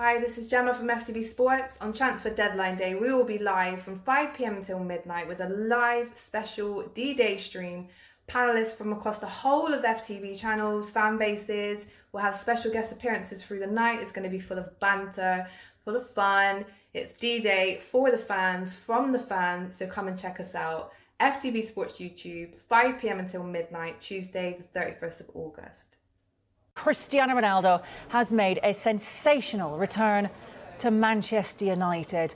Hi, this is Gemma from FTB SPORTS. On transfer deadline day, we will be live from 5 p.m. until midnight with a live special D-Day stream. Panelists from across the whole of FTB channels, fan bases. We'll have special guest appearances through the night. It's going to be full of banter, full of fun. It's D-Day for the fans, from the fans, so come and check us out. FTB Sports YouTube, 5 p.m. until midnight, Tuesday, the 31st of August. Cristiano Ronaldo has made a sensational return to Manchester United.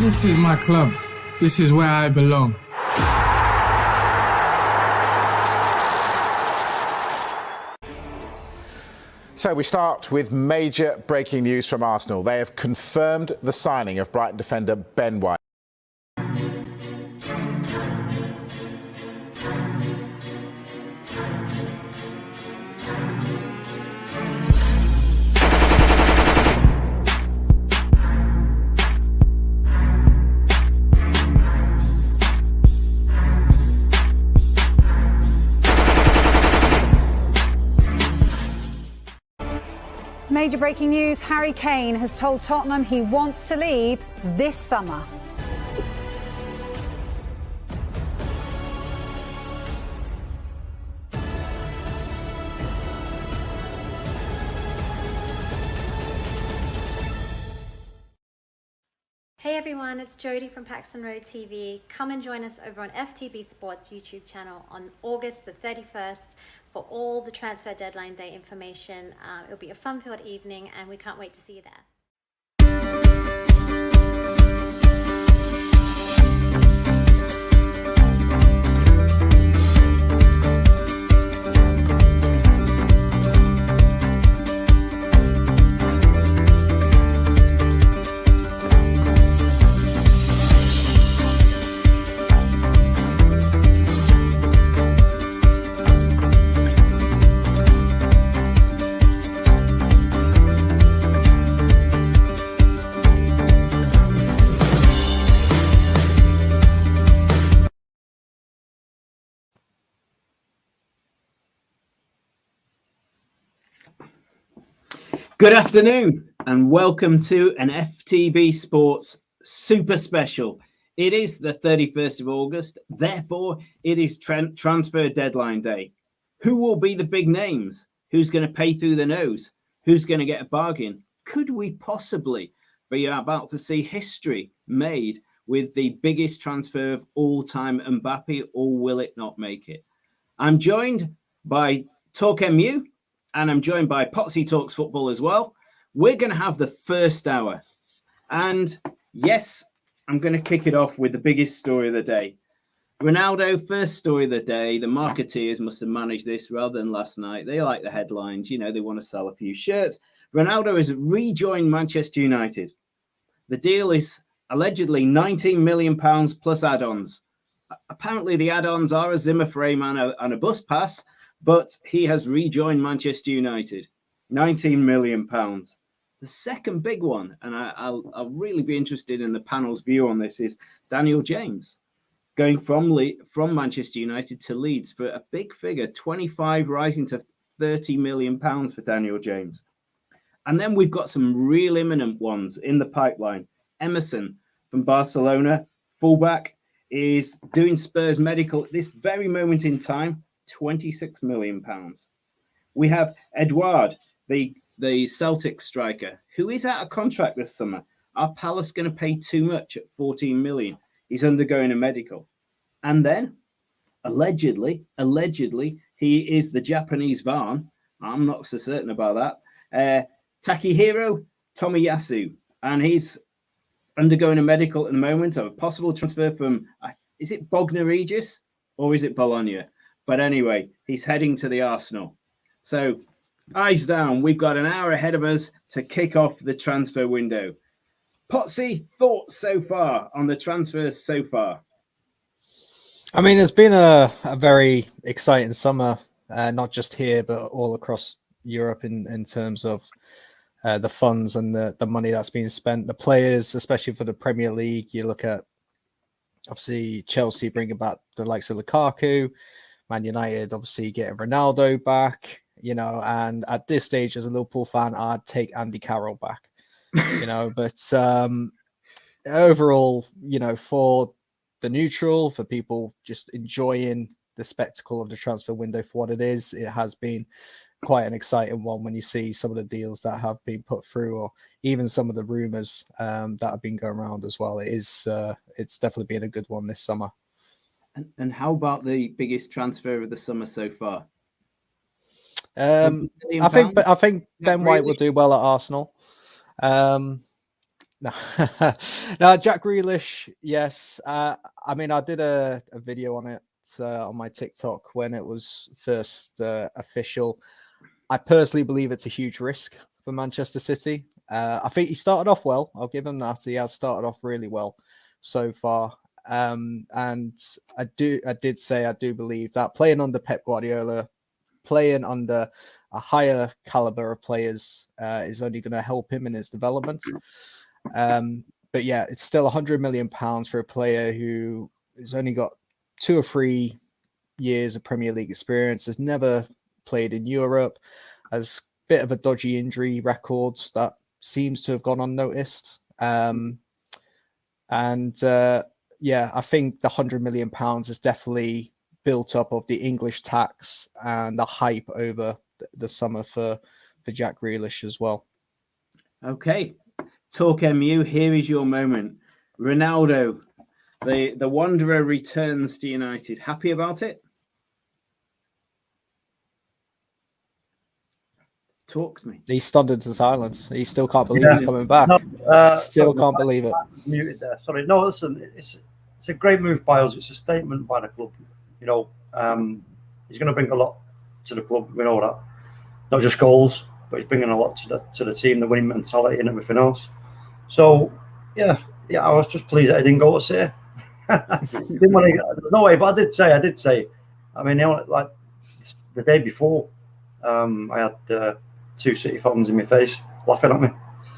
This is my club. This is where I belong. So we start with major breaking news from Arsenal. They have confirmed the signing of Brighton defender Ben White. Major breaking news, Harry Kane has told Tottenham he wants to leave this summer. Hey everyone, it's Jodie from Paxton Road TV. Come and join us over on FTB Sports YouTube channel on August the 31st for all the transfer deadline day information. It'll be a fun-filled evening and we can't wait to see you there. Good afternoon and welcome to an FTB Sports super special. It is the 31st of August, therefore it is transfer deadline day. Who will be the big names? Who's going to pay through the nose? Who's going to get a bargain? Could we possibly be about to see history made with the biggest transfer of all time, Mbappe, or will it not make it? I'm joined by Talk MU. And I'm joined by Potsy Talks Football as well. We're going to have the first hour. And yes, I'm going to kick it off with the biggest story of the day. Ronaldo, first story of the day. The marketeers must have managed this rather than last night. They like the headlines. You know, they want to sell a few shirts. Ronaldo has rejoined Manchester United. The deal is allegedly £19 million plus add-ons. Apparently, the add-ons are a Zimmer frame and a bus pass. But he has rejoined Manchester United, £19 million. The second big one, and I'll really be interested in the panel's view on this, is Daniel James going from Manchester United to Leeds for a big figure, 25 rising to £30 million for Daniel James. And then we've got some real imminent ones in the pipeline. Emerson from Barcelona, fullback, is doing Spurs medical at this very moment in time. £26 million. We have Edouard, the Celtic striker, who is out of contract this summer. Are Palace going to pay too much at £14 million? He's undergoing a medical. And then, allegedly, he is the Japanese Varane. I'm not so certain about that. Takehiro Tomiyasu, and he's undergoing a medical at the moment of a possible transfer from, is it Bognor Regis or is it Bologna? But anyway, he's heading to the Arsenal. So, eyes down. We've got an hour ahead of us to kick off the transfer window. Potsy, thoughts so far on the transfers so far? I mean, it's been a very exciting summer, not just here, but all across Europe in terms of the funds and the money that's being spent. The players, especially for the Premier League, you look at obviously Chelsea bringing back the likes of Lukaku, Man United obviously getting Ronaldo back, and at this stage as a Liverpool fan, I'd take Andy Carroll back, but overall, for the neutral, for people just enjoying the spectacle of the transfer window for what it is, it has been quite an exciting one when you see some of the deals that have been put through, or even some of the rumors that have been going around as well. It's definitely been a good one this summer. And how about the biggest transfer of the summer so far? I think Ben White will do well at Arsenal. No, Jack Grealish, yes. I mean, I did a video on it on my TikTok when it was first official. I personally believe it's a huge risk for Manchester City. I think he started off well. I'll give him that. He has started off really well so far. And I do believe that playing under Pep Guardiola, playing under a higher caliber of players is only going to help him in his development. But yeah, it's still £100 million for a player who has only got 2 or 3 years of Premier League experience, has never played in Europe, has a bit of a dodgy injury record that seems to have gone unnoticed. Yeah, I think the £100 million is definitely built up of the English tax and the hype over the summer for Jack Grealish as well. Okay, Talk MU, here is your moment. Ronaldo, the Wanderer returns to United. Happy about it? Talk to me. He's stunned into silence. He still can't believe he's coming back. Still can't believe it. Muted there. Sorry. No, listen. It's a great move by us. It's a statement by the club. He's going to bring a lot to the club. We know that. Not just goals, but he's bringing a lot to the team, the winning mentality, and everything else. So, yeah. I was just pleased that I didn't go to City. Didn't want to. There's no way, but I did say. I mean, like the day before, I had 2 City fans in my face laughing at me,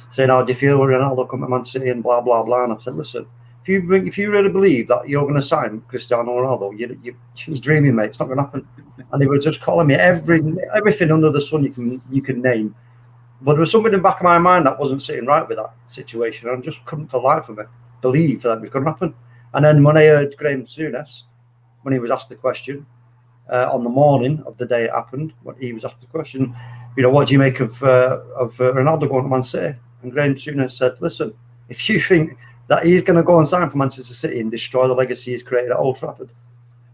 saying, "How do you feel when Ronaldo come to Man City?" and blah blah blah. And I said, "Listen, if you really believe that you're going to sign Cristiano Ronaldo, you're dreaming, mate. It's not going to happen." And they were just calling me everything under the sun you can name. But there was something in the back of my mind that wasn't sitting right with that situation. I just couldn't for life of me believe that it was going to happen. And then when I heard Graham Souness, when he was asked the question on the morning of the day it happened, when he was asked the question, what do you make of Ronaldo going to Man City? And Graham Souness said, "Listen, if you think that he's going to go and sign for Manchester City and destroy the legacy he's created at Old Trafford,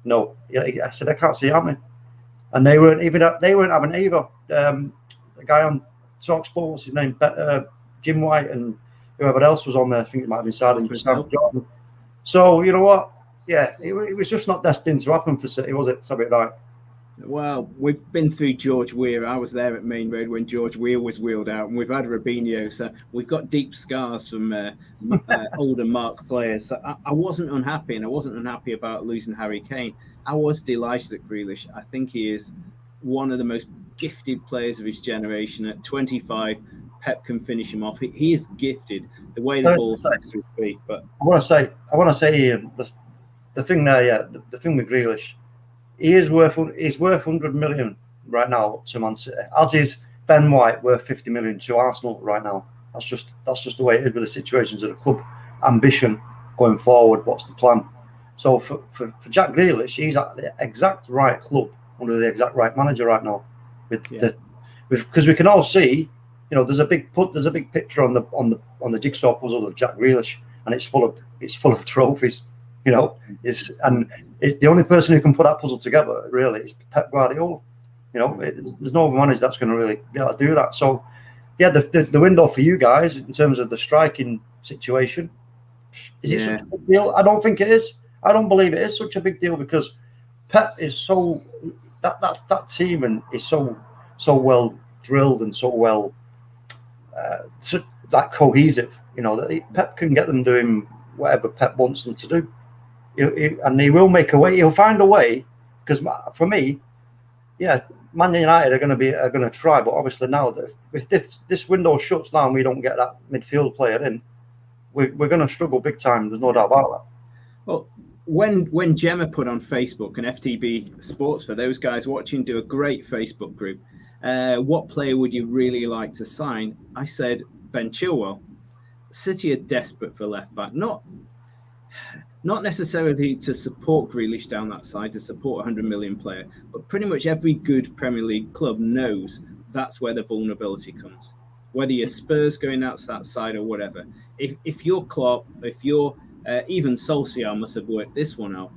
no." I said, "I can't see it happening." And they weren't having either. The guy on TalkSport, what's his name? Jim White and whoever else was on there. I think it might have been Sargent Jordan. So you know what? Yeah, it was just not destined to happen for City, was it? Something right. Well, we've been through George Weah. I was there at Main Road when George Weah was wheeled out, and we've had Robinho. So we've got deep scars from older Mark players. So I wasn't unhappy, and I wasn't unhappy about losing Harry Kane. I was delighted at Grealish. I think he is one of the most gifted players of his generation. At 25, Pep can finish him off. He is gifted. The way the ball takes to his feet. But I want to say the thing there, yeah, the thing with Grealish. He's worth 100 million right now to Man City, as is Ben White worth 50 million to Arsenal right now. That's just the way it is with the situations of the club. Ambition going forward. What's the plan? So for Jack Grealish, he's at the exact right club under the exact right manager right now. Because we can all see, there's a big picture on the jigsaw puzzle of Jack Grealish, and it's full of trophies. It's the only person who can put that puzzle together, really, is Pep Guardiola. There's no other manager that's going to really be able to do that. So, yeah, the window for you guys in terms of the striking situation, is it such a big deal? I don't think it is. I don't believe it is such a big deal because Pep is so that team and is so well drilled and so well that cohesive. You know, that Pep can get them doing whatever Pep wants them to do. And he will make a way. He'll find a way. Because for me, yeah, Man United are going to try. But obviously now, that if this window shuts down, we don't get that midfield player in, we're going to struggle big time. There's no doubt about that. Well, when Gemma put on Facebook, and FTB Sports, for those guys watching, do a great Facebook group. What player would you really like to sign? I said Ben Chilwell. City are desperate for left back, not necessarily to support Grealish down that side, to support a 100 million player, but pretty much every good Premier League club knows that's where the vulnerability comes. Whether you're Spurs going out that side or whatever, if you're Klopp, if you're even Solskjaer must have worked this one out.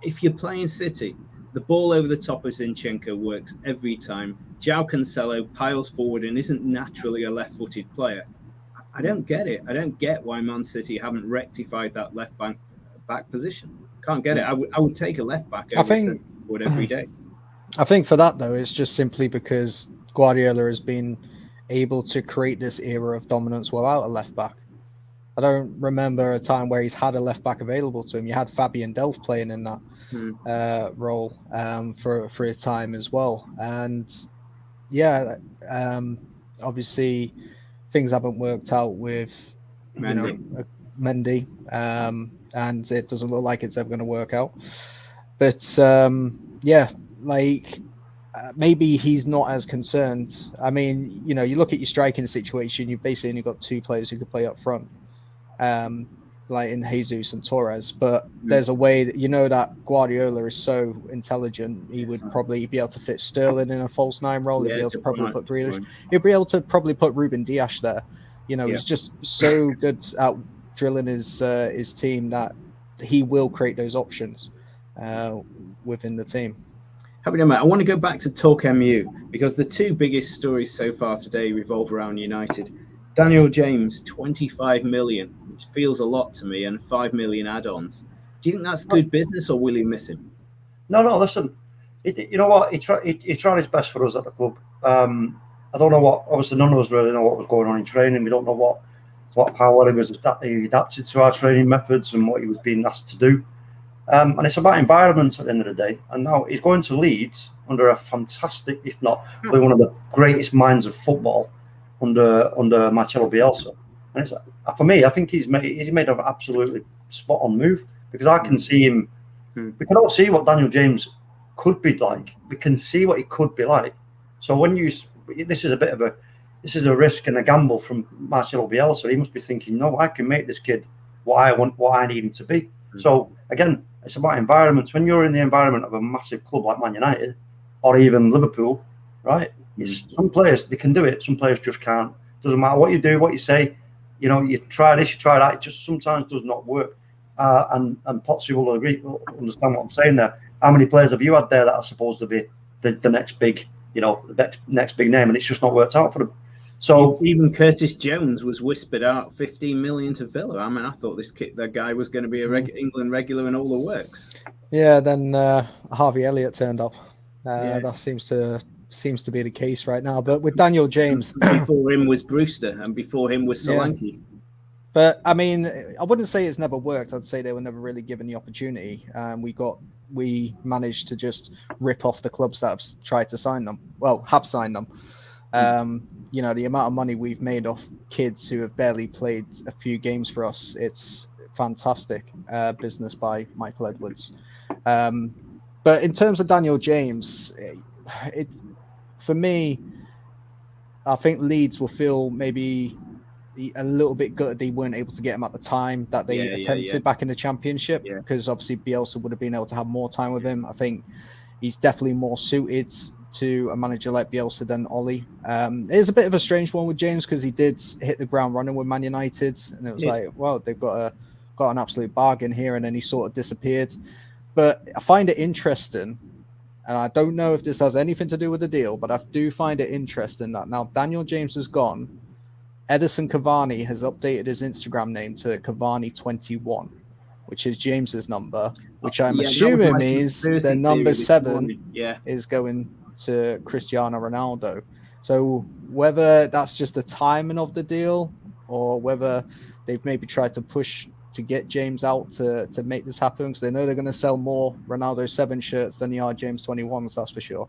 If you're playing City, the ball over the top of Zinchenko works every time. João Cancelo piles forward and isn't naturally a left-footed player. I don't get it. I don't get why Man City haven't rectified that left back position. Can't get it. I would take a left back every day. I think for that, though, it's just simply because Guardiola has been able to create this era of dominance without a left back. I don't remember a time where he's had a left back available to him. You had Fabian Delph playing in that role for a time as well. And yeah, obviously things haven't worked out with Mendy, and it doesn't look like it's ever going to work out. But maybe he's not as concerned. I mean, you look at your striking situation, you've basically only got two players who could play up front, like in Jesus and Torres. But there's a way that that Guardiola is so intelligent, he would probably be able to fit Sterling in a false nine role. He'd be able to probably put Grealish. He'd be able to probably put Ruben Dias there. He's just so good at drilling his team that he will create those options within the team. I want to go back to Talk MU because the two biggest stories so far today revolve around United. Daniel James, 25 million, which feels a lot to me, and 5 million add-ons. Do you think that's good business, or will you miss him? No, listen. You know what? He tried his best for us at the club. I don't know what. Obviously, none of us really know what was going on in training. We don't know how well he adapted to our training methods and what he was being asked to do. And it's about environment at the end of the day. And now he's going to Leeds under a fantastic, if not probably one of the greatest minds of football under Marcelo Bielsa. And it's, for me, I think he's made an absolutely spot on move, because I can see him. We can all see what Daniel James could be like. We can see what he could be like. So this is a risk and a gamble from Marcelo Bielsa. He must be thinking, no, I can make this kid what I want, what I need him to be. So again, it's about environments. When you're in the environment of a massive club like Man United or even Liverpool, right? Some players, they can do it. Some players just can't. Doesn't matter what you do, what you say. You try this, you try that. It just sometimes does not work. And Potsy will understand what I'm saying there. How many players have you had there that are supposed to be the next big, the next big name, and it's just not worked out for them? So even Curtis Jones was whispered out 15 million to Villa. I mean, I thought that guy was going to be England regular in all the works. Yeah, then Harvey Elliott turned up. That seems to be the case right now. But with Daniel James, before him was Brewster, and before him was Solanke. Yeah. But I mean, I wouldn't say it's never worked. I'd say they were never really given the opportunity. We managed to just rip off the clubs that have tried to sign them. Well, have signed them. The amount of money we've made off kids who have barely played a few games for us, it's fantastic business by Michael Edwards. But in terms of Daniel James, for me, I think Leeds will feel maybe a little bit gutted they weren't able to get him at the time that they attempted back in the Championship, because obviously Bielsa would have been able to have more time with him. I think he's definitely more suited to a manager like Bielsa than Ollie. It is a bit of a strange one with James, because he did hit the ground running with Man United, and it was like, well, they've got an absolute bargain here, and then he sort of disappeared. But I find it interesting, and I don't know if this has anything to do with the deal, but I do find it interesting that now Daniel James is gone, Edison Cavani has updated his Instagram name to Cavani21, which is James's number, which I'm assuming means the number 7 is going to Cristiano Ronaldo. So whether that's just the timing of the deal, or whether they've maybe tried to push to get James out to make this happen, because they know they're going to sell more Ronaldo 7 shirts than they are James 21s, that's for sure.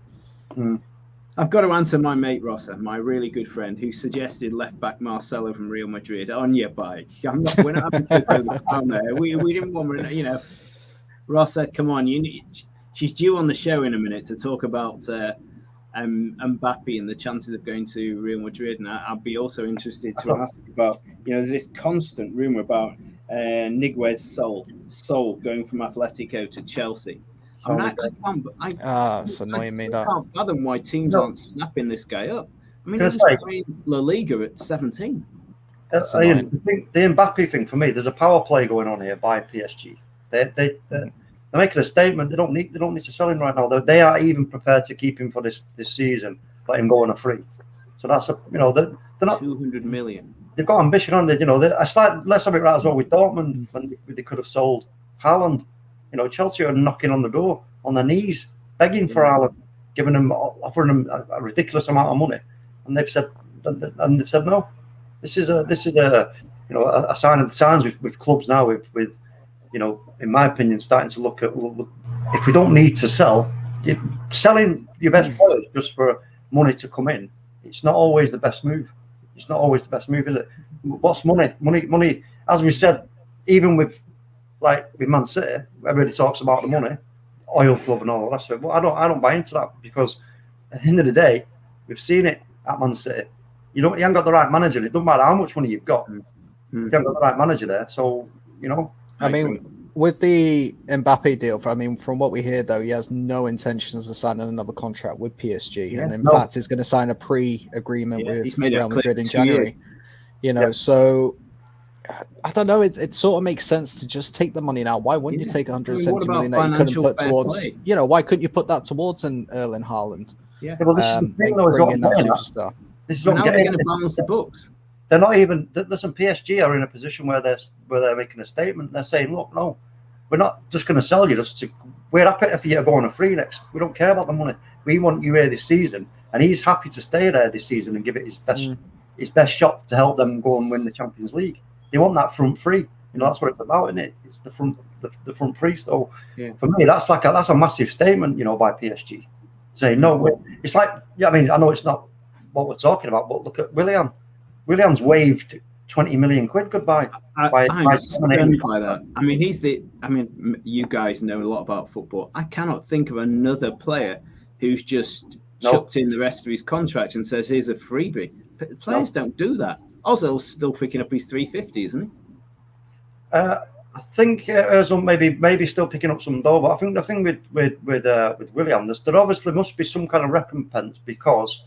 I've got to answer my mate Rosser, my really good friend, who suggested left back Marcelo from Real Madrid on your bike. We're not having to go there. We didn't want, you know, Rosser, come on, she's due on the show in a minute to talk about Mbappe and the chances of going to Real Madrid, and I'd be also interested to ask about, you know, there's this constant rumor about Niguez Sol going from Atletico to Chelsea. I mean, it's annoying me that. I can't fathom why teams aren't snapping this guy up. I mean, he's playing La Liga at 17. The Mbappe thing for me, there's a power play going on here by PSG. They're making a statement. They don't need to sell him right now. They are even prepared to keep him for this season, let him go on a free. So that's they're not 200 million. They've got ambition on it. You know, let's have it right as well with Dortmund when they could have sold Haaland. You know, Chelsea are knocking on the door on their knees, begging for Haaland, offering them a ridiculous amount of money, and they've said no. This is a sign of the times with clubs now. With you know, in my opinion, starting to look at, if we don't need to sell, selling your best players just for money to come in, it's not always the best move. It's not always the best move, is it? What's money? Money. As we said, even with Man City, everybody talks about the money, oil club and all the rest of it. But I don't buy into that, because at the end of the day, we've seen it at Man City. You haven't got the right manager. It doesn't matter how much money you've got. You haven't got the right manager there. So, you know. I mean, with the Mbappe deal, from what we hear, though, he has no intentions of signing another contract with PSG. Yeah, and in fact, he's going to sign a pre-agreement with Real Madrid in January. You know, so I don't know. It sort of makes sense to just take the money now. Why wouldn't you take 170 million that you couldn't put towards, why couldn't you put that towards an Erling Haaland? Yeah, well, this is the thing, though, bring in that superstar. This is what they're going to balance the books. They're not even. Listen, PSG are in a position where they're making a statement. They're saying, "Look, no, we're not just going to sell you. We're happy for you to go on a free next. We don't care about the money. We want you here this season." And he's happy to stay there this season and give it his best shot to help them go and win the Champions League. They want that front free. You know, that's what it's about, isn't it? It's the front free. So for me, that's a massive statement, you know, by PSG saying no. It's like, I mean, I know it's not what we're talking about, but look at Willian. Willian's waved 20 million quid goodbye. I'm stunned by that. I mean, you guys know a lot about football. I cannot think of another player who's just chucked in the rest of his contract and says, "Here's a freebie." Players don't do that. Ozil's still picking up his 350, isn't he? I think Ozil maybe still picking up some dough, but I think the thing with Willian, there obviously must be some kind of recompense, because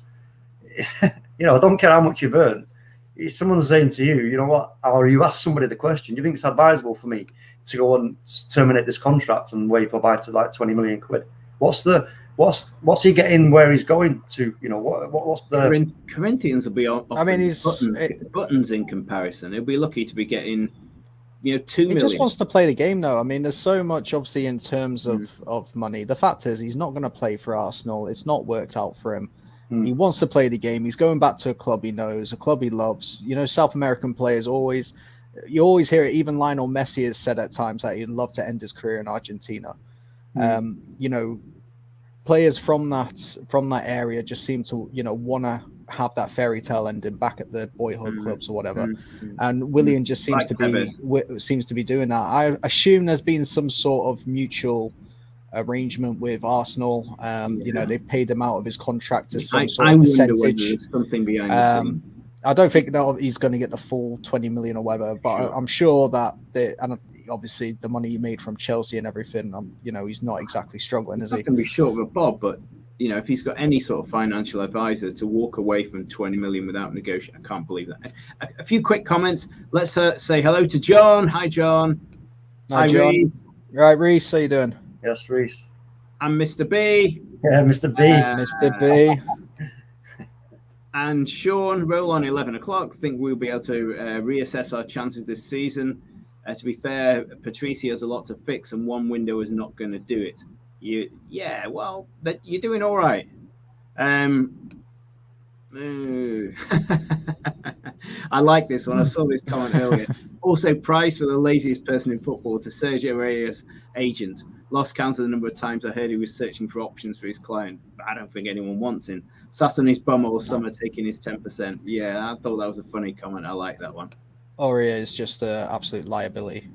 you know, I don't care how much you've earned. If someone's saying to you, you know what, or you ask somebody the question, do you think it's advisable for me to go and terminate this contract and wave goodbye to like 20 million quid? What's he getting where he's going to? You know, what's the Corinthians will be on? I mean, he's buttons in comparison. He'll be lucky to be getting, you know, 2 million. He just wants to play the game, though. I mean, there's so much obviously in terms of money. The fact is, he's not going to play for Arsenal. It's not worked out for him. He wants to play the game. He's going back to a club he knows, a club he loves. You know, South American players you always hear it. Even Lionel Messi has said at times that he'd love to end his career in Argentina. You know, players from that area just seem to, you know, want to have that fairy tale ending back at the boyhood clubs or whatever. And Willian just seems to be doing that. I assume there's been some sort of mutual arrangement with Arsenal. You know, they've paid him out of his contract to some sort of percentage. Something behind the scenes. I don't think that he's going to get the full 20 million or whatever, but I'm sure that and obviously the money he made from Chelsea and everything, you know, he's not exactly struggling, is he? He's not going to be short of a bob, but you know, if he's got any sort of financial advisor to walk away from 20 million without negotiating, I can't believe that. A few quick comments. Let's say hello to John. Hi, John. Hi, John. Reece. Right, Reece, how you doing? Yes, Reece. And Mr. B. Yeah, Mr. B. Mr. B. And Sean, roll on 11 o'clock. Think we'll be able to reassess our chances this season. To be fair, Patricio has a lot to fix, and one window is not going to do it. You're doing all right. I like this one. I saw this comment earlier. Also, prize for the laziest person in football to Sergio Reyes' agent. Lost count of the number of times I heard he was searching for options for his client. But I don't think anyone wants him. Sat on his bum all summer taking his 10%. Yeah, I thought that was a funny comment. I like that one. Aurier is just an absolute liability.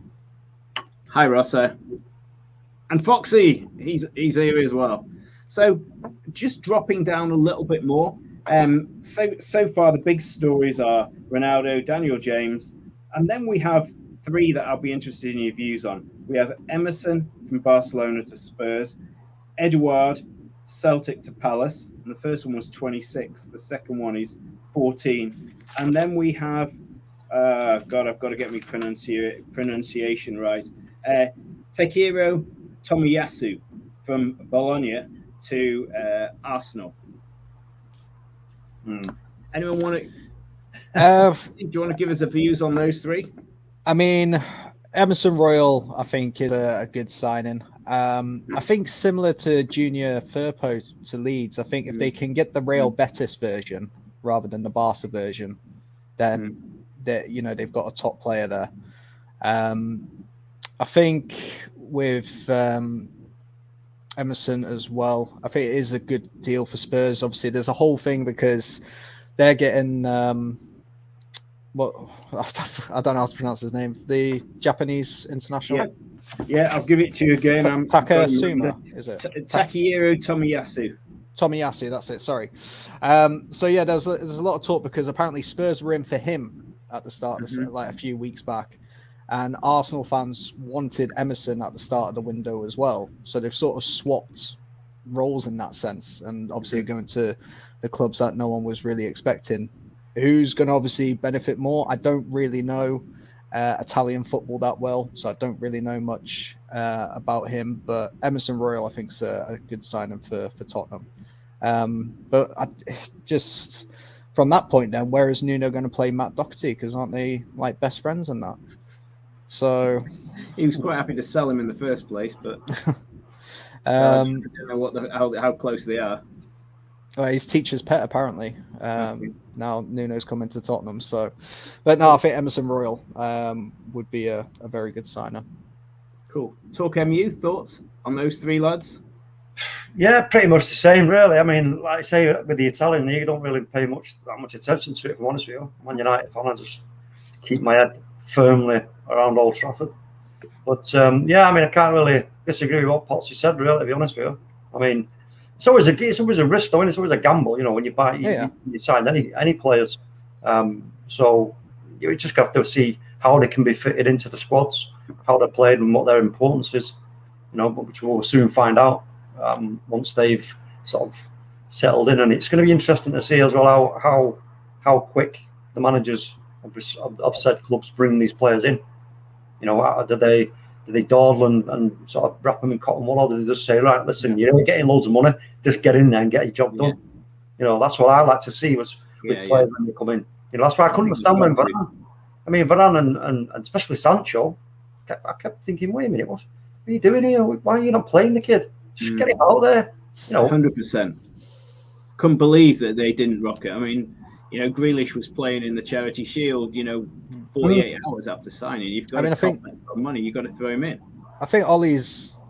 Hi, Rosso. And Foxy, he's here as well. So just dropping down a little bit more. So far, the big stories are Ronaldo, Daniel James, and then we have three that I'll be interested in your views on. We have Emerson from Barcelona to Spurs, Edouard, Celtic to Palace, and the first one was 26. The second one is 14. And then we have, God, I've got to get my pronunciation right. Takehiro Tomiyasu from Bologna to Arsenal. Anyone want to? Do you want to give us a views on those three? I mean, Emerson Royal, I think, is a good signing. I think similar to Junior Firpo to Leeds. I think if they can get the Real Betis version rather than the Barca version, then they've got a top player there. I think with Emerson as well, I think it is a good deal for Spurs. Obviously, there's a whole thing because they're getting what I don't know how to pronounce his name, the Japanese international. Yeah, I'll give it to you again. Takasuma, is it? Takehiro Tomiyasu. Tomiyasu, that's it. Sorry. So yeah, there's a lot of talk because apparently Spurs were in for him at the start, like a few weeks back. And Arsenal fans wanted Emerson at the start of the window as well. So they've sort of swapped roles in that sense. And obviously going to the clubs that no one was really expecting. Who's going to obviously benefit more? I don't really know Italian football that well. So I don't really know much about him. But Emerson Royal, I think, is a good signing for Tottenham. But just from that point then, where is Nuno going to play Matt Doherty? Because aren't they like best friends in that? So he was quite happy to sell him in the first place, but I don't know how close they are. Well, he's teacher's pet apparently. Now Nuno's coming to Tottenham, so but no, I think Emerson Royal would be a very good signer. Cool. Talk MU, thoughts on those three lads? Yeah, pretty much the same, really. I mean, like I say, with the Italian league, I don't really pay that much attention to it, if I'm honest with you. Man United fan, I just keep my head firmly around Old Trafford. But yeah, I mean, I can't really disagree with what Potsy said, really, to be honest with you. I mean, it's always a risk, though, and it's always a gamble, when you buy, you sign any players. So you just have to see how they can be fitted into the squads, how they're played, and what their importance is. Which we'll soon find out once they've sort of settled in, and it's going to be interesting to see as well how quick the managers of said clubs bring these players in. Do they dawdle and sort of wrap them in cotton wool, or do they just say, right, listen, you're getting loads of money, just get in there and get your job done. That's what I like to see with players when they come in. That's why I couldn't understand when Varane and especially Sancho, I kept thinking, wait a minute, what are you doing here? Why are you not playing the kid? Just get him out there. 100%. Couldn't believe that they didn't rock it. I mean, Grealish was playing in the Charity Shield, 48 hours after signing. You've got I think money. You've got to throw him in. I think Ollie's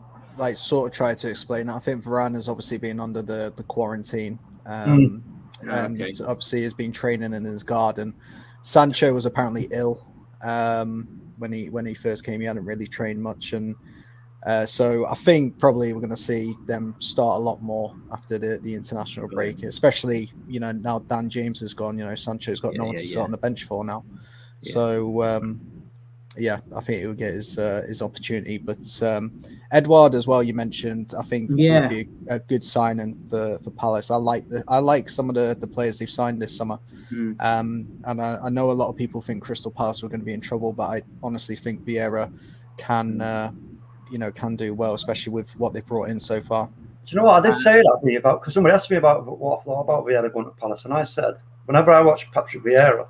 sort of tried to explain that. I think Varane has obviously been under the quarantine, and obviously has been training in his garden. Sancho was apparently ill when he first came. He hadn't really trained much, and so I think probably we're going to see them start a lot more after the international break, especially now Dan James has gone. Sancho's got no one to sit on the bench for now. Yeah. So I think he will get his opportunity. But Edouard as well, you mentioned, I think would be a good signing for Palace. I like some of the players they've signed this summer, and I know a lot of people think Crystal Palace were going to be in trouble, but I honestly think Vieira can do well, especially with what they've brought in so far. Do you know what I did say that about? Because somebody asked me about what I thought about Vieira going to Palace, and I said whenever I watch Patrick Vieira,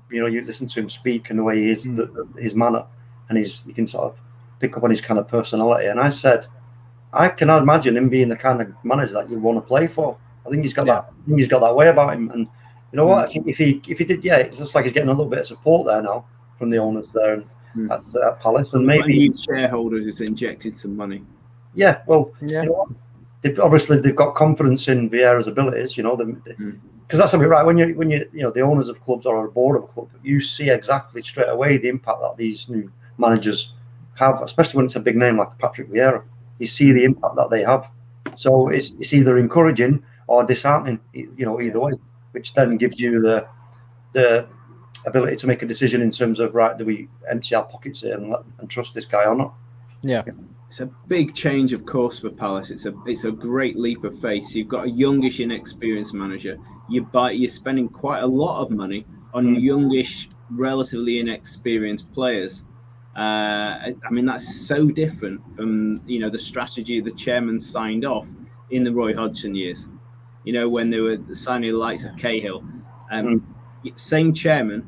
you listen to him speak and the way he is, his manner, and you can sort of pick up on his kind of personality. And I said, I cannot imagine him being the kind of manager that you want to play for. I think he's got that. I think he's got that way about him, and You know what? I think if he did, yeah, it looks like he's getting a little bit of support there now from the owners there at Palace, and maybe new shareholder who's injected some money. Yeah, well, you know what? They've got confidence in Vieira's abilities. You know, because that's something right. When you the owners of clubs or a board of a club, you see exactly straight away the impact that these new managers have, especially when it's a big name like Patrick Vieira. You see the impact that they have. So it's either encouraging or disheartening. Either way, which then gives you the ability to make a decision in terms of, right, do we empty our pockets here and trust this guy or not? Yeah. It's a big change, of course, for Palace. It's a great leap of faith. You've got a youngish, inexperienced manager. You're spending quite a lot of money on youngish, relatively inexperienced players. I mean, that's so different from the strategy the chairman signed off in the Roy Hodgson years. When they were signing the likes of Cahill. Same chairman,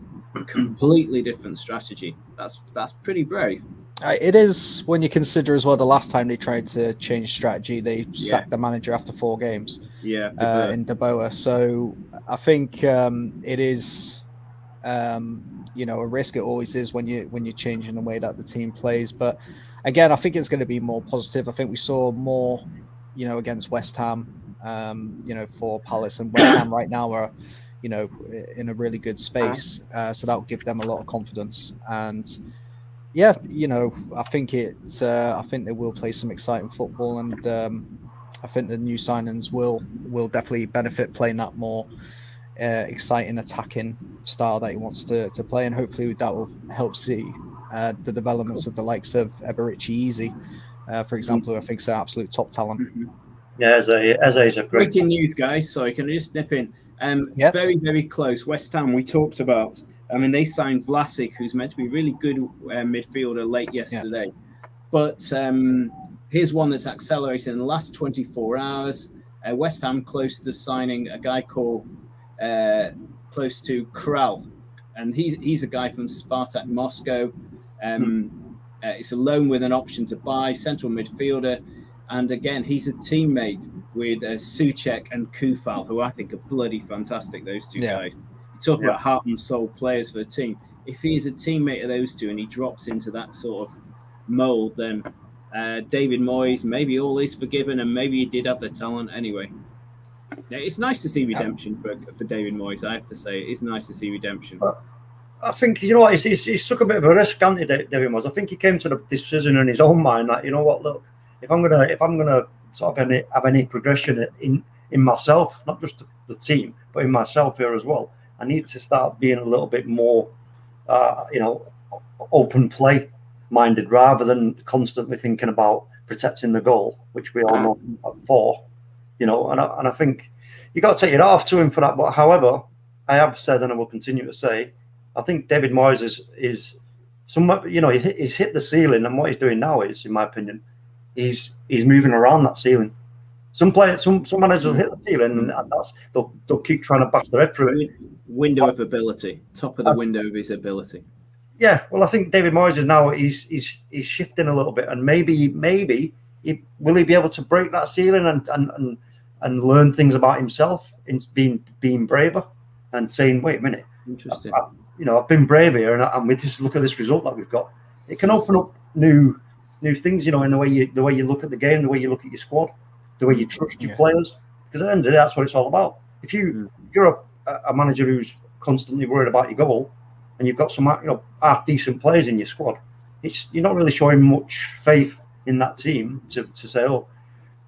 completely different strategy. That's pretty brave. It is, when you consider as well the last time they tried to change strategy, they sacked the manager after 4 games. In De Boer. So I think it is, a risk. It always is when you're changing the way that the team plays. But again, I think it's going to be more positive. I think we saw more, against West Ham, for Palace, and West Ham right now are, in a really good space. So that will give them a lot of confidence. And I think I think they will play some exciting football, and I think the new signings will definitely benefit playing that more exciting attacking style that he wants to play, and hopefully that will help see the developments of the likes of Eberici Easy, for example, who I think is an absolute top talent. Yeah, Eze is a great. Breaking news, guys. Sorry, can I just nip in? Very, very close. West Ham, we talked about. I mean, they signed Vlasic, who's meant to be a really good midfielder, late yesterday. But here's one that's accelerated in the last 24 hours. West Ham close to signing a guy called close to Kral. And he's a guy from Spartak Moscow. It's a loan with an option to buy, central midfielder. And again, he's a teammate with Souček and Kufal, who I think are bloody fantastic, those two guys. Talk about heart and soul players for the team. If he is a teammate of those two and he drops into that sort of mold, then David Moyes, maybe all is forgiven, and maybe he did have the talent anyway. It's nice to see redemption for David Moyes, I have to say. It is nice to see redemption. I think, he's took a bit of a risk, hasn't he, David Moyes? I think he came to the decision in his own mind that, look, if I'm gonna sort of have any progression in myself, not just the team, but in myself here as well, I need to start being a little bit more, open play minded, rather than constantly thinking about protecting the goal, which we all know for, and I think you got to take it off to him for that. But however, I have said, and I will continue to say, I think David Moyes is somewhat, he's hit the ceiling, and what he's doing now is, in my opinion, he's moving around that ceiling. Some managers will hit the ceiling, and they'll keep trying to bash their head through it. Window of ability, top of the window of his ability. Yeah, well, I think David Moyes is now he's shifting a little bit, and maybe will he be able to break that ceiling and learn things about himself in being braver and saying, wait a minute, interesting. I've been brave here, and we just look at this result that we've got. It can open up new things, in the way you look at the game, the way you look at your squad, the way you trust your players. Because at the end of the day, that's what it's all about. If you're a manager who's constantly worried about your goal, and you've got some half decent players in your squad, you're not really showing much faith in that team to say, oh,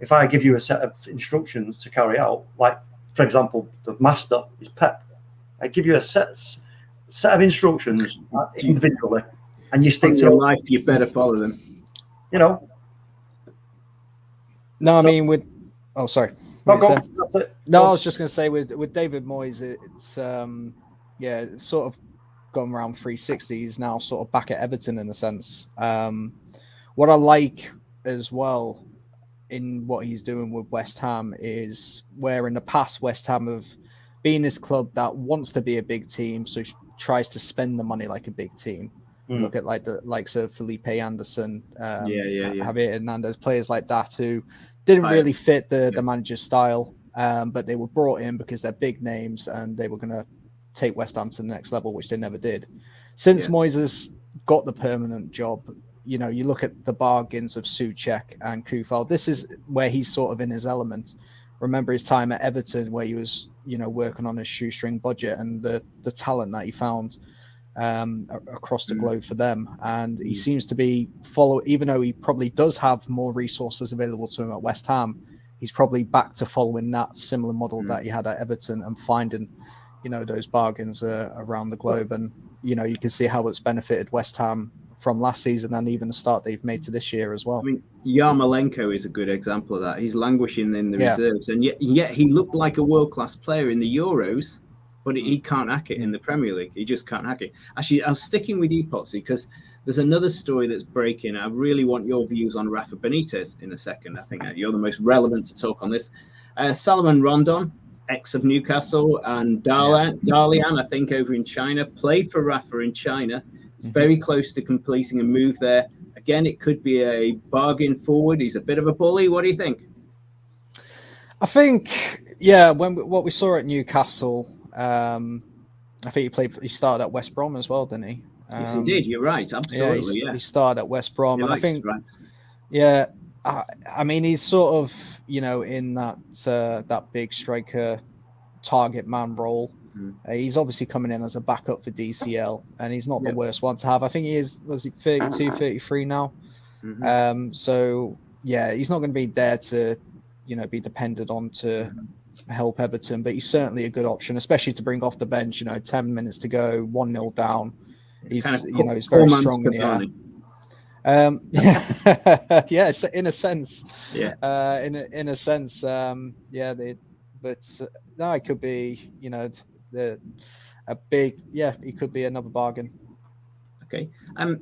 if I give you a set of instructions to carry out, like for example, the master is Pep. I give you a set of instructions individually, and you stick to your life. You better follow them. No, I mean sorry. No, I was just going to say with David Moyes, it's it's sort of gone around 360. He's now sort of back at Everton in a sense. What I like as well in what he's doing with West Ham is where in the past West Ham have been this club that wants to be a big team, so tries to spend the money like a big team. Look at like the likes of Felipe Anderson, Javier Hernandez, players like that who didn't really fit the manager's style. but they were brought in because they're big names and they were going to take West Ham to the next level, which they never did. Since Moyes got the permanent job, you know, you look at the bargains of Souček and Kufal. This is where he's sort of in his element. Remember his time at Everton, where he was, you know, working on a shoestring budget, and the talent that he found across the globe for them. And he seems to be even though he probably does have more resources available to him at West Ham, he's probably back to following that similar model that he had at Everton and finding, you know, those bargains around the globe. And, you know, you can see how it's benefited West Ham from last season and even the start they've made to this year as well. I mean, Yarmolenko is a good example of that. He's languishing in the reserves, and yet he looked like a world-class player in the Euros, but he can't hack it in the Premier League. He just can't hack it. Actually, I was sticking with you, Potsy, because there's another story that's breaking. I really want your views on Rafa Benitez in a second. I think you're the most relevant to talk on this. Salomon Rondon, ex of Newcastle, and Dalian, I think, over in China, played for Rafa in China. Very close to completing a move there. Again, it could be a bargain forward. He's a bit of a bully. What do you think? I think, what we saw at Newcastle, I think he started at West Brom as well, didn't he? Yes, indeed. You're right. Absolutely. He started at West Brom. And I think, right. I mean, he's sort of, you know, in that big striker target man role. He's obviously coming in as a backup for DCL, and he's not the worst one to have. I think he is, was he 32, 33 now? So, yeah, he's not going to be there to, you know, be depended on to help Everton, but he's certainly a good option, especially to bring off the bench, you know, 10 minutes to go, 1-0 down. He's, you know, he's very strong in the air. Yeah, in a sense. Yeah. In a sense, but no, it could be, you know, he could be another bargain. Okay.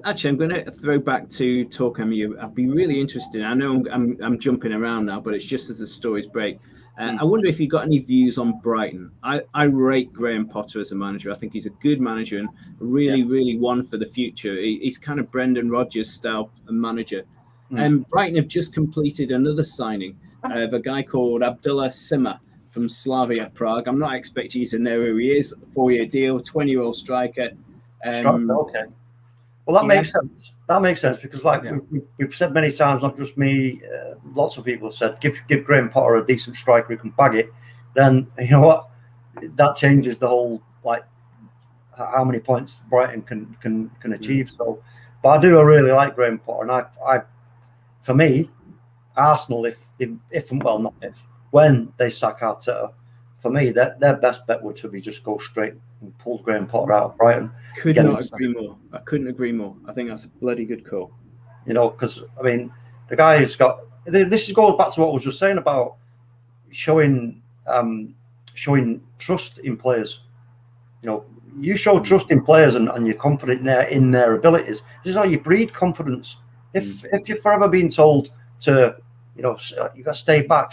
Actually, I'm going to throw back to talk MU. I'd be really interested. I know I'm jumping around now, but it's just as the stories break. I wonder if you've got any views on Brighton. I rate Graham Potter as a manager. I think he's a good manager and really one for the future. He's kind of Brendan Rodgers style manager. Brighton have just completed another signing of a guy called Abdullah Sima from Slavia Prague. I'm not expecting you to know who he is. 4-year deal, 20-year-old striker. Okay. Well, that makes sense. That makes sense because, like we've said many times, not just me, lots of people have said, give Graham Potter a decent striker who can bag it. Then you know what? That changes the whole, like, how many points Brighton can achieve. So, but I really like Graham Potter, and I for me, Arsenal, when they sack Arteta, for me, their best bet would be just go straight and pull Graham Potter out of Brighton. Could not agree more. I couldn't agree more. I think that's a bloody good call. You know, because, I mean, the guy has got... This goes back to what I was just saying about showing trust in players. You know, you show trust in players and you're confident in their abilities. This is how you breed confidence. If you're forever being told to, you know, you got to stay back,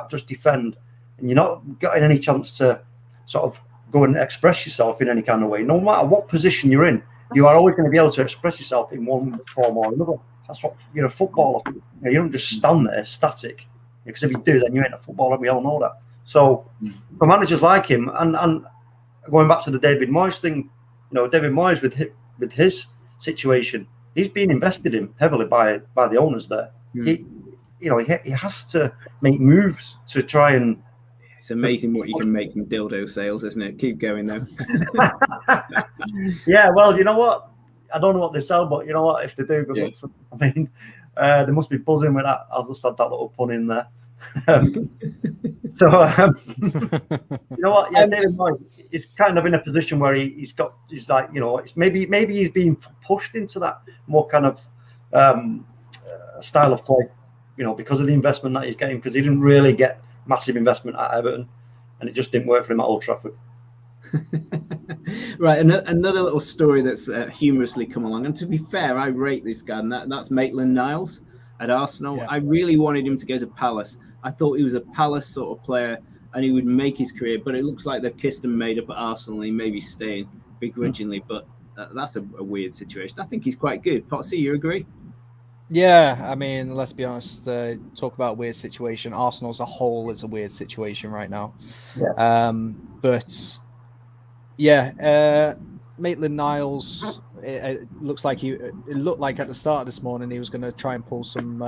just defend, and you're not getting any chance to sort of go and express yourself in any kind of way, no matter what position you're in, you are always going to be able to express yourself in one form or another. That's what you're a footballer. You don't just stand there static, because if you do, then you ain't a footballer. We all know that. So for managers like him, and going back to the David Moyes thing, you know, David Moyes with his situation, he's been invested in heavily by the owners there. He has to make moves to try and. It's amazing what you can make from dildo sales, isn't it? Keep going though. Yeah, well, you know what? I don't know what they sell, but you know what? If they do, I mean, they must be buzzing with that. I'll just add that little pun in there. You know what? Yeah, David Moyes is kind of in a position where he's like, you know, it's maybe he's being pushed into that more kind of style of play, you know, because of the investment that he's getting, because he didn't really get massive investment at Everton, and it just didn't work for him at Old Trafford. Right, another little story that's humorously come along, and to be fair, I rate this guy, and that's Maitland-Niles at Arsenal. I really wanted him to go to Palace. I thought he was a Palace sort of player and he would make his career, but it looks like they've kissed and made up at Arsenal and he may be staying begrudgingly, but that's a weird situation. I think he's quite good. Potsy, you agree? Yeah, I mean, let's be honest. Talk about weird situation. Arsenal as a whole is a weird situation right now. Yeah. But yeah, Maitland-Niles. It looks like it looked like at the start of this morning he was going to try and pull some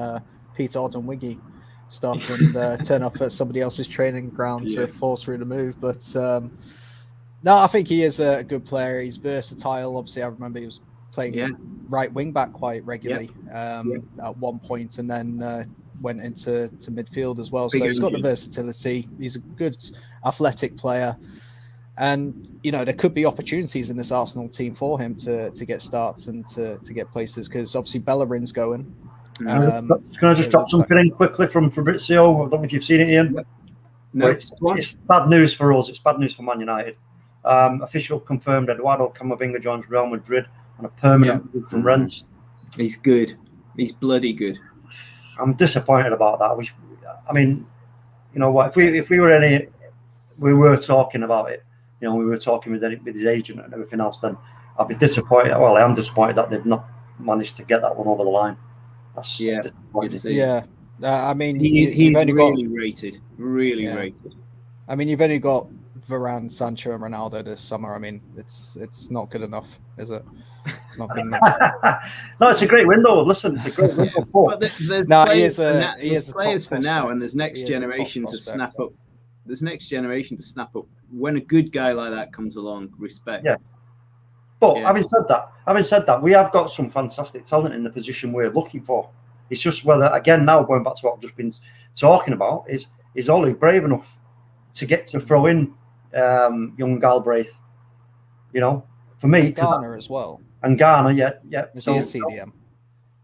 Peter Odden-Wiggy stuff and turn up at somebody else's training ground to force through the move. But no, I think he is a good player. He's versatile. Obviously, I remember he was playing right wing back quite regularly at one point, and then went into midfield as well. So he's got the versatility. He's a good athletic player, and you know there could be opportunities in this Arsenal team for him to get starts and to get places, because obviously Bellerin's going. Can I just drop something in quickly from Fabrizio? I don't know if you've seen it, Ian. No, it's bad news for us. It's bad news for Man United. Official confirmed Eduardo Camavinga joins Real Madrid on a permanent move from Rennes. He's good. He's bloody good. I'm disappointed about that. I mean, you know what? If we were talking about it. You know, we were talking with his agent and everything else. Then I'd be disappointed. Well, I am disappointed that they've not managed to get that one over the line. That's I mean, he's only really rated. Really rated. I mean, you've only got Varane, Sancho, and Ronaldo this summer. I mean, it's not good enough, is it? It's not good enough. No, it's a great window. Listen, it's a great window. But there's players for now, and there's next generation to snap up. There's next generation to snap up when a good guy like that comes along. Respect. Yeah. But having said that, we have got some fantastic talent in the position we're looking for. It's just whether, again, now going back to what I've just been talking about, is Ollie brave enough to get to throw in young Galbraith? You know, for me, Garner as well, and Garner, yeah. Is he a CDM?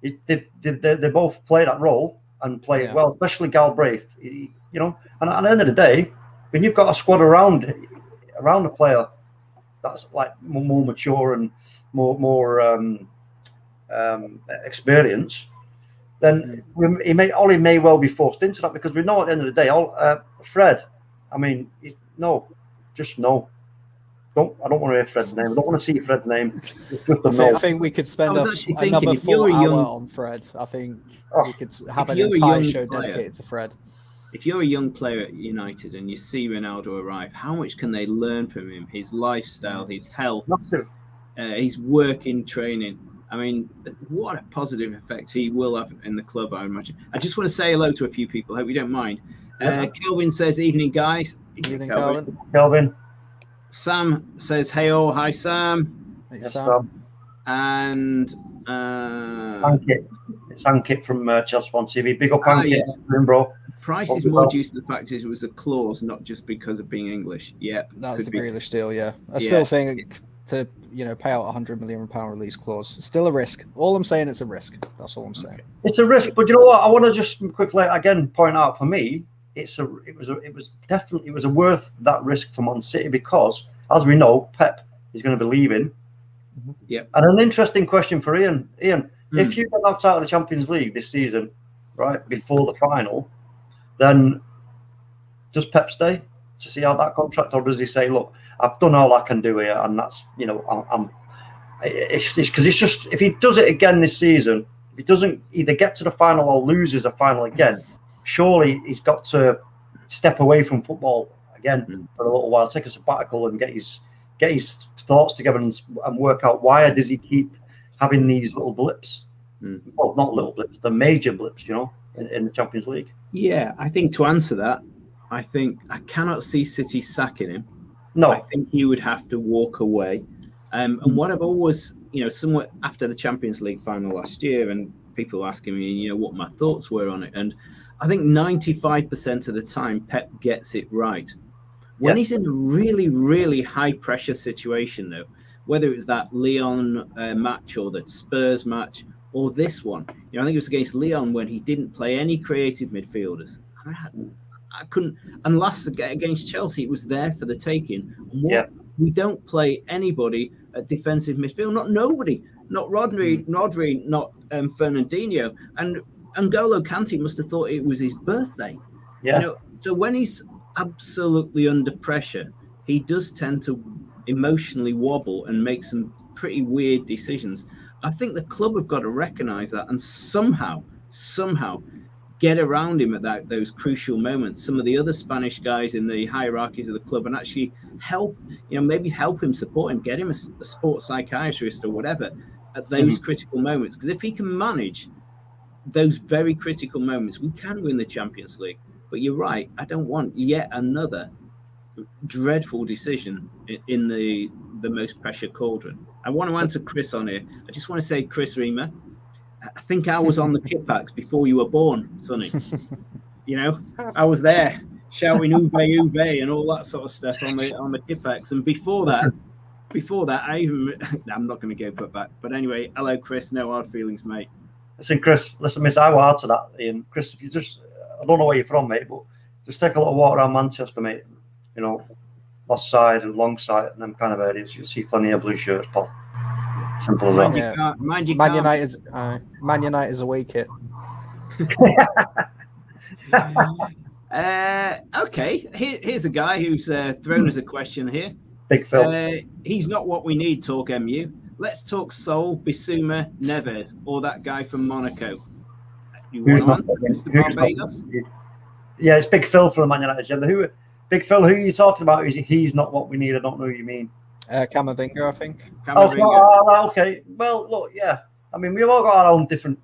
They both play that role and play it well, especially Galbraith. You know, and at the end of the day, when you've got a squad around a player that's like more mature and more experience, then Ollie may well be forced into that, because we know at the end of the day, Fred. I mean, just no. I don't want to hear Fred's name. I don't want to see Fred's name. It's just a no. I think we could spend another full hour on Fred. I think we could have an entire show dedicated to Fred. If you're a young player at United and you see Ronaldo arrive, how much can they learn from him? His lifestyle, his health, his working training. I mean, what a positive effect he will have in the club, I imagine. I just want to say hello to a few people. I hope you don't mind. Kelvin says, evening, guys. Evening, Kelvin. Sam says, hey, oh, hi, Sam. Hey, Sam. And it's Ankit from Chelsea on TV. Big up, Ankit. Yes. Bro. Price is more due to the fact is it was a clause, not just because of being English. Yeah, that's the Grealish deal. Yeah, I still think to pay out £100 million release clause, still a risk. All I'm saying, it's a risk. That's all I'm saying. It's a risk, but you know what? I want to just quickly again point out, for me, it was definitely worth that risk for Man City, because as we know, Pep is going to be leaving. Yeah. And an interesting question for Ian. If you get knocked out of the Champions League this season, right before the final, then does Pep stay to see out that contract, or does he say, "Look, I've done all I can do here, and that's it's because it's just, if he does it again this season, if he doesn't either get to the final or loses a final again, surely he's got to step away from football again for a little while, take a sabbatical, and get his thoughts together and work out why does he keep having these little blips? Well, not little blips, the major blips, in the Champions League. Yeah, I think to answer that, I cannot see City sacking him. No, I think he would have to walk away. And what I've always, somewhat after the Champions League final last year, and people asking me, what my thoughts were on it, and I think 95% of the time Pep gets it right. When he's in a really, really high pressure situation, though, whether it's that Lyon match or the Spurs match or this one, I think it was against Lyon when he didn't play any creative midfielders. I couldn't, and last against Chelsea, it was there for the taking. We don't play anybody at defensive midfield, nobody, not Rodri, not Fernandinho, and N'Golo Kante must have thought it was his birthday. Yeah. So when he's absolutely under pressure, he does tend to emotionally wobble and make some pretty weird decisions. I think the club have got to recognise that and somehow get around him at those crucial moments. Some of the other Spanish guys in the hierarchies of the club and actually help, maybe help him, support him, get him a sports psychiatrist or whatever at those critical moments. Because if he can manage those very critical moments, we can win the Champions League. But you're right, I don't want yet another dreadful decision in the most pressure cauldron. I want to answer Chris on here. I just want to say, Chris Reamer, I think I was on the Kipax before you were born, Sonny. I was there shouting "Uve, Uve" and all that sort of stuff on the Kipax. And before that, I'm not going to go put back. But anyway, hello, Chris. No hard feelings, mate. Listen, Chris. Listen, miss, I will add to that, Ian. Chris, if you I don't know where you're from, mate, but just take a little walk around Manchester, mate. Lost side and long side and them kind of areas. You'll see plenty of blue shirts, Paul. Simple as that. Man United's away kit. Okay, here's a guy who's thrown us a question here. Big Phil. He's not what we need, talk MU. Let's talk Sol, Bissouma, Neves, or that guy from Monaco. You want Mr. Barbados? Yeah, it's Big Phil for the Man United. Big Phil, who are you talking about? He's not what we need. I don't know who you mean. Camavinga, I think. Okay. Well, look, yeah. I mean, we've all got our own different,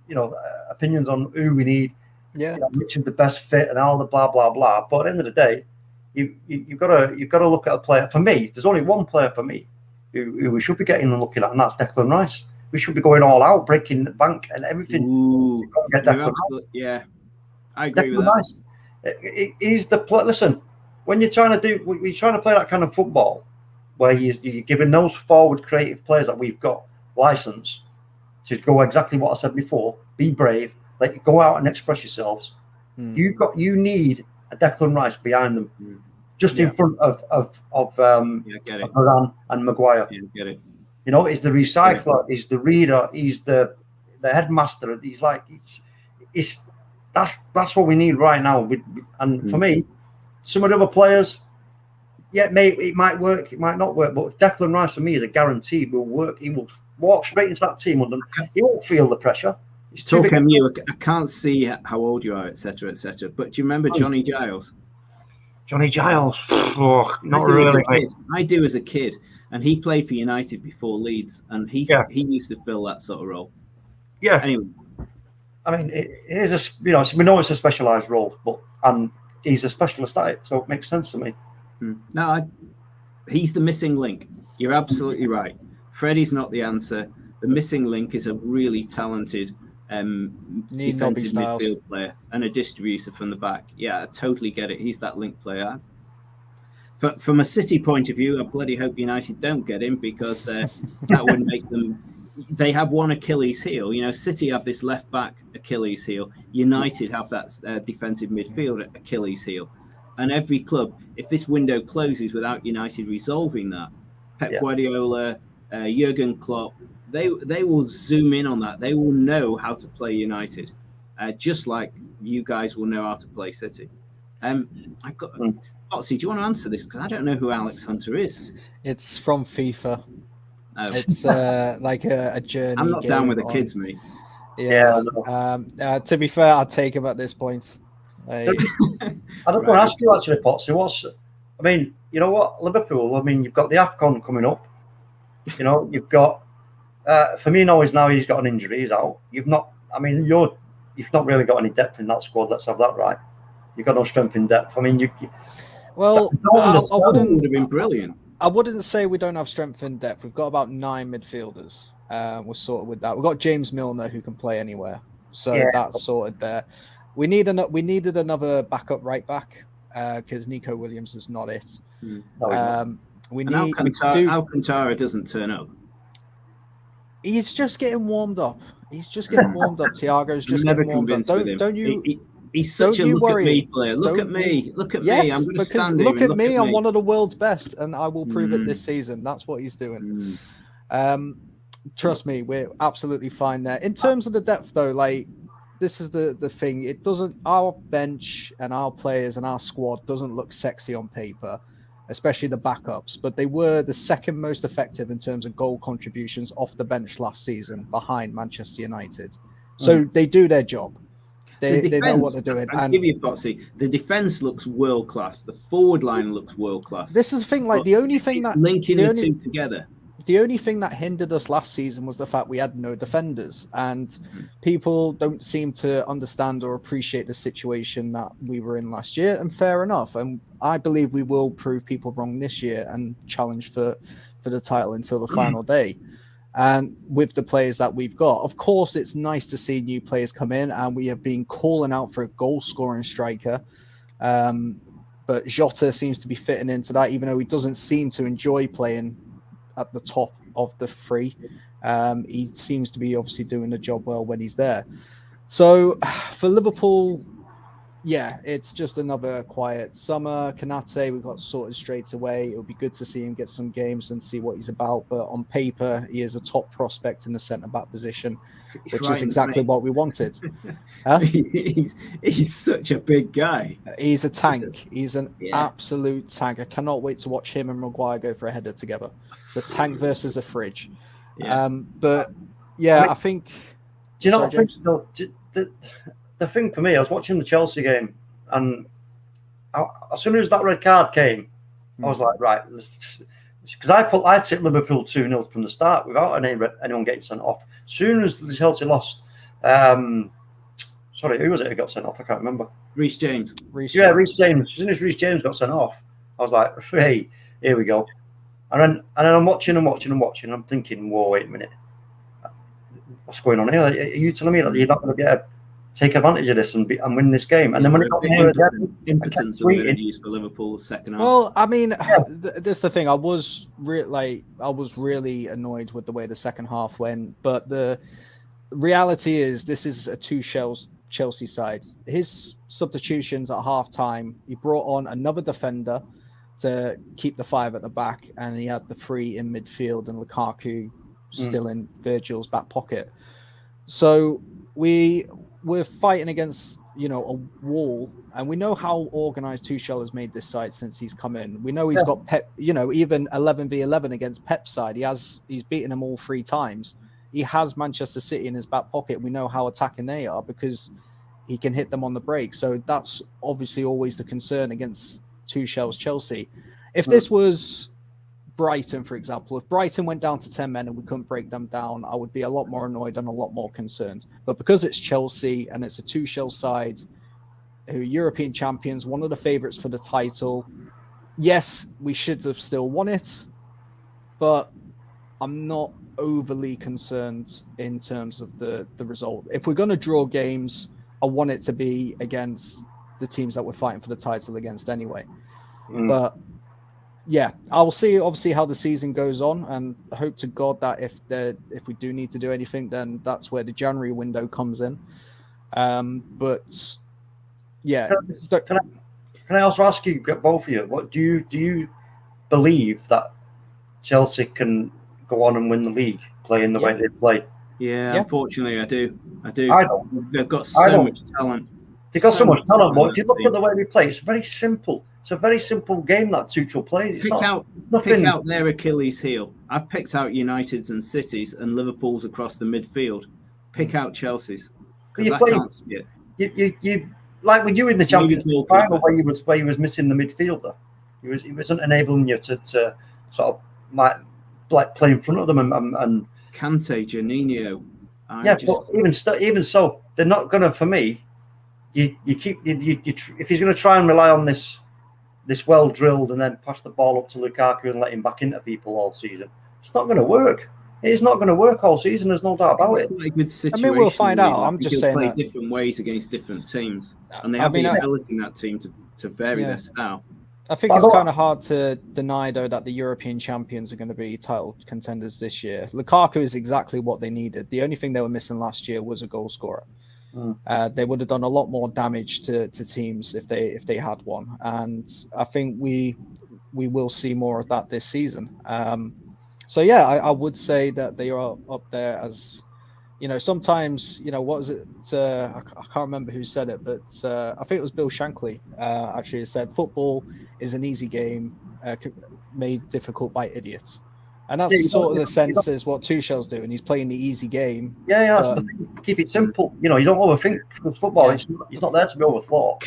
opinions on who we need. Yeah. Which is the best fit and all the blah blah blah. But at the end of the day, you've got to look at a player. For me, there's only one player for me who we should be getting and looking at, and that's Declan Rice. We should be going all out, breaking the bank and everything. Ooh, get Declan Rice. Yeah, I agree Declan with that. Rice. He's the play. Listen, when you're trying to play that kind of football, where you're giving those forward creative players that we've got license to go exactly what I said before. Be brave, let you go out and express yourselves. You need a Declan Rice behind them, just in front of Varane and Maguire. Yeah, get it. He's the recycler, he's the reader, he's the headmaster. He's like, that's what we need right now. And for me, some of the other players, it might work, it might not work, but Declan Rice for me is a guarantee will work. He will walk straight into that team with them. He won't feel the pressure. Talk MU, I can't see how old you are, etc., etc. But do you remember Johnny Giles? Johnny Giles, not really. I do as a kid, and he played for United before Leeds, and he used to fill that sort of role. Yeah. Anyway, I mean, it is we know it's a specialised role, and he's a specialist at it, so it makes sense to me. No, he's the missing link. You're absolutely right. Freddie's not the answer. The missing link is a really talented defensive midfield player and a distributor from the back. Yeah, I totally get it. He's that link player. But from a City point of view, I bloody hope United don't get him, because that would make them. They have one Achilles heel. City have this left back Achilles heel. United have that defensive midfield Achilles heel. And every club, if this window closes without United resolving that, Pep Guardiola, Jurgen Klopp, they will zoom in on that. They will know how to play United, just like you guys will know how to play City. I've got. Botsy, do you want to answer this? Because I don't know who Alex Hunter is. It's from FIFA. Oh. It's like a journey. I'm not down with the kids, mate. Yeah. To be fair, I'll take him at this point. I don't want to ask you actually, Potsy. I mean, you know what, Liverpool. I mean, you've got the AFCON coming up. You've got Firmino now he's got an injury. He's out. You've not really got any depth in that squad. Let's have that right. You've got no strength in depth. I mean, I would have been brilliant. I wouldn't say we don't have strength in depth. We've got about 9 midfielders. We're sorted with that. We've got James Milner who can play anywhere, so that's sorted there. We needed another backup right back because Nico Williams is not it. Alcantara doesn't turn up. He's just getting warmed up. Thiago's just getting warmed up. Don't you? He's such a look at me player. Look at me. Look at me. I'm going to stand here. Look at me. I'm one of the world's best, and I will prove it this season. That's what he's doing. Trust me, we're absolutely fine there. In terms of the depth, though, this is the thing. It doesn't. Our bench and our players and our squad doesn't look sexy on paper. especially the backups, but they were the second most effective in terms of goal contributions off the bench last season behind Manchester United. So they do their job. They know what they're doing. I'll give you Potsy. The defense looks world class. The forward line looks world class. This is the thing. Like, the only thing it's that linking the two together. The only thing that hindered us last season was the fact we had no defenders, and people don't seem to understand or appreciate the situation that we were in last year. And fair enough. And I believe we will prove people wrong this year and challenge for the title until the final day. And with the players that we've got, of course, it's nice to see new players come in, and we have been calling out for a goal-scoring striker. But Jota seems to be fitting into that, even though he doesn't seem to enjoy playing at the top of the three. He seems to be obviously doing the job well when he's there. So for Liverpool, yeah, it's just another quiet summer. Kanate, we got sorted straight away. It'll be good to see him get some games and see what he's about. But on paper, he is a top prospect in the centre-back position, which is exactly what we wanted. Huh? He's such a big guy. He's a tank. He's an absolute tank. I cannot wait to watch him and Maguire go for a header together. It's a tank versus a fridge. Yeah. But yeah, I think. Do you know what I think? No, the thing for me, I was watching the Chelsea game, and as soon as that red card came, I was like, right, because I tipped Liverpool 2-0 from the start without anyone getting sent off. As soon as the Chelsea lost, sorry, who was it who got sent off? I can't remember. Reece James. Reece James. As soon as Reece James got sent off, I was like, hey, here we go. And then I'm watching. I'm thinking, whoa, wait a minute. What's going on here? Are you telling me that you're not going to be able to take advantage of this and win this game? And then when it got near impotence of the use for Liverpool second half. Well, I mean, this is the thing. I was really annoyed with the way the second half went, but the reality is this is a two Chelsea side. His substitutions at half time, he brought on another defender to keep the five at the back, and he had the three in midfield and Lukaku still in Virgil's back pocket. So we're fighting against, a wall, and we know how organized Tuchel has made this side since he's come in. We know he's got Pep, even 11v11 against Pep's side. He's beaten them all 3 times. He has Manchester City in his back pocket. We know how attacking they are because he can hit them on the break. So that's obviously always the concern against Tuchel's Chelsea. If this was Brighton, for example, if Brighton went down to 10 men and we couldn't break them down, I would be a lot more annoyed and a lot more concerned. But because it's Chelsea and it's a Tuchel side who are European champions, one of the favourites for the title, yes, we should have still won it, but I'm not overly concerned in terms of the result. If we're going to draw games, I want it to be against the teams that we're fighting for the title against anyway. But yeah, I will see obviously how the season goes on, and I hope to God that if we do need to do anything, then that's where the January window comes in. But yeah, can I also ask you, both of you, what do you believe that Chelsea can go on and win the league playing the way they play? Yeah, unfortunately, I do. I don't. They've got so much talent. They've got so much talent, but if you look at the way they play, it's very simple. It's a very simple game that Tuchel plays. Pick out their Achilles heel. I've picked out United's and City's and Liverpool's across the midfield. Pick out Chelsea's, because I can't see it. You like with you in the Champions League final where he was missing the midfielder. He wasn't enabling you to sort of like play in front of them and Kante, Janino. But even so, they're not gonna. For me, you if he's gonna try and rely on this well drilled and then pass the ball up to Lukaku and let him back into people all season, it's not going to work. It's not going to work all season. There's no doubt about it. I mean, we'll find out. I'm just saying that different ways against different teams, and they have the ability in that team to vary their style. I think it's kind of hard to deny, though, that the European champions are going to be title contenders this year. Lukaku is exactly what they needed. The only thing they were missing last year was a goal scorer. They would have done a lot more damage to teams if they had one, and I think we will see more of that this season. So yeah, I would say that they are up there as, sometimes, what is it? I can't remember who said it, but I think it was Bill Shankly actually said football is an easy game. made difficult by idiots. And that's sort of the sense is what Tuchel's doing. He's playing the easy game. Yeah, that's the thing. Keep it simple. You know, you don't overthink football. It's not there to be overthought.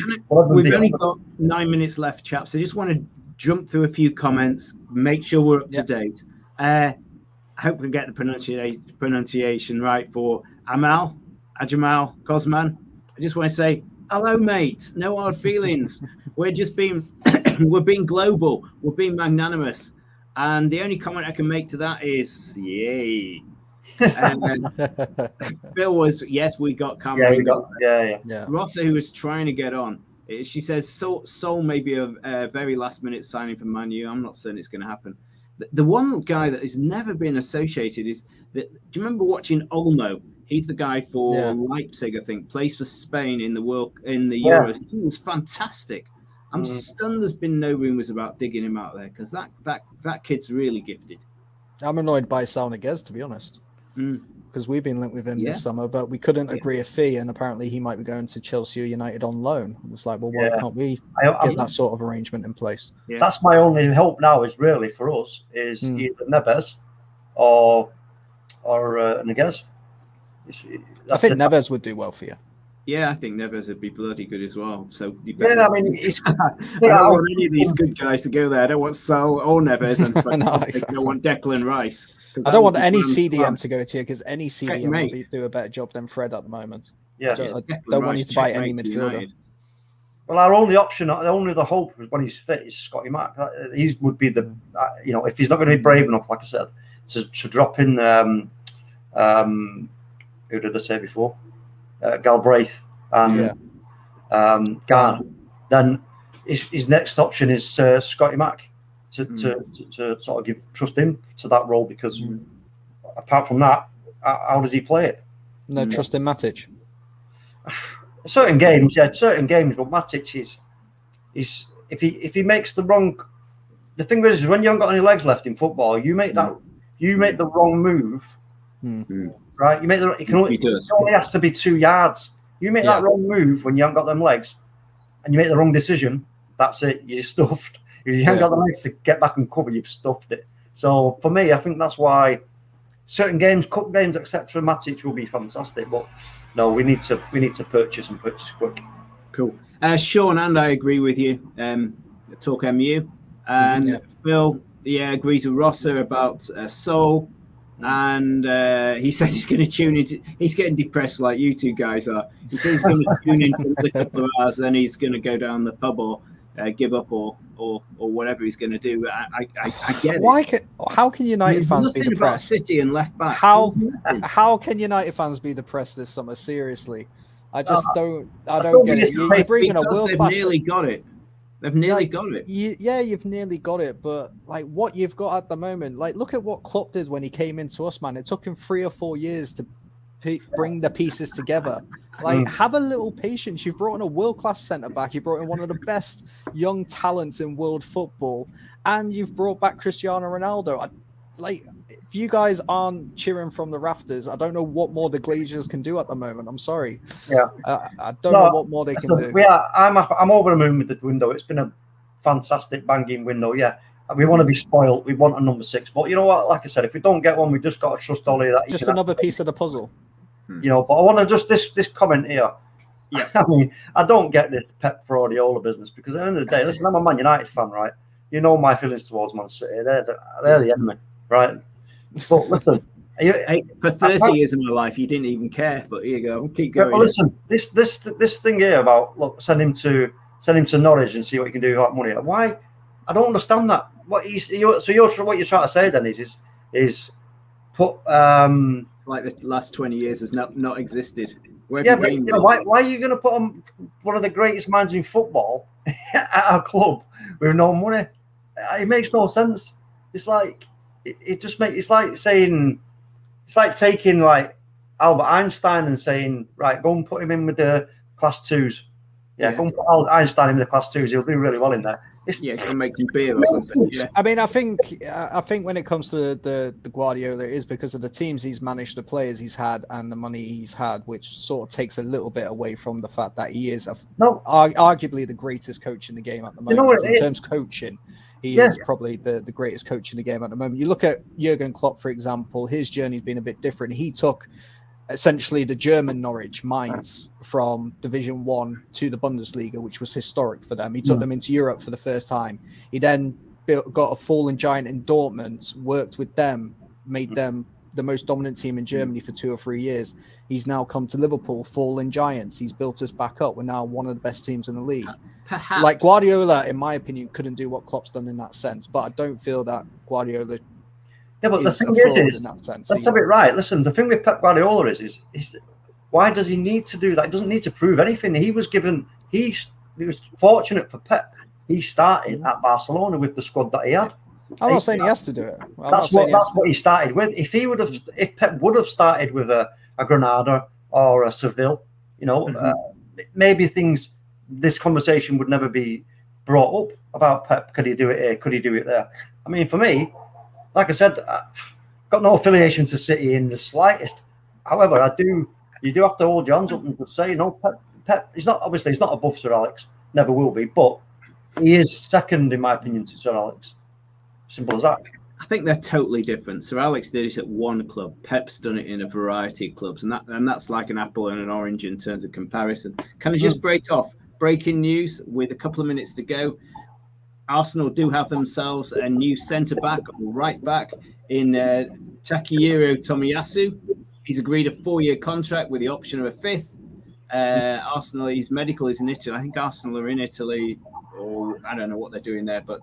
We've only got 9 minutes left, chaps. I just want to jump through a few comments, make sure we're up to date. I hope we get the pronunciation right for Ajamal Cosman. I just want to say, hello, mate. No hard feelings. We're being global. We're being magnanimous. And the only comment I can make to that is, yay. Phil was, yes, we got Cameron. Yeah. Rossa, who was trying to get on, she says, Sol may be a very last-minute signing for Man U. I'm not certain it's going to happen. The one guy that has never been associated is that. Do you remember watching Olmo? He's the guy for Leipzig, I think, plays for Spain in the Euros. He was fantastic. I'm stunned there's been no rumours about digging him out there because that kid's really gifted. I'm annoyed by Sal Niguez, to be honest, because we've been linked with him this summer, but we couldn't agree a fee, and apparently he might be going to Chelsea or United on loan. It's like, well, why can't we get that sort of arrangement in place? Yeah. That's my only hope now. Is really for us is either Neves or Niguez. I think Neves would do well for you. Yeah, I think Neves would be bloody good as well. So I mean, I don't want any of these good guys to go there. I don't want Sal or Neves, and exactly. I don't want Declan Rice. I don't want any CDM to go to you because any CDM will do a better job than Fred at the moment. Yeah, I don't want you to buy any midfielder. Well, our only option, only the hope when he's fit is Scotty Mack. He would be the, if he's not going to be brave enough, like I said, to drop in. Who did I say before? Galbraith and Garner. Then his next option is Scotty Mack to sort of trust him to that role because apart from that, how does he play it? No trust in Matic. Certain games, but Matic is if he makes the wrong. The thing is when you haven't got any legs left in football, you make the wrong move. Right, it only has to be 2 yards. You make that wrong move when you haven't got them legs, and you make the wrong decision. That's it. You're stuffed. If you haven't got the legs to get back and cover, you've stuffed it. So for me, I think that's why certain games, cup games, etc. Matic will be fantastic, but no, we need to purchase and purchase quick. Cool, Sean, and I agree with you. Talk MU and Phil, agrees with Rossa about Sol. And he says he's going to tune into. He's getting depressed like you two guys are. He says he's going to tune in for a couple of hours, then he's going to go down the pub or give up or whatever he's going to do. I get it. How can United fans be depressed? City and left back. How can United fans be depressed this summer? Seriously, I just don't. I don't get it. You're bringing a world class. They've nearly got it. They've nearly got it. You've nearly got it. But like what you've got at the moment, like look at what Klopp did when he came into us, man. It took him 3 or 4 years to bring the pieces together. Like have a little patience. You've brought in a world-class centre-back. You brought in one of the best young talents in world football. And you've brought back Cristiano Ronaldo. If you guys aren't cheering from the rafters, I don't know what more the Glazers can do at the moment. I'm sorry. Yeah. I don't know what more they can do. I'm over the moon with the window. It's been a fantastic banging window. Yeah. We want to be spoiled. We want a number 6. But you know what? Like I said, if we don't get one, we just got to trust Ollie. That just another piece of the puzzle. But I want to just this comment here. Yeah. I mean, I don't get this Pep Guardiola business because at the end of the day, listen, I'm a Man United fan, right? You know my feelings towards Man City. They're the enemy, right? But listen, for 30 years of my life, you didn't even care. But here you go, keep going. But listen, this thing here about send him to Norwich and see what you can do about money. Why? I don't understand that. What you're trying to say then is put it's like the last 20 years has not existed. Why are you going to put on one of the greatest minds in football at our club with no money? It makes no sense. It's like it's like taking like Albert Einstein and saying, right, go and put him in with the class 2s. Yeah, go and put Einstein in with the class 2s. He'll do really well in there. Go and make some beer or something. Yeah. I mean, I think when it comes to the Guardiola, it is because of the teams he's managed, the players he's had, and the money he's had, which sort of takes a little bit away from the fact that he is arguably the greatest coach in the game at the moment in terms of coaching. he is probably the greatest coach in the game at the moment. You look at Jurgen Klopp, for example, his journey's been a bit different. He took essentially the German Norwich Mainz from Division 1 to the Bundesliga, which was historic for them. He took them into Europe for the first time. He then got a fallen giant in Dortmund, worked with them, made them the most dominant team in Germany for 2 or 3 years. He's now come to Liverpool, fallen giants. He's built us back up. We're now one of the best teams in the league. Perhaps. Like Guardiola, in my opinion, couldn't do what Klopp's done in that sense, but I don't feel that Guardiola but the thing is in that sense. That's a bit right. Listen, the thing with Pep Guardiola is why does he need to do that? He doesn't need to prove anything. He was fortunate for Pep. He started at Barcelona with the squad that he had. I'm not saying he has to do it. That's what he started with. If Pep would have started with a Granada or a Seville, maybe this conversation would never be brought up about Pep. Could he do it here? Could he do it there? I mean, for me, like I said, I've got no affiliation to City in the slightest. However, you do have to hold your hands up and just say, Pep, he's not above Sir Alex, never will be, but he is second, in my opinion, to Sir Alex. Simple as that. I think they're totally different. Sir Alex did it at one club. Pep's done it in a variety of clubs, and that's like an apple and an orange in terms of comparison. Can I just break off? Breaking news with a couple of minutes to go. Arsenal do have themselves a new centre-back or right-back in Takehiro Tomiyasu. He's agreed a 4-year contract with the option of a 5th. Arsenal, his medical is in Italy. I think Arsenal are in Italy, or I don't know what they're doing there, but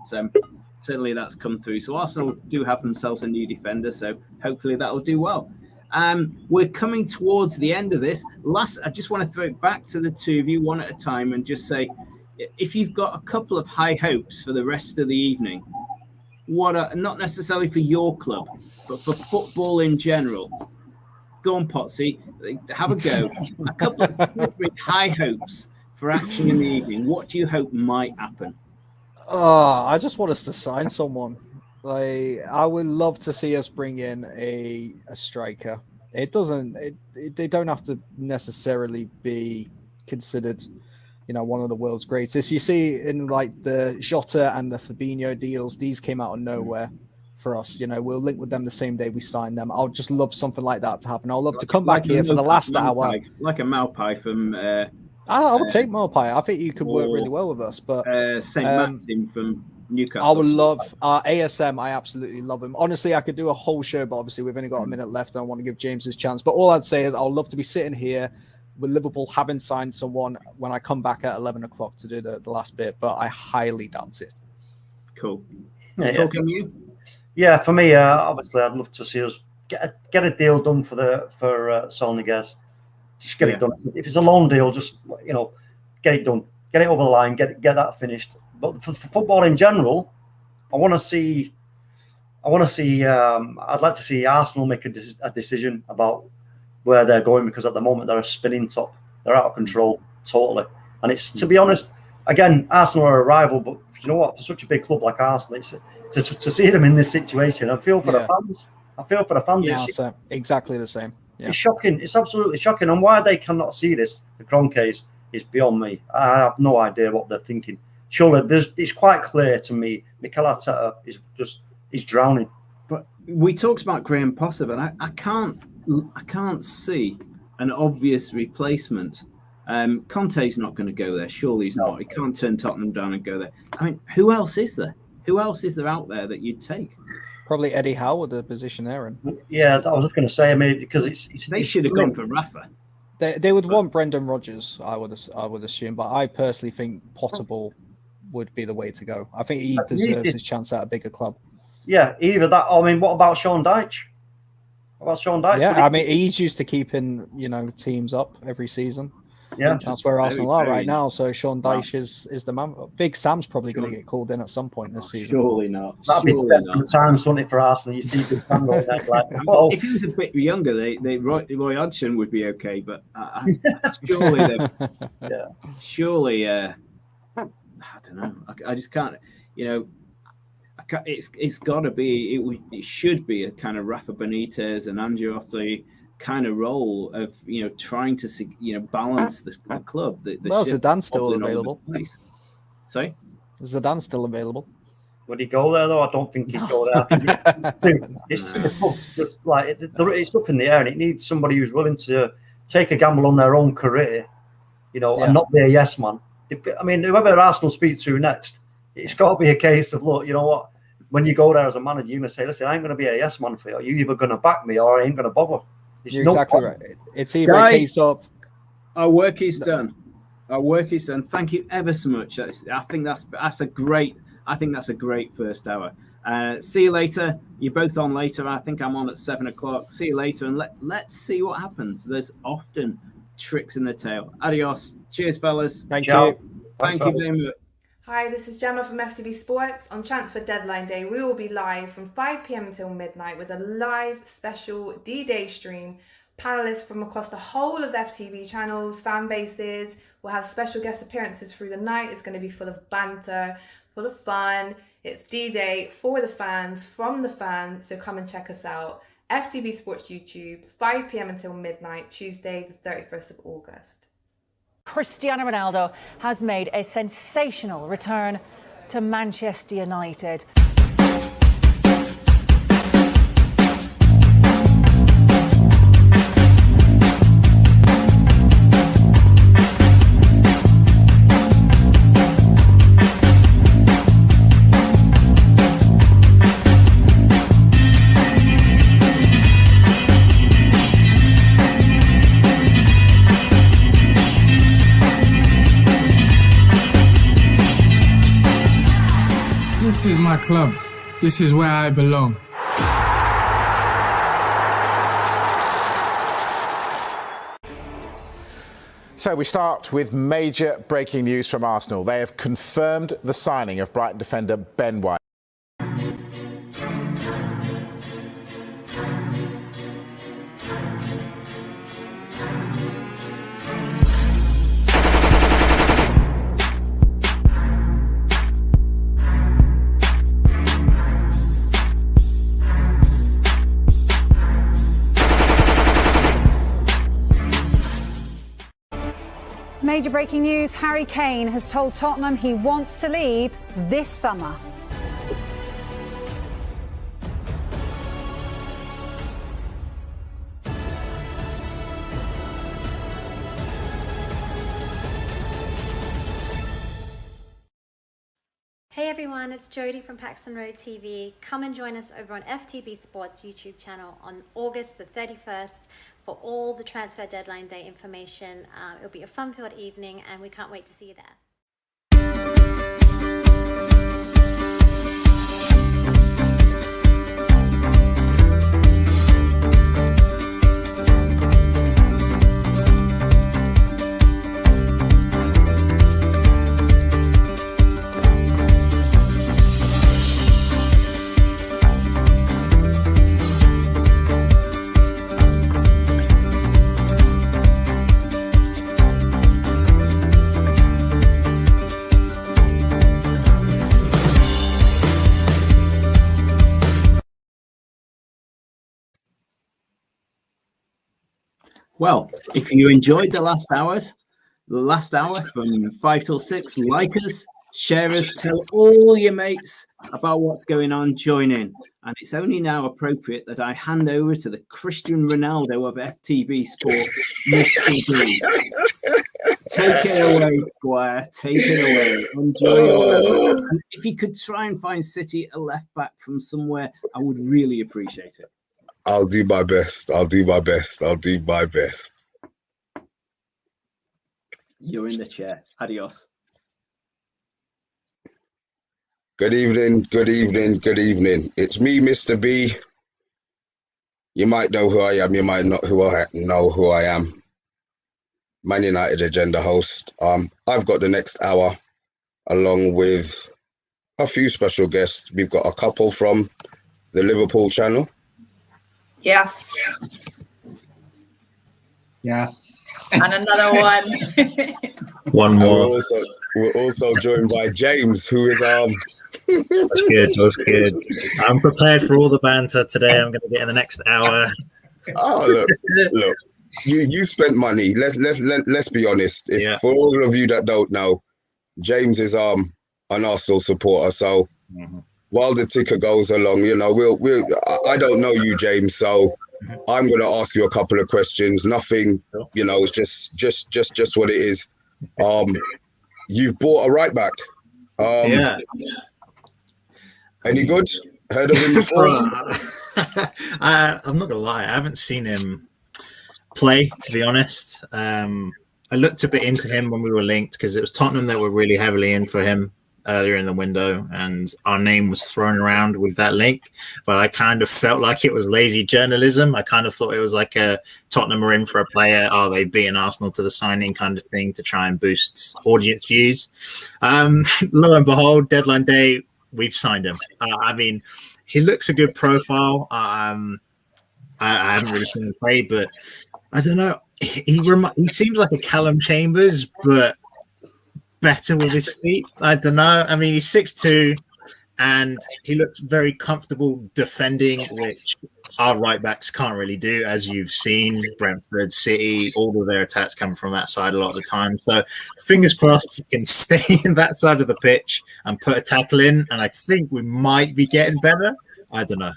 certainly that's come through. So Arsenal do have themselves a new defender, so hopefully that will do well. We're coming towards the end of this. I just want to throw it back to the two of you one at a time and just say, if you've got a couple of high hopes for the rest of the evening, not necessarily for your club, but for football in general, go on, Potsy, have a go. A couple of high hopes for action in the evening. What do you hope might happen? I just want us to sign someone. I would love to see us bring in a striker. They don't have to necessarily be considered, one of the world's greatest. You see in like the Jota and the Fabinho deals, these came out of nowhere for us. We'll link with them the same day we sign them. I'll just love something like that to happen. I'll love to come back here for the last hour. Like a Maupai from... I would take Maupai. I think you could work really well with us. But St. Maxim from Newcastle. I would love ASM. I absolutely love him. Honestly, I could do a whole show, but obviously we've only got a minute left. I want to give James his chance. But all I'd say is I'd love to be sitting here with Liverpool having signed someone when I come back at 11 o'clock to do the last bit. But I highly doubt it. Cool. Talking you? Yeah, for me, obviously, I'd love to see us get a deal done for Sol Niguez. Just get it done. If it's a loan deal, just get it done, get it over the line, get that finished. But for football in general, I'd like to see Arsenal make a decision about where they're going, because at the moment they're a spinning top. They're out of control totally. And it's, to be honest, again, Arsenal are a rival, but you know what? For such a big club like Arsenal, to see them in this situation, I feel for the fans. I feel for the fans. Yeah, so exactly the same. Yeah. It's shocking. It's absolutely shocking. And why they cannot see this, the Kroenkes, is beyond me. I have no idea what they're thinking. Surely, it's quite clear to me, Mikel Arteta is drowning. But we talked about Graham Potter, but I can't see an obvious replacement. Conte's not going to go there. Surely he's not. He can't turn Tottenham down and go there. I mean, who else is there? Who else is there out there that you'd take? Probably Eddie Howe with the position there. Yeah, I was just going to say, because they should have gone for Rafa. They would want Brendan Rodgers, I would assume, but I personally think Potterball would be the way to go. I think he deserves his chance at a bigger club. Yeah, either that. I mean, what about Sean Dyche? Yeah, I mean, he's used to keeping teams up every season. Yeah, that's where Arsenal are right now. So Sean Dyche is the man. Big Sam's probably going to get called in at some point this season. Surely not. That'd be the times, wouldn't it, for Arsenal? You see Big Sam going there, like, oh. If he was a bit younger, Roy Hodgson would be okay. But surely, surely, I don't know. I just can't. It's got to be. It should be a kind of Rafa Benitez and Ancelotti kind of role of trying to balance the club. Zidane's still available. Sorry, Zidane's still available. Would he go there though? I don't think he'd go there. I think it's just like it's up in the air, and it needs somebody who's willing to take a gamble on their own career, and not be a yes man. I mean, whoever Arsenal speak to next, it's got to be a case of, look, you know what? When you go there as a manager, you're going to say, listen, I ain't going to be a yes man for you. You're either going to back me or I ain't going to bother. You're exactly right. It's either a case of our work is done. Our work is done. Thank you ever so much. I think that's a great first hour. See you later. You're both on later. I think I'm on at 7 o'clock. See you later, and let's see what happens. There's often tricks in the tail. Adios. Cheers, fellas. Thank you. Thank you very much. Hi, this is Gemma from FTB Sports. On transfer deadline day, we will be live from 5 p.m. until midnight with a live special D-Day stream. Panelists from across the whole of FTB channels, fan bases. We'll have special guest appearances through the night. It's going to be full of banter, full of fun. It's D-Day for the fans, from the fans, so come and check us out. FTB Sports YouTube, 5 p.m. until midnight, Tuesday the 31st of August. Cristiano Ronaldo has made a sensational return to Manchester United. This is my club. This is where I belong. So we start with major breaking news from Arsenal. They have confirmed the signing of Brighton defender Ben White. Major breaking news, Harry Kane has told Tottenham he wants to leave this summer. Hey everyone, it's Jodie from PAXTON TV. Come and join us over on FTB Sports YouTube channel on August the 31st for all the transfer deadline day information. It'll be a fun-filled evening and we can't wait to see you there. Well, if you enjoyed the last hour from 5 till 6, like us, share us, tell all your mates about what's going on, join in. And it's only now appropriate that I hand over to the Cristiano Ronaldo of FTB Sports, Mr. B. Take it away, Squire. Take it away. Enjoy it. And if you could try and find City a left back from somewhere, I would really appreciate it. I'll do my best. I'll do my best. I'll do my best. You're in the chair. Adios. Good evening. Good evening. Good evening. It's me, Mr. B. You might know who I am. You might not know who I am. Man United Agenda host. I've got the next hour along with a few special guests. We've got a couple from the Liverpool channel. Yes. Yes. And another one. One more. We're also joined by James, who is That's good. I'm prepared for all the banter today. I'm going to get in the next hour. Oh, look. You spent money. Let's be honest. For all of you that don't know, James is an Arsenal supporter, so while the ticker goes along, you know, I don't know you, James, so I'm going to ask you a couple of questions. Nothing, you know, it's just what it is. You've bought a right back. Yeah. Any good? Heard of him before? I'm not gonna lie, I haven't seen him play, to be honest. I looked a bit into him when we were linked because it was Tottenham that were really heavily in for him earlier in the window, and our name was thrown around with that link. But I kind of felt like it was lazy journalism. I kind of thought it was like a Tottenham are in for a player. Oh, they've beaten Arsenal to the signing kind of thing to try and boost audience views. Lo and behold, deadline day, we've signed him. I mean, he looks a good profile. I haven't really seen him play, but I don't know. He seems like a Callum Chambers, but better with his feet. I don't know. I mean, he's 6'2", and he looks very comfortable defending, which our right backs can't really do, as you've seen. Brentford, City, all of their attacks come from that side a lot of the time. So fingers crossed he can stay in that side of the pitch and put a tackle in, and I think we might be getting better. I don't know.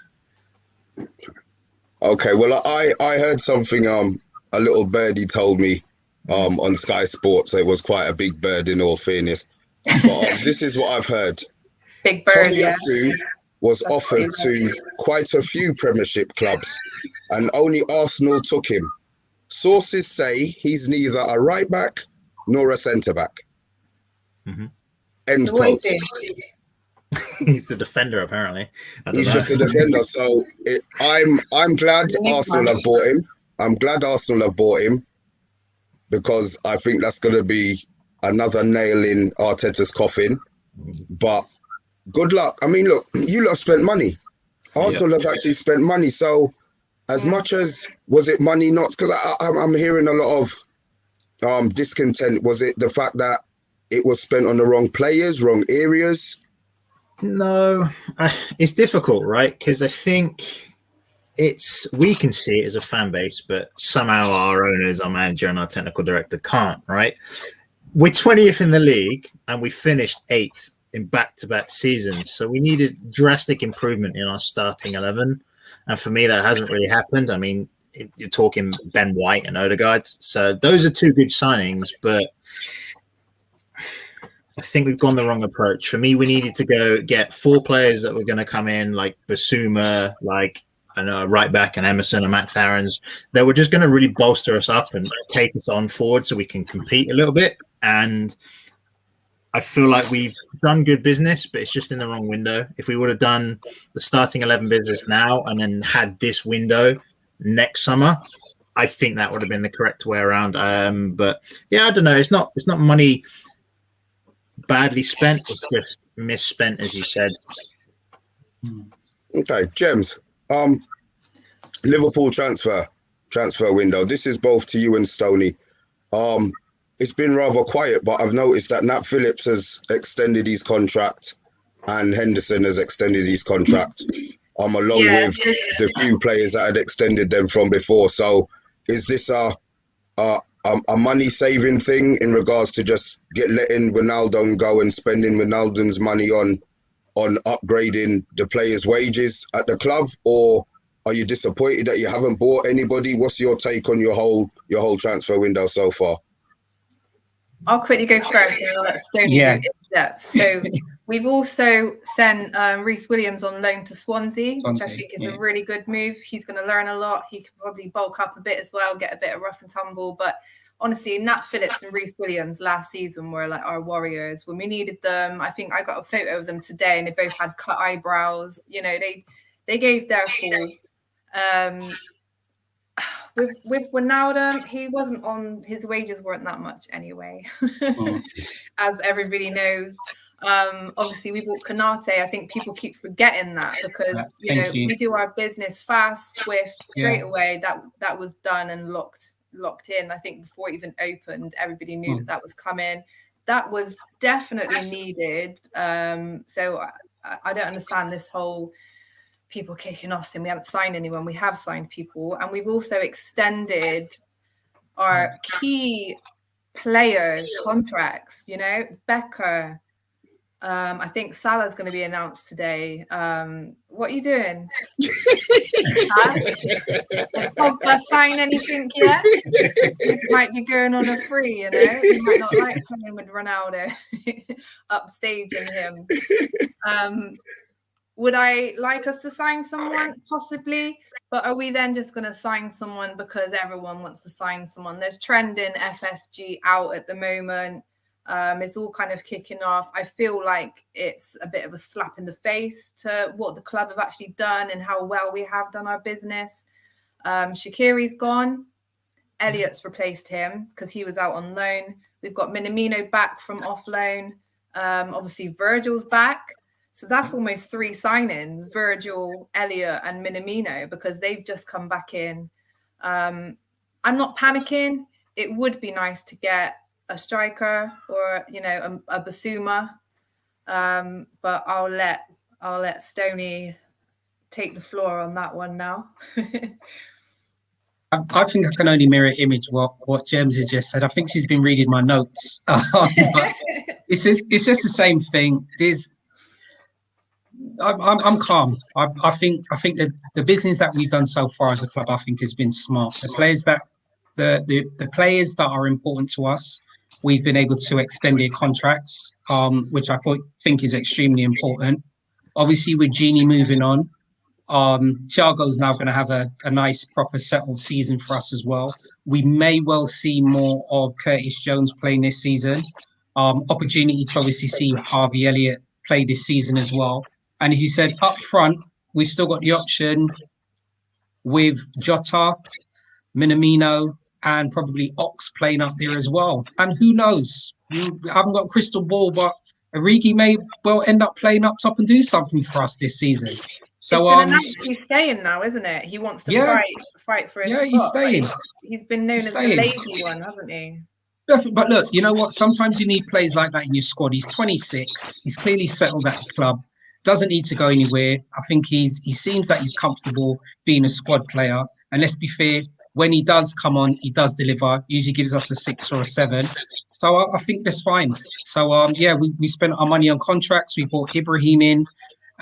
Okay, well, I heard something a little birdie told me on Sky Sports. It was quite a big bird, in all fairness. But this is what I've heard. Big bird, Tomiyasu was offered to quite a few Premiership clubs, and only Arsenal took him. Sources say he's neither a right back nor a centre back. End quote. He's a defender, apparently. He's just a defender. So I'm glad Arsenal have bought him. I'm glad Arsenal have bought him, because I think that's going to be another nail in Arteta's coffin. But good luck. I mean, look, you lot spent money. Arsenal have actually spent money. So as much as, was it money not? Because I'm hearing a lot of discontent. Was it the fact that it was spent on the wrong players, wrong areas? No, it's difficult, right? Because I think we can see it as a fan base, but somehow our owners, our manager, and our technical director can't, right? We're 20th in the league, and we finished 8th in back-to-back seasons. So we needed drastic improvement in our starting 11. And for me, that hasn't really happened. I mean, you're talking Ben White and Odegaard. So those are two good signings, but I think we've gone the wrong approach. For me, we needed to go get 4 players that were going to come in, like Basuma, like right back, and Emerson and Max Aarons. They were just going to really bolster us up and take us on forward so we can compete a little bit. And I feel like we've done good business, but it's just in the wrong window. If we would have done the starting 11 business now and then had this window next summer, I think that would have been the correct way around. But yeah, I don't know. It's not money badly spent. It's just misspent, as you said. Okay, Gems. Liverpool transfer window. This is both to you and Stoney. It's been rather quiet, but I've noticed that Nat Phillips has extended his contract and Henderson has extended his contract, along with the few players that had extended them from before. So is this a money saving thing in regards to just letting Ronaldo go and spending Ronaldo's money on upgrading the players' wages at the club, or are you disappointed that you haven't bought anybody? What's your take on your whole transfer window so far? I'll quickly go first and I'll let Stoney do it in depth. So we've also sent Reece Williams on loan to Swansea, which I think is a really good move. He's going to learn a lot. He could probably bulk up a bit as well, get a bit of rough and tumble. But honestly, Nat Phillips and Reece Williams last season were like our warriors when we needed them. I think I got a photo of them today and they both had cut eyebrows. You know, they gave their full. With Ronaldo, he wasn't on, his wages weren't that much anyway, as everybody knows. Obviously, we bought Konate. I think people keep forgetting that because we do our business fast, swift, straight away. That was done and locked in. I think before it even opened, everybody knew that was coming. That was definitely needed. So I don't understand this whole people kicking off saying we haven't signed anyone. We have signed people, and we've also extended our key players' contracts. You know, Becker, I think Salah's going to be announced today. What are you doing? Has Pogba signed anything yet? He might be going on a free, you know. He might not like playing with Ronaldo, upstaging him. Would I like us to sign someone? Possibly. But are we then just going to sign someone because everyone wants to sign someone? There's trending FSG out at the moment. It's all kind of kicking off. I feel like it's a bit of a slap in the face to what the club have actually done and how well we have done our business. Shaqiri's gone. Elliott's replaced him because he was out on loan. We've got Minamino back from off loan. Obviously, Virgil's back. So that's almost 3 signings, Virgil, Elliott and Minamino, because they've just come back in. I'm not panicking. It would be nice to get a striker or, you know, a Basuma. But I'll let Stoney take the floor on that one now. I think I can only mirror image what James has just said. I think she's been reading my notes. It's just the same thing. I'm calm. I think that the business that we've done so far as a club, I think, has been smart. The players that are important to us, we've been able to extend their contracts, which I think is extremely important. Obviously, with Genie moving on, Thiago's now going to have a nice, proper, settled season for us as well. We may well see more of Curtis Jones playing this season. Opportunity to obviously see Harvey Elliott play this season as well. And as you said, up front, we've still got the option with Jota, Minamino, and probably Ox playing up there as well. And who knows? I haven't got a crystal ball, but Origi may well end up playing up top and do something for us this season. So it's been announced he's staying now, isn't it? He wants to fight for his spot. He's staying. He's been known as the lazy one, hasn't he? But look, you know what? Sometimes you need players like that in your squad. He's 26. He's clearly settled at the club. Doesn't need to go anywhere. I think he seems that he's comfortable being a squad player. And let's be fair, when he does come on, he does deliver. Usually gives us a 6 or a 7. So I think that's fine. So we spent our money on contracts. We bought Ibrahim in,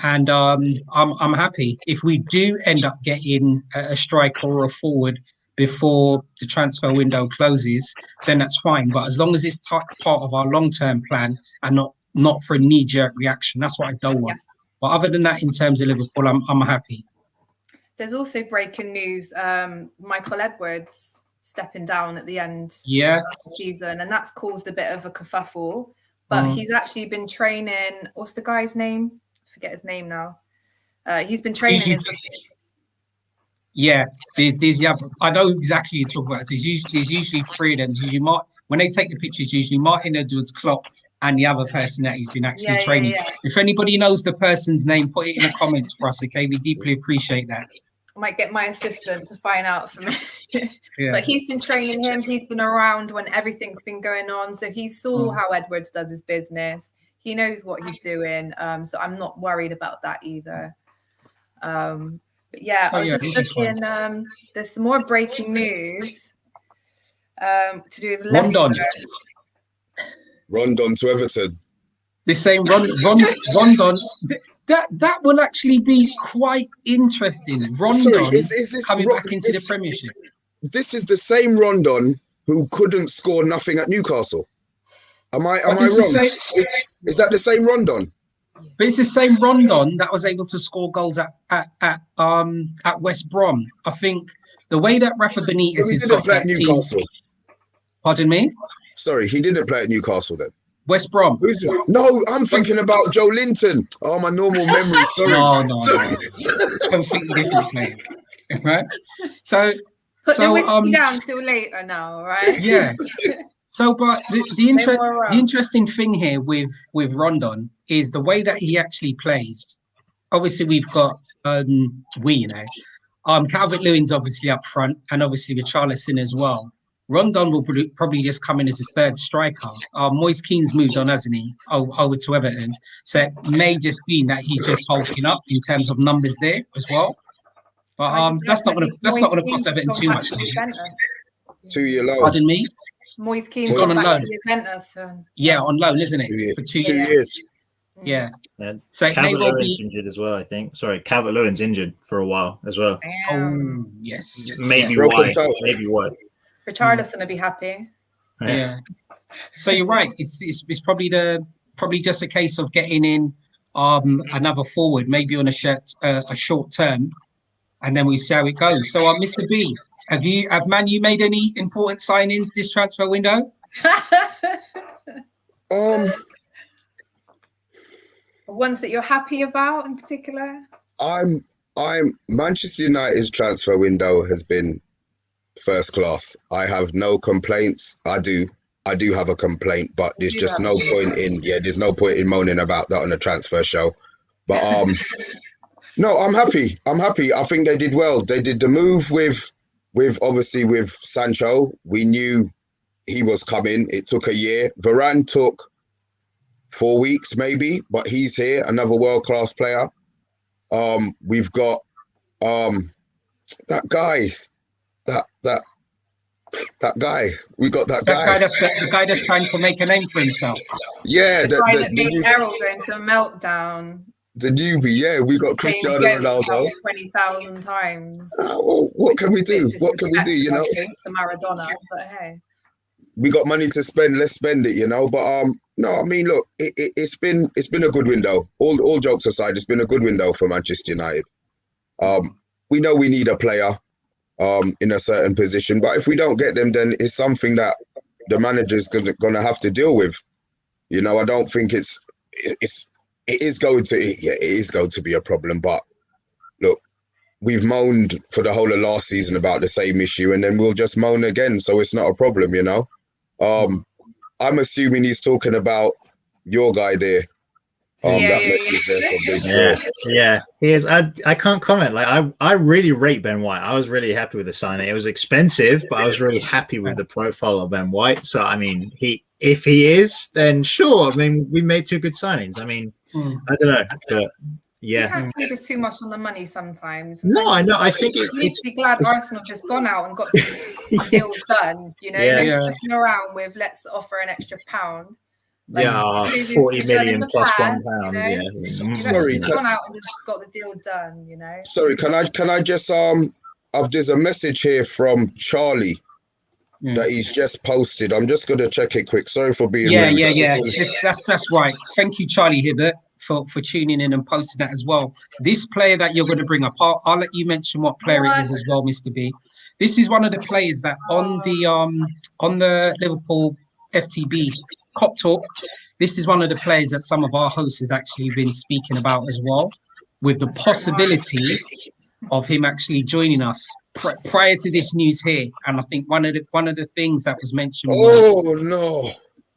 and I'm happy. If we do end up getting a striker or a forward before the transfer window closes, then that's fine. But as long as it's part of our long-term plan and not for a knee-jerk reaction, that's what I don't want. Yes. But other than that, in terms of Liverpool, I'm happy. There's also breaking news. Michael Edwards stepping down at the end of the season, and that's caused a bit of a kerfuffle. But he's actually been training. What's the guy's name? I forget his name now. He's been training. I know exactly what you're talking about. There's usually 3 of them. Usually when they take the pictures, usually Martin Edwards, Klopp, and the other person that he's been actually training. Yeah. If anybody knows the person's name, put it in the comments for us, okay? We deeply appreciate that. I might get my assistant to find out for me. But he's been training him. He's been around when everything's been going on. So he saw how Edwards does his business. He knows what he's doing. So I'm not worried about that either. But yeah, I was just looking. There's some more breaking news to do with Leicester. Rondon to Everton. They're saying Rondon. That will actually be quite interesting. Rondon is coming back into the Premiership. This is the same Rondon who couldn't score nothing at Newcastle. Am I wrong? Is that the same Rondon? But it's the same Rondon that was able to score goals at West Brom. I think the way that Rafa Benitez has got that Newcastle. Team, pardon me? Sorry, he didn't play at Newcastle then. West Brom. Who's it? No, I'm thinking about Joe Linton. Oh, my normal memory. Sorry. No. Completely different players. Right? So put the whiskey down till later now, right? Yeah. So, but the interesting thing here with Rondon is the way that he actually plays. Obviously, we've got Calvert-Lewin's obviously up front, and obviously with Richarlison as well. Rondon will probably just come in as a 3rd striker. Moise Keane's moved on, hasn't he, over to Everton? So it may just be that he's just bulking up in terms of numbers there as well. But that's not going to cost Everton too much. 2-year loan. Pardon me. Moise Keane's gone on loan. Juventus. Yeah, on loan, isn't it? For 2 years. Yeah. Yeah. So it may well Calvert-Lewin's be. injured as well, I think. Sorry, Calvert-Lewin's injured for a while as well. Oh yes. Maybe yes. why? Maybe why? Richarlison will be happy. Yeah. So you're right. It's probably just a case of getting in another forward, maybe on a short term, and then we see how it goes. So Mr. B, have Man U made any important signings this transfer window? Ones that you're happy about in particular? I'm Manchester United's transfer window has been first class. I have no complaints. I do have a complaint, but there's just no point in moaning about that on a transfer show. But no, I'm happy. I think they did well. They did the move with obviously with Sancho. We knew he was coming. It took a year. Varane took 4 weeks maybe, but he's here, another world-class player. We've got that guy. That guy. We got that guy. The guy that's trying to make a name for himself. Yeah, the guy that made Errol go into a meltdown. The newbie, yeah. We got Cristiano Ronaldo 20,000 times. Well, what can we do? What can we do? You know, to Maradona, but hey. We got money to spend. Let's spend it. You know, but no, I mean, look, it's been a good window. All jokes aside, it's been a good window for Manchester United. We know we need a player in a certain position, but if we don't get them, then it's something that the manager's gonna have to deal with. You know, I don't think it is going to be a problem. But look, we've moaned for the whole of last season about the same issue, and then we'll just moan again. So it's not a problem, you know. I'm assuming he's talking about your guy there. Yeah, he is. I can't comment. Like I really rate Ben White. I was really happy with the signing. It was expensive, but I was really happy with the profile of Ben White. So I mean, if he is, then sure. I mean, we made two good signings. I mean, I don't know, but yeah. You can't focus too much on the money sometimes. No, I know. I think you need to be glad Arsenal have gone out and got the deal done. You know, sticking around with let's offer an extra £1. Like, 40 million plus £1. You know? Sorry, gone out and just got the deal done. You know. Sorry, can I just there's a message here from Charlie that he's just posted. I'm just gonna check it quick. Sorry for being rude. Yeah. That's right. Thank you, Charlie Hibbert, for tuning in and posting that as well. This player that you're going to bring up, I'll let you mention what player it is as well, Mr. B. This is one of the players that on the Liverpool FTB Kop Talk, this is one of the players that some of our hosts has actually been speaking about as well, with the possibility of him actually joining us prior to this news here. And I think one of the things that was mentioned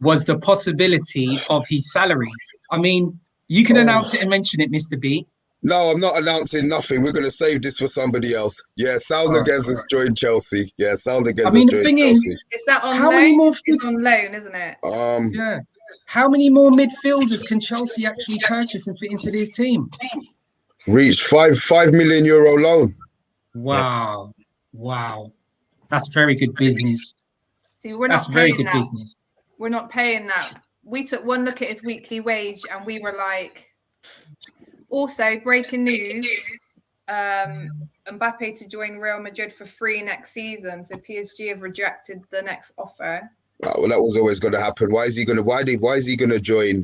was the possibility of his salary. I mean, you can announce it and mention it, Mr. B. No, I'm not announcing nothing. We're going to save this for somebody else. Yeah, Sal Niguez has joined Chelsea. Yeah, Sal Niguez has joined Chelsea. I mean, the thing is that on loan? It's on loan, isn't it? Yeah. How many more midfielders can Chelsea actually purchase and fit into this team? Reach €5 million loan. Wow. That's very good business. See, we're not very good business. We're not paying that. We took one look at his weekly wage and we were like, also breaking news, Mbappe to join Real Madrid for free next season. So PSG have rejected the next offer. Well, that was always going to happen. Why is he going to join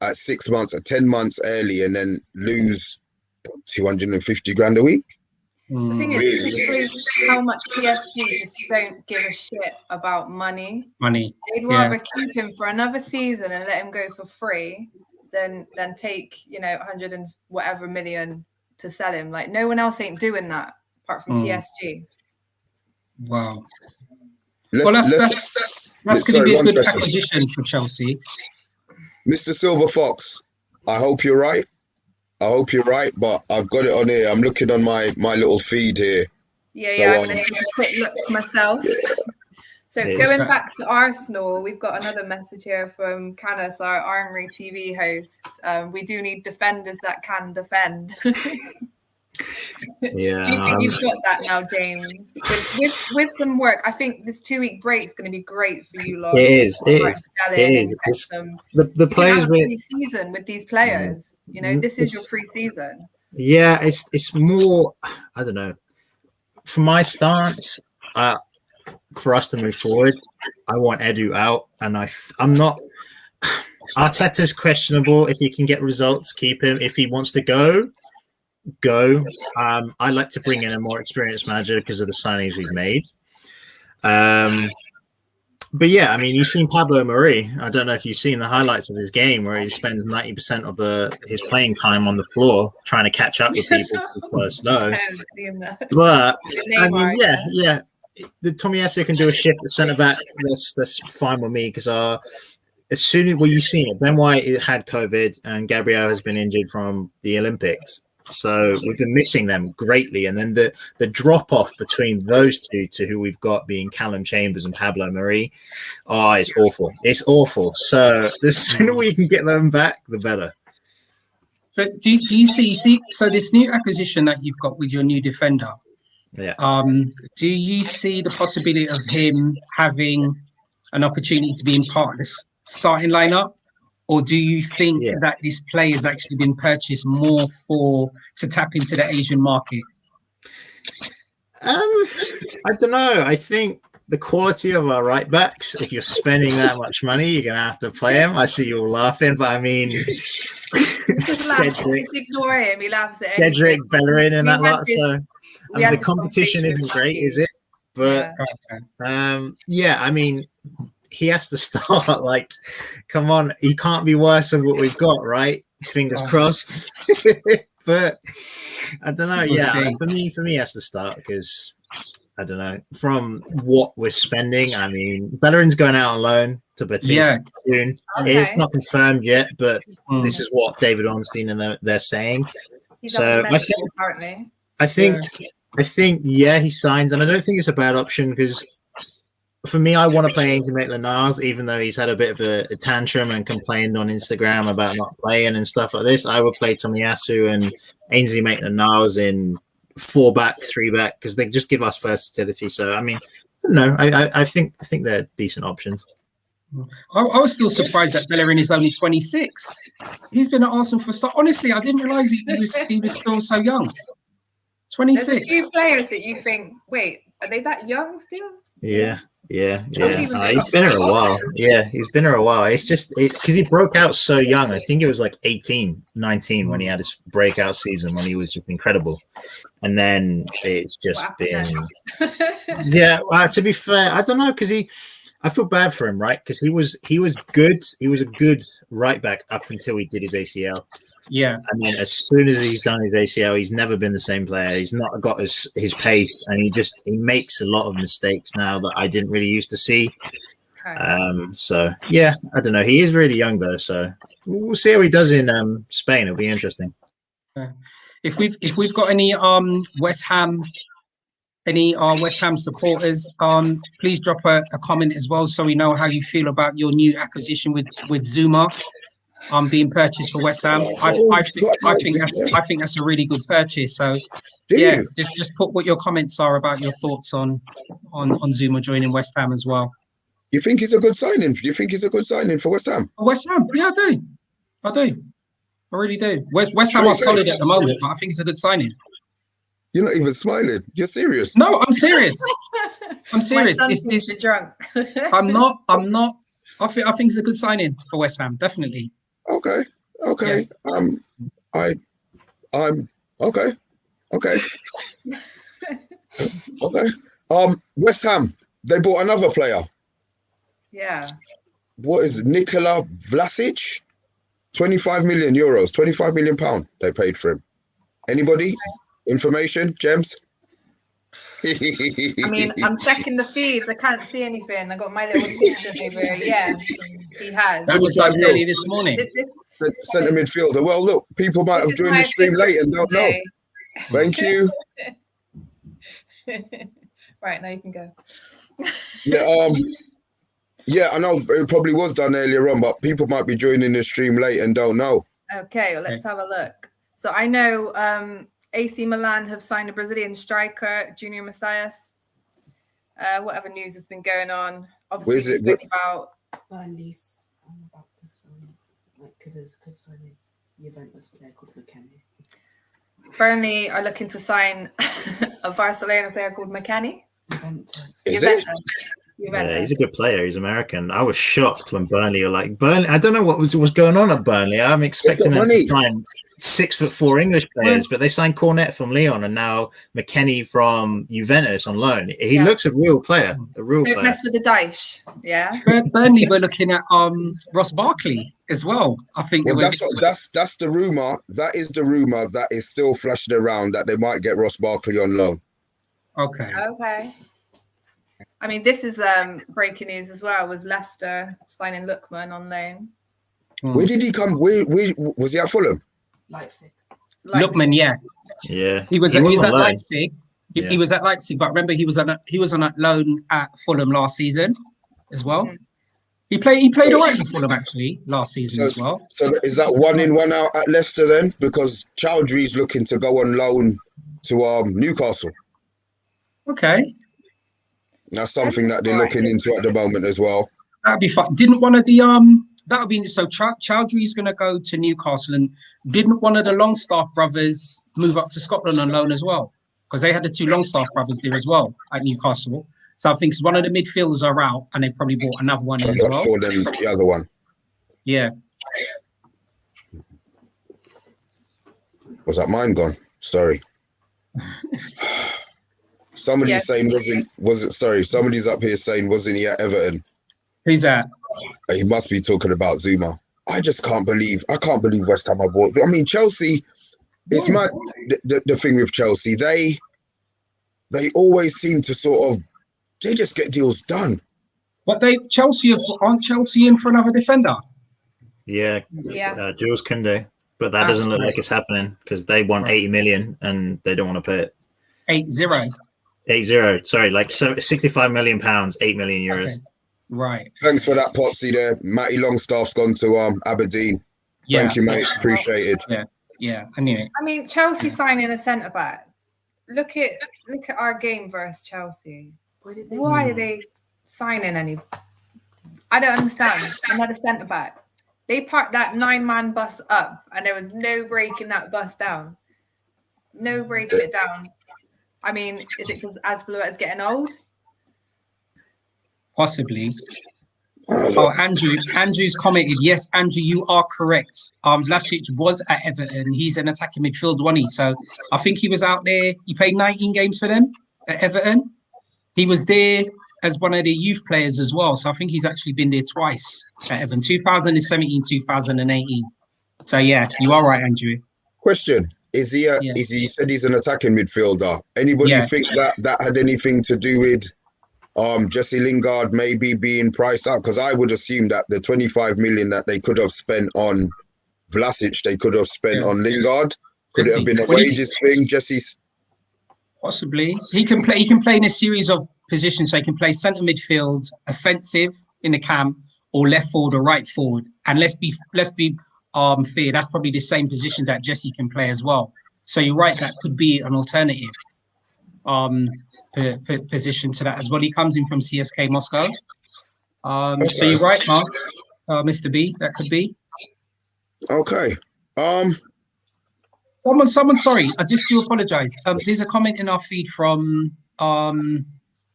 at 6 months, at 10 months early and then lose 250 grand a week? The thing is, it shows how much PSG just don't give a shit about money. They'd rather keep him for another season and let him go for free than take 100 and whatever million to sell him. Like, no one else ain't doing that apart from PSG. Wow. That's going to be a good acquisition for Chelsea. Mr. Silver Fox, I hope you're right. But I've got it on here. I'm looking on my little feed here. I'm going to take a quick look myself. So going back to Arsenal, we've got another message here from Canis, our Armoury TV host. We do need defenders that can defend. Yeah. Do you think you've got that now, James? With some work, I think this 2-week break is going to be great for you lot. It is. The players pre-season with these players. You know, this is your pre-season. Yeah, it's more. I don't know. For my stance, for us to move forward, I want Edu out, and I'm not. Arteta's questionable. If he can get results, keep him. If he wants to go. I like to bring in a more experienced manager because of the signings we've made. But yeah, I mean, you've seen Pablo Armoury. I don't know if you've seen the highlights of his game where he spends 90% of his playing time on the floor trying to catch up with people who first know. But I mean, yeah. The Tomiyasu can do a shift at centre back. That's fine with me because as soon as you've seen it, Ben White had COVID and Gabriel has been injured from the Olympics. So we've been missing them greatly. And then the drop-off between those two to who we've got being Callum Chambers and Pablo Marie, it's awful. It's awful. So the sooner we can get them back, the better. So do you see so this new acquisition that you've got with your new defender, do you see the possibility of him having an opportunity to be in part of the starting lineup? Or do you think that this play has actually been purchased more to tap into the Asian market? I don't know. I think the quality of our right backs, if you're spending that much money, you're going to have to play him. I see you all laughing, but I mean, Cedric, ignore him. He laughs at Cedric, Bellerin and that lot. So the competition isn't great, is it? But yeah, I mean, he has to start. Like, come on, he can't be worse than what we've got, right? Fingers crossed. But I don't know. For me, he has to start because I don't know. From what we're spending, I mean, Bellerin's going out on loan to Betis soon. Okay. It's not confirmed yet, but this is what David Ornstein and they're saying. So I think he signs, and I don't think it's a bad option because. For me, I want to play Ainsley Maitland-Niles, even though he's had a bit of a tantrum and complained on Instagram about not playing and stuff like this. I would play Tomiyasu and Ainsley Maitland-Niles in 4-back, 3-back, because they just give us versatility. So, I mean, no, I think they're decent options. I was still surprised that Bellerin is only 26. He's been at Arsenal for start. Honestly, I didn't realise he was still so young. 26. There's a few players that you think, wait, are they that young still? Yeah. He's been here a while. He's been here a while. It's just because he broke out so young. I think it was like 18, 19 when he had his breakout season when he was just incredible. And then it's just been to be fair, I don't know because I feel bad for him, right? Because he was good. He was a good right back up until he did his ACL. Yeah. And then as soon as he's done his ACL, he's never been the same player. He's not got his pace, and he makes a lot of mistakes now that I didn't really used to see. So yeah, I don't know. He is really young though, so we'll see how he does in Spain. It'll be interesting. If we've got any West Ham supporters, please drop a comment as well so we know how you feel about your new acquisition with Zuma. Being purchased for West Ham. I think that's a really good purchase. So just put what your comments are about your thoughts on Zuma joining West Ham as well. You think he's a good signing? Do you think he's a good signing for West Ham? For West Ham, yeah, I do. I really do. West Ham are solid at the moment, but I think it's a good signing. You're not even smiling. You're serious? No, I'm serious. I'm serious. My son seems to be drunk. I'm not. I think it's a good signing for West Ham, definitely. Okay. Yeah. I'm okay. Okay. West Ham, they bought another player. Yeah. What is it? Nikola Vlasic? 25 million euros, 25 million pound they paid for him. Anybody? Information? Gems? I mean, I'm checking the feeds. I can't see anything. I got my little assistant over here. Yeah, he has. That was like early this morning. Centre midfielder. Well, look, people might have joined the stream late and don't know. Thank you. Right, now you can go. Yeah, I know it probably was done earlier on, but people might be joining the stream late and don't know. Okay, well, let's have a look. So I know AC Milan have signed a Brazilian striker, Junior Messias. What other news has been going on? Obviously, we spoke about Burnley's about to sign. Could sign a Juventus player called McKennie. Burnley are looking to sign a Barcelona player called McKennie. Is Juventus. it? Yeah, he's a good player. He's American. I was shocked when Burnley are like Burnley. I don't know what was going on at Burnley. I'm expecting them to sign 6'4" English players, but they signed Cornet from Lyon and now McKennie from Juventus on loan. He looks a real player. Don't mess with the Dyche. Yeah. Burnley were looking at Ross Barkley as well. I think. Well, that's the rumor. That is the rumor that is still flashing around that they might get Ross Barkley on loan. Okay. I mean, this is breaking news as well with Leicester signing Lookman on loan. Where did he come? Where was he at Fulham? Leipzig. Lookman, yeah. He was at Leipzig. Yeah. He was at Leipzig, but remember he was on a loan at Fulham last season as well. He played all right for Fulham actually last season as well. So is that 1 in 1 out at Leicester then? Because Chowdhury's looking to go on loan to Newcastle. Okay. That's something that they're looking into at the moment as well. That'd be fun. Didn't one of the that would be so. Chowdhury's going to go to Newcastle, and didn't one of the Longstaff brothers move up to Scotland on loan as well? Because they had the 2 Longstaff brothers there as well at Newcastle. So I think one of the midfielders are out, and they probably bought another one in as well. For them, the other one. Yeah. Was that mine gone? Sorry. Somebody's saying somebody's up here saying wasn't he at Everton? Who's that? He must be talking about Zuma. I can't believe West Ham are bought. I mean, Chelsea, it's mad. The thing with Chelsea, they always seem to they just get deals done. But aren't Chelsea in for another defender? Yeah. Jules Koundé. But that doesn't look like it's happening because they want 80 million and they don't want to pay it. 80. Sorry, like 65 million pounds, 8 million euros. Okay. Right. Thanks for that, Potsy there. Matty Longstaff's gone to Aberdeen. Thank you, mate. Appreciated. Yeah, I knew it. I mean, Chelsea signing a centre back. Look at our game versus Chelsea. Why are they signing any? I don't understand. Another centre back. They parked that 9-man bus up, and there was no breaking that bus down. No breaking it down. I mean, is it because Azpilicueta is getting old? Possibly. Oh, Andrew's commented. Yes, Andrew, you are correct. Vlasic was at Everton. He's an attacking midfield, wasn't he? So I think he was out there. He played 19 games for them at Everton. He was there as one of the youth players as well. So I think he's actually been there twice at Everton, 2017, 2018. So yeah, you are right, Andrew. Question. Is he he said he's an attacking midfielder. Anybody think that had anything to do with Jesse Lingard maybe being priced out? Because I would assume that the 25 million that they could have spent on Vlasic, they could have spent on Lingard. Could it have been a wages thing? Jesse's possibly. He can play in a series of positions. So he can play centre midfield, offensive in the camp, or left forward or right forward. And let's be fair, that's probably the same position that Jesse can play as well. So you're right, that could be an alternative position to that as well. He comes in from CSK Moscow. So you're right, Mark, Mr. B, that could be. Okay. Someone, sorry, I just do apologize. There's a comment in our feed from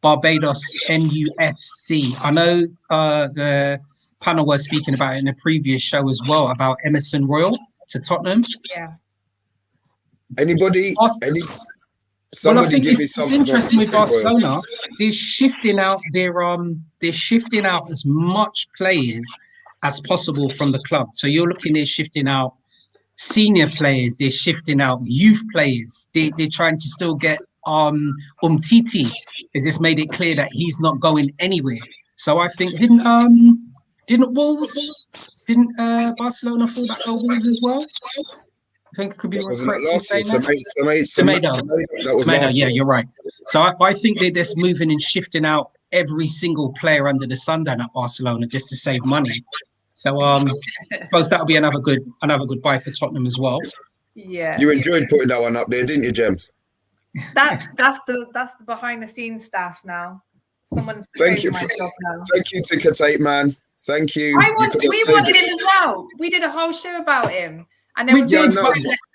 Barbados NUFC. I know the panel was speaking about it in a previous show as well about Emerson Royal to Tottenham. Yeah. Anybody? Well, I think it's interesting with Barcelona. They're shifting out as much players as possible from the club. So you're looking at shifting out senior players. They're shifting out youth players. They're trying to still get Umtiti. Has just made it clear that he's not going anywhere. So I think didn't Barcelona fall back over Wolves as well? I think it could be correct in saying that. Semedo, yeah, you're right. So I think they're just moving and shifting out every single player under the sun down at Barcelona just to save money. So I suppose that'll be another good buy for Tottenham as well. Yeah. You enjoyed putting that one up there, didn't you, Gems? That's the behind the scenes staff now. Someone's Thank you. my job now. Thank you, Ticker Tape Man. Thank you. We wanted him as well. We did a whole show about him. And there was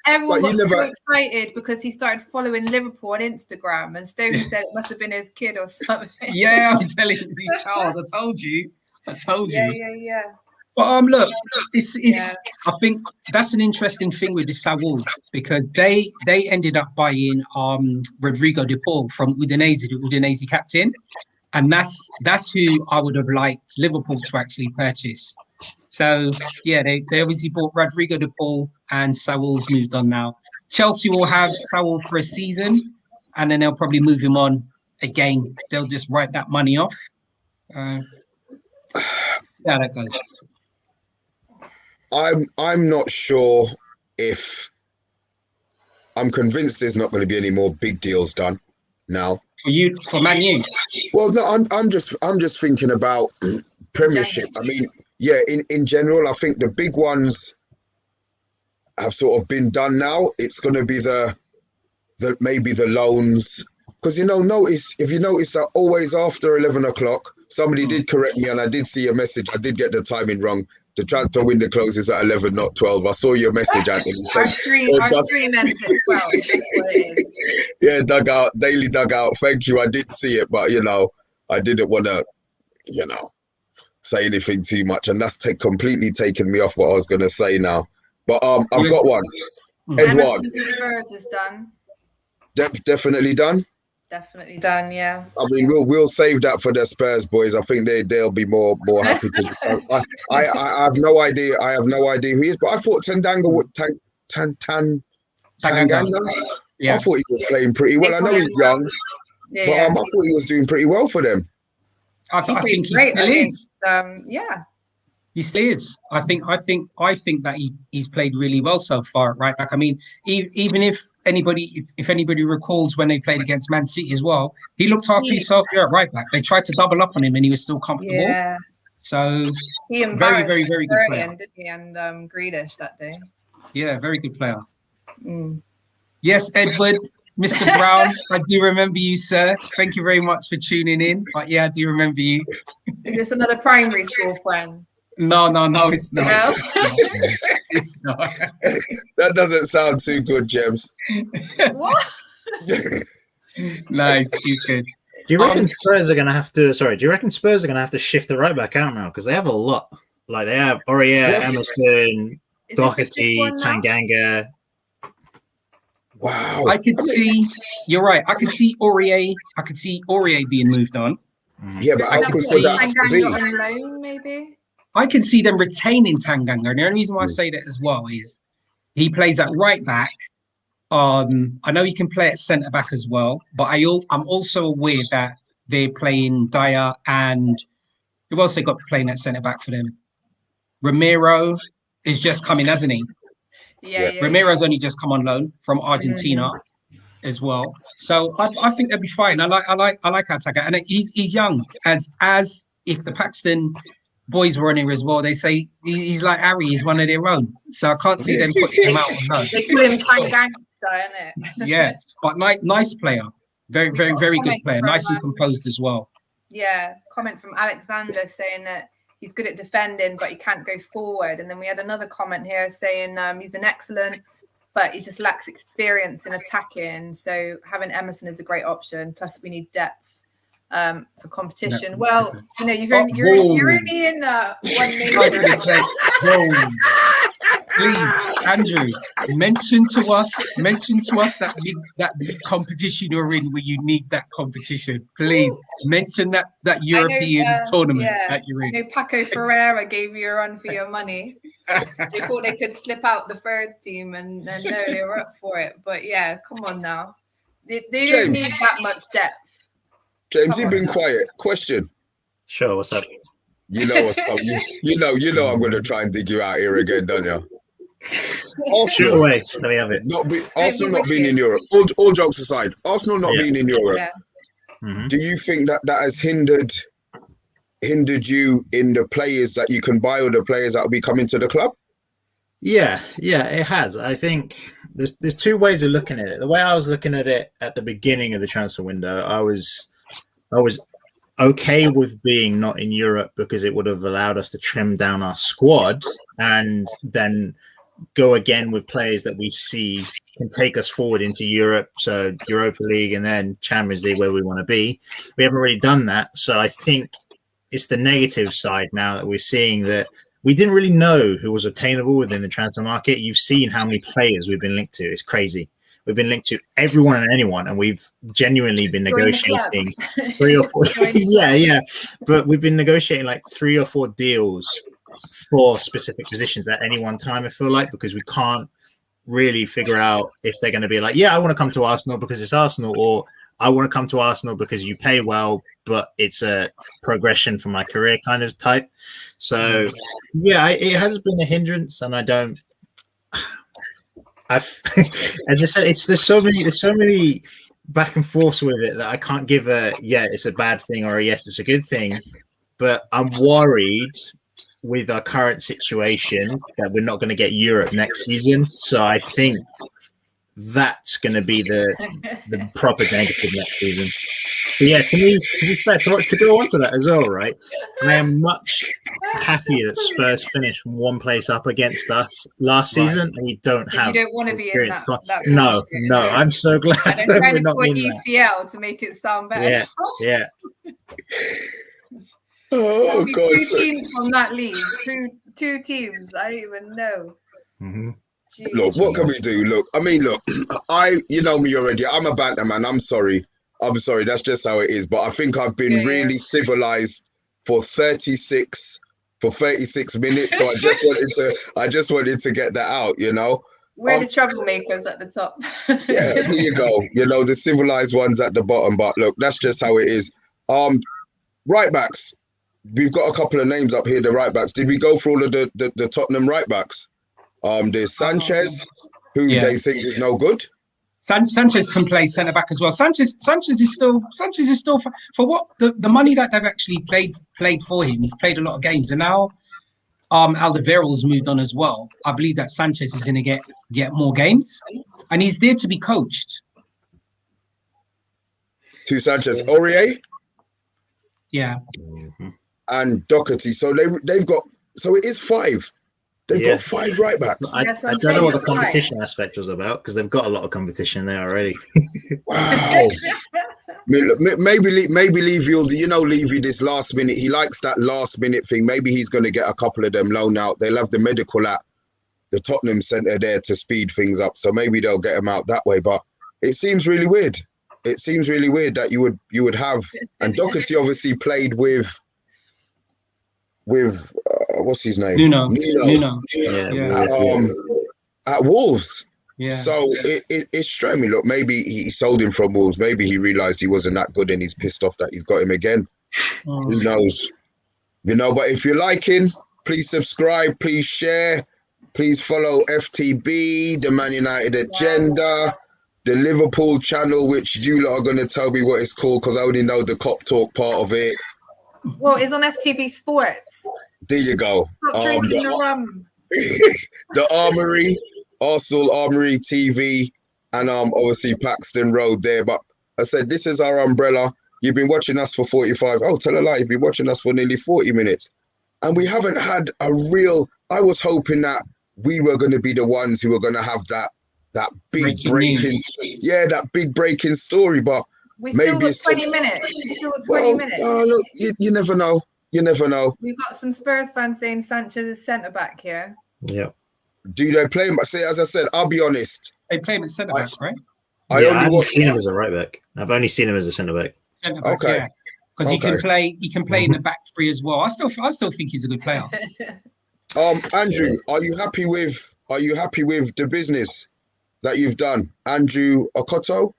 everyone got so excited because he started following Liverpool on Instagram, and Stoney said it must have been his kid or something. Yeah, I'm telling you, it's his child. I told you. Yeah. But look, I think that's an interesting thing with the Saúl, because they ended up buying Rodrigo de Paul from Udinese, the Udinese captain, and that's who I would have liked Liverpool to actually purchase. So yeah, they obviously bought Rodrigo de Paul, and Saúl's moved on now. Chelsea will have Saúl for a season, and then they'll probably move him on again. They'll just write that money off. Yeah, that goes. I'm not sure if I'm convinced there's not going to be any more big deals done now. For Man U? Well, no, I'm just thinking about Premiership. I mean, yeah, in general, I think the big ones have sort of been done now. It's going to be maybe the loans, because if you notice that always after 11 o'clock, somebody did correct me, and I did see a message. I did get the timing wrong. The transfer window closes at 11, not 12. I saw your message, Anthony. Our stream ends at 12. Yeah, daily dugout. Thank you. I did see it, but I didn't want to, say anything too much, and that's completely taken me off what I was going to say now. But I've got one. Edouard. Spurs is done. Definitely done. Definitely done, yeah. I mean, we'll save that for the Spurs boys. I think they'll be more happy to. I have no idea. I have no idea who he is, but I thought Tanganga would Tanganga. Yeah. I thought he was playing pretty well. I know he's young, but I thought he was doing pretty well for them. I think he still is. Yeah. He still is. I think that he's played really well so far, right back. I mean, even if anybody recalls when they played against Man City as well, he looked after himself there at right back. They tried to double up on him, and he was still comfortable. Yeah. So he very, very, very good player, didn't he? And Grealish that day. Yeah, very good player. Yes, Edward, Mr. Brown, I do remember you, sir. Thank you very much for tuning in. But yeah, I do remember you. Is this another primary school friend? No, it's not. No? It's not. That doesn't sound too good, James. What? Nice, he's good. Do you reckon Spurs are going to have to? Sorry, do you reckon Spurs are going to have to shift the right back out now, because they have a lot? Like they have Aurier, Emerson, Doherty, Tanganga. Wow. I could see. You're right. I could see Aurier. I could see Aurier being moved on. Yeah, but I could see Tanganga on loan, maybe. I can see them retaining Tanganga. And the only reason why I say that as well is he plays at right back. I know he can play at centre back as well, but I'm also aware that they're playing Dyer, and who else they got playing at centre back for them? Romero is just coming, hasn't he? Yeah. Romero's only just come on loan from Argentina as well. So I think they'll be fine. I like our attacker, and he's young. As if the Paxton boys were on here as well, they say he's like Harry, he's one of their own. So I can't see them putting him out on loan. They call him Tangangster, isn't it? Yeah, but nice player. Very, very, very good player. Nice and composed as well. Yeah, comment from Alexander saying that he's good at defending, but he can't go forward. And then we had another comment here saying he's an excellent, but he just lacks experience in attacking. So having Emerson is a great option. Plus, we need depth for competition. No. Well, you're only in one nation. Please, Andrew, mention to us that big competition you're in, where you need that competition. Please mention that European tournament that you're in. I know Paco Ferreira gave you a run for your money. They thought they could slip out the third team, and no, they were up for it. But yeah, come on now. They don't need that much depth. James, you've been quiet. Question. Sure, what's up? You know what's up. You know I'm going to try and dig you out here again, don't you? Shoot away. Let me have it. Arsenal not being in Europe. All jokes aside, Arsenal not being in Europe. Mm-hmm. Do you think that has hindered you in the players that you can buy, or the players that will be coming to the club? Yeah, it has. I think there's two ways of looking at it. The way I was looking at it at the beginning of the transfer window, I was okay with being not in Europe because it would have allowed us to trim down our squad and then go again with players that we see can take us forward into Europe, so Europa League and then Champions League where we want to be. We haven't really done that, so I think it's the negative side now that we're seeing that we didn't really know who was obtainable within the transfer market. You've seen how many players we've been linked to. It's crazy. We've been linked to everyone and anyone, and we've genuinely been negotiating 3 or 4. yeah. But we've been negotiating like 3 or 4 deals for specific positions at any one time, I feel like, because we can't really figure out if they're going to be like, yeah, I want to come to Arsenal because it's Arsenal, or I want to come to Arsenal because you pay well, but it's a progression for my career kind of type. So, yeah, it has been a hindrance, and as I said, there's so many back and forths with it that I can't give it's a bad thing or a yes, it's a good thing. But I'm worried with our current situation that we're not going to get Europe next season. So I think that's going to be the proper negative next season. But yeah, to be fair, to go on to that as well, right? I am much happier that Spurs finished one place up against us last season, and we don't have. You don't want to be in that. No. I'm so glad that we're not in that. ECL to make it sound better. Yeah. Oh God! 2 teams from that league. Two teams. I don't even know. Mm-hmm. Look, what can we do? Look, you know me already. I'm a banter man. I'm sorry. That's just how it is. But I think I've been really civilized for 36 minutes. So I just wanted to get that out. You know, we're the troublemakers at the top. Yeah, there you go. You know, the civilized ones at the bottom. But look, that's just how it is. Right backs. We've got a couple of names up here. The right backs. Did we go through all of the Tottenham right backs? There's Sanchez, who they think is no good. Sanchez can play centre back as well. Sanchez is still for what the money that they've actually played for him. He's played a lot of games, and now Alderweireld's moved on as well. I believe that Sanchez is going to get more games, and he's there to be coached. To Sanchez, Aurier, and Doherty. So they've got. So it is 5. They've got 5 right backs. I don't know what the competition aspect was about because they've got a lot of competition there already. Wow. Maybe Levy will. You know, Levy, this last minute, he likes that last minute thing. Maybe he's going to get a couple of them loaned out. They'll have the medical at the Tottenham Centre there to speed things up. So maybe they'll get them out that way. But it seems really weird. It seems really weird that you would have. And Doherty obviously played with what's his name? Nuno. At Wolves. Yeah. So it's strange. Look, maybe he sold him from Wolves. Maybe he realised he wasn't that good and he's pissed off that he's got him again. Who knows? You know, but if you're liking, please subscribe, please share, please follow FTB, the Man United Agenda, the Liverpool channel, which you lot are going to tell me what it's called because I only know the Kop Talk part of it. Well, it's on FTB Sports. There you go. Stop drinking the rum. The Armoury, Arsenal Armoury TV, and obviously Paxton Road there. But I said, this is our umbrella. You've been watching us for 45. Oh, tell a lie. You've been watching us for nearly 40 minutes. And we haven't had a real... I was hoping that we were going to be the ones who were going to have that big breaking... Yeah, that big breaking story, but... We still got 20 minutes. Look, you never know. You never know. We've got some Spurs fans saying Sanchez is centre back here. Yeah. Do they play him? As I said, I'll be honest. They play him at centre back, right? I haven't seen him as a right back. I've only seen him as a centre back. Okay. Because he can play. He can play in the back 3 as well. I still think he's a good player. Andrew, are you happy with the business that you've done, Andrew Okoto?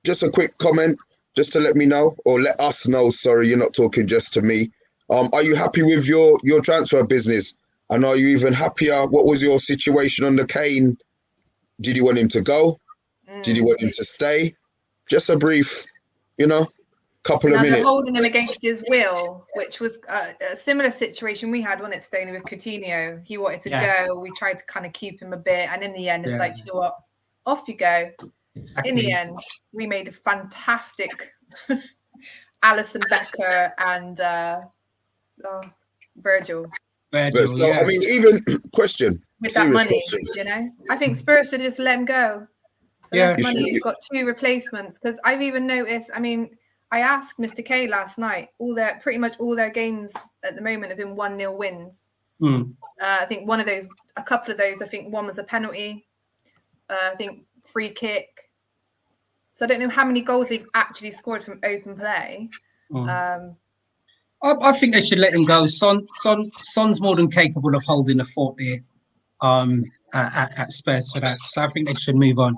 Just a quick comment, just to let me know, or let us know. Sorry, you're not talking just to me. Are you happy with your transfer business? And are you even happier? What was your situation on the Kane? Did you want him to go? Did you want him to stay? Just a brief, couple of now they're minutes. holding him against his will, which was a similar situation we had, when it's Stoney with Coutinho. He wanted to go. We tried to kind of keep him a bit, and in the end, it's like, you know what? Off you go. In the end, we made a fantastic Alisson, Becker, and Virgil. But so I mean, even question With that money, you know, I think Spurs should just let him go. For less money, you've got 2 replacements. Because I've even noticed. I mean, I asked Mr. K last night. Pretty much all their games at the moment have been 1-0 wins. I think a couple of those. I think one was a penalty. I think free kick. So I don't know how many goals they've actually scored from open play. I think they should let him go. Son's more than capable of holding a fort there at Spurs for that. So I think they should move on.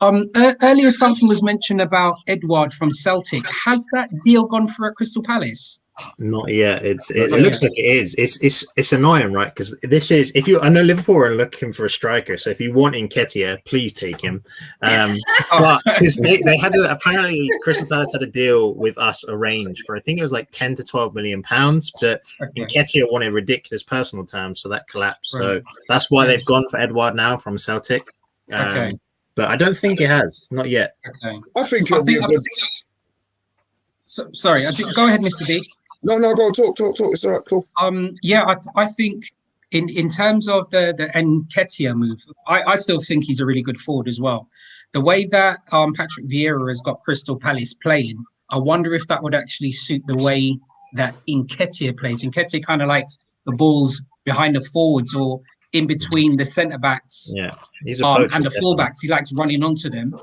Earlier, something was mentioned about Edouard from Celtic. Has that deal gone through at Crystal Palace? Not yet. It looks like it is. It's annoying, right? Because this is, I know Liverpool are looking for a striker, so if you want Nketiah, please take him. But because they had apparently Crystal Palace had a deal with us arranged for, I think it was like 10 to 12 million pounds, but Nketiah wanted ridiculous personal terms, so that collapsed. So that's why they've gone for Edouard now from Celtic. But I don't think it has, not yet. I think it'll be a good. Sorry, go ahead, Mr. B. No, go talk. It's all right, cool. I think in terms of the Nketiah move, I still think he's a really good forward as well. The way that Patrick Vieira has got Crystal Palace playing, I wonder if that would actually suit the way that Nketiah plays. Nketiah kind of likes the balls behind the forwards or in between the centre backs and the fullbacks. He likes running onto them.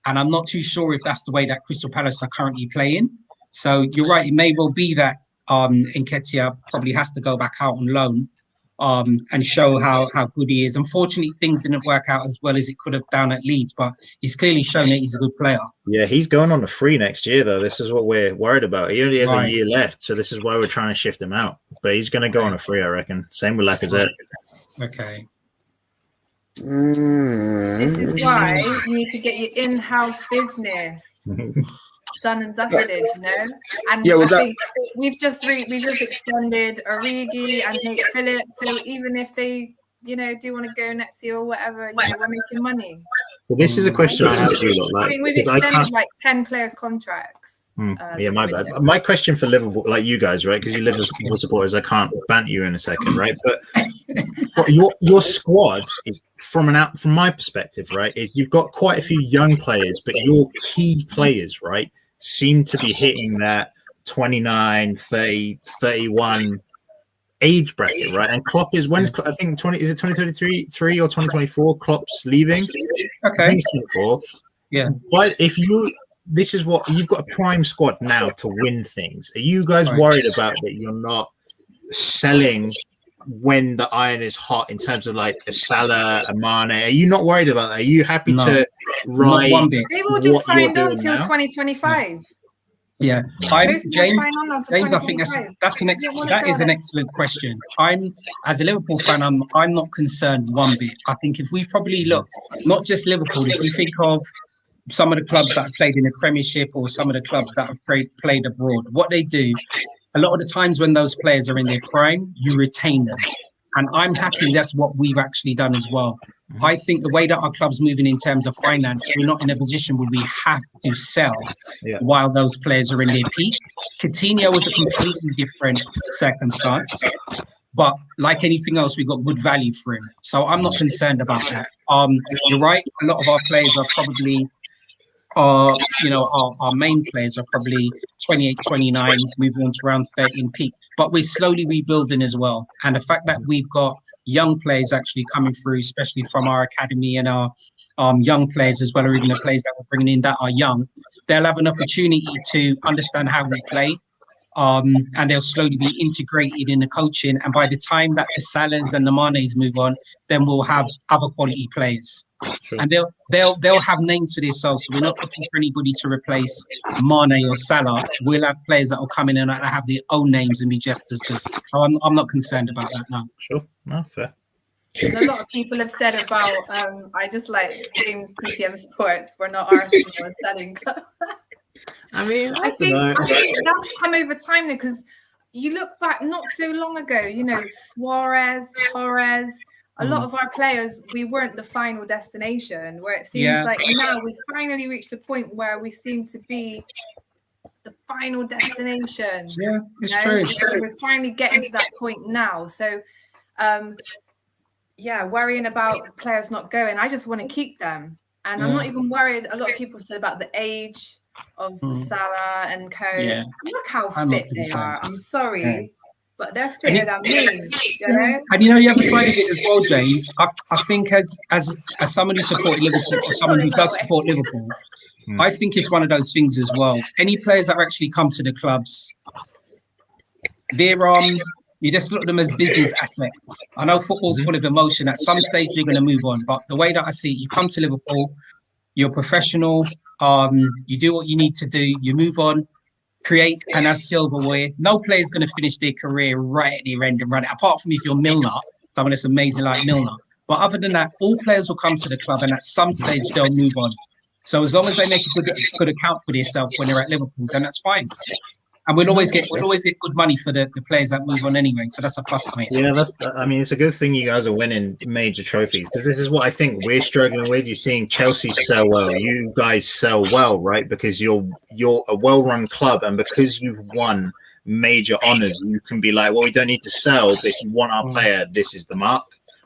And I'm not too sure if that's the way that Crystal Palace are currently playing. So you're right. It may well be that Nketiah probably has to go back out on loan and show how good he is. Unfortunately, things didn't work out as well as it could have down at Leeds, but he's clearly shown that he's a good player. Yeah, he's going on a free next year, though. This is what we're worried about. He only has a year left, so this is why we're trying to shift him out. But he's going to go on a free, I reckon. Same with Lacazette. Okay. This is why you need to get your in-house business done and dusted, you know. And I think we've just extended Origi and Nate Phillips. So even if they, you know, do want to go next year or whatever, you know, we're making money. Well, this is a question I have for you. I mean, we've extended like 10 players' contracts. Yeah, my bad. My question for Liverpool, like you guys, right? Because you Liverpool supporters, I can't banter you in a second, right? But your squad is from my perspective, right? Is you've got quite a few young players, but your key players, right, seem to be hitting that 29, 30, 31 age bracket, right? And Klopp is I think 2023 or 2024? Klopp's leaving. Okay, I think it's 24. Yeah, but this is what you've got a prime squad now to win things. Are you guys worried about that you're not selling when the iron is hot in terms of like a Salah, a Mane? Are you not worried about that? Are you happy to ride? They will just signed on till 2025. Yeah, James. I think that is an excellent question. As a Liverpool fan, I'm not concerned one bit. I think if we've probably looked, not just Liverpool, if we think of some of the clubs that have played in the Premiership or some of the clubs that have played abroad, what they do, a lot of the times when those players are in their prime, you retain them. And I'm happy that's what we've actually done as well. I think the way that our club's moving in terms of finance, we're not in a position where we have to sell while those players are in their peak. Coutinho was a completely different circumstance. But like anything else, we got good value for him. So I'm not concerned about that. You're right. A lot of our players are probably our main players are probably 28, 29, moving on to around 30 in peak. But we're slowly rebuilding as well. And the fact that we've got young players actually coming through, especially from our academy and our young players as well, or even the players that we're bringing in that are young, they'll have an opportunity to understand how we play. And they'll slowly be integrated in the coaching. And by the time that the Salahs and the Manes move on, then we'll have other quality players. Sure. And they'll have names for themselves. So we're not looking for anybody to replace Mane or Salah. We'll have players that will come in and have their own names and be just as good. So I'm not concerned about that now. Sure, no, fair. And a lot of people have said about I just like James PTM Sports. We're not Arsenal selling. I mean, I think that's come over time though, because you look back not so long ago, you know, Suarez, Torres, a lot of our players, we weren't the final destination, where it seems like now we've finally reached a point where we seem to be the final destination. Yeah, it's true. We're finally getting to that point now. So, yeah, worrying about players not going, I just want to keep them. And I'm not even worried. A lot of people said about the age of Salah and Co. Yeah. Look how fit they are. I'm sorry, but they're fitter than me. You know? And you know the other side of it as well, James. I think as someone who supported Liverpool, or someone who does support Liverpool, I think it's one of those things as well. Any players that actually come to the clubs, they're you just look at them as business assets. I know football's full of emotion. At some stage, you're going to move on. But the way that I see it, you come to Liverpool, you're professional. You do what you need to do. You move on, create and have silverware. No player's going to finish their career right at the end and run it. Apart from if you're Milner, someone that's amazing like Milner. But other than that, all players will come to the club and at some stage they'll move on. So as long as they make a good account for themselves when they're at Liverpool, then that's fine. And we'll always get good money for the players that move on anyway. So that's a plus point. Yeah, I mean, it's a good thing you guys are winning major trophies, because this is what I think we're struggling with. You're seeing Chelsea sell well. You guys sell well, right? Because you're a well-run club, and because you've won major honours, you can be like, well, we don't need to sell, but if you want our player, this is the mark.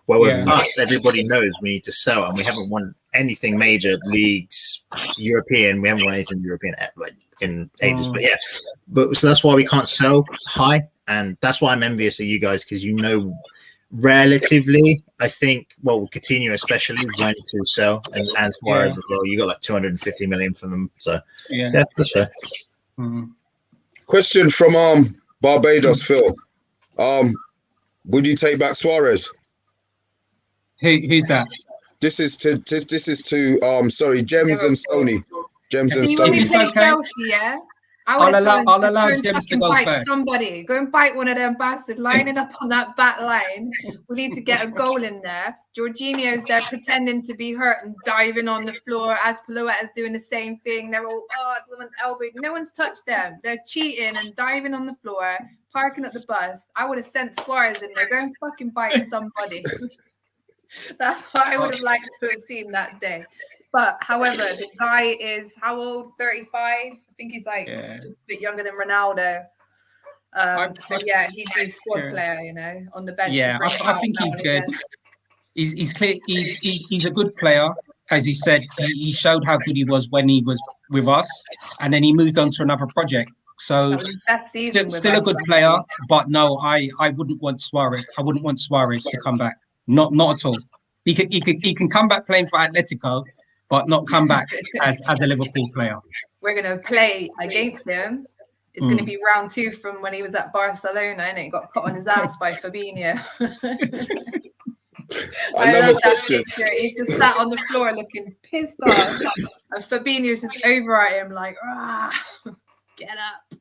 Well, with us, everybody knows we need to sell, and we haven't won anything major, leagues, European. We haven't won anything European in ages, but yeah. But so that's why we can't sell high, and that's why I'm envious of you guys, because you know, relatively, I think, well, Coutinho especially when to sell, and Suarez as well. You got like 250 million from them, so yeah, that's fair. Question from Barbados, Phil. Would you take back Suarez? Who's that? This is to Gems and Stoney. Gems and See, Stoney. when we play Chelsea, yeah, I'll allow Gems to go first. Somebody go and bite one of them bastards lining up on that back line. We need to get a goal in there. Jorginho's there pretending to be hurt and diving on the floor. As Pilouette's doing the same thing. They're all someone's elbowed. No one's touched them. They're cheating and diving on the floor, parking at the bus. I would have sent Suarez in there. Go and fucking bite somebody. That's what I would have liked to have seen that day. But however, the guy is how old? 35. I think he's like just a bit younger than Ronaldo. So yeah, he'd be a squad player, you know, on the bench. Yeah, I think he's good. He's clear. He's a good player. As he said, he showed how good he was when he was with us, and then he moved on to another project. So still a good player, but no, I wouldn't want Suarez. I wouldn't want Suarez to come back. Not at all. He can come back playing for Atletico, but not come back as a Liverpool player. We're gonna play against him. It's gonna be round 2 from when he was at Barcelona, and it got put on his ass by Fabinho. I love that picture. He's just sat on the floor looking pissed off, and Fabinho's just over at him like, get up.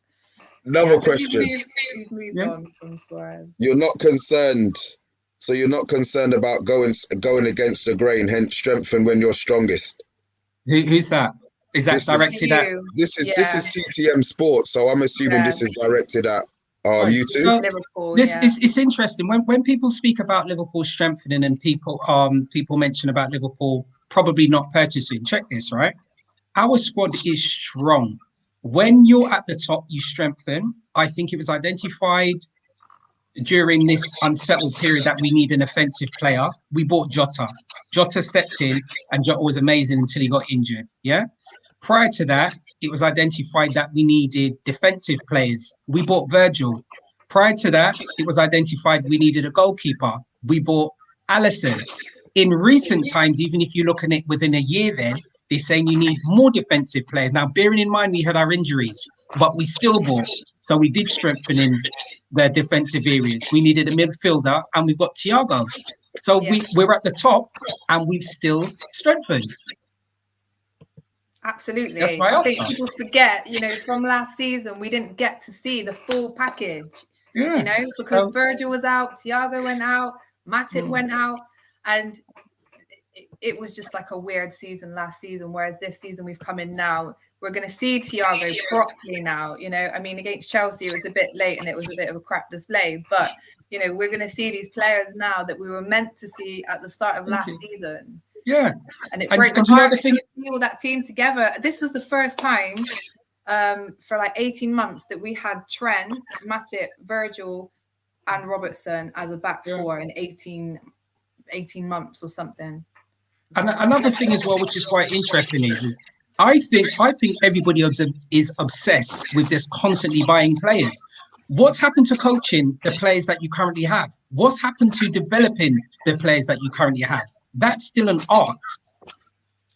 Another question. He's moved on from Suarez. You're not concerned. So you're not concerned about going against the grain, hence strengthen when you're strongest. Who's that? Is that directed at? This is TTM Sports, so I'm assuming this is directed at you two. So Liverpool, it's interesting when people speak about Liverpool strengthening and people mention about Liverpool probably not purchasing. Check this, right? Our squad is strong. When you're at the top, you strengthen. I think it was identified during this unsettled period that we need an offensive player. We bought Jota. Jota stepped in, and Jota was amazing until he got injured. Yeah. Prior to that, it was identified that we needed defensive players. We bought Virgil. Prior to that, it was identified we needed a goalkeeper. We bought Alisson. In recent times, even if you look at it within a year, then they're saying you need more defensive players. Now, bearing in mind we had our injuries, but we still bought. So we did strengthen in the defensive areas. We needed a midfielder, and we've got Thiago. So we're at the top, and we've still strengthened. Absolutely. That's my I think people forget, you know, from last season, we didn't get to see the full package, you know, because Virgil was out, Thiago went out, Matip went out, and it was just like a weird season last season, whereas this season we've come in now. We're going to see Thiago properly now. You know, I mean, against Chelsea, it was a bit late and it was a bit of a crap display. But, you know, we're going to see these players now that we were meant to see at the start of last season. Yeah. And it breaks my heart to see all that team together. This was the first time for like 18 months that we had Trent, Matip, Virgil, and Robertson as a back four in 18 months or something. And another thing as well, which is quite interesting, is I think everybody is obsessed with this constantly buying players. What's happened to coaching the players that you currently have? What's happened to developing the players that you currently have? That's still an art.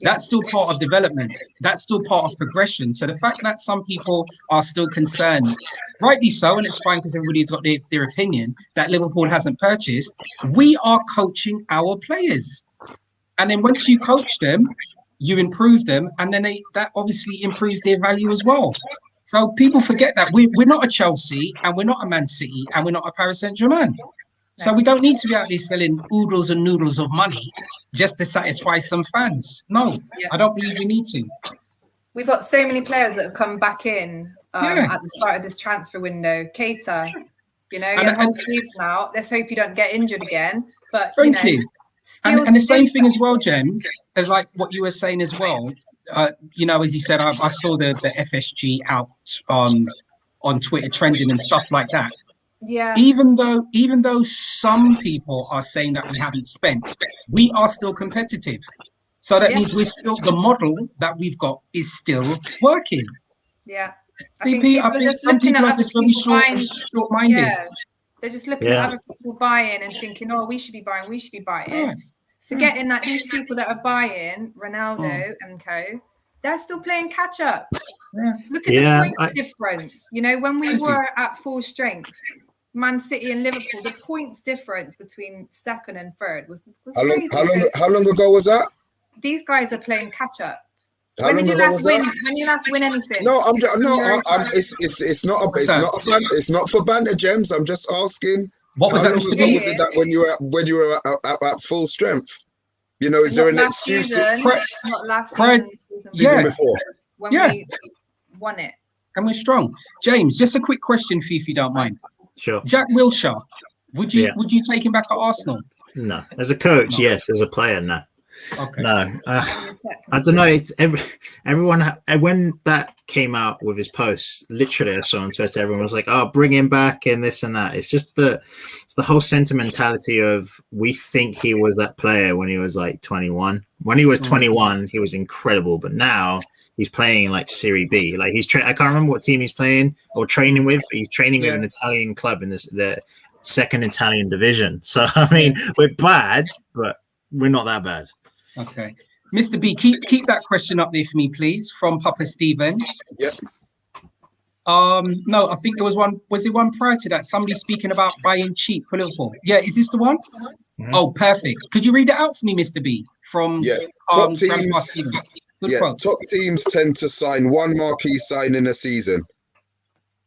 That's still part of development. That's still part of progression. So the fact that some people are still concerned, rightly so, and it's fine because everybody's got their opinion, that Liverpool hasn't purchased, we are coaching our players. And then once you coach them, you improve them, and then that obviously improves their value as well. So people forget that we're not a Chelsea, and we're not a Man City, and we're not a Paris Saint-Germain. So we don't need to be out there selling oodles and noodles of money just to satisfy some fans. No, I don't believe we need to. We've got so many players that have come back in at the start of this transfer window. Keita, you know, you have whole sleeves now. Let's hope you don't get injured again. But thank you. And the same thing as well, James, as like what you were saying as well. You know, as you said, I saw the FSG out on Twitter trending and stuff like that. Yeah. Even though some people are saying that we haven't spent, we are still competitive. So that means we're still, the model that we've got is still working. Yeah. I think some people are just very short-minded. Yeah. They're just looking at other people buying and thinking, oh, we should be buying. Forgetting that these people that are buying, Ronaldo and co, they're still playing catch up. Look at the point difference. You know, when we were at full strength, Man City and Liverpool, the points difference between second and third was crazy. How long ago was that? These guys are playing catch up. When did you last win anything? No, it's not for banter, Gems. I'm just asking. What was that, Mr. B? Was that when you were at full strength? You know, is there an excuse? Not last season before. When we won it. And we're strong. James, just a quick question for you, if you don't mind. Sure. Jack Wilshere, would you take him back at Arsenal? No. As a coach, yes. As a player, no. Okay. No, I don't know. It's everyone when that came out with his posts. Literally, I saw on Twitter, everyone was like, "Oh, bring him back," and this and that. It's just the whole sentimentality of we think he was that player when he was like 21. When he was 21, he was incredible, but now he's playing like Serie B. Like he's I can't remember what team he's playing or training with, but he's training with an Italian club in the second Italian division. So I mean, we're bad, but we're not that bad. Okay, Mr. B, keep that question up there for me, please, from Papa Stevens. Yes. No, I think there was one. Was there one prior to that? Somebody speaking about buying cheap for Liverpool. Yeah, is this the one? Mm-hmm. Oh, perfect. Could you read it out for me, Mr. B? From top teams. Top teams tend to sign one marquee signing a season.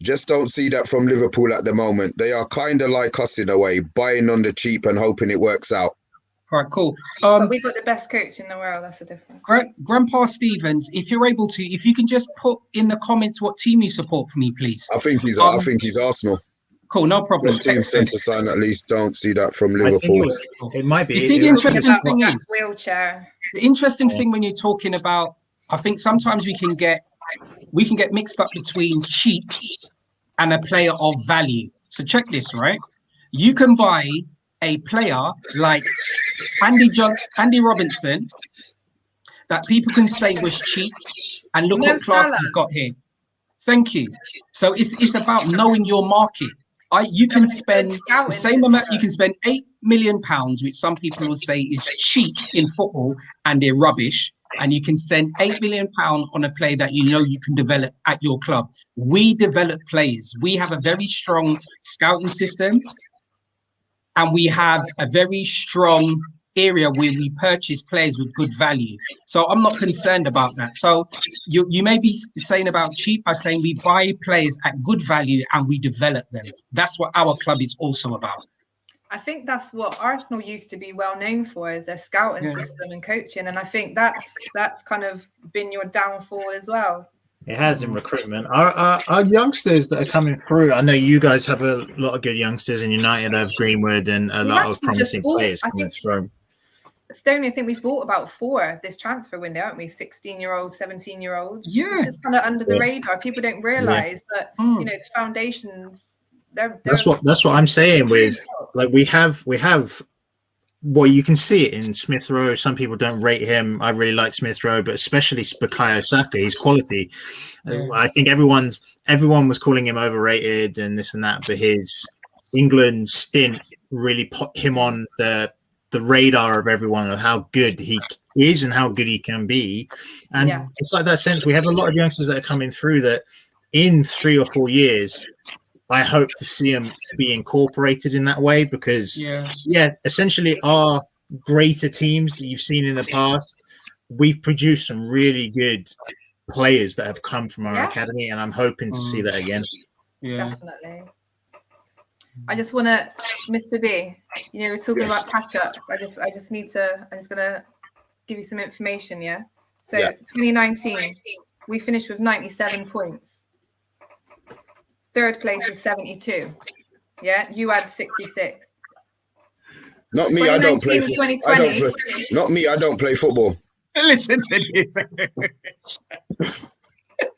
Just don't see that from Liverpool at the moment. They are kind of like us in a way, buying on the cheap and hoping it works out. All right, cool. But we've got the best coach in the world. That's the difference. Grandpa Stevens, if you're able to, if you can just put in the comments what team you support for me, please. I think he's Arsenal. Cool, no problem. What teams tend to sign at least don't see that from Liverpool. It might be. You see, the interesting thing is wheelchair. The interesting thing when you're talking about, I think sometimes we can get mixed up between cheap and a player of value. So check this, right? You can buy a player like Andy Robinson that people can say was cheap, and look what class he's got here. Thank you. So it's about knowing your market. You can spend the same amount. You can spend £8 million, which some people will say is cheap in football, and they're rubbish. And you can spend £8 million on a player that you know you can develop at your club. We develop players. We have a very strong scouting system, and we have a very strong area where we purchase players with good value. So I'm not concerned about that. So you may be saying about cheap. I'm saying we buy players at good value and we develop them. That's what our club is also about. I think that's what Arsenal used to be well known for, is their scouting system and coaching. And I think that's kind of been your downfall as well. It has in recruitment. Our youngsters that are coming through. I know you guys have a lot of good youngsters, and United have Greenwood and a lot of promising players coming through. Stoney, I think we've bought about 4 this transfer window, haven't we? 16-year-olds, 17-year-olds. Yeah. It's just kind of under the radar. People don't realise that, you know, the foundations, That's what I'm saying with, like, we have well, you can see it in Smith Rowe. Some people don't rate him. I really like Smith Rowe, but especially Bukayo Saka, he's quality. I think everyone was calling him overrated and this and that, but his England stint really put him on the radar of everyone of how good he is and how good he can be. And it's like that sense. We have a lot of youngsters that are coming through that in 3 or 4 years, I hope to see them be incorporated in that way, because essentially our greater teams that you've seen in the past, we've produced some really good players that have come from our academy, and I'm hoping to see that again. Definitely. I just want to, Mr. B, you know, we're talking about catch up. I'm just gonna give you some information, yeah? So 2019, we finished with 97 points. 3rd place was 72. Yeah, you had 66. Not me, I don't play football. Not me, I don't play football. Listen to this.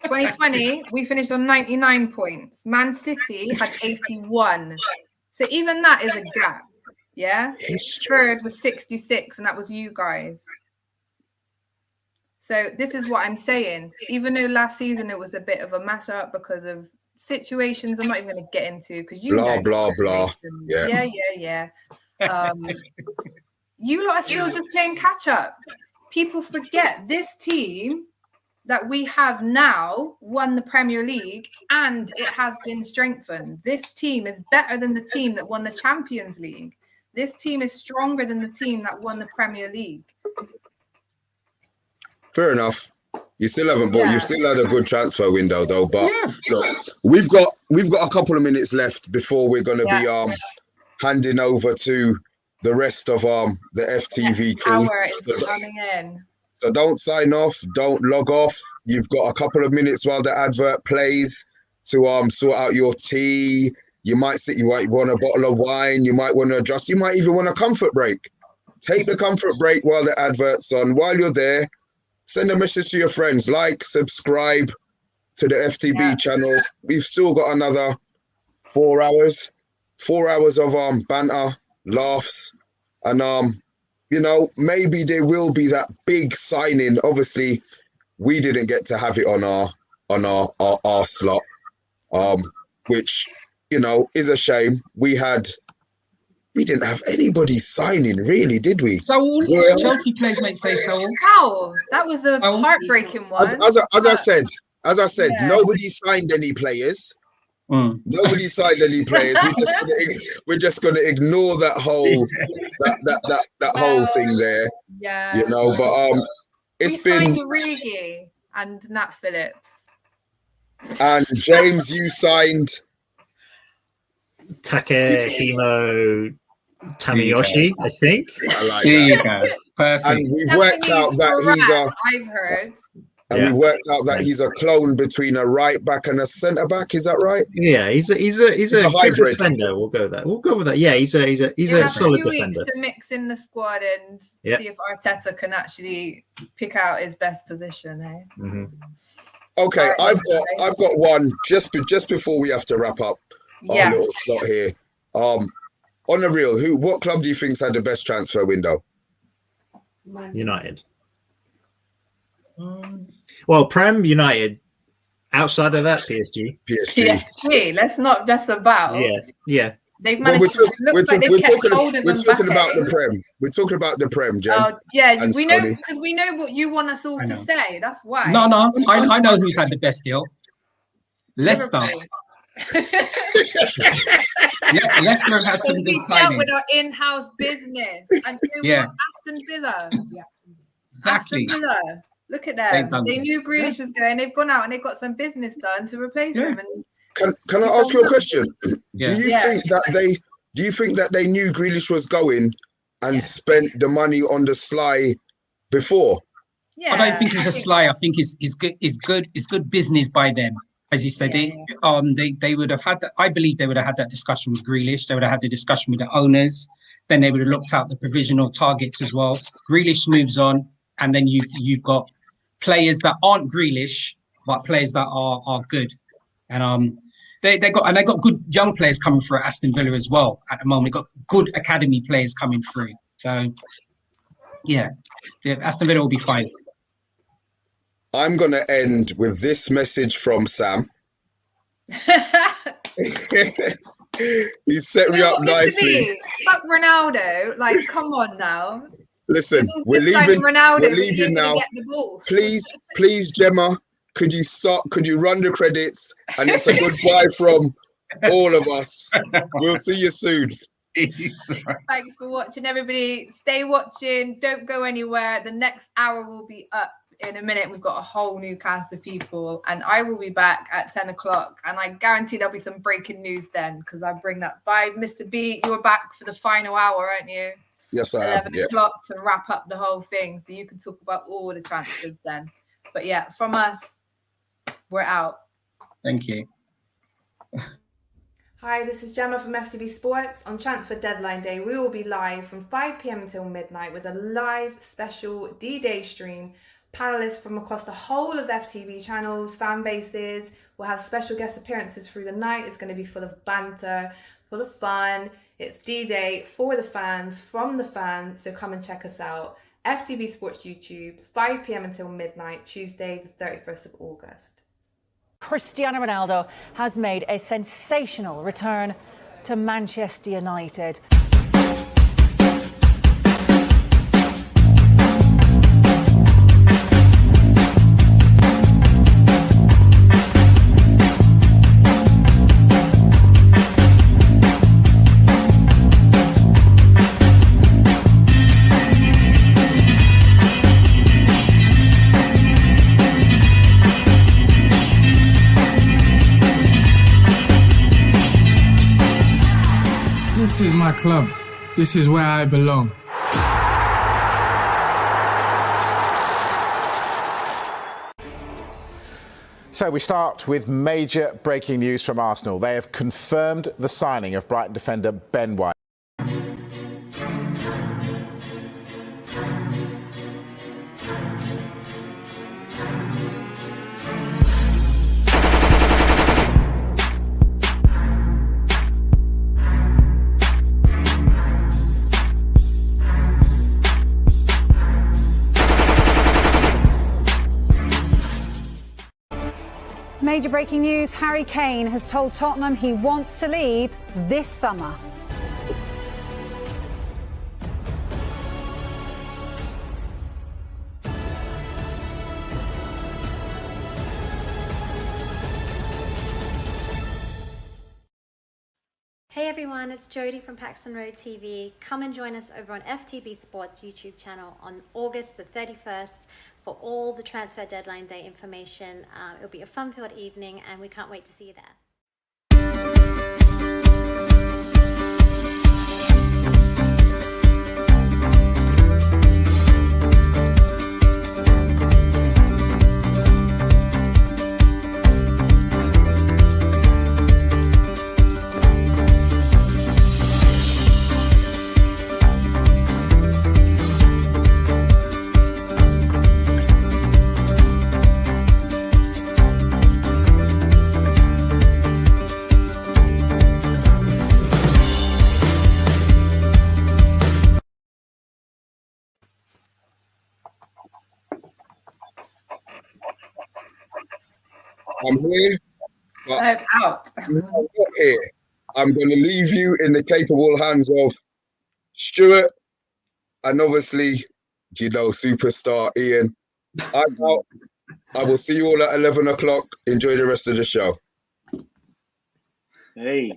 2020, we finished on 99 points. Man City had 81. So even that is a gap. Yeah. 3rd was 66, and that was you guys. So this is what I'm saying. Even though last season it was a bit of a mess up because of situations I'm not even going to get into, because you know blah. Yeah. You lot are still just playing catch up. People forget this team that we have now won the Premier League, and it has been strengthened. This team is better than the team that won the Champions League. This team is stronger than the team that won the Premier League. Fair enough. You still haven't bought. You've still had a good transfer window, though. But look, we've got a couple of minutes left before we're going to be handing over to the rest of the FTV crew. Hour is coming in. So don't sign off. Don't log off. You've got a couple of minutes while the advert plays to sort out your tea. You might want a bottle of wine. You might want to adjust. You might even want a comfort break. Take the comfort break while the advert's on. While you're there, send a message to your friends. Like, subscribe to the FTB channel. We've still got another 4 hours. 4 hours of banter, laughs, and you know, maybe there will be that big signing. Obviously, we didn't get to have it on our slot, which, you know, is a shame. We didn't have anybody signing, really, did we? So Chelsea players may say so. How? That was a heartbreaking one. As I said, nobody signed any players. Nobody signed any players. We're just gonna ignore that whole that whole thing there. Yeah. You know, but it's been Origi and Nat Phillips. And James, you signed Takehimo Tamiyoshi, I think. I like There that. you go. Perfect. And we've worked out that I've heard. we've worked out that he's a clone between a right back and a centre back. Is that right? Yeah, he's a hybrid defender. We'll go with that. We'll go with that. Yeah, he's a solid defender. To mix in the squad and see if Arteta can actually pick out his best position. Eh? Mm-hmm. Okay, I've got one just before we have to wrap up our little slot here. On the real, what club do you think's had the best transfer window? United. Well, Prem, United. Outside of that, PSG. PSG. Let's not mess about. Yeah. They've managed we're talking about the Prem. We're talking about the Prem, Jen. Oh, yeah, we know, because we know what you want us all to say. That's why. No, I know who's had the best deal. Leicester. Leicester have had some good signings. With our in-house business and Aston Villa. Exactly. Aston Villa. Look at them. They knew Grealish was going. They've gone out and they've got some business done to replace him. And can I ask you a question? Do you think that they knew Grealish was going and spent the money on the sly before? I don't think it's a sly. I think it's good. It's good. It's good business by them. As you said, they would have had that. I believe they would have had that discussion with Grealish. They would have had the discussion with the owners. Then they would have looked at the provisional targets as well. Grealish moves on, and then you've got players that aren't Grealish, but players that are good. And they got good young players coming through at Aston Villa as well at the moment. They got good academy players coming through. So yeah, Aston Villa will be fine. I'm going to end with this message from Sam. He set me up nicely. Fuck Ronaldo. Like, come on now. Listen, we're leaving now. Please, Gemma, could you run the credits? And it's a goodbye from all of us. We'll see you soon. Thanks for watching, everybody. Stay watching. Don't go anywhere. The next hour will be up in a minute. We've got a whole new cast of people, and I will be back at 10 o'clock. And I guarantee there'll be some breaking news then, because I bring that vibe. Mr. B, you're back for the final hour, aren't you? Yes, I am. 11 o'clock to wrap up the whole thing, so you can talk about all the transfers then. But yeah, from us, we're out. Thank you. Hi, this is Gemma from FTB Sports. On Transfer Deadline Day, we will be live from 5 p.m. until midnight with a live special D-Day stream. Panelists from across the whole of FTB channels, fan bases. We'll have special guest appearances through the night. It's going to be full of banter, full of fun. It's D-Day for the fans, from the fans. So come and check us out. FTB Sports YouTube, 5 p.m. until midnight, Tuesday, the 31st of August. Cristiano Ronaldo has made a sensational return to Manchester United. This is my club. This is where I belong. So we start with major breaking news from Arsenal. They have confirmed the signing of Brighton defender Ben White. Major breaking news, Harry Kane has told Tottenham he wants to leave this summer. Hey everyone, it's Jodie from PAXTON TV. Come and join us over on FTB Sports YouTube channel on August the 31st for all the transfer deadline day information. It'll be a fun-filled evening and we can't wait to see you there. I'm here, but I'm out. I'm not here. I'm going to leave you in the capable hands of Stuart and obviously, superstar Ian. I'm out. I will see you all at 11 o'clock. Enjoy the rest of the show. Hey.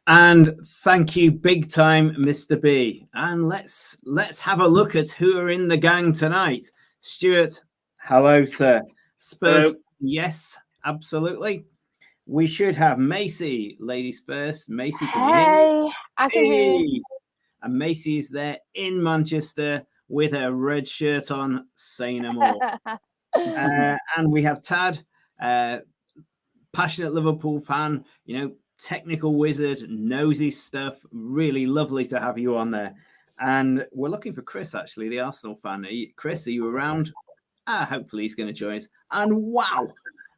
And thank you big time, Mr. B. And let's have a look at who are in the gang tonight. Stuart, hello, sir. Spurs. Hello. Yes, absolutely. We should have Macy, ladies first. Macy, can you hear me? I can hear you. And Macy is there in Manchester with a red shirt on, say no more. And we have Tad, passionate Liverpool fan, technical wizard, knows his stuff. Really lovely to have you on there. And we're looking for Chris, actually, the Arsenal fan. Chris, are you around? Hopefully he's going to join us. And wow,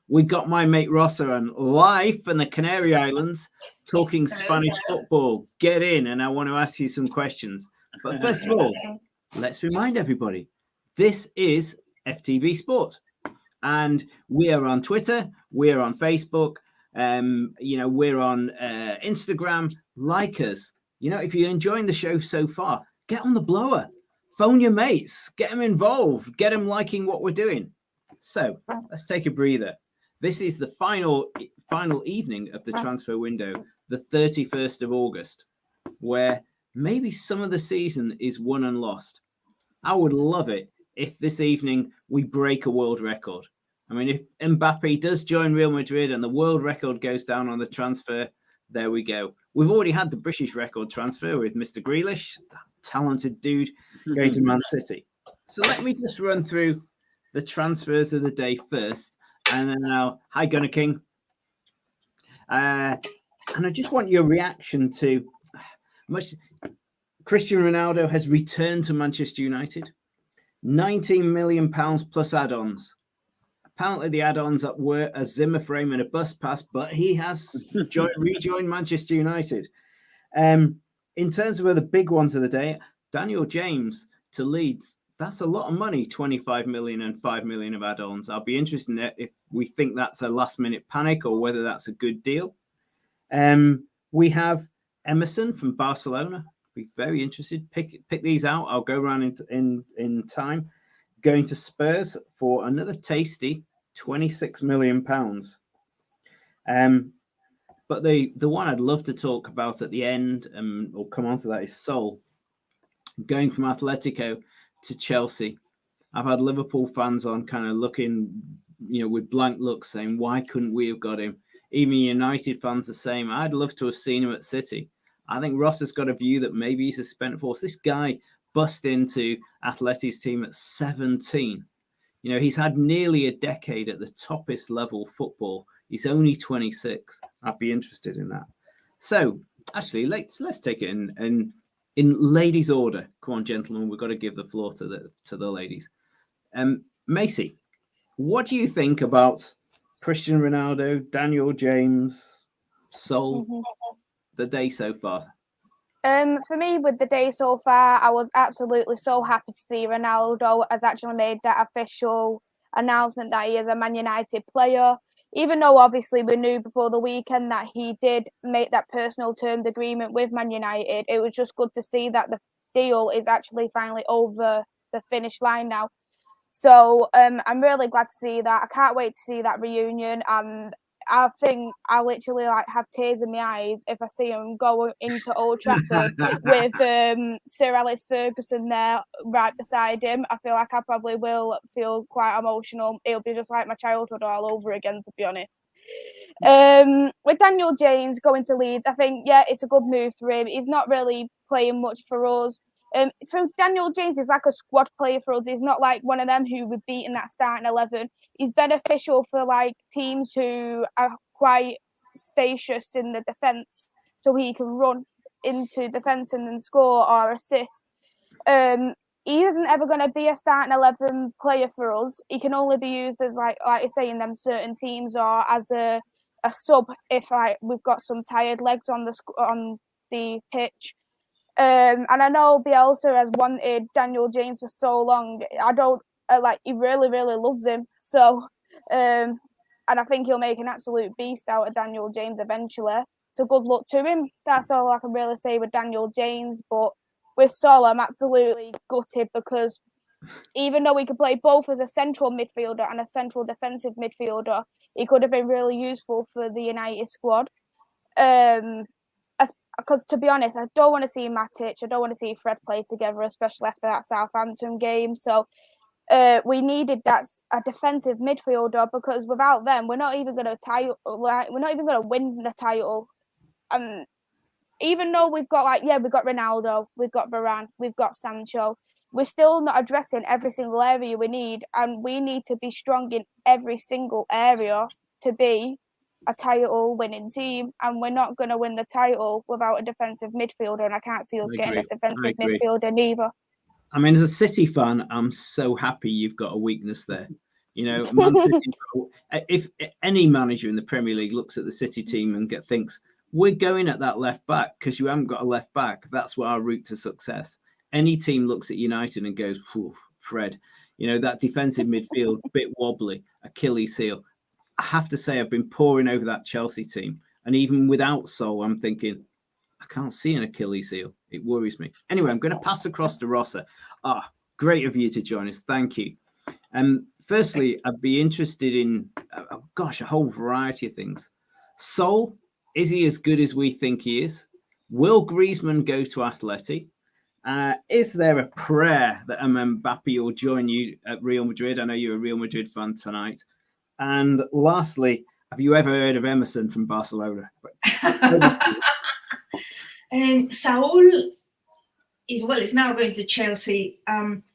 we got my mate Rossa on live from the Canary Islands talking Spanish football. Get in, and I want to ask you some questions. But first of all, let's remind everybody, this is FTB Sport. And we are on Twitter, we're on Facebook, we're on Instagram. Like us. If you're enjoying the show so far, get on the blower. Phone your mates, get them involved, get them liking what we're doing. So let's take a breather. This is the final evening of the transfer window, the 31st of August, where maybe some of the season is won and lost. I would love it if this evening we break a world record. I mean, if Mbappe does join Real Madrid and the world record goes down on the transfer, there we go. We've already had the British record transfer with Mr. Grealish, that talented dude, going to Man City. So let me just run through the transfers of the day first. And then hi, Gunnar King. And I just want your reaction to Cristiano Ronaldo has returned to Manchester United. £19 million plus add-ons. Apparently, the add-ons were a Zimmer frame and a bus pass, but he has rejoined Manchester United. In terms of the big ones of the day, Daniel James to Leeds. That's a lot of money, 25 million and 5 million of add-ons. I'll be interested in if we think that's a last-minute panic or whether that's a good deal. We have Emerson from Barcelona. Be very interested. Pick these out. I'll go around in time. Going to Spurs for another tasty £26 million. But the one I'd love to talk about at the end, or come on to that, is Sol. Going from Atletico to Chelsea. I've had Liverpool fans on kind of looking, with blank looks saying, why couldn't we have got him? Even United fans the same. I'd love to have seen him at City. I think Ross has got a view that maybe he's a spent force. This guy bust into Atleti's team at 17. He's had nearly a decade at the toppest level football. He's only 26. I'd be interested in that. So, actually, let's take it in ladies' order. Come on, gentlemen, we've got to give the floor to the ladies. Macy, what do you think about Cristiano Ronaldo, Daniel James, Sol, the day so far? For me, with the day so far, I was absolutely so happy to see Ronaldo has actually made that official announcement that he is a Man United player. Even though obviously we knew before the weekend that he did make that personal terms agreement with Man United, it was just good to see that the deal is actually finally over the finish line now. So I'm really glad to see that. I can't wait to see that reunion, and I think I literally have tears in my eyes if I see him go into Old Trafford with Sir Alex Ferguson there right beside him. I feel like I probably will feel quite emotional. It'll be just like my childhood all over again, to be honest. With Daniel James going to Leeds, I think, it's a good move for him. He's not really playing much for us. For Daniel James, he's like a squad player for us. He's not like one of them who would beat in that starting 11. He's beneficial for teams who are quite spacious in the defence, so he can run into defence and then score or assist. He isn't ever going to be a starting 11 player for us. He can only be used as like I say in them certain teams, or as a sub if we've got some tired legs on the pitch. And I know Bielsa has wanted Daniel James for so long. He really, really loves him. So, and I think he'll make an absolute beast out of Daniel James eventually. So good luck to him. That's all I can really say with Daniel James. But with Sol, I'm absolutely gutted because even though he could play both as a central midfielder and a central defensive midfielder, he could have been really useful for the United squad. Because to be honest, I don't want to see Matic, I don't want to see Fred play together, especially after that Southampton game. So we needed a defensive midfielder, because without them, we're not even going to win the title. And even though we've got we've got Ronaldo, we've got Varane, we've got Sancho, we're still not addressing every single area we need, and we need to be strong in every single area to be a title winning team, and we're not going to win the title without a defensive midfielder, and I can't see us getting a defensive midfielder neither. I mean, as a City fan, I'm so happy you've got a weakness there. You know, Man City, if any manager in the Premier League looks at the City team and thinks, we're going at that left back because you haven't got a left back, that's what our route to success. Any team looks at United and goes, Fred, you know, that defensive midfield, bit wobbly, Achilles heel. I have to say, I've been poring over that Chelsea team. And even without Sol, I'm thinking, I can't see an Achilles heel. It worries me. Anyway, I'm going to pass across to Rossa. Great of you to join us. Thank you. Firstly, I'd be interested in, a whole variety of things. Sol, is he as good as we think he is? Will Griezmann go to Atleti? Is there a prayer that Mbappe will join you at Real Madrid? I know you're a Real Madrid fan tonight. And lastly, have you ever heard of Emerson from Barcelona? Saul is now going to Chelsea.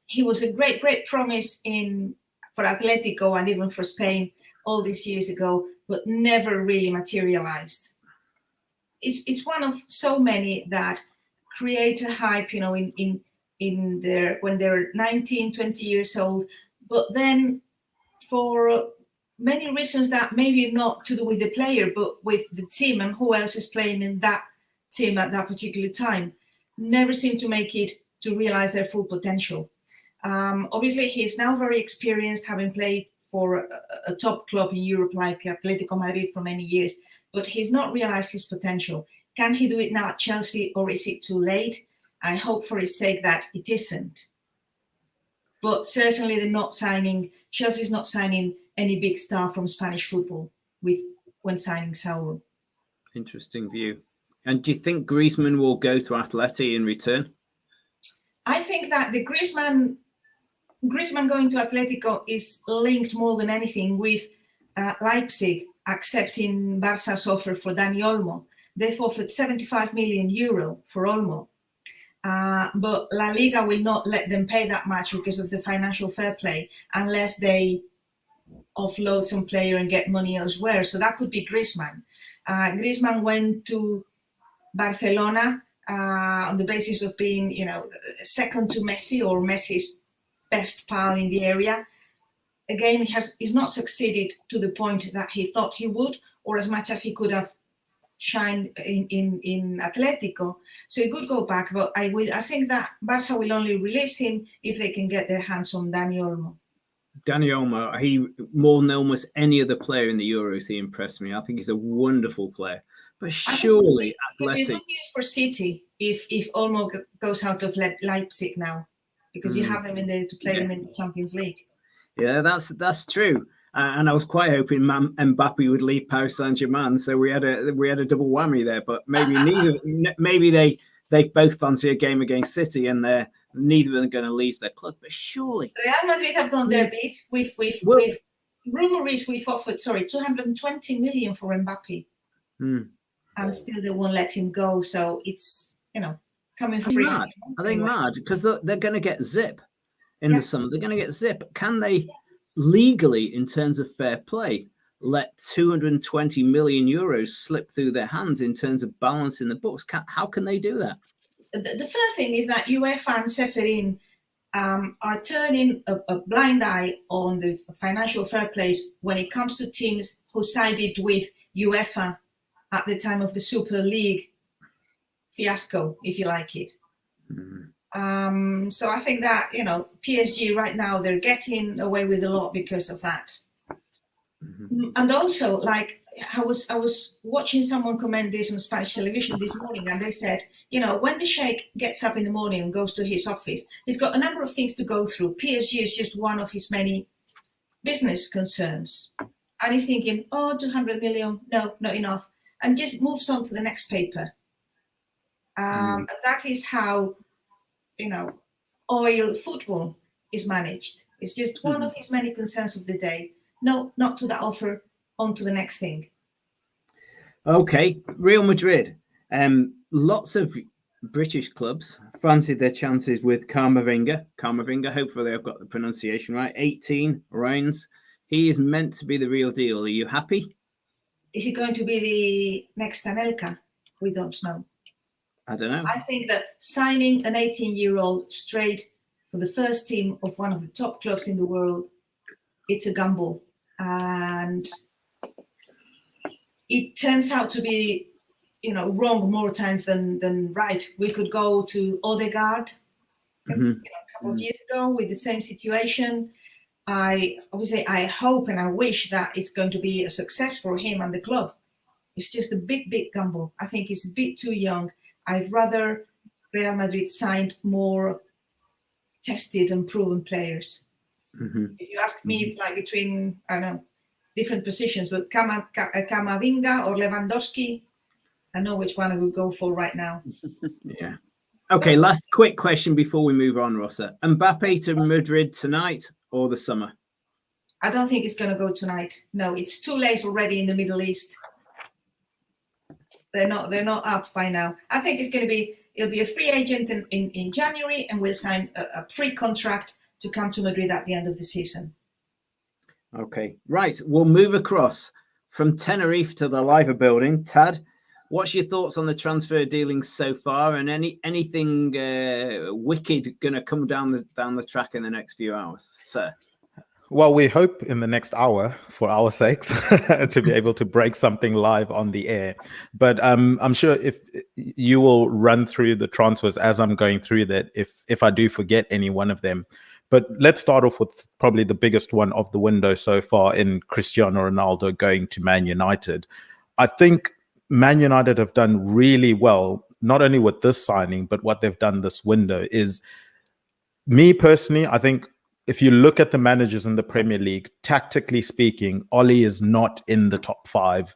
He was a great promise for Atletico and even for Spain all these years ago, but never really materialized. It's one of so many that create a hype, you know, in their when they're 19, 20 years old, but then for many reasons that maybe not to do with the player, but with the team and who else is playing in that team at that particular time, never seem to make it to realize their full potential. Obviously, he's now very experienced, having played for a top club in Europe like Atletico Madrid for many years, but he's not realized his potential. Can he do it now at Chelsea, or is it too late? I hope for his sake that it isn't. But certainly Chelsea's not signing any big star from Spanish football when signing Saul. Interesting view. And do you think Griezmann will go to Atleti in return? I think that the Griezmann going to Atletico is linked more than anything with Leipzig accepting Barca's offer for Dani Olmo. They've offered 75 million euro for Olmo. But La Liga will not let them pay that much because of the financial fair play unless they offload some player and get money elsewhere. So that could be Griezmann. Griezmann went to Barcelona on the basis of being, you know, second to Messi or Messi's best pal in the area. Again, he's not succeeded to the point that he thought he would, or as much as he could have shined in Atletico. So he could go back, but I think that Barca will only release him if they can get their hands on Dani Olmo. Dani Olmo, he more than almost any other player in the Euros, he impressed me. I think he's a wonderful player. But surely it would be good news for City if Olmo goes out of Leipzig now, because you have them in there to play them in the Champions League. Yeah, that's true. And I was quite hoping Mbappe would leave Paris Saint-Germain, so we had a double whammy there. But maybe they both fancy a game against City, and neither of them are going to leave their club. But surely Real Madrid have done their bit. We've rumor is we've offered 220 million for Mbappe, and still they won't let him go. So it's, you know, coming free. Are they mad? Because they're going to get Zip in the summer. They're going to get Zip. Can they legally, in terms of fair play, let 220 million euros slip through their hands in terms of balancing the books? How can they do that? The first thing is that UEFA and Seferin are turning a blind eye on the financial fair play when it comes to teams who sided with UEFA at the time of the Super League fiasco, if you like it. So I think that, you know, PSG right now, they're getting away with a lot because of that. And also, like, I was watching someone comment this on Spanish television this morning, and they said, you know, when the Sheikh gets up in the morning and goes to his office, he's got a number of things to go through. PSG is just one of his many business concerns. And he's thinking, 200 million, no, not enough. And just moves on to the next paper. That is how, you know, oil football is managed. It's just one of his many concerns of the day. No, not to that offer, on to the next thing. Okay, Real Madrid. Lots of British clubs fancied their chances with Camavinga. Hopefully I've got the pronunciation right. 18 rounds. He is meant to be the real deal. Are you happy? Is he going to be the next Anelka? We don't know. I don't know. I think that signing an 18-year-old straight for the first team of one of the top clubs in the world, it's a gamble. And it turns out to be, wrong more times than right. We could go to Odegaard a couple of years ago with the same situation. I hope and I wish that it's going to be a success for him and the club. It's just a big gamble. I think he's a bit too young. I'd rather Real Madrid signed more tested and proven players. If you ask me, like between, I don't know, different positions, but Camavinga or Lewandowski, I know which one I would go for right now. Yeah. Okay, last quick question before we move on, Rosa. Mbappe to Madrid tonight or the summer? I don't think it's going to go tonight. No, it's too late already in the Middle East. They're not up by now. I think it'll be a free agent in January, and we'll sign a pre-contract to come to Madrid at the end of the season. Okay, right. We'll move across from Tenerife to the Liver building. Tad, what's your thoughts on the transfer dealings so far, and anything wicked going to come down the track in the next few hours, sir? Well, we hope in the next hour, for our sakes, to be able to break something live on the air. But I'm sure if you will run through the transfers as I'm going through that, if I do forget any one of them. But let's start off with probably the biggest one of the window so far in Cristiano Ronaldo going to Man United. I think Man United have done really well, not only with this signing, but what they've done this window is, me personally, I think if you look at the managers in the Premier League, tactically speaking, Oli is not in the top 5.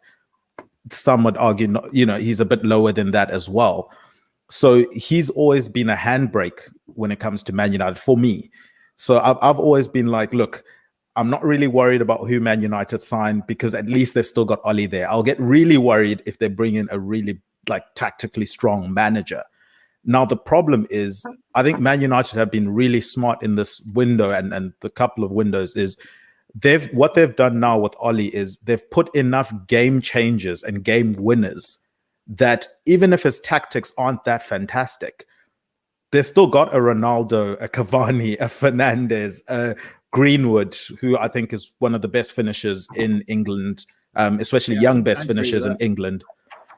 Some would argue, he's a bit lower than that as well. So he's always been a handbrake when it comes to Man United for me. So I've always been like, look, I'm not really worried about who Man United signed because at least they've still got Oli there. I'll get really worried if they bring in a really tactically strong manager. Now, the problem is, I think Man United have been really smart in this window and the couple of windows is what they've done now with Oli is they've put enough game changers and game winners that even if his tactics aren't that fantastic, they've still got a Ronaldo, a Cavani, a Fernandes, a Greenwood, who I think is one of the best finishers in England, especially young best finishers in England.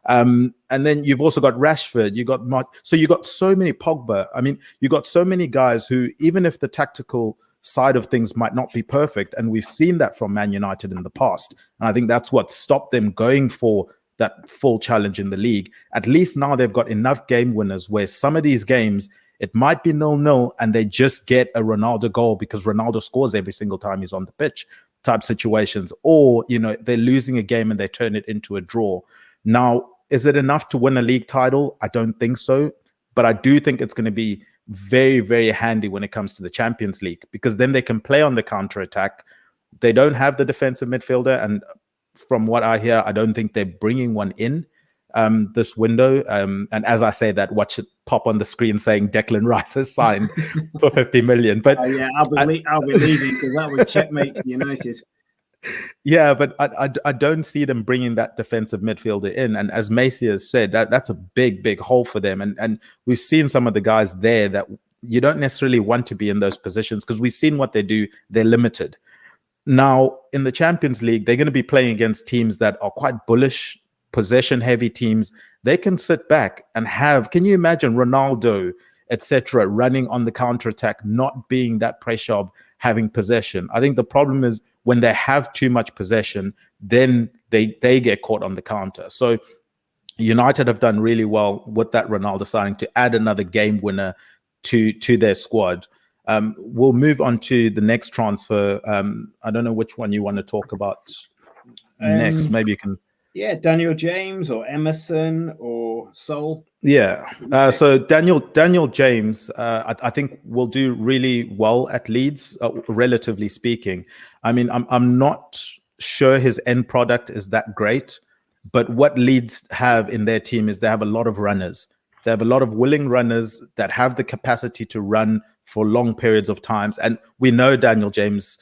And then you've also got Rashford, you got so you got so many Pogba. I mean, you got so many guys who, even if the tactical side of things might not be perfect, and we've seen that from Man United in the past, and I think that's what stopped them going for that full challenge in the league. At least now they've got enough game winners where some of these games it might be 0-0 and they just get a Ronaldo goal because Ronaldo scores every single time he's on the pitch type situations, or they're losing a game and they turn it into a draw. Now, is it enough to win a league title? I don't think so. But I do think it's going to be very, very handy when it comes to the Champions League, because then they can play on the counter-attack. They don't have the defensive midfielder. And from what I hear, I don't think they're bringing one in this window. And as I say that, watch it pop on the screen saying Declan Rice has signed for 50 million. But I'll be leaving because that would checkmate United. Yeah, but I don't see them bringing that defensive midfielder in. And as Macy has said, that's a big, big hole for them. And we've seen some of the guys there that you don't necessarily want to be in those positions because we've seen what they do. They're limited. Now, in the Champions League, they're going to be playing against teams that are quite bullish, possession-heavy teams. They can sit back and can you imagine Ronaldo, etc., running on the counter-attack, not being that pressure of having possession? I think the problem is when they have too much possession, then they get caught on the counter. So United have done really well with that Ronaldo signing to add another game winner to their squad. We'll move on to the next transfer. I don't know which one you want to talk about next. Maybe you can... Yeah, Daniel James or Emerson or Sol. Yeah. So Daniel James, I think will do really well at Leeds, relatively speaking. I mean, I'm not sure his end product is that great, but what Leeds have in their team is they have a lot of runners. They have a lot of willing runners that have the capacity to run for long periods of times. And we know Daniel James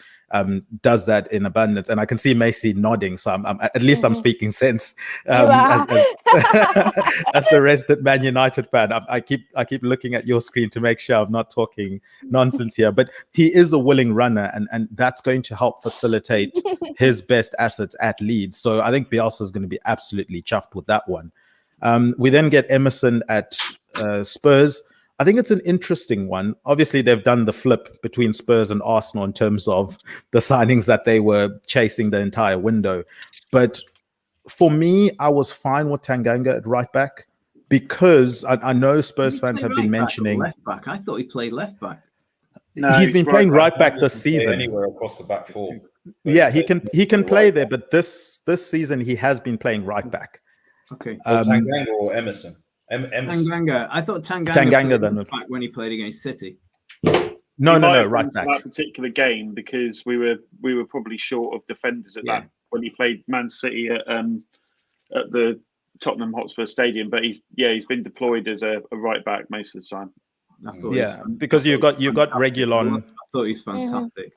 does that in abundance. And I can see Macy nodding. So at least I'm speaking sense as the resident Man United fan. I keep looking at your screen to make sure I'm not talking nonsense here. But he is a willing runner, and that's going to help facilitate his best assets at Leeds. So I think Bielsa is going to be absolutely chuffed with that one. We then get Emerson at Spurs. I think it's an interesting one. Obviously, they've done the flip between Spurs and Arsenal in terms of the signings that they were chasing the entire window. But for me, I was fine with Tanganga at right back because I know Spurs fans have been mentioning left back. I thought he played left back. No, he's been playing right back this season. Anywhere across the back four. Yeah, he can play there, but this season he has been playing right back. Okay. Tanganga or Emerson? Tanganga. I thought Tanganga then back when he played against City. No, right back. That particular game because we were probably short of defenders at that when he played Man City at the Tottenham Hotspur Stadium. But he's been deployed as a right back most of the time. I thought because you got Reguilon. I thought he's fantastic.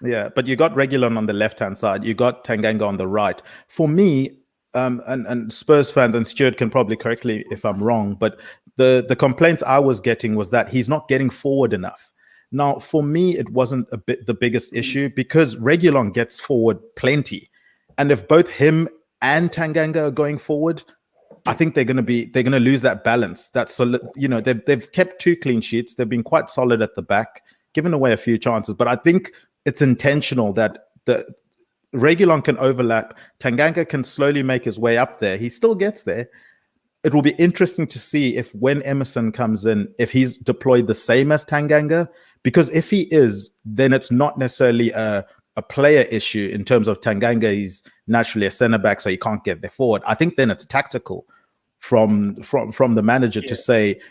Yeah, but you got Reguilon on the left-hand side. You got Tanganga on the right. For me, and Spurs fans, and Stuart can probably correct me if I'm wrong, but the complaints I was getting was that he's not getting forward enough. Now, for me, it wasn't the biggest issue because Reguilon gets forward plenty. And if both him and Tanganga are going forward, I think they're going to lose that balance. That's solid. They've kept 2 clean sheets. They've been quite solid at the back, given away a few chances. But I think it's intentional that the Reguilon can overlap. Tanganga can slowly make his way up there. He still gets there. It will be interesting to see if when Emerson comes in, if he's deployed the same as Tanganga. Because if he is, then it's not necessarily a player issue in terms of Tanganga. He's naturally a centre back, so he can't get there forward. I think then it's tactical from the manager to say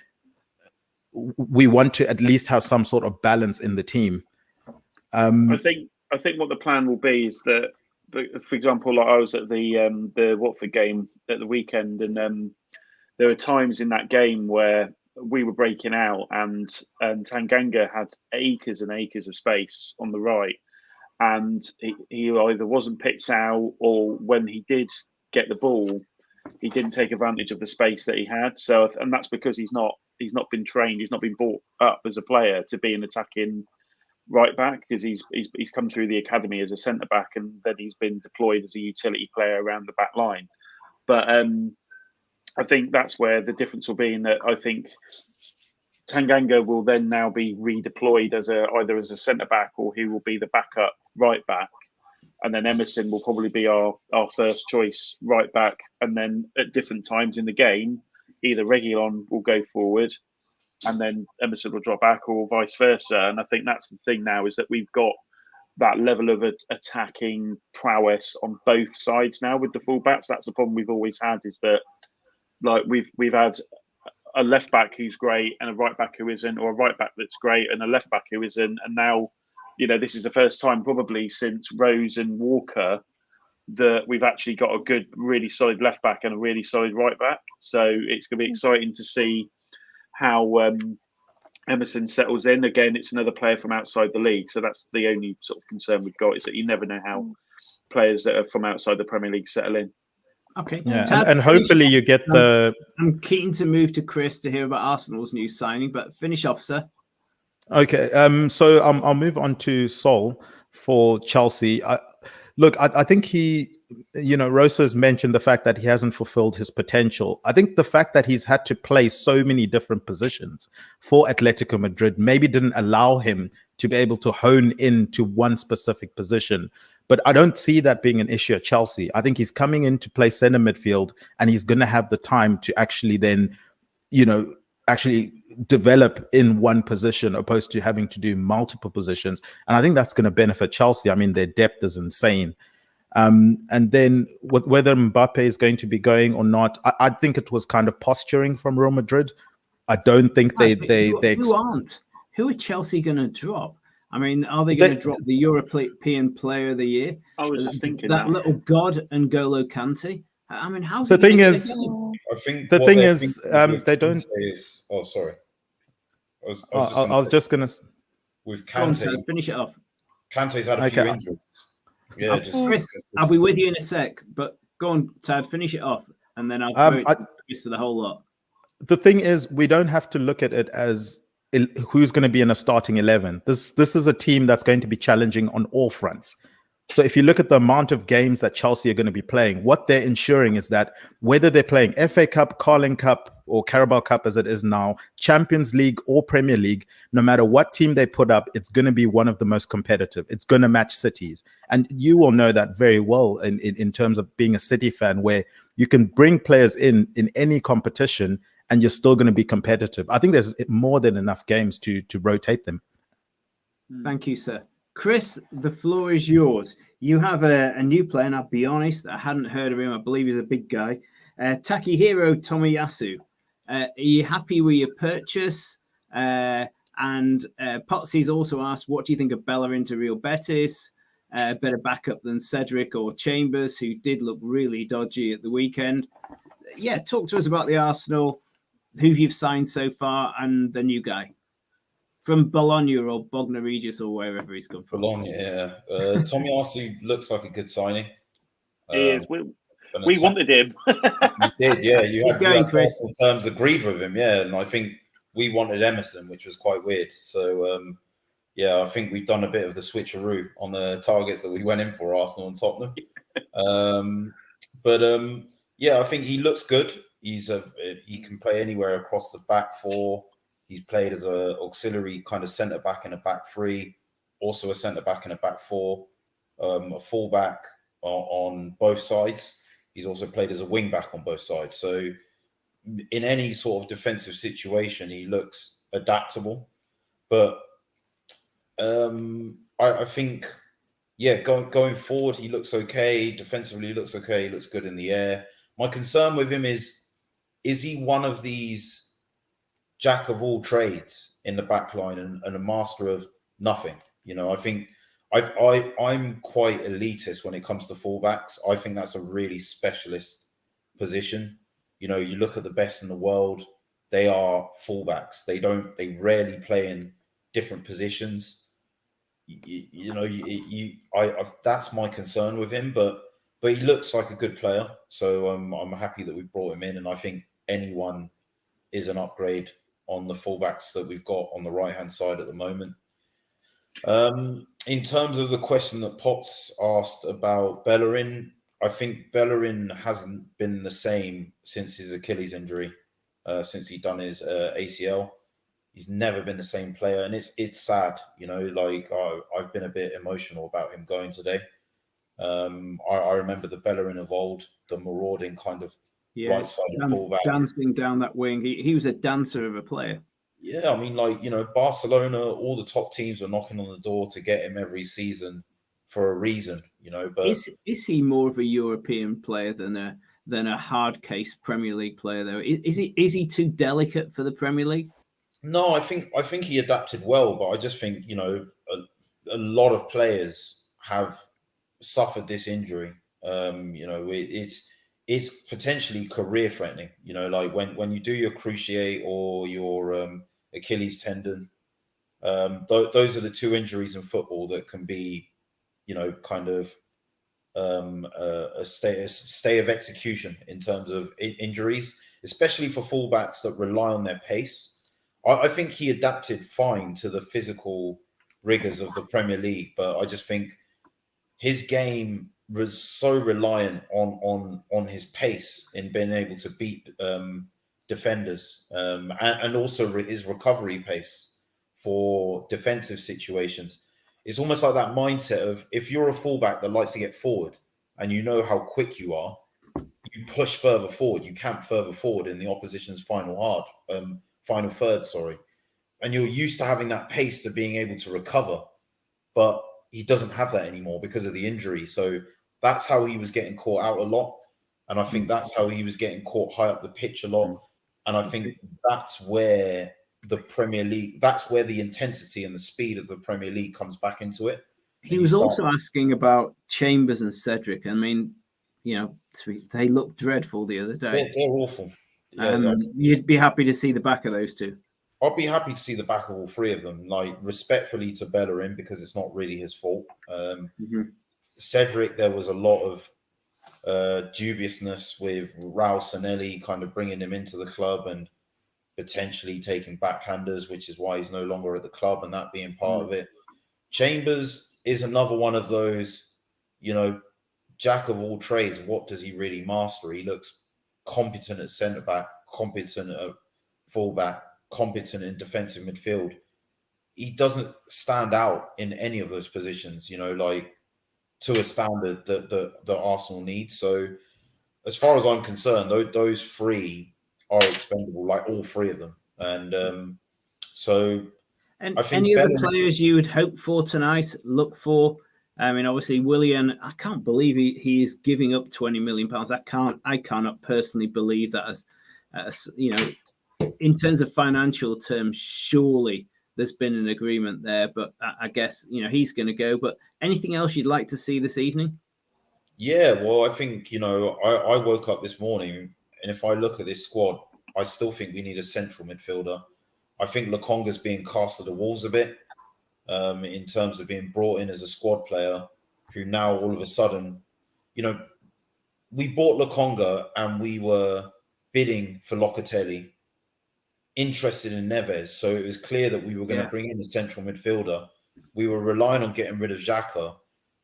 we want to at least have some sort of balance in the team. I think what the plan will be is that, for example, like I was at the Watford game at the weekend, and there were times in that game where we were breaking out, and Tanganga had acres and acres of space on the right, and he either wasn't picked out, or when he did get the ball, he didn't take advantage of the space that he had. So, and that's because he's not been trained, he's not been brought up as a player to be an attacking right back, because he's come through the academy as a centre back, and then he's been deployed as a utility player around the back line. But I think that's where the difference will be, in that I think Tanganga will then now be redeployed as either as a centre back, or he will be the backup right back, and then Emerson will probably be our first choice right back, and then at different times in the game, either Reguilon will go forward and then Emerson will drop back, or vice versa. And I think that's the thing now, is that we've got that level of attacking prowess on both sides now with the fullbacks. That's the problem we've always had, is that like we've had a left back who's great and a right back who isn't, or a right back that's great and a left back who isn't. And now, this is the first time probably since Rose and Walker that we've actually got a good, really solid left back and a really solid right back. So it's going to be exciting to see how Emerson settles in. Again, it's another player from outside the league, so that's the only sort of concern we've got, is that you never know how players that are from outside the Premier League settle in. Okay. Yeah, and hopefully you get the... I'm keen to move to Chris to hear about Arsenal's new signing, but finish off, sir. Okay, so I'll move on to Sol for Chelsea. I think he, Rosa's mentioned the fact that he hasn't fulfilled his potential. I think the fact that he's had to play so many different positions for Atletico Madrid maybe didn't allow him to be able to hone into one specific position. But I don't see that being an issue at Chelsea. I think he's coming in to play center midfield, and he's going to have the time to actually then, actually develop in one position, opposed to having to do multiple positions. And I think that's going to benefit Chelsea. I mean, their depth is insane. And then whether Mbappe is going to be going or not, I think it was kind of posturing from Real Madrid. I don't think Who are Chelsea going to drop? I mean, are they going to drop the European Player of the Year? I was just thinking that little god N'Golo Kante. I mean, how's the thing is, I think the what thing they're is, thinking with they don't. Kante is, oh, sorry. I was just gonna. With Go on, Kante, Ted, finish it off. Kante's had a few injuries. Yeah, Chris, I'll be with you in a sec, but go on, Tad, finish it off, and then I'll throw it to Chris for the whole lot. The thing is, we don't have to look at it as who's going to be in a starting 11. This is a team that's going to be challenging on all fronts. So if you look at the amount of games that Chelsea are going to be playing, what they're ensuring is that whether they're playing FA Cup, Carling Cup, or Carabao Cup as it is now, Champions League or Premier League, no matter what team they put up, it's going to be one of the most competitive. It's going to match City's. And you will know that very well in terms of being a City fan, where you can bring players in any competition and you're still going to be competitive. I think there's more than enough games to rotate them. Thank you, sir. Chris, the floor is yours. You have a new player, and I'll be honest, I hadn't heard of him. I believe he's a big guy. Takehiro Tomiyasu. Are you happy with your purchase? And Potsy's also asked, what do you think of Bellerin to Real Betis? Better backup than Cedric or Chambers, who did look really dodgy at the weekend. Yeah, talk to us about the Arsenal, who you've signed so far, and the new guy. From Bologna or Bognor Regis or wherever he's come from. Bologna, yeah. Tomiyasu looks like a good signing. He is. We wanted him. You did, yeah. You had Chris. personal terms agreed with him, yeah. And I think we wanted Emerson, which was quite weird. So, yeah, I think we've done a bit of the switcheroo on the targets that we went in for, Arsenal and Tottenham. Yeah, I think he looks good. He can play anywhere across the back four. He's played as an auxiliary kind of centre back in a back three, also a centre back in a back four, a full back on both sides. He's also played as a wing back on both sides. So in any sort of defensive situation, he looks adaptable. But I think, yeah, going forward, he looks okay. Defensively, he looks okay. He looks good in the air. My concern with him is he one of these jack of all trades in the back line and a master of nothing? You know, I think I'm quite elitist when it comes to fullbacks. I think that's a really specialist position. You know, you look at the best in the world, they are fullbacks. They rarely play in different positions. That's my concern with him, but he looks like a good player. So I'm happy that we brought him in, and I think anyone is an upgrade on the fullbacks that we've got on the right-hand side at the moment. In terms of the question that Potts asked about Bellerin, I think Bellerin hasn't been the same since his Achilles injury, since he done his ACL. He's never been the same player, and it's sad. You know, like I've been a bit emotional about him going today. I remember the Bellerin of old, the marauding kind of right-sided fullback, dancing down that wing. He was a dancer of a player. Yeah, I mean, like, you know, Barcelona, all the top teams were knocking on the door to get him every season for a reason, you know. But is he more of a European player than a hard case Premier League player though? Is he too delicate for the Premier League? No, I think he adapted well, but I just think, you know, a lot of players have suffered this injury. You know, it's potentially career threatening. You know, like when you do your cruciate or your Achilles tendon, those are the two injuries in football that can be, you know, kind of a stay of execution in terms of injuries, especially for fullbacks that rely on their pace. I think he adapted fine to the physical rigors of the Premier League, but I just think his game was so reliant on his pace in being able to beat defenders, and also his recovery pace for defensive situations. It's almost like that mindset of, if you're a fullback that likes to get forward and you know how quick you are, you push further forward, you camp further forward in the opposition's final third, and you're used to having that pace to being able to recover, but he doesn't have that anymore because of the injury. So that's how he was getting caught out a lot, and I think that's how he was getting caught high up the pitch a lot. And I think that's where the Premier League, that's where the intensity and the speed of the Premier League comes back into it. He was also asking about Chambers and Cedric. I mean, you know, they looked dreadful the other day. They're awful. Yeah, You'd be happy to see the back of those two. I'd be happy to see the back of all three of them, like respectfully to Bellerin, because it's not really his fault. Cedric, there was a lot of dubiousness with Raul Sanelli kind of bringing him into the club and potentially taking backhanders, which is why he's no longer at the club, and that being part of it. Chambers is another one of those, you know, jack of all trades. What does he really master? He looks competent at centre back, competent at fullback, competent in defensive midfield. He doesn't stand out in any of those positions, you know, like to a standard that Arsenal needs. So as far as I'm concerned, those three are expendable, like all three of them. And so and I think any other players you would hope for tonight, look for? I mean, obviously Willian, I can't believe he is giving up £20 million. I cannot personally believe that as you know, in terms of financial terms, surely there's been an agreement there, but I guess, you know, he's going to go. But anything else you'd like to see this evening? Yeah, well, I think, you know, I woke up this morning, and if I look at this squad, I still think we need a central midfielder. I think Lokonga's being cast to the wolves a bit in terms of being brought in as a squad player, who now all of a sudden, you know, we bought Lokonga and we were bidding for Locatelli, interested in Neves. So it was clear that we were going to bring in the central midfielder. We were relying on getting rid of Xhaka.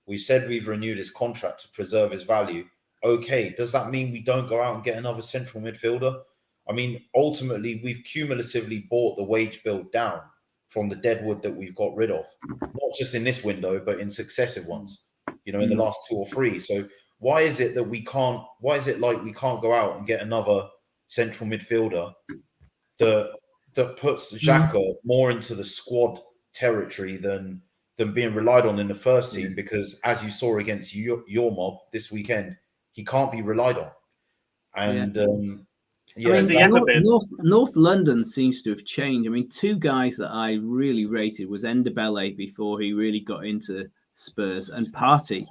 We said we've renewed his contract to preserve his value. Okay, does that mean we don't go out and get another central midfielder? I mean, ultimately, we've cumulatively brought the wage bill down from the deadwood that we've got rid of, not just in this window, but in successive ones, you know, in the last 2 or 3. So why is it that we can't, why is it like we can't go out and get another central midfielder that puts Xhaka more into the squad territory than being relied on in the first team? Because as you saw against your mob this weekend, he can't be relied on. And I mean, North London seems to have changed. I mean, two guys that I really rated was Ndebele before he really got into Spurs, and Partey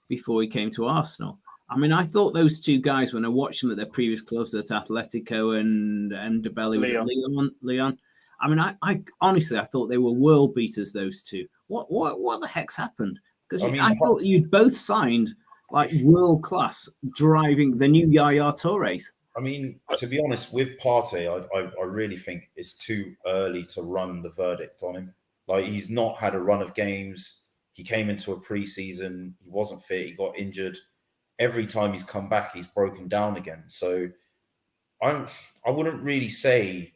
before he came to Arsenal. I mean, I thought those two guys, when I watched them at their previous clubs at Atletico and Ndebele was at Leon. I mean, I honestly, I thought they were world beaters, those two. What the heck's happened? Because I thought you'd both signed like world class driving the new Yaya Tourés. I mean, to be honest, with Partey, I really think it's too early to run the verdict on him. Like, he's not had a run of games. He came into a pre-season. He wasn't fit. He got injured. Every time he's come back, he's broken down again. So I wouldn't really say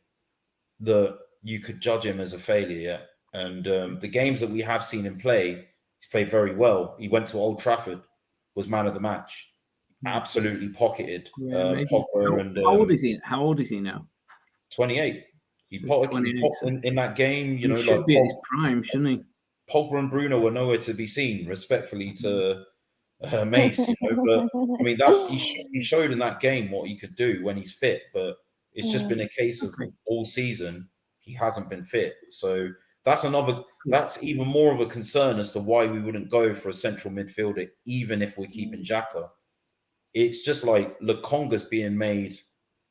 that you could judge him as a failure yet. And the games that we have seen him play, he's played very well. He went to Old Trafford, was man of the match. Absolutely pocketed. How old is he? How old is he now? 28. He popped in that game. You know, should like be at his prime, shouldn't he? Pogba and Bruno were nowhere to be seen. Respectfully to Mace, you know, but I mean that he showed in that game what he could do when he's fit. But it's just been a case of all season he hasn't been fit. So that's even more of a concern as to why we wouldn't go for a central midfielder, even if we're keeping Xhaka. It's just like Lokonga's being made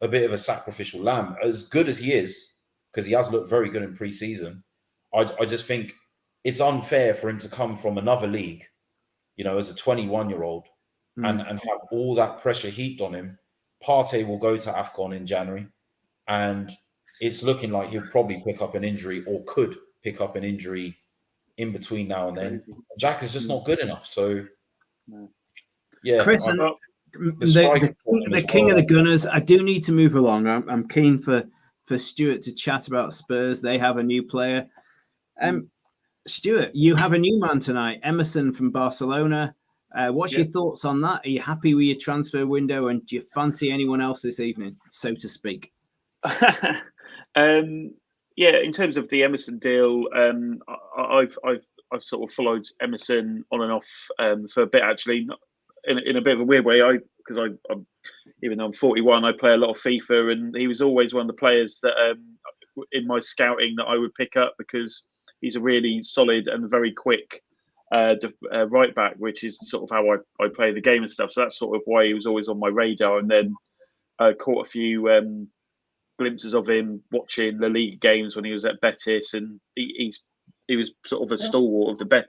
a bit of a sacrificial lamb. As good as he is, because he has looked very good in pre-season, I just think it's unfair for him to come from another league, you know, as a 21-year-old and have all that pressure heaped on him. Partey will go to AFCON in January, and it's looking like he'll probably pick up an injury or could pick up an injury in between now and then. Jack is just not good enough. So, yeah. Chris, the king of the Gunners, I do need to move along. I'm keen for Stuart to chat about Spurs. They have a new player. Stuart, you have a new man tonight, Emerson from Barcelona. What's your thoughts on that? Are you happy with your transfer window, and do you fancy anyone else this evening, so to speak? Yeah, in terms of the Emerson deal, I've sort of followed Emerson on and off for a bit, actually, in a bit of a weird way. Because I'm even though I'm 41, I play a lot of FIFA, and he was always one of the players that in my scouting that I would pick up, because he's a really solid and very quick right back, which is sort of how I play the game and stuff. So that's sort of why he was always on my radar. And then caught a few glimpses of him watching the league games when he was at Betis, and he was sort of a stalwart of the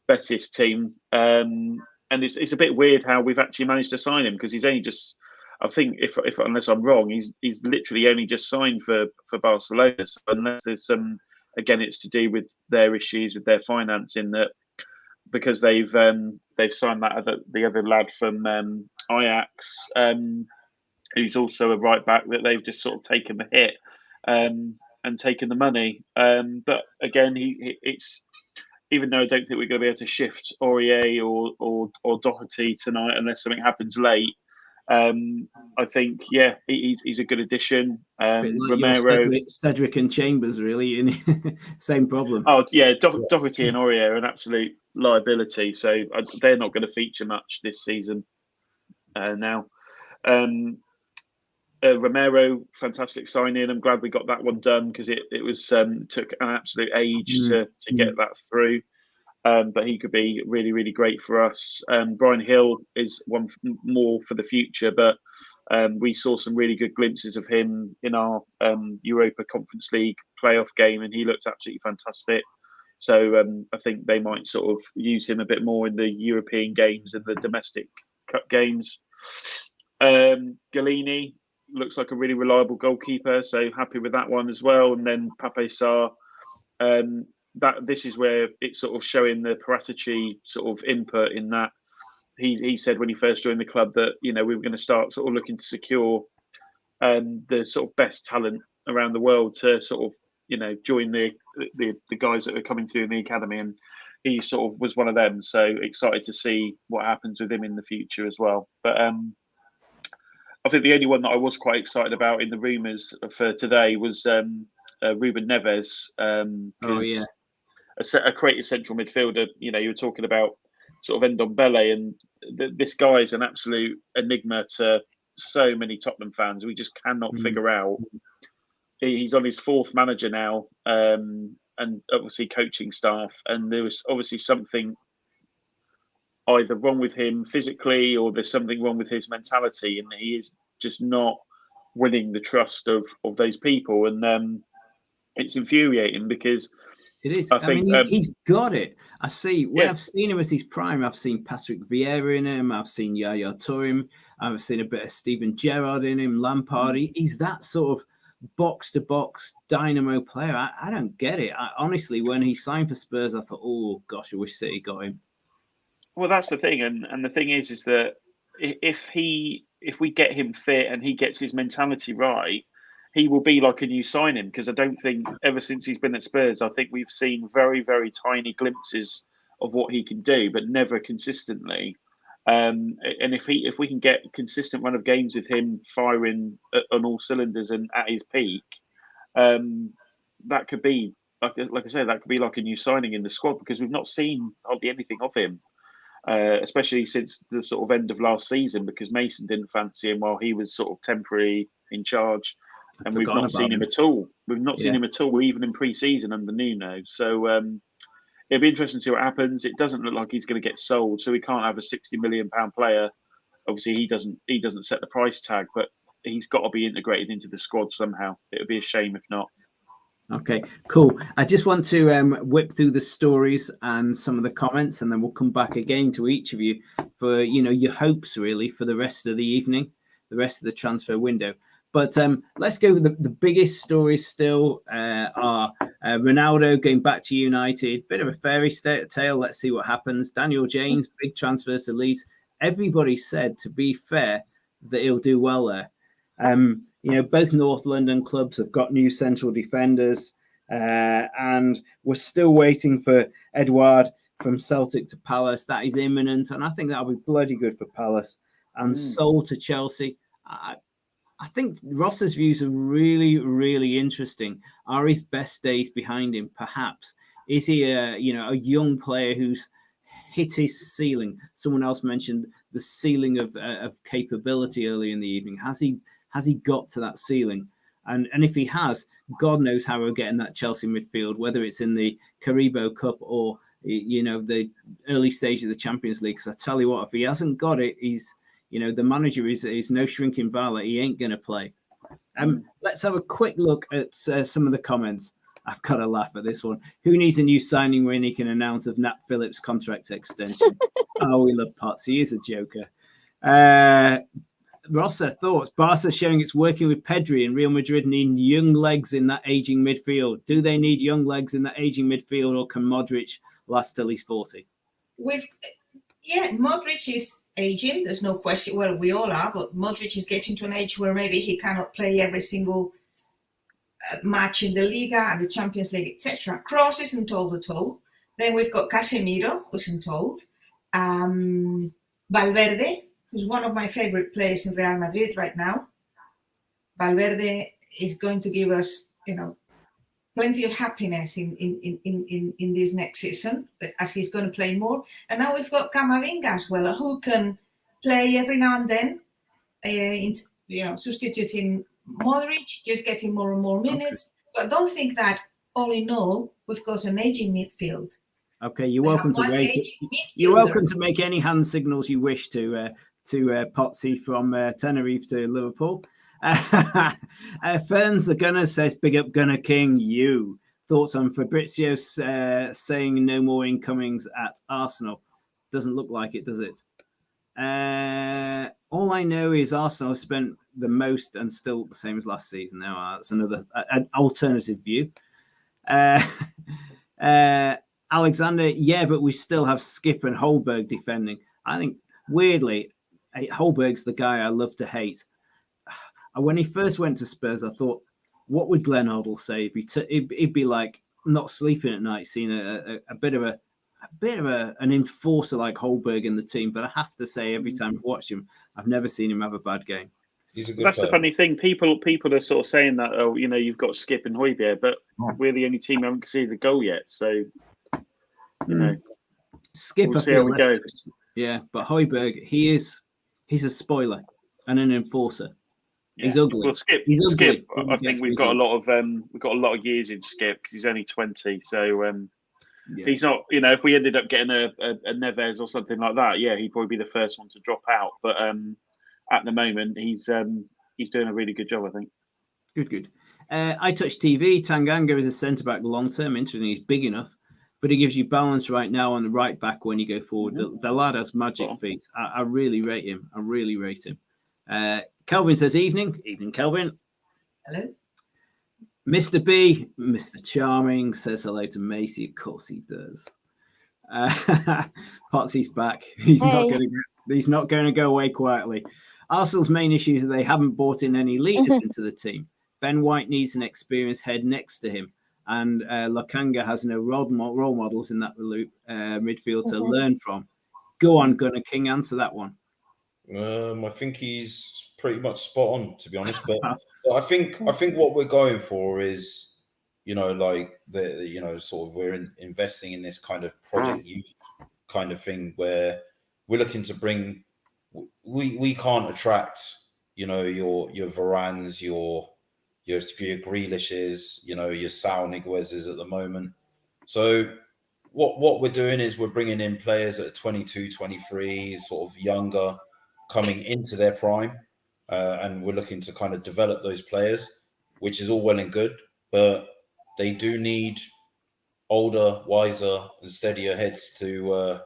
Betis team. And it's a bit weird how we've actually managed to sign him, because he's only just, I think, if unless I'm wrong, he's literally only just signed for Barcelona. So unless there's some, again, it's to do with their issues with their financing, that because they've signed the other lad from Ajax, who's also a right back, that they've just sort of taken the hit and taken the money. But again, it's, even though I don't think we're going to be able to shift Aurier or Doherty tonight unless something happens late, I think, yeah, he's a good addition. Like Romero, Cedric and Chambers, really, same problem. Oh yeah, Doherty and Aurier are an absolute liability, so they're not going to feature much this season. Now, Romero, fantastic signing. I'm glad we got that one done, because it was took an absolute age to get that through. But he could be really, really great for us. Brian Hill is one more for the future, but we saw some really good glimpses of him in our Europa Conference League playoff game, and he looked absolutely fantastic. So I think they might sort of use him a bit more in the European games and the domestic cup games. Galini looks like a really reliable goalkeeper, so happy with that one as well. And then Pape Sarr, this is where it's sort of showing the Paratici sort of input, in that he said when he first joined the club that, we were going to start sort of looking to secure the sort of best talent around the world to sort of join the guys that are coming through in the academy, and he sort of was one of them. So excited to see what happens with him in the future as well. But I think the only one that I was quite excited about in the rumours for today was Ruben Neves. A creative central midfielder. You were talking about sort of Ndombele, and this guy is an absolute enigma to so many Tottenham fans. We just cannot figure out. He's on his fourth manager now, and obviously coaching staff, and there was obviously something either wrong with him physically, or there's something wrong with his mentality, and he is just not winning the trust of those people, and it's infuriating, because it is. I think he's got it. I see. When I've seen him at his prime, I've seen Patrick Vieira in him. I've seen Yaya Toure in him. I've seen a bit of Steven Gerrard in him. Lampard. He's that sort of box-to-box dynamo player. I don't get it. Honestly, when he signed for Spurs, I thought, oh gosh, I wish City got him. Well, that's the thing, and the thing is that if we get him fit and he gets his mentality right, he will be like a new signing, because I don't think ever since he's been at Spurs, I think we've seen very, very tiny glimpses of what he can do, but never consistently. And if we can get a consistent run of games with him firing on all cylinders and at his peak, that could be, like I said, that could be like a new signing in the squad, because we've not seen hardly anything of him, especially since the sort of end of last season, because Mason didn't fancy him while he was sort of temporary in charge. And we've not seen him at all. We've not seen him at all, even in pre-season under Nuno. So it'll be interesting to see what happens. It doesn't look like he's going to get sold, so we can't have a £60 million player. Obviously, he doesn't set the price tag, but he's got to be integrated into the squad somehow. It would be a shame if not. Okay, cool. I just want to whip through the stories and some of the comments, and then we'll come back again to each of you for your hopes really for the rest of the evening, the rest of the transfer window. But let's go with the biggest stories still are Ronaldo going back to United. Bit of a fairy tale. Let's see what happens. Daniel James, big transfers to Leeds. Everybody said, to be fair, that he'll do well there. Both North London clubs have got new central defenders, and we're still waiting for Edouard from Celtic to Palace. That is imminent, and I think that'll be bloody good for Palace. And Sol to Chelsea. I think Ross's views are really, really interesting. Are his best days behind him? Perhaps. Is he a young player who's hit his ceiling? Someone else mentioned the ceiling of capability early in the evening. Has he got to that ceiling? And if he has, God knows how we're getting that Chelsea midfield, whether it's in the Carabao Cup or the early stage of the Champions League. Because I tell you what, if he hasn't got it, he's, the manager is no shrinking violet. He ain't going to play. Let's have a quick look at some of the comments. I've got to laugh at this one. Who needs a new signing when he can announce of Nat Phillips' contract extension? Oh, we love Potts. He is a joker. Rossa thoughts. Barca showing it's working with Pedri, and Real Madrid need young legs in that aging midfield. Do they need young legs in that aging midfield, or can Modric last till he's 40? Modric is aging. There's no question. Well, we all are, but Modric is getting to an age where maybe he cannot play every single match in the Liga and the Champions League, etc. Kroos isn't old at all. Then we've got Casemiro, who isn't old. Valverde, who's one of my favorite players in Real Madrid right now. Valverde is going to give us, plenty of happiness in this next season, but as he's going to play more. And now we've got Camavinga as well, who can play every now and then, substituting Modric, just getting more and more minutes. Okay. So I don't think that, all in all, we've got an aging midfield. Okay, you're welcome to make any hand signals you wish to Potsy from Tenerife to Liverpool. Ferns the Gunner says, "Big up Gunner King." You thoughts on Fabrizio saying no more incomings at Arsenal? Doesn't look like it, does it? All I know is Arsenal have spent the most and still the same as last season. Now that's another an alternative view. Alexander, but we still have Skip and Holberg defending. I think weirdly, Holberg's the guy I love to hate. When he first went to Spurs, I thought, what would Glenn Hoddle say? He'd be like not sleeping at night, seeing a bit of an enforcer like Holberg in the team. But I have to say, every time I've watched him, I've never seen him have a bad game. That's the funny thing. People are sort of saying that, you've got Skip and Højbjerg, but we're the only team who haven't conceded a goal yet. So, Skip, we'll see how it goes. Yeah, but Højbjerg, he's a spoiler and an enforcer. He's ugly. Well, Skip. I think we've got a lot of years in Skip because he's only 20. So he's not. If we ended up getting a Neves or something like that, he'd probably be the first one to drop out. But at the moment, he's doing a really good job, I think. Good. I Touch TV. Tanganga is a centre back long term. Interesting. He's big enough, but he gives you balance right now on the right back when you go forward. Mm-hmm. The lad has magic feet. I really rate him. Kelvin says, evening, Kelvin. Hello. Mr. B, Mr. Charming, says hello to Macy. Of course he does. Potsy's back. He's not going to go away quietly. Arsenal's main issues are they haven't brought in any leaders into the team. Ben White needs an experienced head next to him. And Lokanga has no role models in that midfield to learn from. Go on, Gunnar King, answer that one. I think he's pretty much spot on, to be honest. But I think what we're going for is, like sort of we're investing in this kind of project youth kind of thing where we're looking to bring. We can't attract, your Varans, your Grealishes, your Sal Niguez's at the moment. So what we're doing is we're bringing in players that are 22, 23, sort of younger, coming into their prime, and we're looking to kind of develop those players, which is all well and good, but they do need older, wiser, and steadier heads to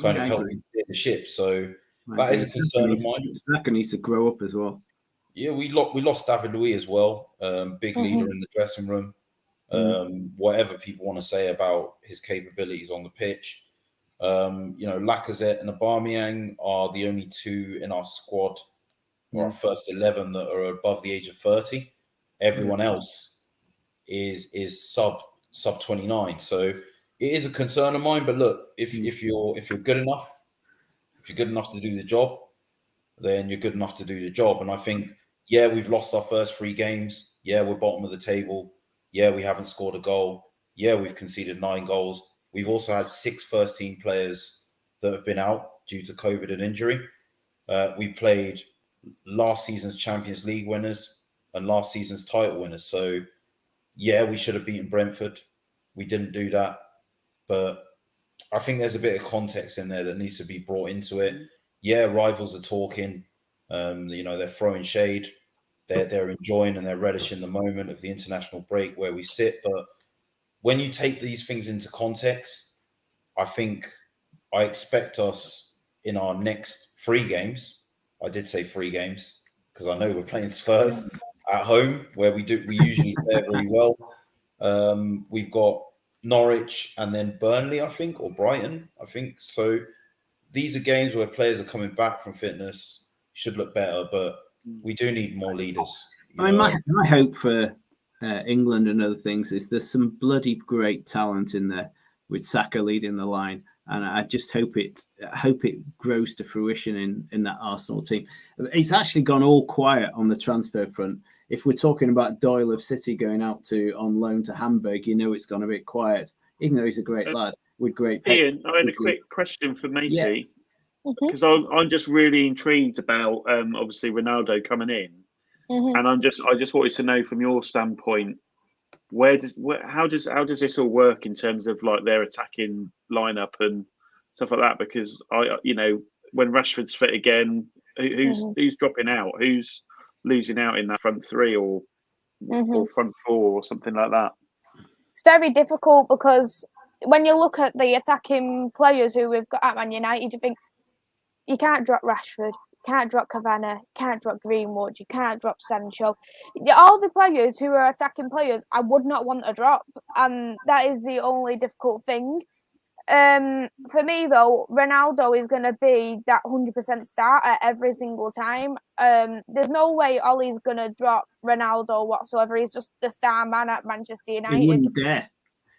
kind of help steer the ship. So that is a concern of mine. Zaka needs to grow up as well. Yeah, we lost David Luiz as well, big leader in the dressing room. Whatever people want to say about his capabilities on the pitch. Lacazette and Aubameyang are the only two in our squad, or our first 11, that are above the age of 30. Everyone else is sub 29. So it is a concern of mine. But look, if you're good enough, to do the job, then you're good enough to do the job. And I think, we've lost our first 3 games. We're bottom of the table. We haven't scored a goal. We've conceded 9 goals. We've also had 6 first-team players that have been out due to COVID and injury. We played last season's Champions League winners and last season's title winners. So, we should have beaten Brentford. We didn't do that. But I think there's a bit of context in there that needs to be brought into it. Yeah, rivals are talking. They're throwing shade. They're enjoying and they're relishing the moment of the international break where we sit. But when you take these things into context, I expect us in our next 3 games. I did say 3 games because I know we're playing Spurs at home, where we usually fare very well. We've got Norwich and then Burnley, I think, or Brighton, I think. So these are games where players are coming back from fitness, should look better, but we do need more leaders. My hope for England and other things is there's some bloody great talent in there with Saka leading the line. And I just hope it grows to fruition in that Arsenal team. It's actually gone all quiet on the transfer front. If we're talking about Doyle of City going out on loan to Hamburg, it's gone a bit quiet, even though he's a great lad with great pay. Ian, I had a quick question for Macy, because I'm just really intrigued about obviously Ronaldo coming in, and I just wanted to know from your standpoint, how does this all work in terms of like their attacking lineup and stuff like that? Because when Rashford's fit again, who's dropping out? Who's losing out in that front 3 or front 4 or something like that? It's very difficult because when you look at the attacking players who we've got at Man United, you think you can't drop Rashford, you can't drop Cavani, you can't drop Greenwood, you can't drop Sancho. All the players who are attacking players, I would not want to drop, and that is the only difficult thing. For me, though, Ronaldo is going to be that 100% starter every single time. There's no way Ollie's going to drop Ronaldo whatsoever. He's just the star man at Manchester United. He wouldn't dare.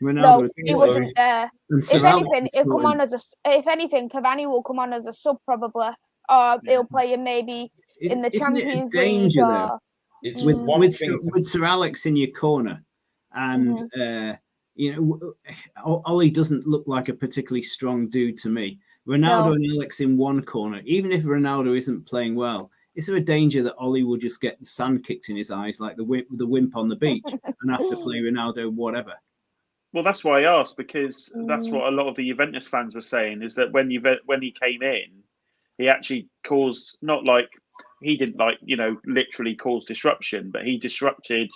Ronaldo, no, he wouldn't dare. If anything, he'll come on if anything, Cavani will come on as a sub probably, or he'll play him maybe in the Champions League. With Sir Alex in your corner, and Ollie doesn't look like a particularly strong dude to me. Ronaldo and Alex in one corner, even if Ronaldo isn't playing well, is there a danger that Ollie will just get the sand kicked in his eyes like the wimp on the beach and have to play Ronaldo whatever? Well, that's why I asked, because that's what a lot of the Juventus fans were saying, is that when he came in, he actually caused, not like he didn't literally cause disruption, but he disrupted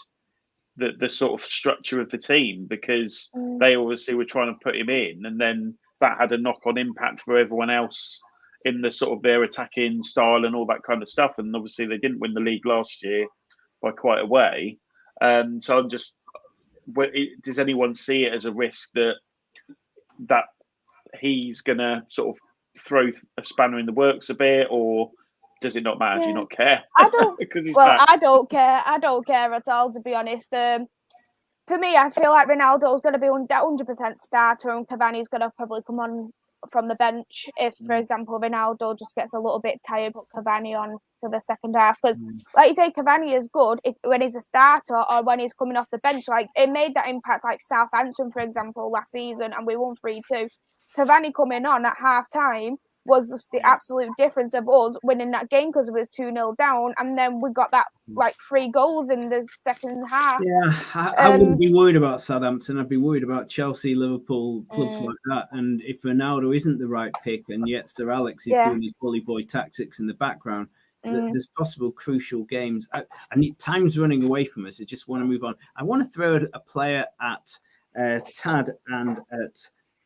the sort of structure of the team, because they obviously were trying to put him in, and then that had a knock-on impact for everyone else in the sort of their attacking style and all that kind of stuff. And obviously they didn't win the league last year by quite a way. So I'm just, does anyone see it as a risk that he's going to sort of throw a spanner in the works a bit, or does it not matter? Do you not care? I don't. I don't care. I don't care at all, to be honest. For me, I feel like Ronaldo's going to be 100% starter, and Cavani's going to probably come on from the bench if, for example, Ronaldo just gets a little bit tired, put Cavani on for the second half. Because, like you say, Cavani is good when he's a starter or when he's coming off the bench. Like, it made that impact, like Southampton, for example, last season, and we won 3-2. Cavani coming on at half time was just the absolute difference of us winning that game, because it was 2-0 down, and then we got that 3 goals in the second half. Yeah, I wouldn't be worried about Southampton. I'd be worried about Chelsea, Liverpool, clubs like that. And if Ronaldo isn't the right pick, and yet Sir Alex is doing his bully boy tactics in the background, there's possible crucial games. And time's running away from us. I just want to move on. I want to throw a player at Tad and at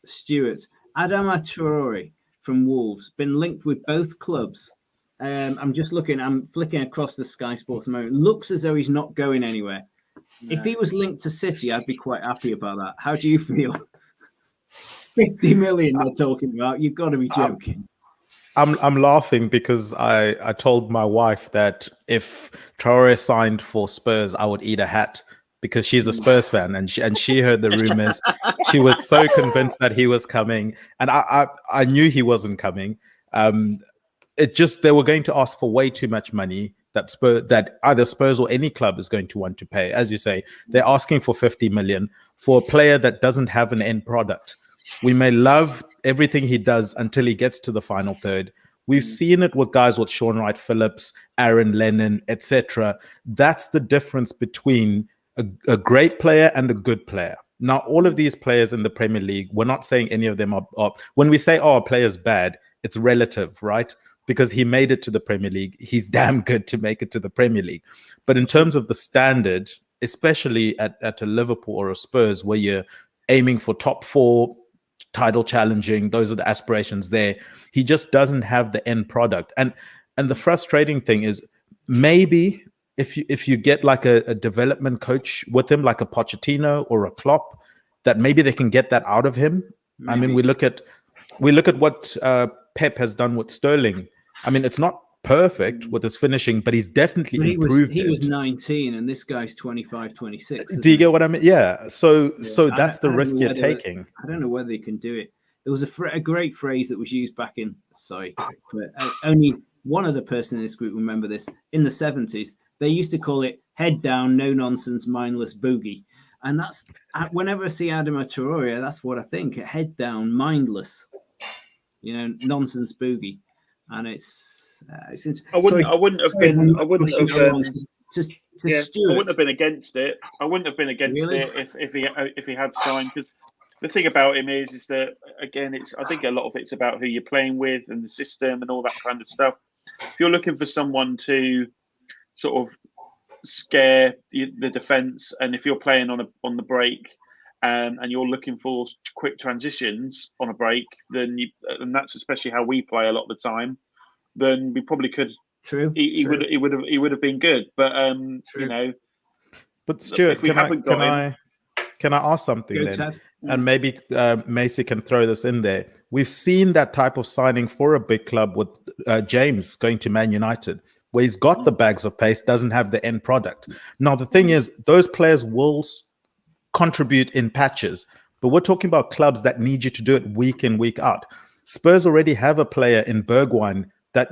Stuart. Adama Traore from Wolves, been linked with both clubs. I'm flicking across the Sky Sports moment. Looks as though he's not going anywhere. No. If he was linked to City, I'd be quite happy about that. How do you feel? 50 million they're talking about. You've got to be joking. I'm laughing because I told my wife that if Traore signed for Spurs, I would eat a hat, because she's a Spurs fan, and she heard the rumors. She was so convinced that he was coming, and I knew he wasn't coming. They were going to ask for way too much money that either Spurs or any club is going to want to pay. As you say, they're asking for 50 million for a player that doesn't have an end product. We may love everything he does until he gets to the final third. We've seen it with guys with Sean Wright-Phillips, Aaron Lennon, etc. That's the difference between a great player and a good player. Now, all of these players in the Premier League, we're not saying any of them are when we say, oh, a player's bad, it's relative, right? Because he made it to the Premier League. He's damn good to make it to the Premier League. But in terms of the standard, especially at a Liverpool or a Spurs, where you're aiming for top 4, title challenging, those are the aspirations there. He just doesn't have the end product. And the frustrating thing is, maybe if you get like a development coach with him, like a Pochettino or a Klopp, that maybe they can get that out of him. Maybe. I mean, we look at what Pep has done with Sterling. I mean, it's not perfect with his finishing, but he's definitely improved. He was 19 and this guy's 25, 26. Do you get what I mean? Yeah. So that's the risk you're taking. I don't know whether they can do it. There was a great phrase that was used back in, but only one other person in this group remember this. In the 70s, they used to call it head down, no nonsense, mindless boogie. And that's, whenever I see Adama Traore, that's what I think. Head down, mindless, nonsense boogie. And it's I wouldn't have been against it. I wouldn't have been against it if he had signed, because the thing about him is that, again, I think a lot of it's about who you're playing with and the system and all that kind of stuff. If you're looking for someone to sort of scare the defense, and if you're playing on the break and you're looking for quick transitions on a break, then and that's especially how we play a lot of the time, then we probably could. True. He would have been good, but But Stuart, can I ask something then? Ted. And maybe Macy can throw this in there. We've seen that type of signing for a big club with James going to Man United, where he's got the bags of pace, doesn't have the end product. Now, the thing is, those players will contribute in patches, but we're talking about clubs that need you to do it week in, week out. Spurs already have a player in Bergwijn that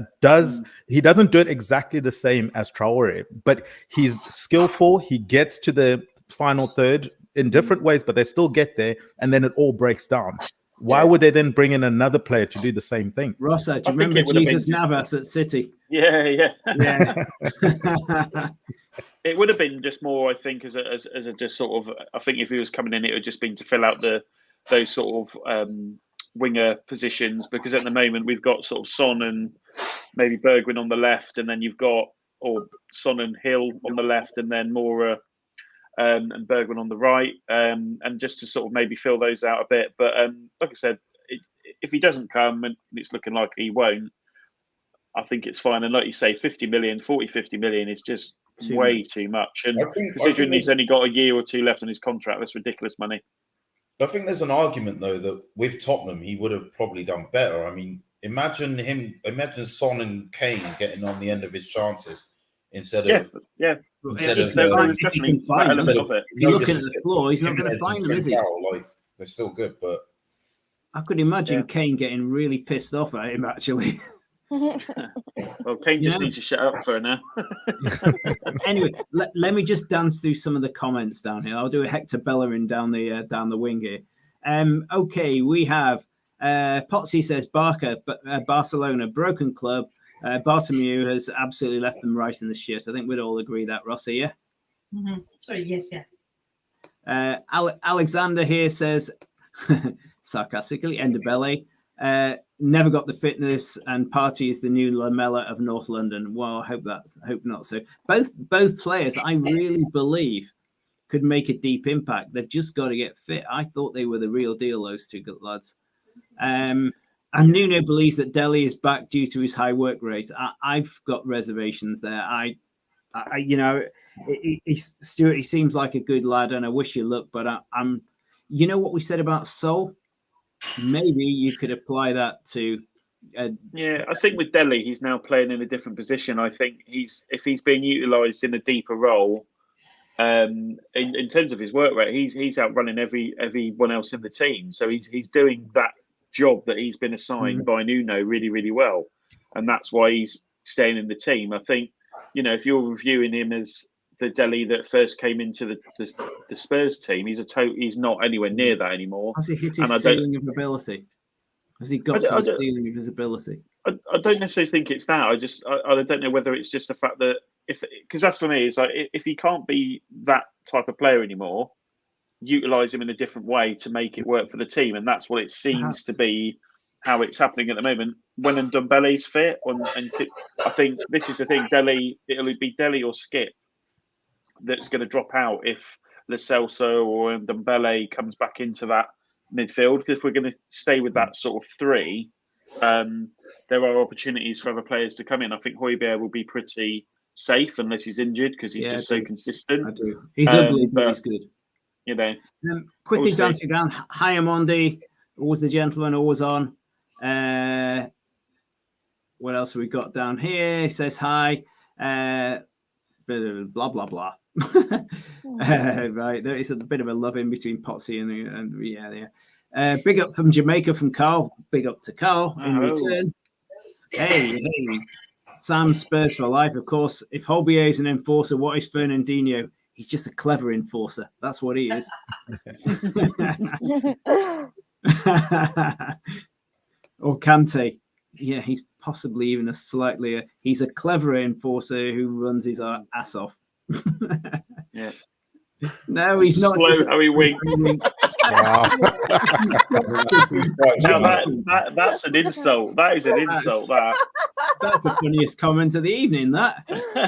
he doesn't do it exactly the same as Traore, but he's skillful. He gets to the final third in different ways, but they still get there, and then it all breaks down. Why would they then bring in another player to do the same thing? Rossa, do you remember Jesus Navas at City? Yeah. It would have been just more, I think, as a just sort of. I think if he was coming in, it would just been to fill out those sort of winger positions, because at the moment we've got sort of Son and maybe Bergwijn on the left, and then you've got Son and Hill on the left, and then Moura and Bergwijn on the right, and just to sort of maybe fill those out a bit. But like I said, if he doesn't come, and it's looking like he won't, I think it's fine. And like you say, 50 million is just way too much. And considering he's only got a year or two left on his contract, that's ridiculous money. I think there's an argument, though, that with Tottenham, he would have probably done better. I mean, imagine Son and Kane getting on the end of his chances instead of... Instead of if he can find them. If you're looking at the floor, he's not going to find them, is he? They're still good, but... I could imagine Kane getting really pissed off at him, actually. Well, Kane just needs to shut up for now. Anyway, let me just dance through some of the comments down here. I'll do a Hector Bellerin down the wing here. Okay, we have Potsy says Barcelona, broken club. Bartomeu has absolutely left them right in the shit. I think we'd all agree that, Rossi, yeah? Mm-hmm. Sorry, yes, yeah. Alexander here says, sarcastically, Endebele, never got the fitness, and Partey is the new Lamella of North London. Well, I hope not. So both players, I really believe, could make a deep impact. They've just got to get fit. I thought they were the real deal, those two good lads. And Nuno believes that Dele is back due to his high work rate. I've got reservations there. Stuart, he seems like a good lad, and I wish you luck. But I'm, what we said about Sol. Maybe you could apply that to. I think with Dele, he's now playing in a different position. I think if he's being utilised in a deeper role, in terms of his work rate, he's outrunning everyone else in the team. So he's doing that job that he's been assigned by Nuno really, really well, and that's why he's staying in the team. I think if you're reviewing him as the Dele that first came into the Spurs team, he's not anywhere near that anymore. Has he hit his ceiling of ability? Has he got to the ceiling of his ability? I don't necessarily think it's that. I don't know whether it's just the fact that because that's for me, it's like if he can't be that type of player anymore, utilize him in a different way to make it work for the team, and that's what it seems to be how it's happening at the moment. When Ndombele's fit, I think this is the thing. It'll be Dele or Skip that's going to drop out if Lo Celso or Ndombele comes back into that midfield. Because if we're going to stay with that sort of three, there are opportunities for other players to come in. I think Højbjerg will be pretty safe unless he's injured because he's just so consistent. I do. He's ugly, but he's good. You know, quickly dancing down. Hi, Amondi. Always the gentleman, always on. What else have we got down here? He says hi. Blah blah blah. Right, there is a bit of a love in between Potsy and yeah. Big up from Jamaica from Carl. Big up to Carl in return. Hey, Sam Spurs for life, of course. If Højbjerg is an enforcer, what is Fernandinho? He's just a clever enforcer. That's what he is. Or Kante. Yeah, he's possibly even he's a clever enforcer who runs his ass off. Yeah. No, he's not. Slow how he winks. Wow. Now that's an insult. That is an insult. That's the funniest comment of the evening. That.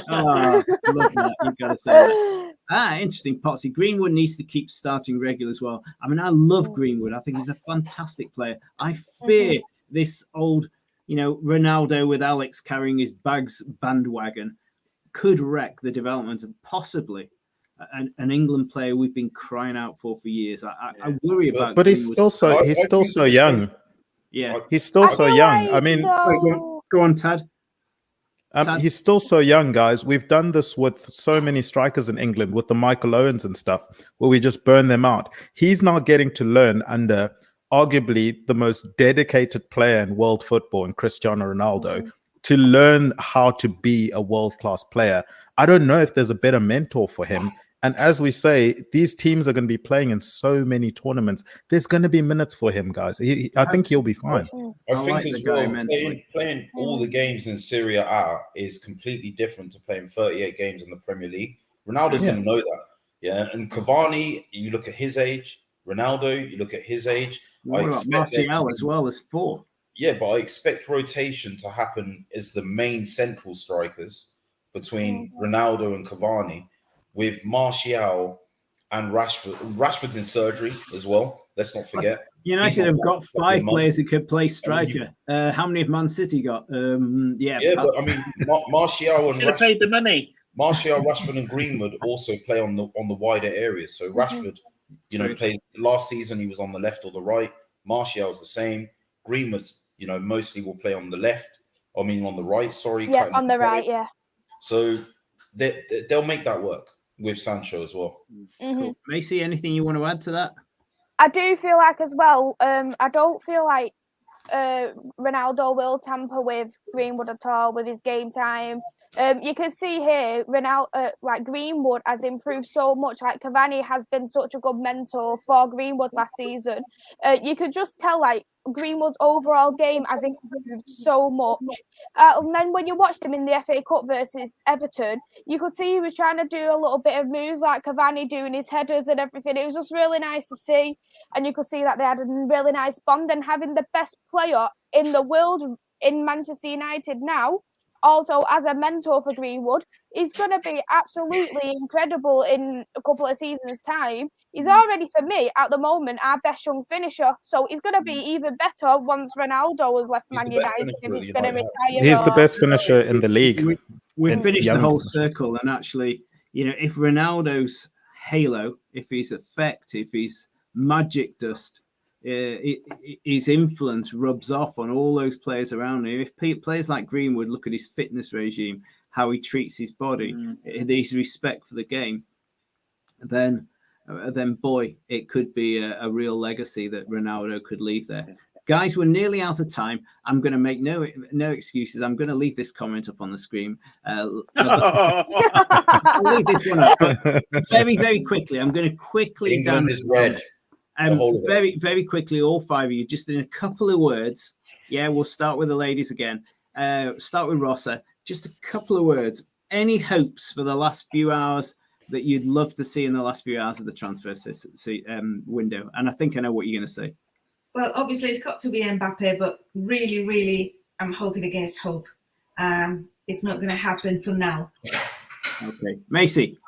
Oh, love that. You've got to say that. Interesting. Potsy. Greenwood needs to keep starting regular as well. I mean, I love Greenwood. I think he's a fantastic player. I fear this old, Ronaldo with Alex carrying his bags bandwagon could wreck the development of possibly an England player we've been crying out for years. I worry about. But he's still so young. Yeah, he's still so young. I mean, go on, Tad. He's still so young, guys. We've done this with so many strikers in England, with the Michael Owens and stuff, where we just burn them out. He's now getting to learn under arguably the most dedicated player in world football, in Cristiano Ronaldo, to learn how to be a world-class player. I don't know if there's a better mentor for him. And as we say, these teams are going to be playing in so many tournaments. There's going to be minutes for him, guys. I think he'll be fine. I think as well, playing all the games in Serie A is completely different to playing 38 games in the Premier League. Ronaldo's going to know that. Yeah. And Cavani, you look at his age. Ronaldo, you look at his age. What about Martial as well as 4? Yeah, but I expect rotation to happen as the main central strikers between Ronaldo and Cavani, with Martial and Rashford. Rashford's in surgery as well. Let's not forget. United have got 5 players who could play striker. How many have Man City got? But I mean, Martial and should have paid the money. Martial, Rashford, and Greenwood also play on the wider areas. So Rashford, plays last season. He was on the left or the right. Martial's the same. Greenwood, mostly will play on the left. I mean, on the right. Sorry. Yeah, on the right. Yeah. So they'll make that work with Sancho as well. Cool. Macy, anything you want to add to that? I do feel like as well, I don't feel like Ronaldo will tamper with Greenwood at all with his game time. You can see here, Greenwood has improved so much. Like Cavani has been such a good mentor for Greenwood last season. You could just tell Greenwood's overall game has improved so much. And then when you watched him in the FA Cup versus Everton, you could see he was trying to do a little bit of moves like Cavani doing his headers and everything. It was just really nice to see. And you could see that they had a really nice bond, and having the best player in the world in Manchester United now, also as a mentor for Greenwood, is going to be absolutely incredible in a couple of seasons' time. He's already, for me, at the moment, our best young finisher. So he's going to be even better once Ronaldo has left Man United. If he's going to retire. He's the best finisher in the league. We've finished the whole circle. And actually, if Ronaldo's halo, if his effect, if his magic dust, his influence rubs off on all those players around him. If players like Greenwood look at his fitness regime, how he treats his body, his respect for the game, then boy, it could be a real legacy that Ronaldo could leave there. Guys, we're nearly out of time. I'm going to make no excuses. I'm going to leave this comment up on the screen. I'll leave this one up. Very, very quickly. I'm going to quickly England is red. Very, very quickly, all 5 of you, just in a couple of words. Yeah, we'll start with the ladies again. Start with Rossa. Just a couple of words. Any hopes for the last few hours that you'd love to see in the last few hours of the transfer window? And I think I know what you're going to say. Well, obviously it's got to be Mbappe, but really, really, I'm hoping against hope. It's not going to happen for now. Okay, Macy.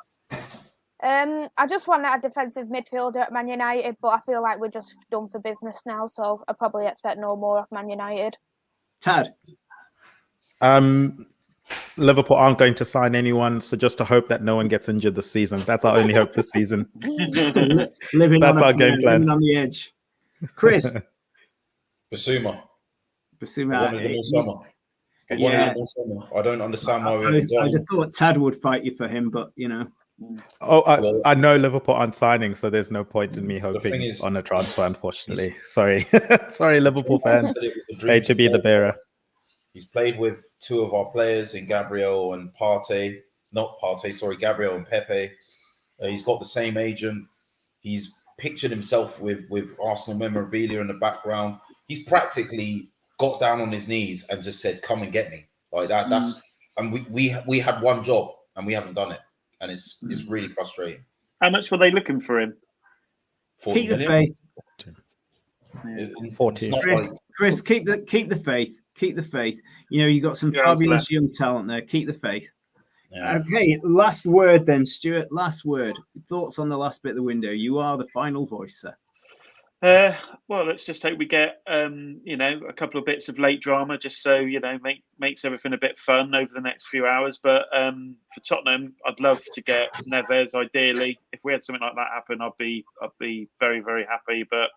I just want a defensive midfielder at Man United, but I feel like we're just done for business now, so I probably expect no more of Man United. Tad. Liverpool aren't going to sign anyone, so just to hope that no one gets injured this season. That's our only hope this season. That's our game plan. Living on the edge. Chris. Basuma. I don't understand why we haven't got him. I just thought Tad would fight you for him, but you know. Oh, I know Liverpool aren't signing, so there's no point in me hoping on a transfer, unfortunately. Sorry. Sorry, Liverpool fans. Hate to be the bearer. He's played with two of our players in Gabriel and Gabriel and Pepe. He's got the same agent. He's pictured himself with Arsenal memorabilia in the background. He's practically got down on his knees and just said, "Come and get me." Like that. That's and we had one job and we haven't done it, and it's really frustrating. How much were they looking for him? 40 keep the million? faith. 14. Chris, keep the faith. Keep the faith. You know, you got some fabulous young talent there. Keep the faith. Yeah. Okay, last word then, Stuart. Last word. Thoughts on the last bit of the window. You are the final voice, sir. Well, let's just hope we get a couple of bits of late drama, just so makes everything a bit fun over the next few hours. But for Tottenham, I'd love to get Neves. Ideally, if we had something like that happen, I'd be very, very happy. But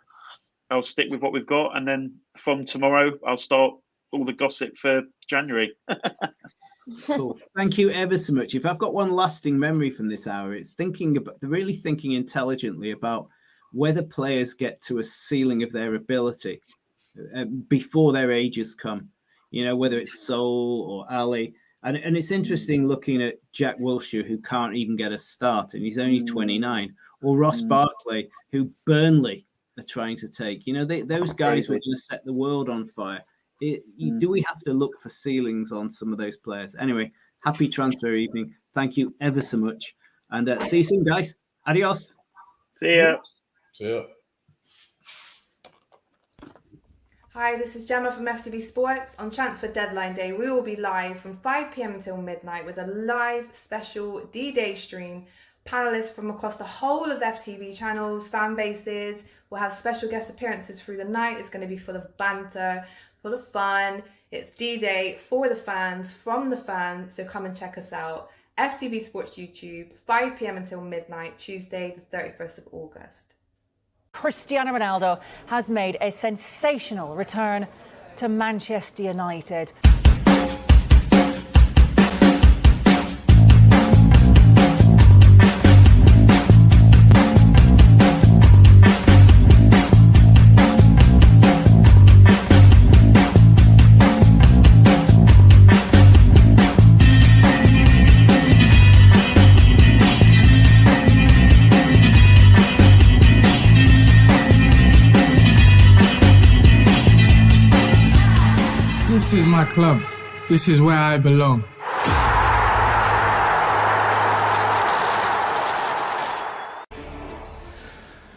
I'll stick with what we've got, and then from tomorrow, I'll start all the gossip for January. Cool. Thank you ever so much. If I've got one lasting memory from this hour, it's really thinking intelligently about whether players get to a ceiling of their ability before their ages come. You know, whether it's Sol or Ali. And it's interesting looking at Jack Wilshere, who can't even get a start, and he's only 29, or Ross Barkley, who Burnley are trying to take. You know, those guys were going to set the world on fire. Do we have to look for ceilings on some of those players? Anyway, happy transfer evening. Thank you ever so much. And see you soon, guys. Adios. See ya. See ya. Hi, this is Gemma from FTB Sports. On Transfer Deadline Day, we will be live from 5 p.m. until midnight with a live special D-Day stream. Panelists from across the whole of FTB channels, fan bases. We'll have special guest appearances through the night. It's going to be full of banter, full of fun. It's D-Day for the fans, from the fans, so come and check us out. FTB Sports YouTube, 5 p.m. until midnight, Tuesday, the 31st of August. Cristiano Ronaldo has made a sensational return to Manchester United. This is my club. This is where I belong.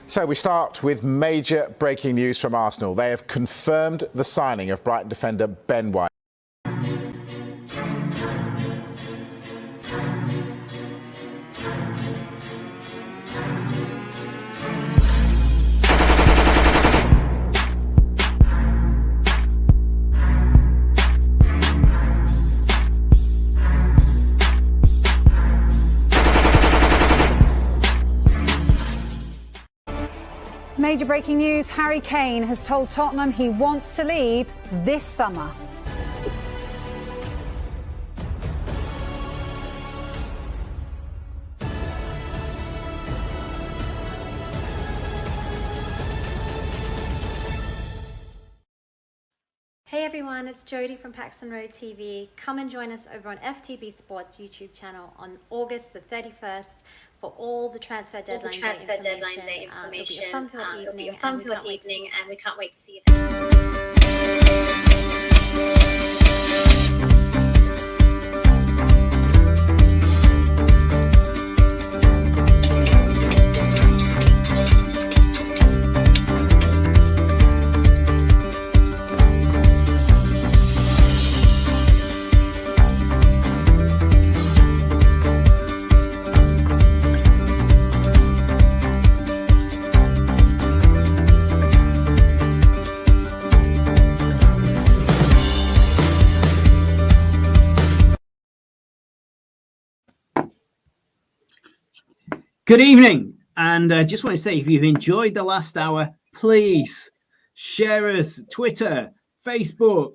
So we start with major breaking news from Arsenal. They have confirmed the signing of Brighton defender Ben White. Major breaking news, Harry Kane has told Tottenham he wants to leave this summer. Hey everyone, it's Jodie from PAXTON TV. Come and join us over on FTB Sports YouTube channel on August the 31st for all the transfer deadline day information. It'll be a fun-filled evening, and we can't wait to see you there. Good evening. And just want to say, if you've enjoyed the last hour, please share us Twitter, Facebook,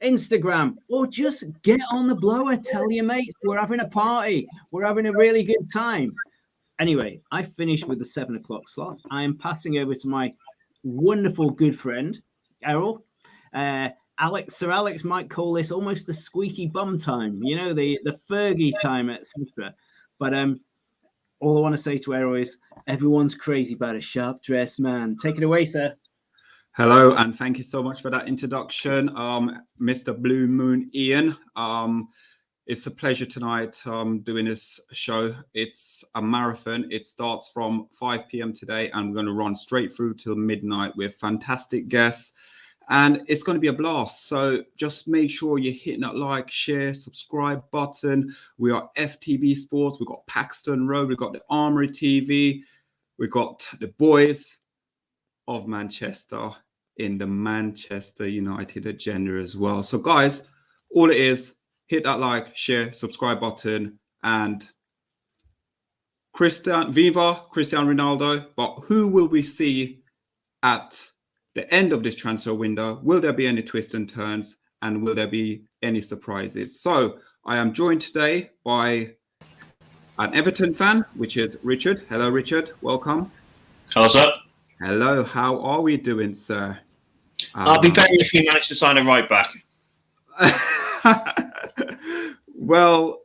Instagram, or just get on the blower. Tell your mates we're having a party. We're having a really good time. Anyway, I finished with the 7 o'clock slot. I am passing over to my wonderful good friend, Errol. Sir Alex might call this almost the squeaky bum time, you know, the Fergie time, etc. But all I want to say to Errol is everyone's crazy about a sharp dressed man. Take it away, sir. Hello, and thank you so much for that introduction, Mr. Blue Moon Ian. It's a pleasure tonight doing this show. It's a marathon. It starts from 5 p.m. today, and we're going to run straight through till midnight with fantastic guests, and it's going to be a blast. So just make sure you're hitting that like, share, subscribe button. We are FTB Sports. We've got PAXTON Road. We've got the Armoury TV. We've got the boys of Manchester in the Manchester United agenda as well. So guys, all it is, hit that like, share, subscribe button, and Viva Cristiano Ronaldo. But who will we see at the end of this transfer window? Will there be any twists and turns, and will there be any surprises? So I am joined today by an Everton fan, which is Richard. Hello, Richard. Welcome. Hello, sir. Hello. How are we doing, sir? I'll be better if you manage to sign a right back. Well,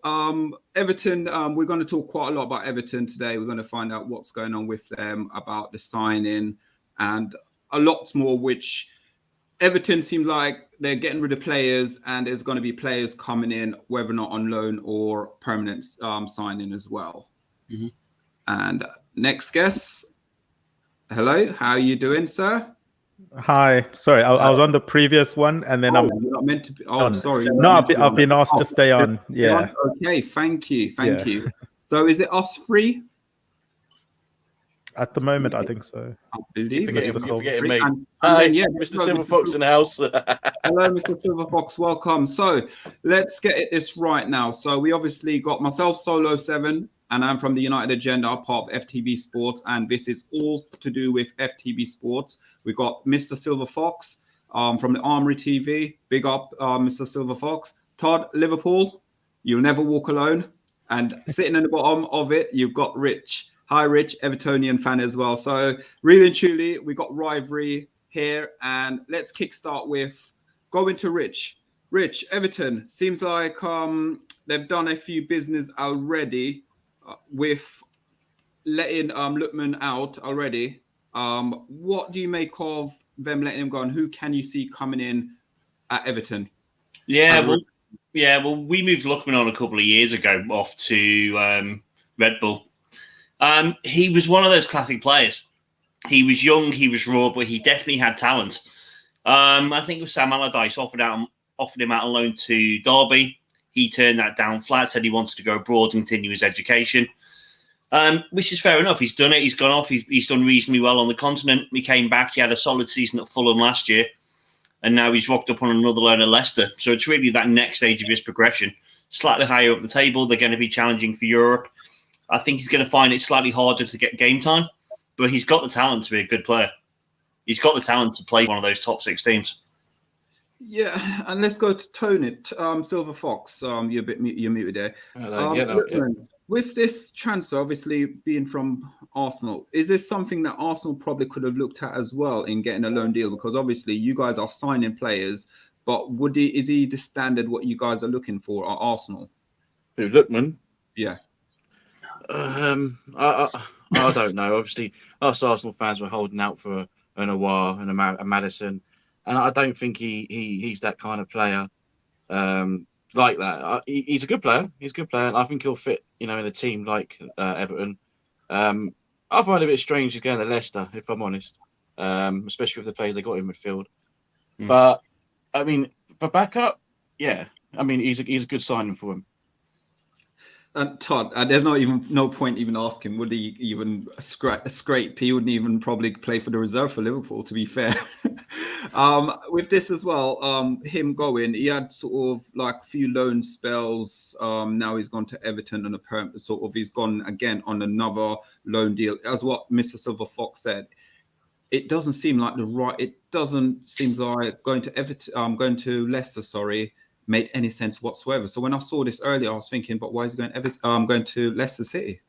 Everton, we're going to talk quite a lot about Everton today. We're going to find out what's going on with them, about the signing, and a lot more, which Everton seems like they're getting rid of players, and there's going to be players coming in, whether or not on loan or permanent signing as well. Mm-hmm. And next guest, hello, how are you doing, sir? Hi, sorry, I was on the previous one, and then I'm you're not meant to be. Oh, on. sorry. No, I've been asked to stay on. Yeah. Okay, thank you. So is it us three? At the moment, I think so. I believe You're forgetting me. And Hi, then, Mr. Silver Fox in the house. Hello, Mr. Silver Fox. Welcome. So let's get this right now. So we obviously got myself, Solo 7, and I'm from the United Agenda, part of FTB Sports, and this is all to do with FTB Sports. We've got Mr. Silver Fox from the Armoury TV. Big up, Mr. Silver Fox. Todd, Liverpool, you'll never walk alone. And sitting in the bottom of it, you've got Rich. Hi, Rich, Evertonian fan as well. So really and truly, we got rivalry here. And let's kickstart with going to Rich. Rich, Everton, seems like they've done a few business already with letting Lookman out already. What do you make of them letting him go, and who can you see coming in at Everton? Well, we moved Lookman on a couple of years ago off to Red Bull. He was one of those classic players. He was young, he was raw, but he definitely had talent. I think it was Sam Allardyce offered him out on loan to Derby. He turned that down flat, said he wanted to go abroad and continue his education, which is fair enough. He's done it. He's gone off. He's done reasonably well on the continent. He came back. He had a solid season at Fulham last year, and now he's rocked up on another loan at Leicester. So it's really that next stage of his progression. Slightly higher up the table. They're going to be challenging for Europe. I think he's going to find it slightly harder to get game time, but he's got the talent to be a good player. He's got the talent to play one of those top 6 teams. Yeah, and let's go to Tony, Silver Fox. You're muted there. Hello, with this transfer, obviously being from Arsenal, is this something that Arsenal probably could have looked at as well in getting a loan deal? Because obviously you guys are signing players, but is he the standard what you guys are looking for at Arsenal? Who, Lookman? Yeah. I don't know. Obviously, us Arsenal fans were holding out for an Aouar and a Maddison, and I don't think he's that kind of player like that. He's a good player. He's a good player, and I think he'll fit, in a team like Everton. I find it a bit strange he's going to Leicester, if I'm honest, especially with the players they got in midfield. But I mean, for backup, yeah, I mean he's a good signing for him. Todd, there's no point even asking. Would he even scrape? He wouldn't even probably play for the reserve for Liverpool, to be fair. With this as well, him going, he had sort of like a few loan spells. Now he's gone to Everton on a sort of, he's gone again on another loan deal. As what Mr. Silver Fox said, it doesn't seem like it doesn't seem like going to Everton, going to Leicester, made any sense whatsoever. So when I saw this earlier, I was thinking, but why is he going to Leicester City?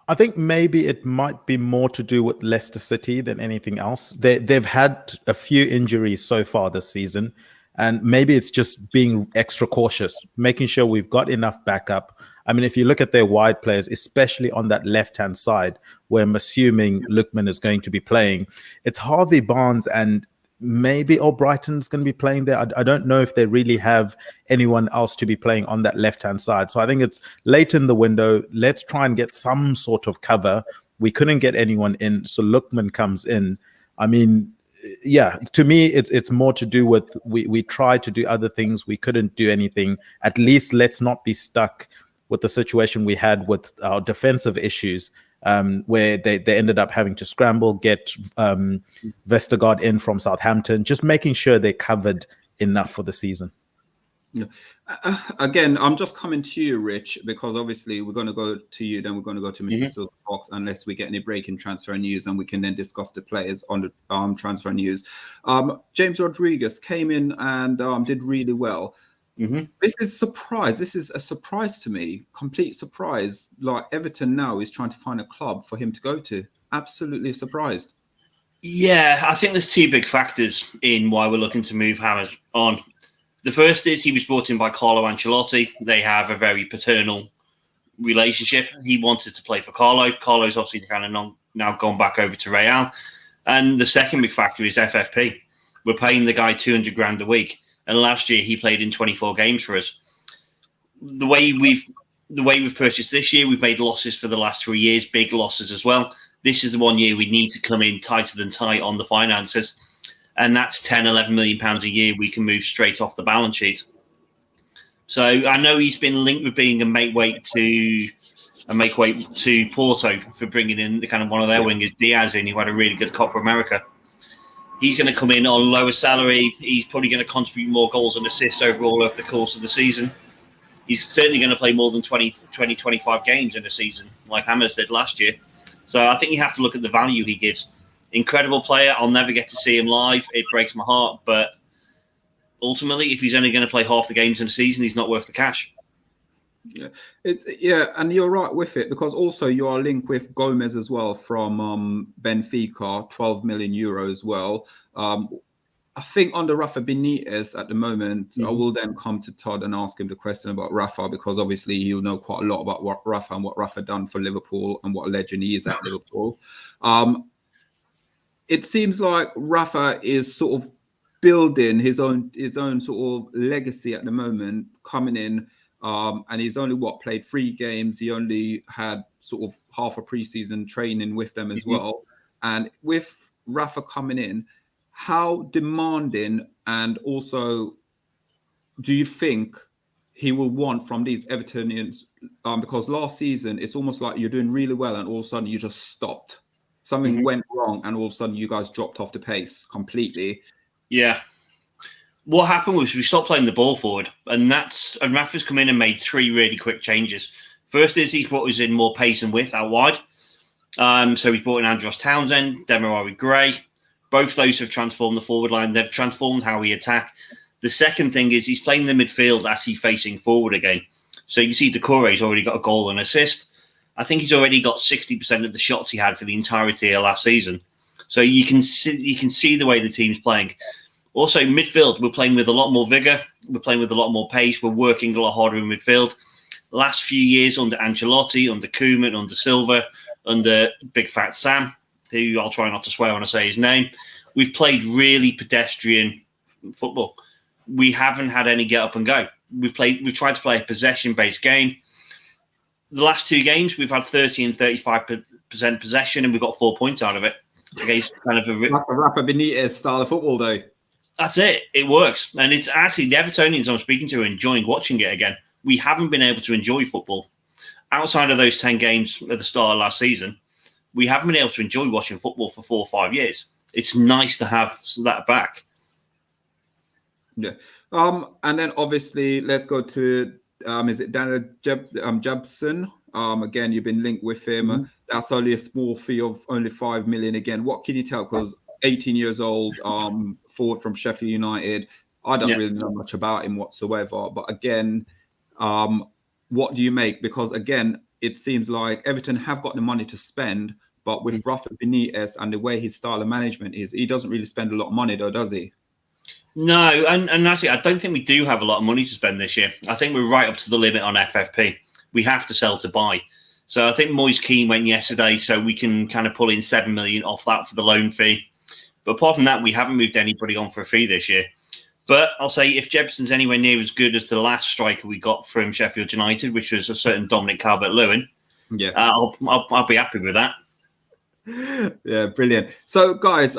I think maybe it might be more to do with Leicester City than anything else. They've had a few injuries so far this season, and maybe it's just being extra cautious, making sure we've got enough backup. I mean, if you look at their wide players, especially on that left-hand side, where I'm assuming Lookman is going to be playing, it's Harvey Barnes and maybe Albrighton's going to be playing there. I don't know if they really have anyone else to be playing on that left-hand side. So I think it's late in the window. Let's try and get some sort of cover. We couldn't get anyone in, so Lookman comes in. I mean, yeah, to me, it's more to do with we tried to do other things. We couldn't do anything. At least let's not be stuck with the situation we had with our defensive issues, where they ended up having to scramble, get Vestergaard in from Southampton, just making sure they're covered enough for the season. Yeah. Again, I'm just coming to you, Rich, because obviously we're going to go to you, then we're going to go to Mr. Silver Fox, unless we get any breaking transfer news, and we can then discuss the players on the transfer news. James Rodriguez came in and did really well. This is a surprise. This is a surprise to me, complete surprise. Like Everton now is trying to find a club for him to go to. Absolutely a surprise. Yeah, I think there's two big factors in why we're looking to move Hammers on. The first is he was brought in by Carlo Ancelotti. They have a very paternal relationship. He wanted to play for Carlo. Carlo's obviously kind of now gone back over to Real. And the second big factor is FFP. We're paying the guy 200 grand a week. And last year he played in 24 games for us. The way we've purchased this year, we've made losses for the last 3 years, big losses as well. This is the 1 year we need to come in tighter than tight on the finances. And that's 10, 11 million pounds a year we can move straight off the balance sheet. So I know he's been linked with being a make weight to Porto for bringing in the kind of one of their wingers, Diaz, in, who had a really good Copa America. He's going to come in on lower salary. He's probably going to contribute more goals and assists overall over the course of the season. He's certainly going to play more than 20, 25 games in a season, like Hammers did last year. So I think you have to look at the value he gives. Incredible player. I'll never get to see him live. It breaks my heart. But ultimately, if he's only going to play half the games in a season, he's not worth the cash. Yeah, and you're right with it, because also you are linked with Gomez as well from Benfica, 12 million euro as well. I think under Rafa Benitez at the moment, I will then come to Todd and ask him the question about Rafa, because obviously he'll know quite a lot about what Rafa and what Rafa done for Liverpool and what a legend he is at Liverpool. It seems like Rafa is sort of building his own sort of legacy at the moment, coming in. And he's only played 3 games. He only had sort of half a preseason training with them as well. And with Rafa coming in, how demanding and also do you think he will want from these Evertonians? Because last season, it's almost like you're doing really well and all of a sudden you just stopped. Something went wrong and all of a sudden you guys dropped off the pace completely. Yeah. What happened was we stopped playing the ball forward, and Rafa's come in and made 3 really quick changes. First is he's brought us in more pace and width out wide. So he's brought in Andros Townsend, Demarai Gray. Both those have transformed the forward line. They've transformed how we attack. The second thing is he's playing the midfield as he's facing forward again. So you can see Decore's already got a goal and assist. I think he's already got 60% of the shots he had for the entirety of last season. So you can see the way the team's playing. Also, midfield, we're playing with a lot more vigour. We're playing with a lot more pace. We're working a lot harder in midfield. Last few years under Ancelotti, under Koeman, under Silva, under Big Fat Sam, who I'll try not to swear when I say his name, we've played really pedestrian football. We haven't had any get up and go. We've tried to play a possession-based game. The last 2 games, we've had 30 and 35% possession, and we've got 4 points out of it. Against kind of That's a Rafa Benitez style of football, though. That's it. It works. And it's actually the Evertonians I'm speaking to are enjoying watching it again. We haven't been able to enjoy football. Outside of those 10 games at the start of last season, we haven't been able to enjoy watching football for 4 or 5 years. it's nice to have that back. Yeah. And then obviously let's go to is it Daniel Jabson? Again, you've been linked with him. That's only a small fee of only 5 million. Again, what can you tell? Because 18 years old, forward from Sheffield United. I don't really know much about him whatsoever. But again, what do you make? Because again, it seems like Everton have got the money to spend, but with Rafa Benitez and the way his style of management is, he doesn't really spend a lot of money though, does he? No, and actually, I don't think we do have a lot of money to spend this year. I think we're right up to the limit on FFP. We have to sell to buy. So I think Moise Keane went yesterday, so we can kind of pull in 7 million off that for the loan fee. But apart from that, we haven't moved anybody on for a fee this year. But I'll say if Jebson's anywhere near as good as the last striker we got from Sheffield United, which was a certain Dominic Calvert-Lewin, I'll be happy with that. Yeah, brilliant. So, guys,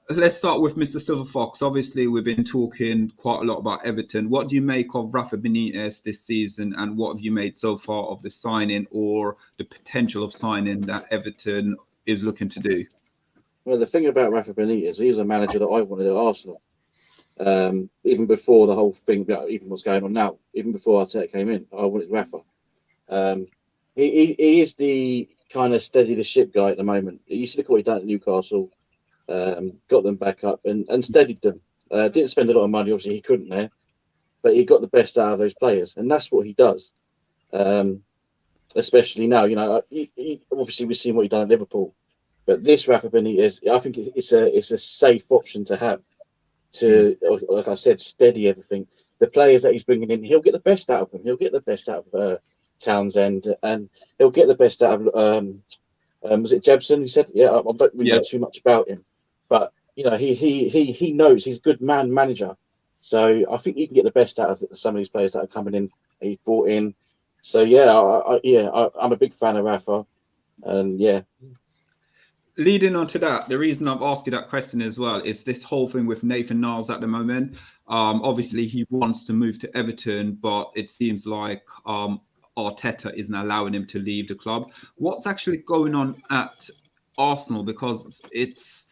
let's start with Mr. Silver Fox. Obviously, we've been talking quite a lot about Everton. What do you make of Rafa Benitez this season, and what have you made so far of the signing or the potential of signing that Everton is looking to do? Well, the thing about Rafa Benitez, he's a manager that I wanted at Arsenal. Even before the whole thing, even what's going on now, even before Arteta came in, I wanted Rafa. He is the kind of steady the ship guy at the moment. You see what he done at Newcastle, got them back up and steadied them. Didn't spend a lot of money, obviously he couldn't there, but he got the best out of those players, and that's what he does. Especially now, you know, obviously we've seen what he done at Liverpool, but this Rafa Benitez, I think it's a safe option to have. To, like I said, steady everything. The players that he's bringing in, he'll get the best out of them. He'll get the best out of Townsend, and he'll get the best out of was it Jebson? He said, I don't really know too much about him, but you know he knows he's a good manager. So I think you can get the best out of some of these players that are coming in. He brought in. So I'm a big fan of Rafa, and Leading on to that, the reason I've asked you that question as well is this whole thing with Nathan Niles at the moment. Obviously, he wants to move to Everton, but it seems like Arteta isn't allowing him to leave the club. What's actually going on at Arsenal? Because it's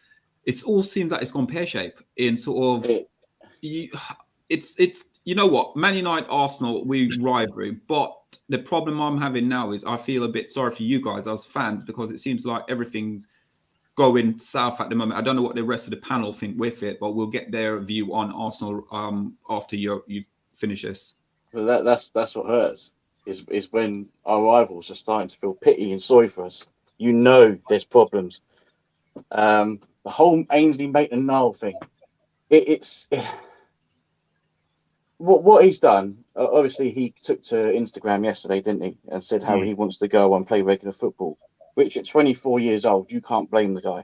all seems like it's gone pear-shaped in sort of it's you know what, Man United, Arsenal, we rivalry, but the problem I'm having now is I feel a bit sorry for you guys as fans, because it seems like everything's going south at the moment. I don't know what the rest of the panel think with it, but we'll get their view on Arsenal after you finish this. Well, that's what hurts is when our rivals are starting to feel pity and sorry for us. You know, there's problems. The whole Ainsley Maitland-Niles thing. It's what he's done. Obviously, he took to Instagram yesterday, didn't he, and said how he wants to go and play regular football. Which at 24 years old, you can't blame the guy.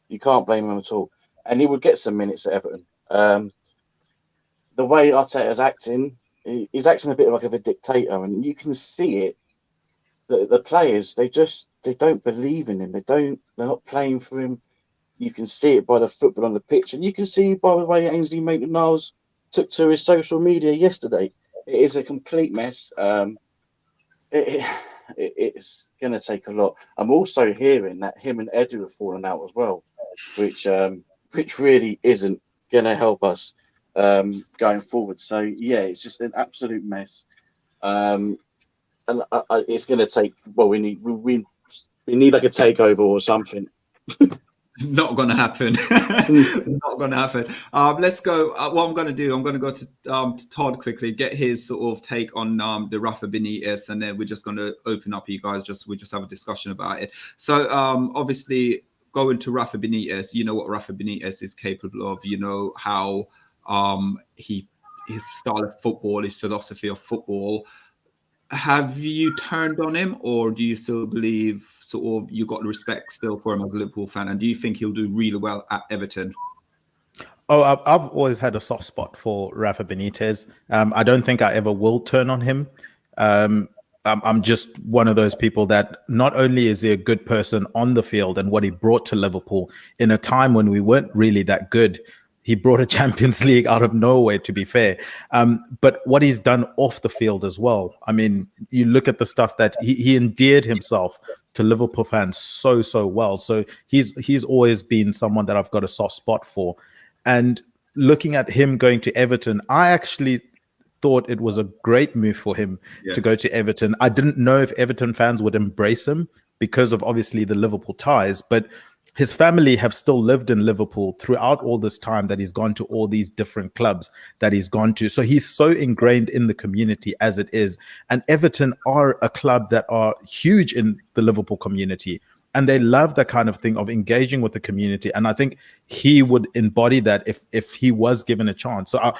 You can't blame him at all. And he would get some minutes at Everton. The way Arteta's acting, he's acting a bit like a dictator, and you can see it. The players, they don't believe in him. They're not playing for him. You can see it by the football on the pitch, and you can see by the way Ainsley Maitland-Niles took to his social media yesterday. It is a complete mess. It's going to take a lot. I'm also hearing that him and Edu have fallen out as well, which really isn't going to help us going forward. So it's just an absolute mess, and it's going to take. Well, we need like a takeover or something. Not going to happen. Not going to happen. Let's go. What I'm going to do, I'm going to go to Todd quickly, get his sort of take on the Rafa Benitez, and then we're just going to open up you guys. We just have a discussion about it. So obviously, going to Rafa Benitez, you know what Rafa Benitez is capable of. You know how his style of football, his philosophy of football. Have you turned on him, or do you still believe sort of you got the respect still for him as a Liverpool fan? And do you think he'll do really well at Everton? Oh, I've always had a soft spot for Rafa Benitez. I don't think I ever will turn on him. I'm just one of those people that not only is he a good person on the field and what he brought to Liverpool in a time when we weren't really that good, He brought a Champions League out of nowhere, to be fair. But what he's done off the field as well. I mean, you look at the stuff that he endeared himself to Liverpool fans so well. So he's always been someone that I've got a soft spot for. And looking at him going to Everton, I actually thought it was a great move for him to go to Everton. I didn't know if Everton fans would embrace him because of obviously the Liverpool ties, but his family have still lived in Liverpool throughout all this time that he's gone to all these different clubs that he's gone to. So he's so ingrained in the community as it is. And Everton are a club that are huge in the Liverpool community. And they love that kind of thing of engaging with the community. And I think he would embody that if he was given a chance. So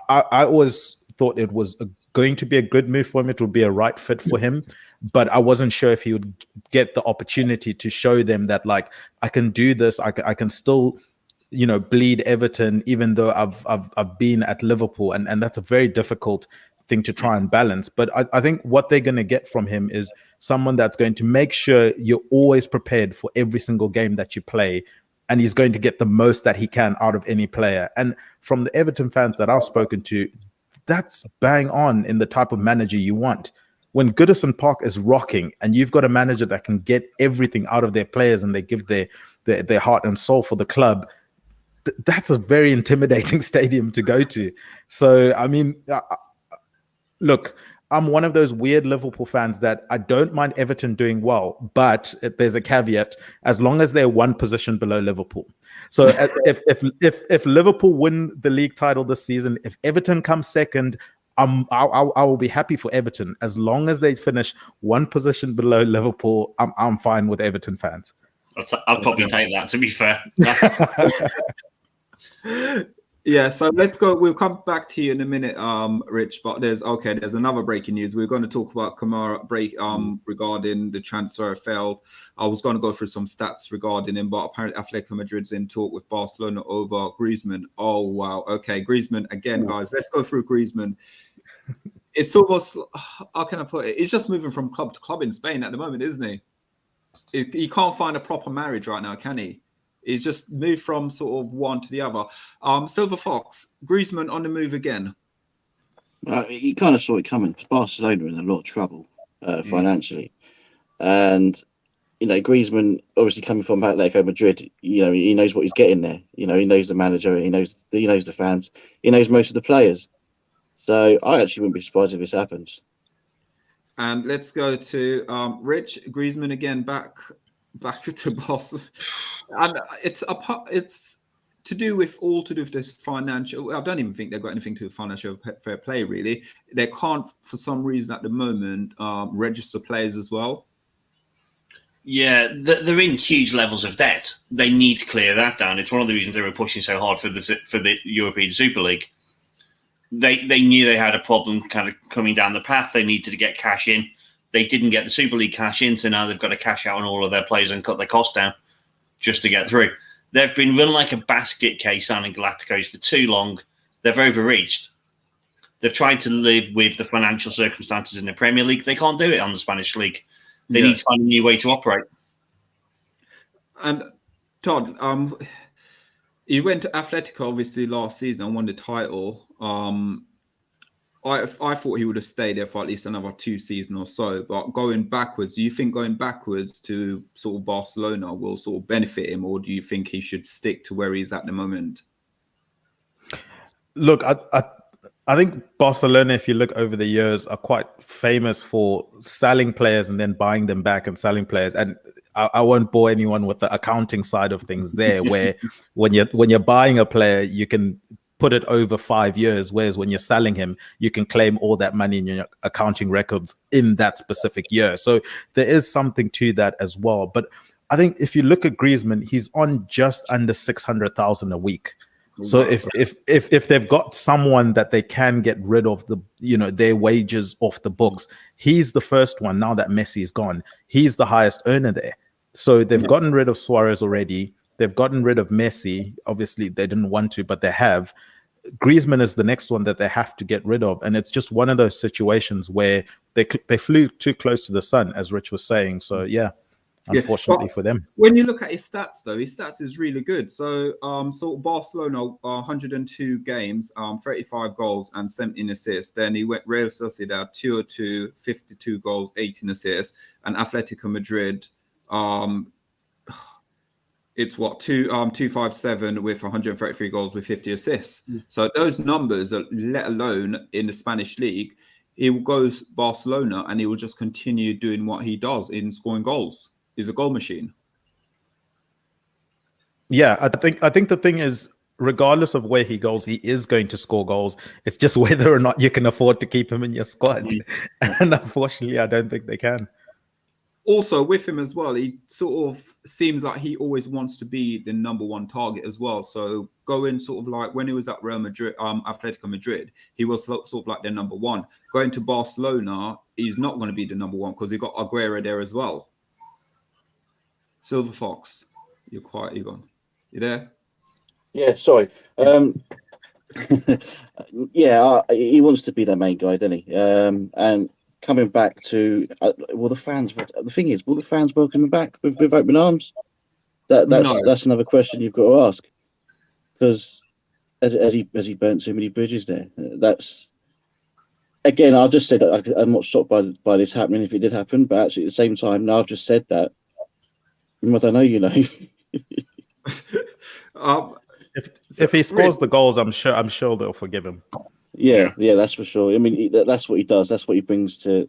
I always thought it was going to be a good move for him. It would be a right fit for him. But I wasn't sure if he would get the opportunity to show them that, like, I can do this. I can still, bleed Everton, even though I've been at Liverpool. And that's a very difficult thing to try and balance. But I think what they're going to get from him is someone that's going to make sure you're always prepared for every single game that you play. And he's going to get the most that he can out of any player. And from the Everton fans that I've spoken to, that's bang on in the type of manager you want. When Goodison Park is rocking and you've got a manager that can get everything out of their players and they give their heart and soul for the club, that's a very intimidating stadium to go to. So, I mean, look, I'm one of those weird Liverpool fans that I don't mind Everton doing well, but there's a caveat: as long as they're one position below Liverpool. So if Liverpool win the league title this season, if Everton comes second, I will be happy for Everton. As long as they finish one position below Liverpool, I'm fine with Everton fans. I'll probably take that, to be fair. Yeah, so let's go. We'll come back to you in a minute, Rich. But there's another breaking news. We're going to talk about Kamara regarding the transfer failed. I was going to go through some stats regarding him, but apparently Atletico Madrid's in talk with Barcelona over Griezmann. Oh wow, okay, Griezmann again, guys. Let's go through Griezmann. It's almost, how can I put it? He's just moving from club to club in Spain at the moment, isn't he? He can't find a proper marriage right now, can he? He's just moved from sort of one to the other. Silver Fox, Griezmann on the move again. He kind of saw it coming. Barcelona are in a lot of trouble financially. And, Griezmann, obviously coming from Atletico Madrid, he knows what he's getting there. He knows the manager, he knows the fans, he knows most of the players. So I actually wouldn't be surprised if this happens. And let's go to Rich. Griezmann again back to Barcelona. And it's to do with this financial. I don't even think they've got anything to do with financial fair play, really. They can't, for some reason at the moment, register players as well. Yeah, they're in huge levels of debt. They need to clear that down. It's one of the reasons they were pushing so hard for the European Super League. They knew they had a problem kind of coming down the path. They needed to get cash in. They didn't get the Super League cash in, so now they've got to cash out on all of their players and cut their costs down just to get through. They've been run like a basket case signing Galacticos for too long. They've overreached. They've tried to live with the financial circumstances in the Premier League. They can't do it on the Spanish League. They need to find a new way to operate. And Todd, he went to Atletico obviously last season and won the title. I thought he would have stayed there for at least another 2 seasons or so. But going backwards, do you think going backwards to sort of Barcelona will sort of benefit him, or do you think he should stick to where he's at the moment? Look, I think Barcelona, if you look over the years, are quite famous for selling players and then buying them back and selling players. And I won't bore anyone with the accounting side of things there, where when you're buying a player, you can put it over 5 years, whereas when you're selling him, you can claim all that money in your accounting records in that specific year. So there is something to that as well. But I think if you look at Griezmann, he's on just under 600,000 a week. So if they've got someone that they can get rid of their wages off the books, he's the first one. Now that Messi is gone, he's the highest earner there. So they've gotten rid of Suarez already. They've gotten rid of Messi. Obviously, they didn't want to, but they have. Griezmann is the next one that they have to get rid of. And it's just one of those situations where they flew too close to the sun, as Rich was saying. So, yeah. unfortunately for them. When you look at his stats, though, his stats is really good. So, Barcelona, 102 games, 35 goals and 17 assists. Then he went Real Sociedad, 202, 52 goals, 18 assists, and Atletico Madrid. It's 257 with 133 goals with 50 assists. So those numbers, let alone in the Spanish league, he will go Barcelona and he will just continue doing what he does in scoring goals. He's a goal machine. Yeah, I think the thing is, regardless of where he goes, he is going to score goals. It's just whether or not you can afford to keep him in your squad. And unfortunately, I don't think they can. Also, with him as well, he sort of seems like he always wants to be the number one target as well. So going sort of like when he was at Real Madrid, Atletico Madrid, he was sort of like their number one. Going to Barcelona, he's not going to be the number one because he got Aguero there as well. Silver Fox, you're quiet, Egon. You there? Yeah, sorry. He wants to be their main guy, doesn't he? And coming back to the fans. The thing is, will the fans welcome him back with open arms? That's another question you've got to ask. Because as he burnt too many bridges there. That's again. I'll just say that I'm not shocked by this happening if it did happen. But actually, at the same time, now I've just said that. I don't know. You know. If he scores the goals, I'm sure they'll forgive him. Yeah, that's for sure. I mean, that's what he does. That's what he brings to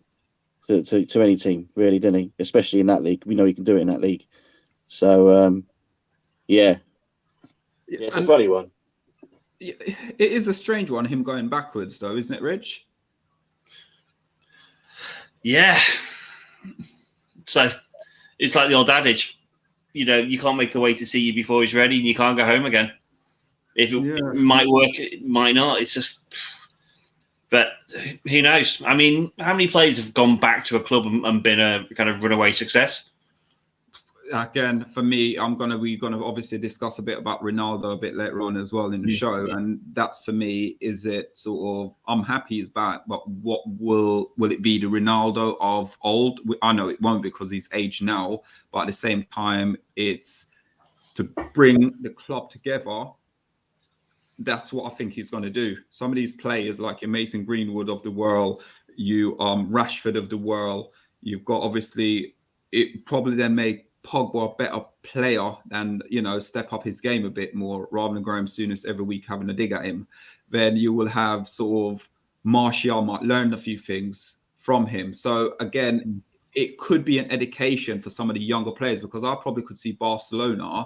any team, really, doesn't he? Especially in that league. We know he can do it in that league. So, it's a funny one. It is a strange one, him going backwards, though, isn't it, Rich? Yeah. So it's like the old adage, you can't make the way to see you before he's ready, and you can't go home again. If it might work, it might not. It's just, but who knows? I mean, how many players have gone back to a club and been a kind of runaway success? Again, for me, we're gonna obviously discuss a bit about Ronaldo a bit later on as well in the show, and that's for me. Is it sort of I'm happy he's back, but what will it be the Ronaldo of old? I know it won't because he's aged now, but at the same time, it's to bring the club together. That's what I think he's going to do. Some of these players, like your Mason Greenwood of the world, Rashford of the world, you've got obviously it probably then make Pogba a better player and step up his game a bit more rather than Graham Souness every week having a dig at him. Then you will have sort of Martial might learn a few things from him. So again, it could be an education for some of the younger players because I probably could see Barcelona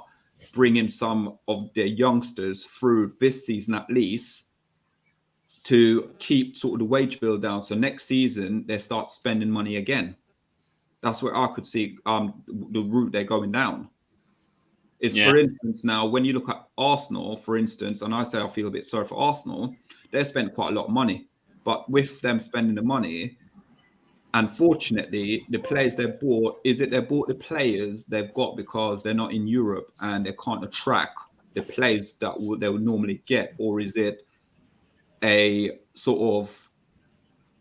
bringing some of their youngsters through this season at least to keep sort of the wage bill down. So next season they start spending money again. That's where I could see the route they're going down. For instance, now when you look at Arsenal, for instance, and I say I feel a bit sorry for Arsenal, they spent quite a lot of money. But with them spending the money, unfortunately, the players they bought, they bought the players they've got because they're not in Europe and they can't attract the players that they would normally get? Or is it a sort of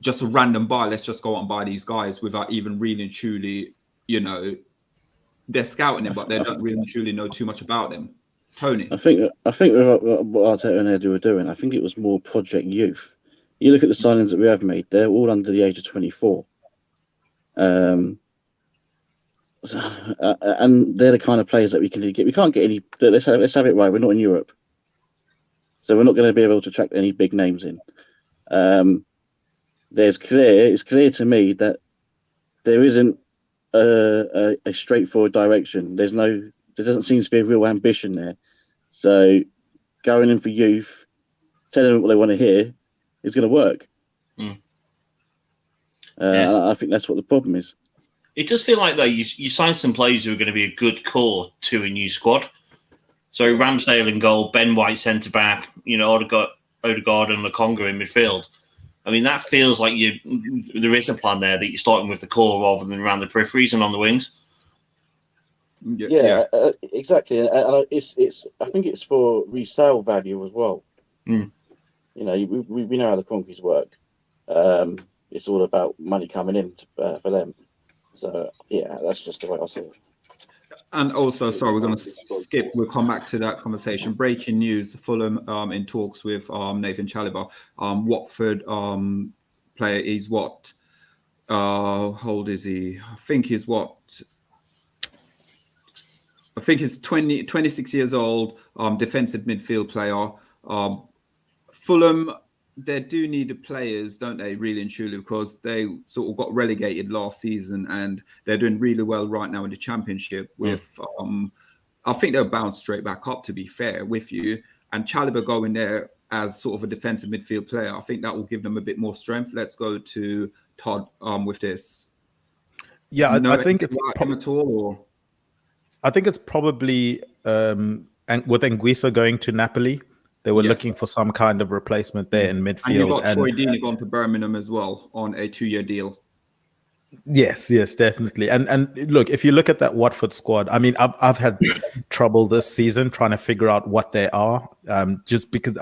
just a random buy? Let's just go out and buy these guys without even really and truly, they're scouting them, but they don't really and truly know too much about them. Tony? I think what Arteta and Edu were doing, I think it was more Project Youth. You look at the signings that we have made, they're all under the age of 24. And they're the kind of players that we can get. We can't get any. Let's have it right. We're not in Europe, so we're not going to be able to attract any big names in. It's clear to me that there isn't a straightforward direction. There doesn't seem to be a real ambition there. So going in for youth, telling them what they want to hear, is going to work. I think that's what the problem is. It does feel like, though, you signed some players who are going to be a good core to a new squad. So Ramsdale in goal, Ben White centre-back, Odegaard and Lokonga in midfield. I mean, that feels like there is a plan there that you're starting with the core rather than around the peripheries and on the wings. Exactly. And I think it's for resale value as well. We know how the Conquis work. It's all about money coming in for them. So that's just the way I see it. And also, sorry, we're going to skip. We'll come back to that conversation. Breaking news: Fulham in talks with Nathan Chalobah. Watford player is what? How old is he? I think he's 26 years old. Defensive midfield player. Fulham, they do need the players, don't they, really and truly, because they sort of got relegated last season and they're doing really well right now in the Championship with, I think they'll bounce straight back up, to be fair with you. And Chalobah going there as sort of a defensive midfield player, I think that will give them a bit more strength. Let's go to Todd with this. Yeah, I think it's at all, or? I think it's probably and with Anguissa going to Napoli, they were looking for some kind of replacement there in midfield. And you've got Troy Deeney gone to Birmingham as well on a 2-year deal. Yes, definitely. And look, if you look at that Watford squad, I mean, I've had trouble this season trying to figure out what they are, just because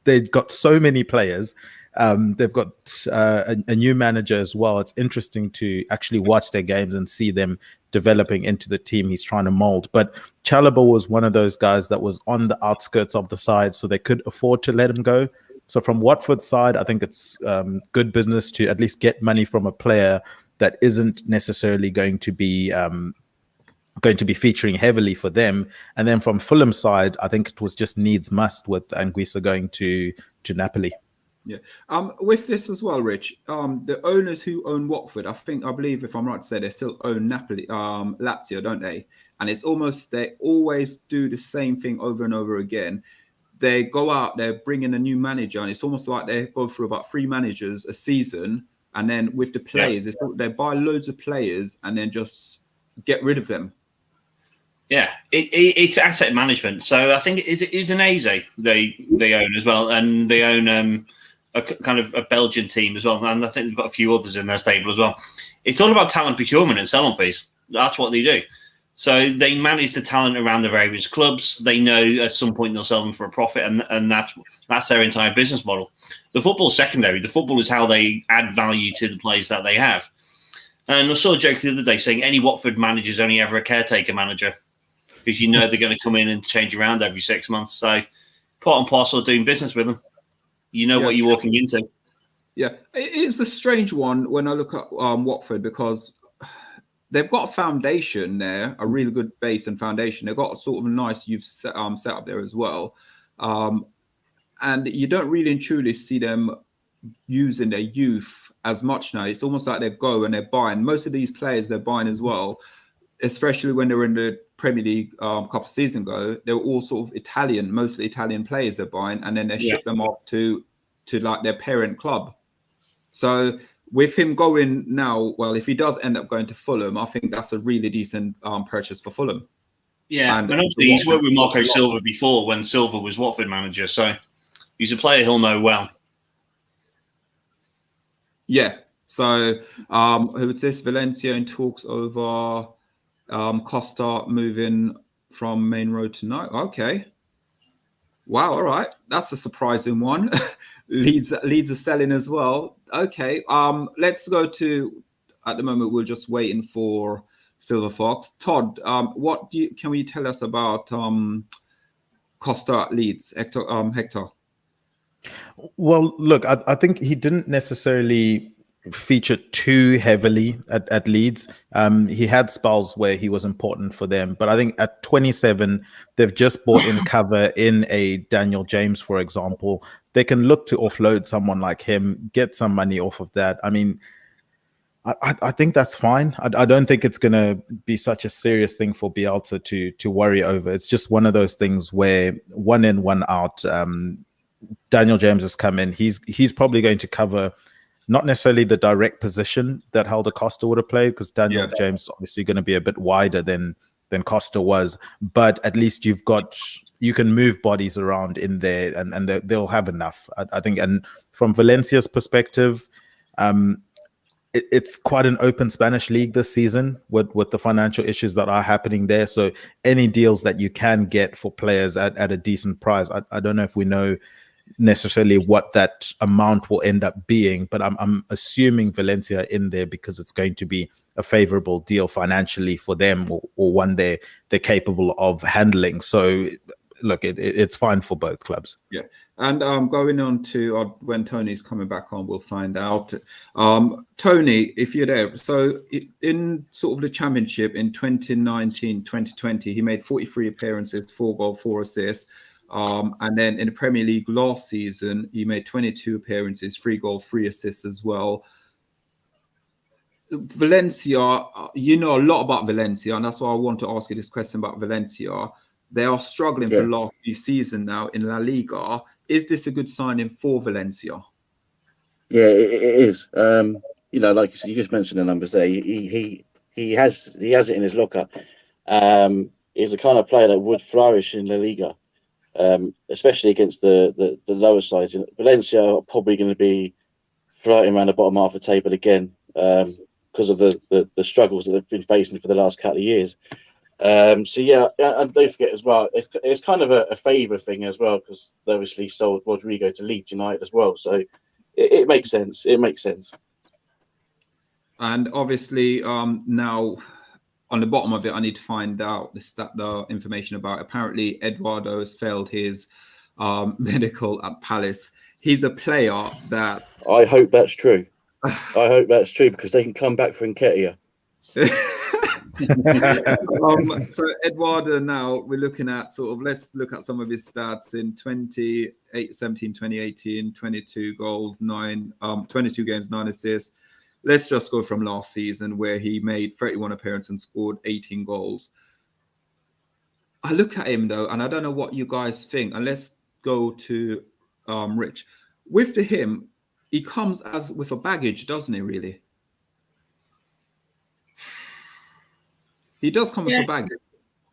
they've got so many players. They've got a new manager as well. It's interesting to actually watch their games and see them developing into the team he's trying to mold. But Chalobah was one of those guys that was on the outskirts of the side, so they could afford to let him go. So from Watford's side, I think it's good business to at least get money from a player that isn't necessarily going to be featuring heavily for them. And then from Fulham's side, I think it was just needs must with Anguissa going to Napoli. Yeah. With this as well, Rich, the owners who own Watford, I believe, if I'm right to say, they still own Napoli, Lazio, don't they? And it's almost, they always do the same thing over and over again. They go out, they bring in a new manager, and it's almost like they go through about 3 managers a season. And then with the players, they buy loads of players and then just get rid of them. Yeah, it's asset management. So I think it's Udinese they own as well, and they own a kind of a Belgian team as well, and I think they've got a few others in their stable as well. It's all about talent procurement and sell-on fees. That's what they do. So they manage the talent around the various clubs. They know at some point they'll sell them for a profit, and that's their entire business model. The football's secondary. The football is how they add value to the players that they have. And I saw a joke the other day saying any Watford manager is only ever a caretaker manager, because you know they're going to come in and change around every 6 months. So part and parcel of doing business with them. You know what you're walking into. Yeah, it is a strange one when I look at Watford, because they've got a foundation there, a really good base and foundation. They've got sort of a nice youth set up there as well. And you don't really and truly see them using their youth as much now. It's almost like they go and they're buying. Most of these players they're buying as well, especially when they were in the Premier League a couple of seasons ago. They were all sort of Italian, mostly Italian players they're buying, and then they ship them off to like their parent club. So with him going now, well, if he does end up going to Fulham, I think that's a really decent purchase for Fulham. Yeah, and obviously he's worked with Marco Silva before when Silva was Watford manager, so he's a player he'll know well. Yeah. So who's this? Valencia in talks over Costa moving from Main Road tonight. Okay. Wow. All right. That's a surprising one. Leeds are selling as well. Okay. Let's go to, at the moment, we're just waiting for Silver Fox. Todd, can we tell us about Costa at Leeds, Hector? Well, look, I think he didn't necessarily feature too heavily at Leeds. He had spells where he was important for them, but I think at 27, they've just bought in cover in a Daniel James, for example. They can look to offload someone like him, get some money off of that. I mean, I think that's fine. I don't think it's going to be such a serious thing for Bielsa to worry over. It's just one of those things where one in, one out. Daniel James has come in. He's probably going to cover not necessarily the direct position that Helder Costa would have played, because Daniel James is obviously going to be a bit wider than Costa was. But at least you can move bodies around in there, and they'll have enough, I think. And from Valencia's perspective, it's quite an open Spanish league this season with the financial issues that are happening there. So any deals that you can get for players at a decent price, I don't know if we know necessarily what that amount will end up being, but I'm assuming Valencia in there because it's going to be a favorable deal financially for them, or one they're capable of handling. So look, it's fine for both clubs. Yeah. And going on to when Tony's coming back on, we'll find out. Tony, if you're there, so in sort of the championship in 2019-2020, he made 43 appearances, 4 goals, 4 assists. And then in the Premier League last season, he made 22 appearances, 3 goals, 3 assists as well. Valencia, you know a lot about Valencia, and that's why I want to ask you this question about Valencia. They are struggling for the last few seasons now in La Liga. Is this a good signing for Valencia? Yeah, it is. You know, like you just mentioned the numbers there. He has it in his locker. He's the kind of player that would flourish in La Liga, especially against the lower sides. Valencia are probably going to be floating around the bottom half of the table again because of the struggles that they've been facing for the last couple of years. So yeah, and don't forget as well, it's kind of a favour thing as well, because they obviously sold Rodrigo to Leeds United as well. So it makes sense. It makes sense. And obviously, now on the bottom of it, I need to find out the information about. Apparently, Eduardo has failed his medical at Palace. He's a player that I hope that's true. I hope that's true, because they can come back for Nketiah. So Eduardo, now we're looking at let's look at some of his stats in 2017, 2018, 22 goals, 22 games, 9 assists. Let's just go from last season, where he made 31 appearances and scored 18 goals. I look at him though, and I don't know what you guys think, and let's go to Rich. With him, he comes with a baggage, doesn't he, really? He does come with a baggage.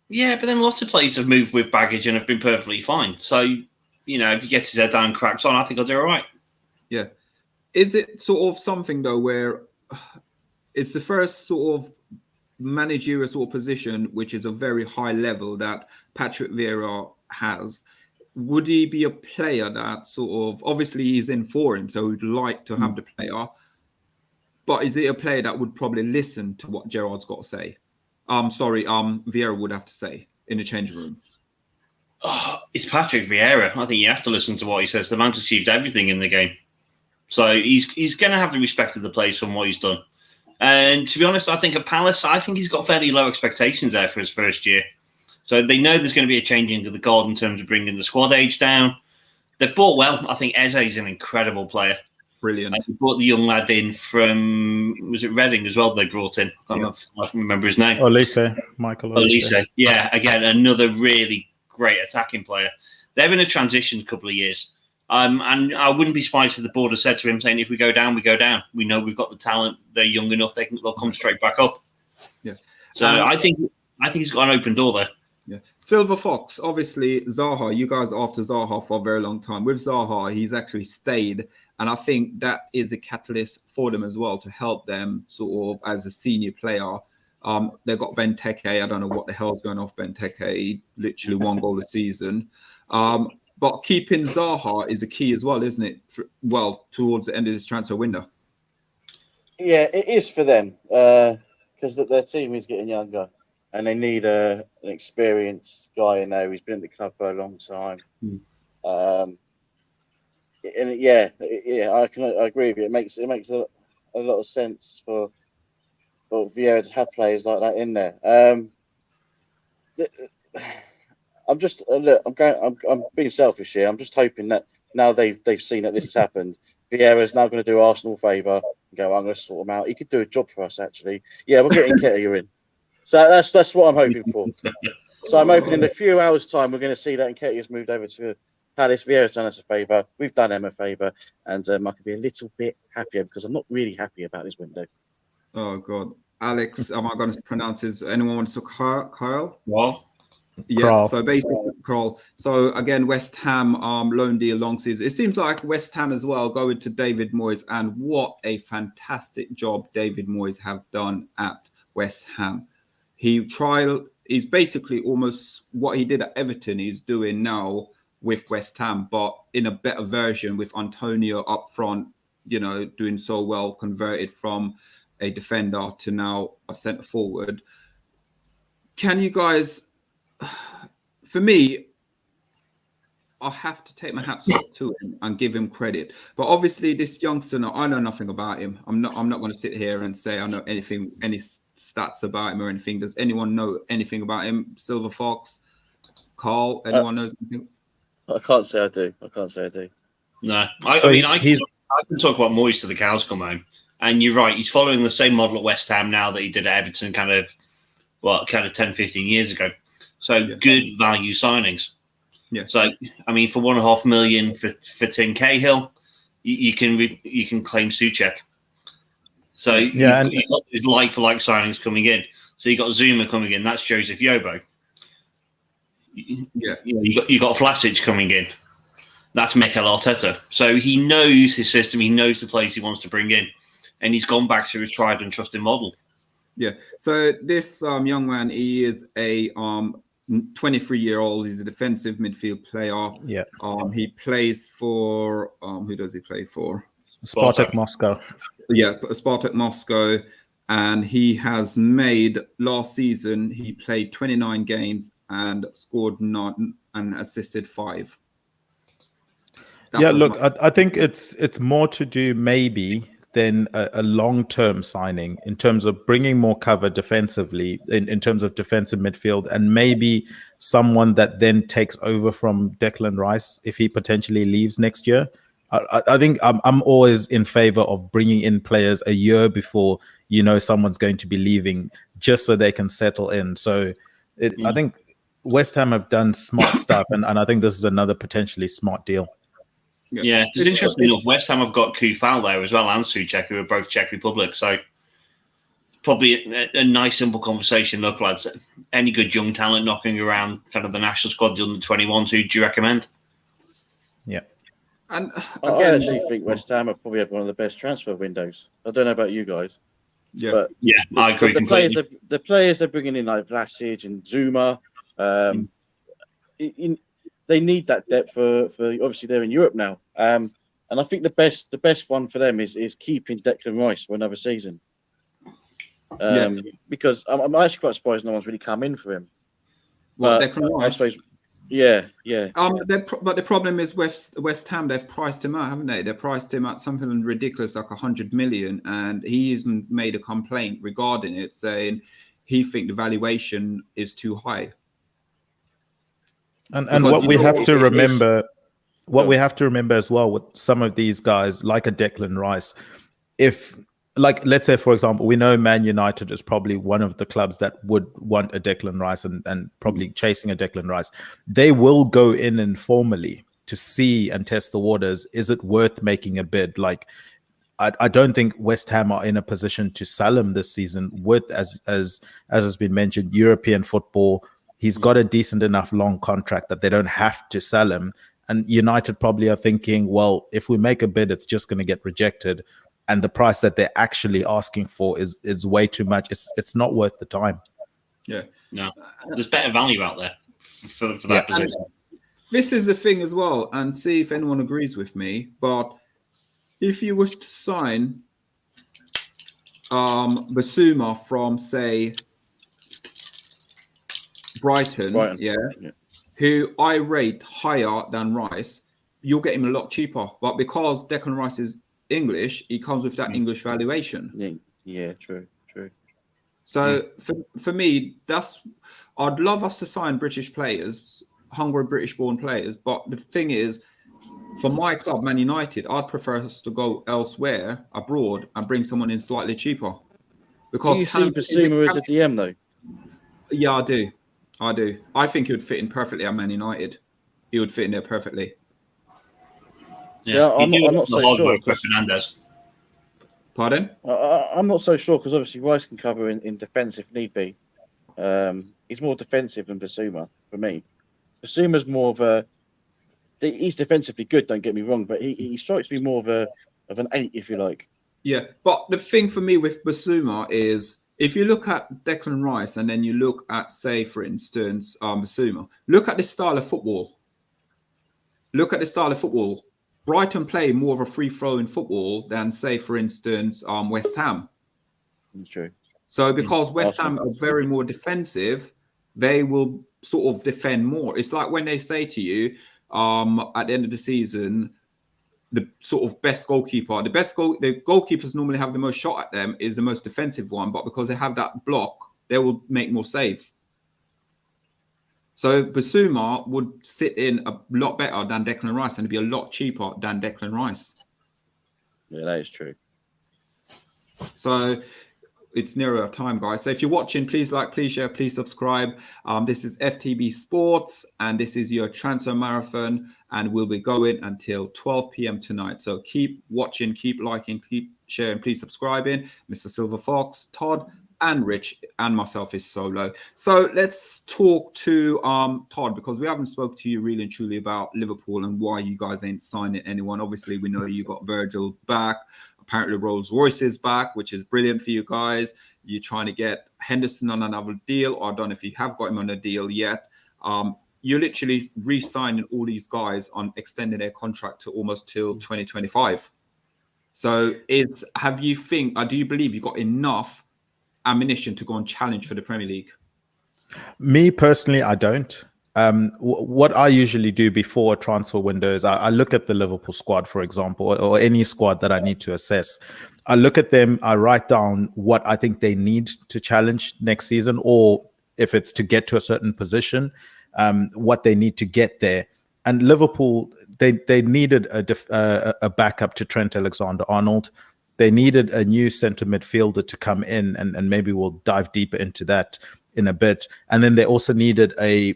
Yeah, but then lots of players have moved with baggage and have been perfectly fine. So, you know, if he gets his head down and cracks on, I think I'll do all right. Yeah. Is it sort of something, though, where it's the first sort of managerial sort of position, which is a very high level that Patrick Vieira has? Would he be a player that sort of, obviously he's in for him, so he'd like to have the player, but is it a player that would probably listen to what Gerrard's got to say? Vieira would have to say in the changing room. It's Patrick Vieira. I think you have to listen to what he says. The man's achieved everything in the game. So he's going to have the respect of the players from what he's done. And to be honest, I think at Palace, I think he's got fairly low expectations there for his first year. So they know there's going to be a changing of the guard in terms of bringing the squad age down. They've bought well. I think Eze is an incredible player. Brilliant. They brought the young lad in from, was it Reading as well they brought in? I can't remember his name. Michael Olise. Yeah, again, another really great attacking player. They're in a transition couple of years. And I wouldn't be surprised if the board has said to him, saying, if we go down, we go down. We know we've got the talent. They're young enough. They'll come straight back up. Yeah. So I think he's got an open door there. Yeah. Silver Fox, obviously Zaha, you guys are after Zaha for a very long time. With Zaha, he's actually stayed. And I think that is a catalyst for them as well, to help them sort of as a senior player. They've got Benteke. I don't know what the hell's going off Benteke. Literally 1 goal a season. But keeping Zaha is a key as well, isn't it? Towards the end of this transfer window. Yeah, it is for them, because their team is getting younger, and they need an experienced guy in there who's been at the club for a long time. I agree with you. It makes a lot of sense for Vieira to have players like that in there. I'm being selfish here. I'm just hoping that now they've seen that this has happened, Vieira's now going to do Arsenal a favour and go, I'm going to sort them out. He could do a job for us, actually. Yeah, we're getting Nketiah in. So that's what I'm hoping for. So I'm hoping in a few hours' time we're going to see that Nketiah's moved over to Palace. Vieira's done us a favour. We've done him a favour, and I can be a little bit happier, because I'm not really happy about this window. Oh God, Alex, am I going to pronounce his? Anyone wants to Kyle? Well. Yeah, Carl. so basically, Carl. So again, West Ham loan deal long season. It seems like West Ham as well going to David Moyes, and what a fantastic job David Moyes have done at West Ham. He's basically almost what he did at Everton. He's doing now with West Ham, but in a better version with Antonio up front. You know, doing so well, converted from a defender to now a centre forward. Can you guys, for me, I have to take my hats off to him and give him credit. But obviously, this youngster, I know nothing about him. I'm not going to sit here and say I know any stats about him or anything. Does anyone know anything about him? Silver Fox, Carl, anyone knows anything? I can't say I do. No, I can talk about Moyes to the cows come home. And you're right, he's following the same model at West Ham now that he did at Everton kind of 10, 15 years ago. So good value signings. Yeah. So, I mean, for $1.5 million for Tim Cahill, you can claim Souček. So you've got these like-for-like signings coming in. So you got Zuma coming in. That's Joseph Yobo. Yeah. You got Vlasic coming in. That's Mikel Arteta. So he knows his system. He knows the players he wants to bring in, and he's gone back to his tried and trusted model. Yeah. So this young man, he is a 23-year-old. He's a defensive midfield player. Yeah. He plays for who does he play for? Spartak Moscow. Yeah, Spartak Moscow. And he has made last season, he played 29 games and scored 9 and assisted 5. Look, I think it's more to do maybe than a long-term signing in terms of bringing more cover defensively, in terms of defensive midfield, and maybe someone that then takes over from Declan Rice if he potentially leaves next year. I think I'm always in favor of bringing in players a year before someone's going to be leaving, just so they can settle in. So I think West Ham have done smart stuff, and I think this is another potentially smart deal. Yeah, it's interesting enough. West Ham have got Koufal there as well, and Souček, who are both Czech Republic. So probably a nice, simple conversation. Look, lads, any good young talent knocking around kind of the national squad, the under-21s, who do you recommend? Yeah. And I actually think West Ham have probably had one of the best transfer windows. I don't know about you guys. Yeah, but I agree. The players they're bringing in, like Vlasic and Zuma, they need that depth for obviously they're in Europe now. And I think the best one for them is keeping Declan Rice for another season. Because I'm actually quite surprised no one's really come in for him. Well, Declan Rice. I suppose, yeah. But the problem is West Ham, they've priced him out, haven't they? They priced him at something ridiculous, like 100 million, and he hasn't made a complaint regarding it, saying he think the valuation is too high. And what we have to remember, we have to remember as well with some of these guys, like a Declan Rice, let's say, for example, we know Man United is probably one of the clubs that would want a Declan Rice and probably chasing a Declan Rice. They will go in informally to see and test the waters. Is it worth making a bid? Like, I don't think West Ham are in a position to sell him this season with, as has been mentioned, European football. He's got a decent enough long contract that they don't have to sell him. And United probably are thinking, well, if we make a bid, it's just going to get rejected. And the price that they're actually asking for is way too much. It's not worth the time. Yeah. No, there's better value out there for that position. This is the thing as well, and see if anyone agrees with me. But if you was to sign Basuma from, say, Brighton, who I rate higher than Rice, you'll get him a lot cheaper. But because Declan Rice is English, he comes with that English valuation. Yeah, true. So for me, I'd love us to sign British players, hungry British-born players. But the thing is, for my club, Man United, I'd prefer us to go elsewhere, abroad, and bring someone in slightly cheaper. Because do you see Basuma as a DM though? Yeah, I do. I think he would fit in perfectly at Man United. He would fit in there perfectly. Yeah, I'm not so sure. Fernandez. Pardon? I'm not so sure because obviously Rice can cover in defence if need be. He's more defensive than Basuma for me. Basuma's more of he's defensively good. Don't get me wrong, but he strikes me more of an 8, if you like. Yeah, but the thing for me with Basuma is, if you look at Declan Rice and then you look at, say, for instance, Basuma, look at the style of football. Brighton play more of a free-flowing football than, say, for instance, West Ham. True. So because West Ham are very more defensive, they will sort of defend more. It's like when they say to you, at the end of the season, the sort of best goalkeeper, the goalkeepers normally have the most shot at them is the most defensive one, but because they have that block, they will make more save. So Basuma would sit in a lot better than Declan Rice and be a lot cheaper than Declan Rice. Yeah, that is true. So it's nearer time, guys. So if you're watching, please like, please share, please subscribe. This is FTB Sports, and this is your transfer marathon, and we'll be going until 12 p.m. tonight. So keep watching, keep liking, keep sharing, please subscribing. Mr. Silver Fox, Todd, and Rich, and myself is Solo. So let's talk to Todd, because we haven't spoke to you really and truly about Liverpool and why you guys ain't signing anyone. Obviously, we know you got Virgil back. Apparently Rolls Royce is back, which is brilliant for you guys. You're trying to get Henderson on another deal, or I don't know if you have got him on a deal yet. You're literally re-signing all these guys on extending their contract to almost till 2025. So do you believe you got enough ammunition to go and challenge for the Premier League? Me personally, I don't. What I usually do before transfer windows, I look at the Liverpool squad, for example, or any squad that I need to assess. I look at them, I write down what I think they need to challenge next season, or if it's to get to a certain position, what they need to get there. And Liverpool, they needed a backup to Trent Alexander-Arnold. They needed a new centre midfielder to come in, and maybe we'll dive deeper into that in a bit. And then they also needed a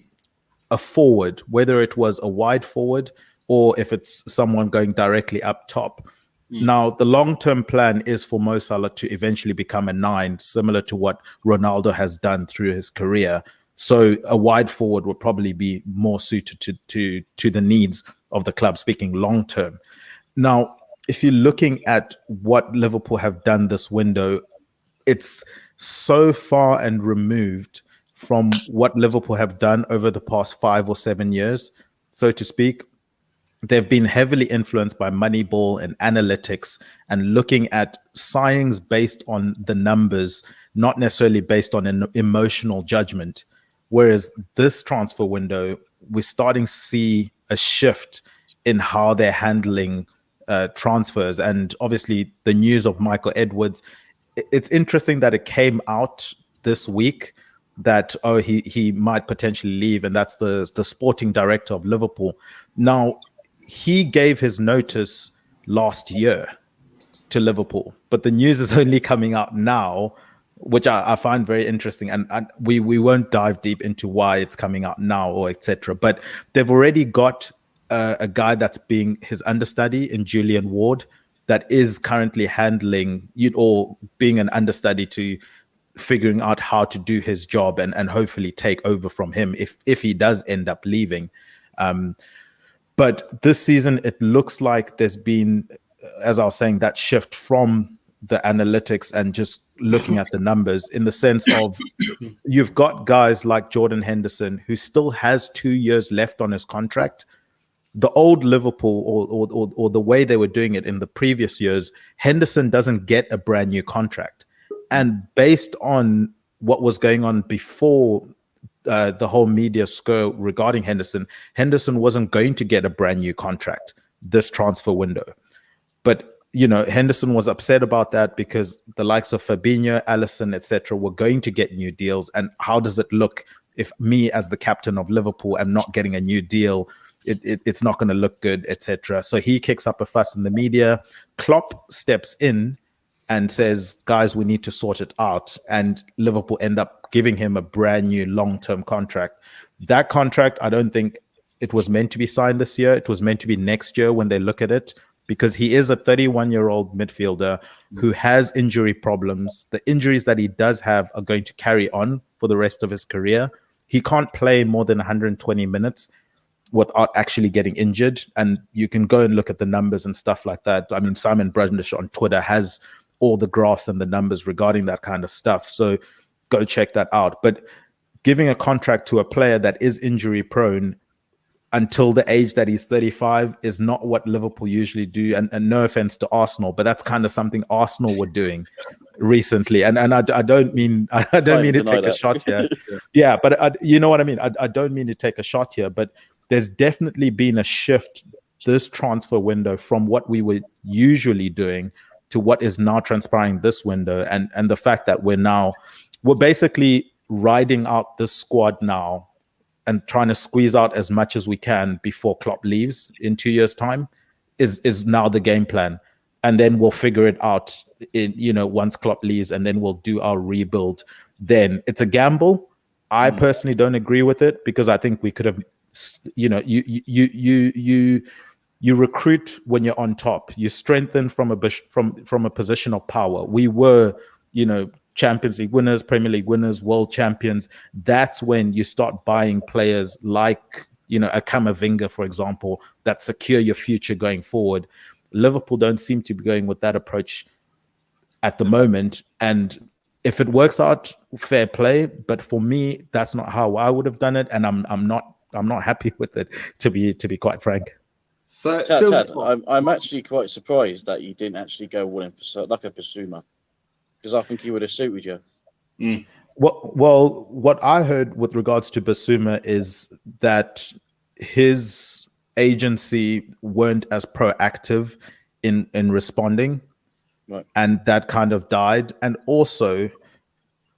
forward, whether it was a wide forward or if it's someone going directly up top. Now, the long-term plan is for Mo Salah to eventually become a 9, similar to what Ronaldo has done through his career. So a wide forward would probably be more suited to the needs of the club, speaking long-term. Now, if you're looking at what Liverpool have done this window, it's so far and removed from what Liverpool have done over the past 5 or 7 years, so to speak. They've been heavily influenced by Moneyball and analytics and looking at signings based on the numbers, not necessarily based on an emotional judgment. Whereas this transfer window, we're starting to see a shift in how they're handling transfers. And obviously the news of Michael Edwards, it's interesting that it came out this week that he might potentially leave, and that's the sporting director of Liverpool. Now, he gave his notice last year to Liverpool, but the news is only coming out now, which I find very interesting, and we won't dive deep into why it's coming out now or etc. But they've already got a guy that's being his understudy in Julian Ward that is currently handling or being an understudy to figuring out how to do his job and hopefully take over from him if he does end up leaving. But this season, it looks like there's been, as I was saying, that shift from the analytics and just looking at the numbers, in the sense of you've got guys like Jordan Henderson, who still has 2 years left on his contract. The old Liverpool or the way they were doing it in the previous years, Henderson doesn't get a brand new contract. And based on what was going on before the whole media scare regarding Henderson wasn't going to get a brand new contract this transfer window. But, Henderson was upset about that because the likes of Fabinho, Alisson, etc. were going to get new deals. And how does it look if me, as the captain of Liverpool, am not getting a new deal? It's not going to look good, etc. So he kicks up a fuss in the media. Klopp steps in and says, guys, we need to sort it out. And Liverpool end up giving him a brand new long-term contract. That contract, I don't think it was meant to be signed this year. It was meant to be next year when they look at it, because he is a 31-year-old midfielder who has injury problems. The injuries that he does have are going to carry on for the rest of his career. He can't play more than 120 minutes without actually getting injured. And you can go and look at the numbers and stuff like that. I mean, Simon Brundish on Twitter has all the graphs and the numbers regarding that kind of stuff. So go check that out. But giving a contract to a player that is injury prone until the age that he's 35 is not what Liverpool usually do. And no offense to Arsenal, but that's kind of something Arsenal were doing. recently, and I don't mean to take a shot here. Yeah, but you know what I mean. I don't mean to take a shot here, but there's definitely been a shift this transfer window from what we were usually doing to what is now transpiring this window, and the fact that we're basically riding out this squad now and trying to squeeze out as much as we can before Klopp leaves in 2 years' time is now the game plan. And then we'll figure it out once Klopp leaves, and then we'll do our rebuild. Then it's a gamble. I personally don't agree with it, because I think we could have, you recruit when you're on top. You strengthen from a position of power. We were, Champions League winners, Premier League winners, world champions. That's when you start buying players like, a Camavinga, for example, that secure your future going forward. Liverpool don't seem to be going with that approach at the moment. And if it works out, fair play. But for me, that's not how I would have done it. And I'm not happy with it, to be quite frank. So, Chad, I'm actually quite surprised that you didn't actually go all in for like a Basuma, because I think he would have suited you. Well, what I heard with regards to Basuma is that his agency weren't as proactive in responding, right, and that kind of died. And also,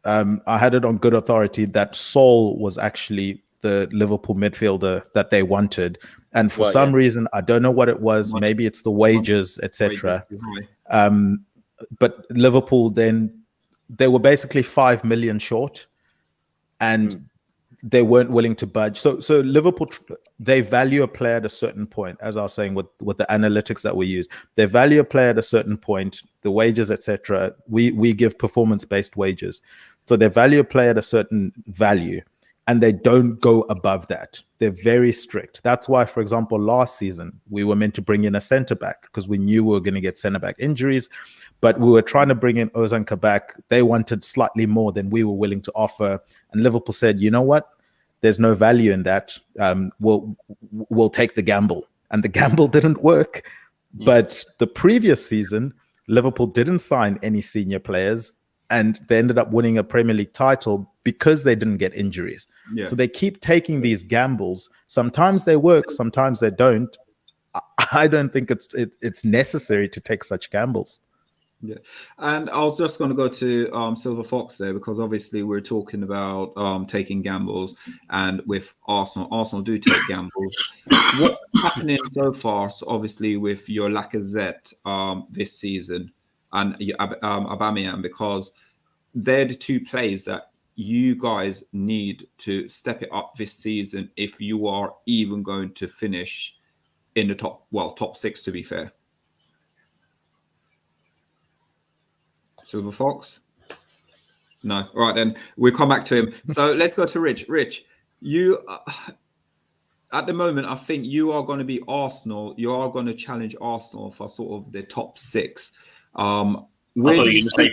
I had it on good authority that Saul was actually the Liverpool midfielder that they wanted, and for some reason, I don't know what it was. Maybe it's the wages, etc. But Liverpool then, they were basically 5 million short, and they weren't willing to budge. So Liverpool, they value a player at a certain point, as I was saying with the analytics that we use. They value a player at a certain point, the wages, etc. We give performance-based wages. So they value a player at a certain value, and they don't go above that. They're very strict. That's why, for example, last season, we were meant to bring in a centre-back because we knew we were going to get centre-back injuries, but we were trying to bring in Ozan Kabak. They wanted slightly more than we were willing to offer. And Liverpool said, you know what? There's no value in that. We'll take the gamble. And the gamble didn't work. But the previous season, Liverpool didn't sign any senior players, and they ended up winning a Premier League title because they didn't get injuries. So they keep taking these gambles. Sometimes they work, sometimes they don't. I don't think it's necessary to take such gambles. Yeah, and I was just going to go to Silver Fox there, because obviously we're talking about taking gambles, and with Arsenal do take gambles. What's happening so far, so obviously with your Lacazette this season and Aubameyang, because they're the two players that you guys need to step it up this season if you are even going to finish in the top six, to be fair. Silver Fox? No. All right, then we'll come back to him. So let's go to Rich. Rich, you at the moment, I think you are going to be Arsenal. You are going to challenge Arsenal for sort of the top six. I thought you were going to say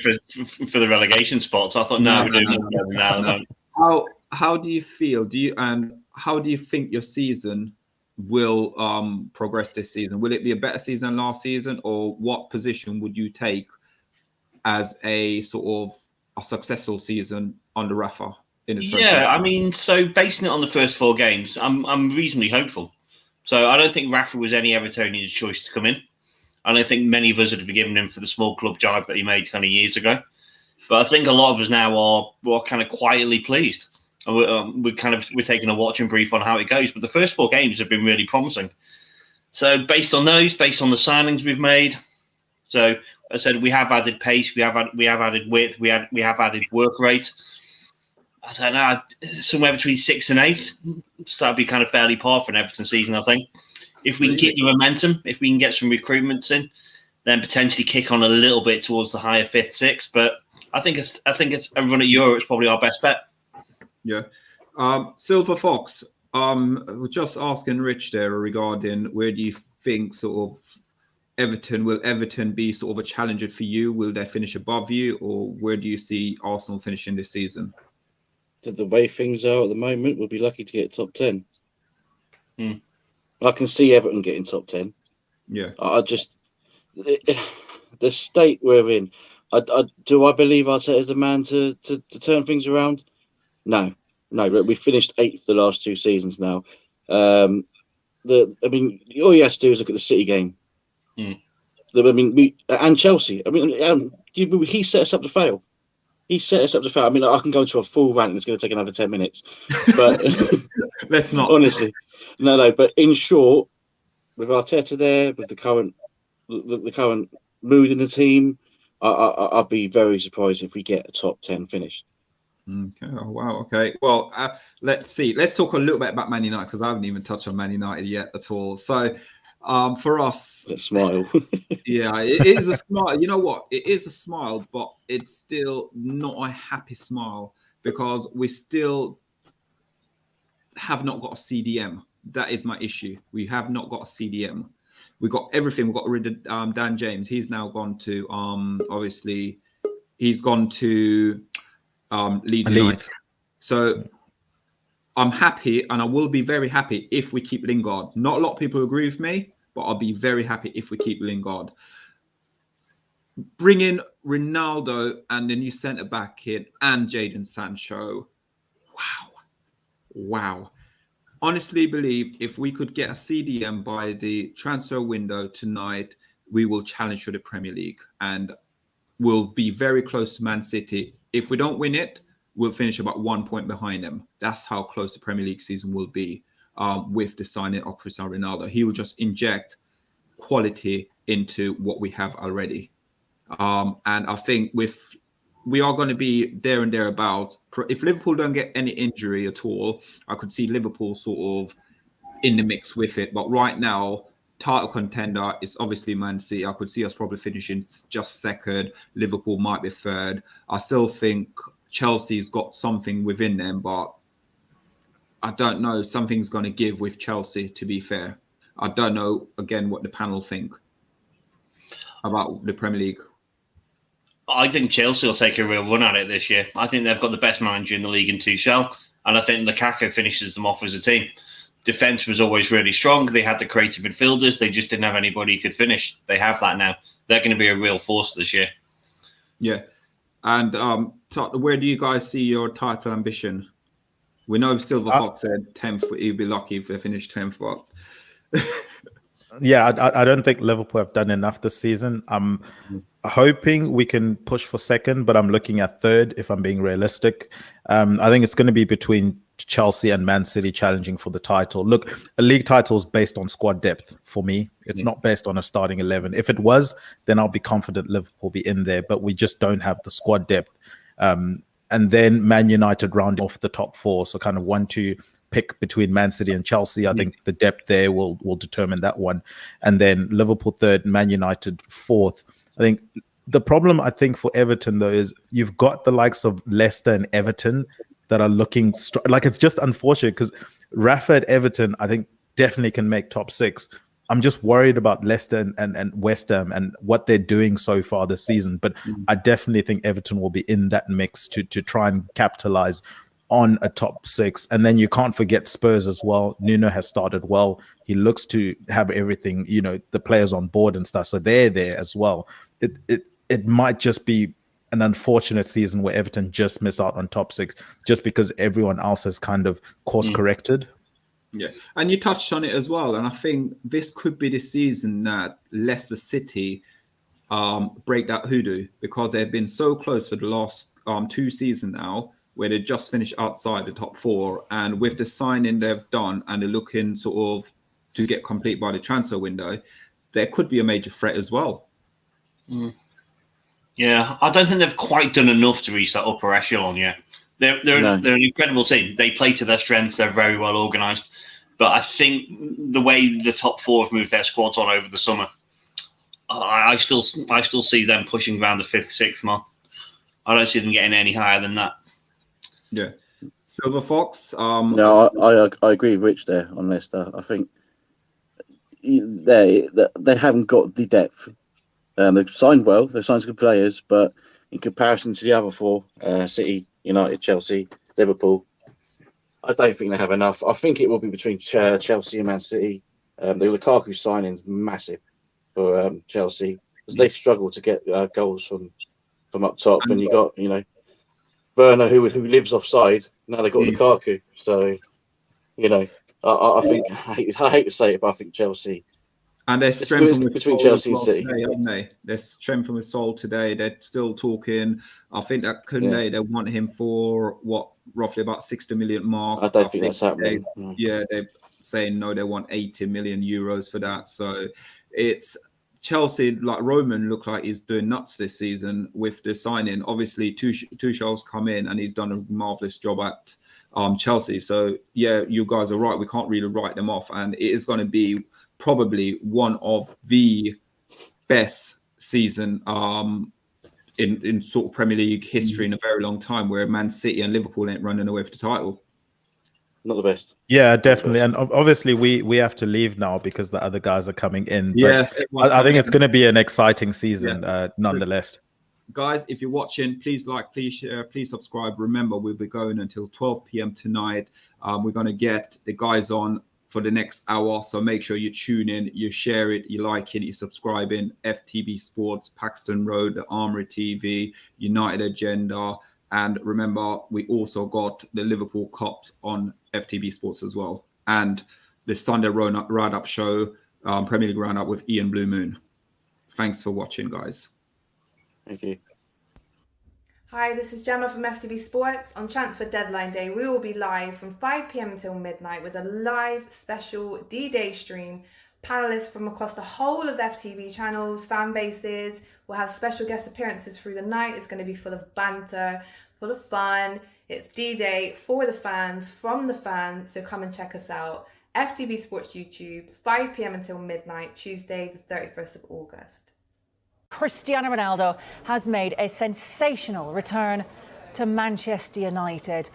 for the relegation spots. I thought no, we're doing better now. How do you feel? How do you think your season will progress this season? Will it be a better season than last season, or what position would you take as a sort of a successful season under Rafa in his first season? I mean, so basing it on the first 4 games, I'm reasonably hopeful. So I don't think Rafa was any Evertonian's choice to come in. I don't think many of us would have forgiven him for the small club job that he made kind of years ago. But I think a lot of us now are kind of quietly pleased. And we're taking a watching brief on how it goes. But the first 4 games have been really promising. So based on those, based on the signings we've made, so I said we have added pace, we have added width, we have added work rate. I don't know, somewhere between 6th and 8th. So that'd be kind of fairly par for an Everton season, I think. If we can keep the momentum, if we can get some recruitments in, then potentially kick on a little bit towards the higher 5th, 6th. But I think it's a run at Euro. It's probably our best bet. Yeah. Silver Fox, just asking Rich there regarding where do you think sort of will Everton be sort of a challenger for you? Will they finish above you, or where do you see Arsenal finishing this season? The way things are at the moment, we'll be lucky to get top 10. I can see Everton getting top 10. Yeah. The state we're in, Do I believe Arteta's the man to turn things around? No. We finished 8th the last 2 seasons now. All you have to do is look at the City game. And Chelsea. He set us up to fail. I I can go into a full rant and it's going to take another 10 minutes. But let's not. Honestly. No. But in short, with Arteta there, with the current mood in the team, I'd be very surprised if we get a top 10 finish. Okay. Oh, wow. Okay. Well, let's see. Let's talk a little bit about Man United because I haven't even touched on Man United yet at all. So, for us, a smile. Yeah, it is a smile. You know what? It is a smile, but it's still not a happy smile because we still have not got a CDM. That is my issue. We have not got a CDM. We got everything. We got rid of Dan James. He's now gone to obviously he's gone to Leeds United. So I'm happy, and I will be very happy if we keep Lingard. Not a lot of people agree with me, but I'll be very happy if we keep Lingard. Bring in Ronaldo and the new centre back in and Jadon Sancho. Wow. Honestly believe if we could get a CDM by the transfer window tonight, we will challenge for the Premier League and we'll be very close to Man City. If we don't win it, we'll finish about 1 point behind them. That's how close the Premier League season will be with the signing of Cristiano Ronaldo. He will just inject quality into what we have already. And I think we are going to be there and thereabouts. If Liverpool don't get any injury at all, I could see Liverpool sort of in the mix with it. But right now, title contender is obviously Man City. I could see us probably finishing just second. Liverpool might be third. I still think Chelsea's got something within them, but I don't know. Something's going to give with Chelsea, to be fair. I don't know, again, what the panel think about the Premier League. I think Chelsea will take a real run at it this year. I think they've got the best manager in the league in Tuchel, and I think Lukaku finishes them off as a team. Defence was always really strong. They had the creative midfielders. They just didn't have anybody who could finish. They have that now. They're going to be a real force this year. Yeah. And where do you guys see your title ambition? We know Silver Fox said 10th. He'd be lucky if they finish 10th. But yeah, I don't think Liverpool have done enough this season. I'm hoping we can push for second, but I'm looking at third if I'm being realistic. I think it's going to be between Chelsea and Man City challenging for the title. Look, a league title is based on squad depth for me. It's not based on a starting 11. If it was, then I'll be confident Liverpool will be in there, but we just don't have the squad depth. And then Man United rounding off the top four. So kind of 1-2 pick between Man City and Chelsea. I think the depth there will determine that one. And then Liverpool third, Man United fourth. I think the problem for Everton though is you've got the likes of Leicester and Everton that are looking like it's just unfortunate because Rafa at Everton I think definitely can make top 6. I'm just worried about Leicester and West Ham and what they're doing so far this season. But I definitely think Everton will be in that mix to try and capitalize on a top 6. And then you can't forget Spurs as well. Nuno has started well. He looks to have everything, the players on board and stuff. So they're there as well. It might just be an unfortunate season where Everton just miss out on top 6 just because everyone else has kind of course corrected. Yeah, and you touched on it as well. And I think this could be the season that Leicester City break that hoodoo because they've been so close for the last 2 seasons now where they just finished outside the top 4. And with the signing they've done and they're looking sort of to get complete by the transfer window, there could be a major threat as well. Yeah, I don't think they've quite done enough to reach that upper echelon yet. They're an incredible team. They play to their strengths. They're very well organised. But I think the way the top 4 have moved their squads on over the summer, I still see them pushing around the 5th, 6th mark. I don't see them getting any higher than that. Yeah. Silver Fox? No, I agree with Rich there on Leicester. I think they haven't got the depth. They've signed well. They've signed good players. But in comparison to the other 4, City, United, Chelsea, Liverpool, I don't think they have enough. I think it will be between Chelsea and Man City. The Lukaku signing is massive for Chelsea because they struggle to get goals from up top, and you got Werner who lives offside. Now they got Lukaku, so I think I hate to say it, but I think Chelsea. And they're strengthened with between Sol Chelsea and well City. today, haven't they? They're strengthened with Sol today. They're still talking. I think that Koundé, they want him for roughly about 60 million mark. I don't think that's happening. They're saying no, they want 80 million euros for that. So it's Chelsea, like Roman, look like he's doing nuts this season with the signing. Obviously, Tuchel's come in and he's done a marvelous job at Chelsea. So yeah, you guys are right. We can't really write them off, and it is going to be probably one of the best season in sort of Premier League history in a very long time, where Man City and Liverpool ain't running away with the title. Not the best. Yeah, definitely. And obviously we have to leave now because the other guys are coming in. Yeah, but I think it's going to be an exciting season nonetheless. Guys, if you're watching, please like, please share, please subscribe. Remember, we'll be going until 12 p.m. tonight. We're going to get the guys on for the next hour, so make sure you tune in, you share it, you like it, you subscribe in. FTB Sports, Paxton Road, the Armoury TV, United Agenda, and remember, we also got the Liverpool Cops on FTB Sports as well, and the Sunday Roundup show, Premier League Roundup with Ian Blue Moon. Thanks for watching, guys. Thank you. Hi, this is Gemma from FTB Sports. On Transfer Deadline Day, we will be live from 5 p.m. until midnight with a live special D-Day stream. Panelists from across the whole of FTB channels, fan bases. We'll have special guest appearances through the night. It's going to be full of banter, full of fun. It's D-Day for the fans, from the fans, so come and check us out. FTB Sports YouTube, 5 p.m. until midnight, Tuesday the 31st of August. Cristiano Ronaldo has made a sensational return to Manchester United.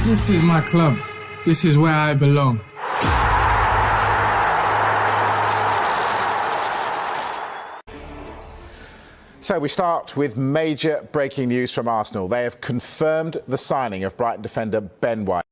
This is my club. This is where I belong. So we start with major breaking news from Arsenal. They have confirmed the signing of Brighton defender Ben White.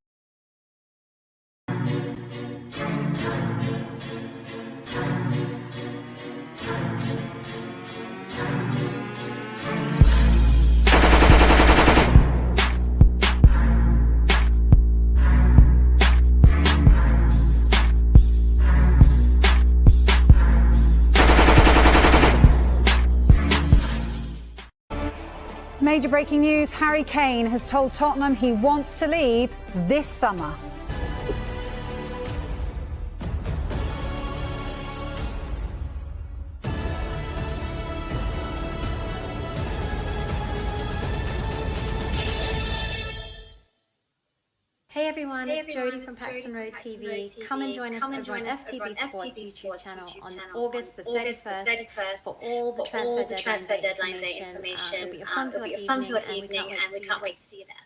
Major breaking news, Harry Kane has told Tottenham he wants to leave this summer. Hey everyone, it's Jodie from PAXTON Road TV. Come and join us over on FTB Sports YouTube channel on August the 31st for all the transfer deadline day information. It'll be a fun-filled evening and we can't wait to see you there.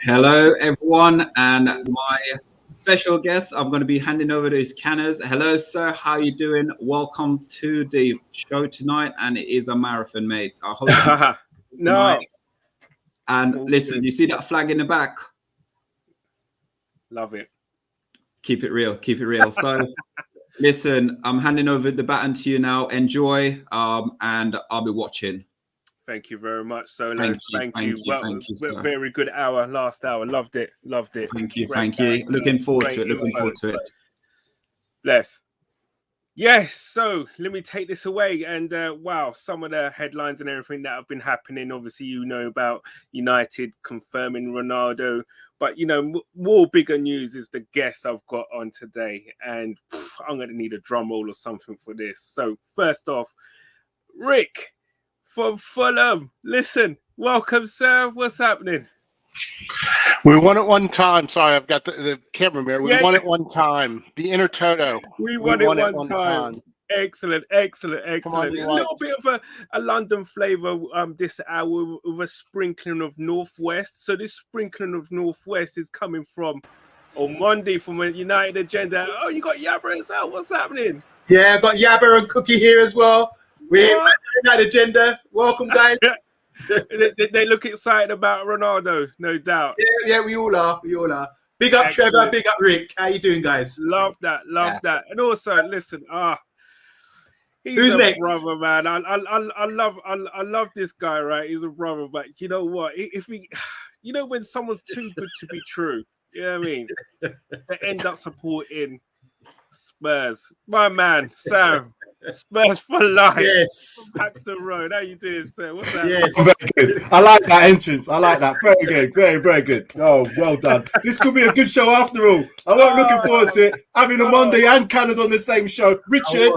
Hello, everyone, and my special guest, I'm going to be handing over to his canners. Hello, sir. How are you doing? Welcome to the show tonight, and it is a marathon, mate. I hope no. And listen, you see that flag in the back? Love it. Keep it real. Keep it real. So, listen, I'm handing over the baton to you now. Enjoy, and I'll be watching. Thank you very much, Solo. Thank you. Thank you, sir. Very good hour, last hour. Loved it. Thank you. Looking forward to it. Bless. Yes, so let me take this away. And wow, some of the headlines and everything that have been happening. Obviously, you know about United confirming Ronaldo, but you know, more bigger news is the guest I've got on today, and I'm going to need a drum roll or something for this. So first off, Rick from Fulham. Listen, welcome, sir. What's happening? We won at one time. Sorry, I've got the camera mirror. We Yeah. won at one time. The inner Toto. We won it one time. Excellent. A little bit of a London flavour this hour with a sprinkling of Northwest. So this sprinkling of Northwest is coming from on Monday from a United Agenda. Oh, you got Yabba as well. What's happening? Yeah, I got Yabba and Cookie here as well. We're in United Agenda. Welcome, guys. They look excited about Ronaldo, no doubt. Yeah, we all are. Big up, Excellent. Trevor. Big up, Rick. How you doing, guys? Love that. And also, listen, he's Who's a next? brother, man. I love this guy, right? He's a brother, but you know what? If he, you know, when someone's too good to be true, you know what I mean? They end up supporting Spurs. My man, Sam. Spurs for life. Yes. PAXTON Road. How you doing, sir? What's that? Yes. Very good. I like that entrance. I like that. Very good. Very good. Oh, well done. This could be a good show after all. I wasn't looking forward to it. Having a Monday and Canners on the same show. Richard.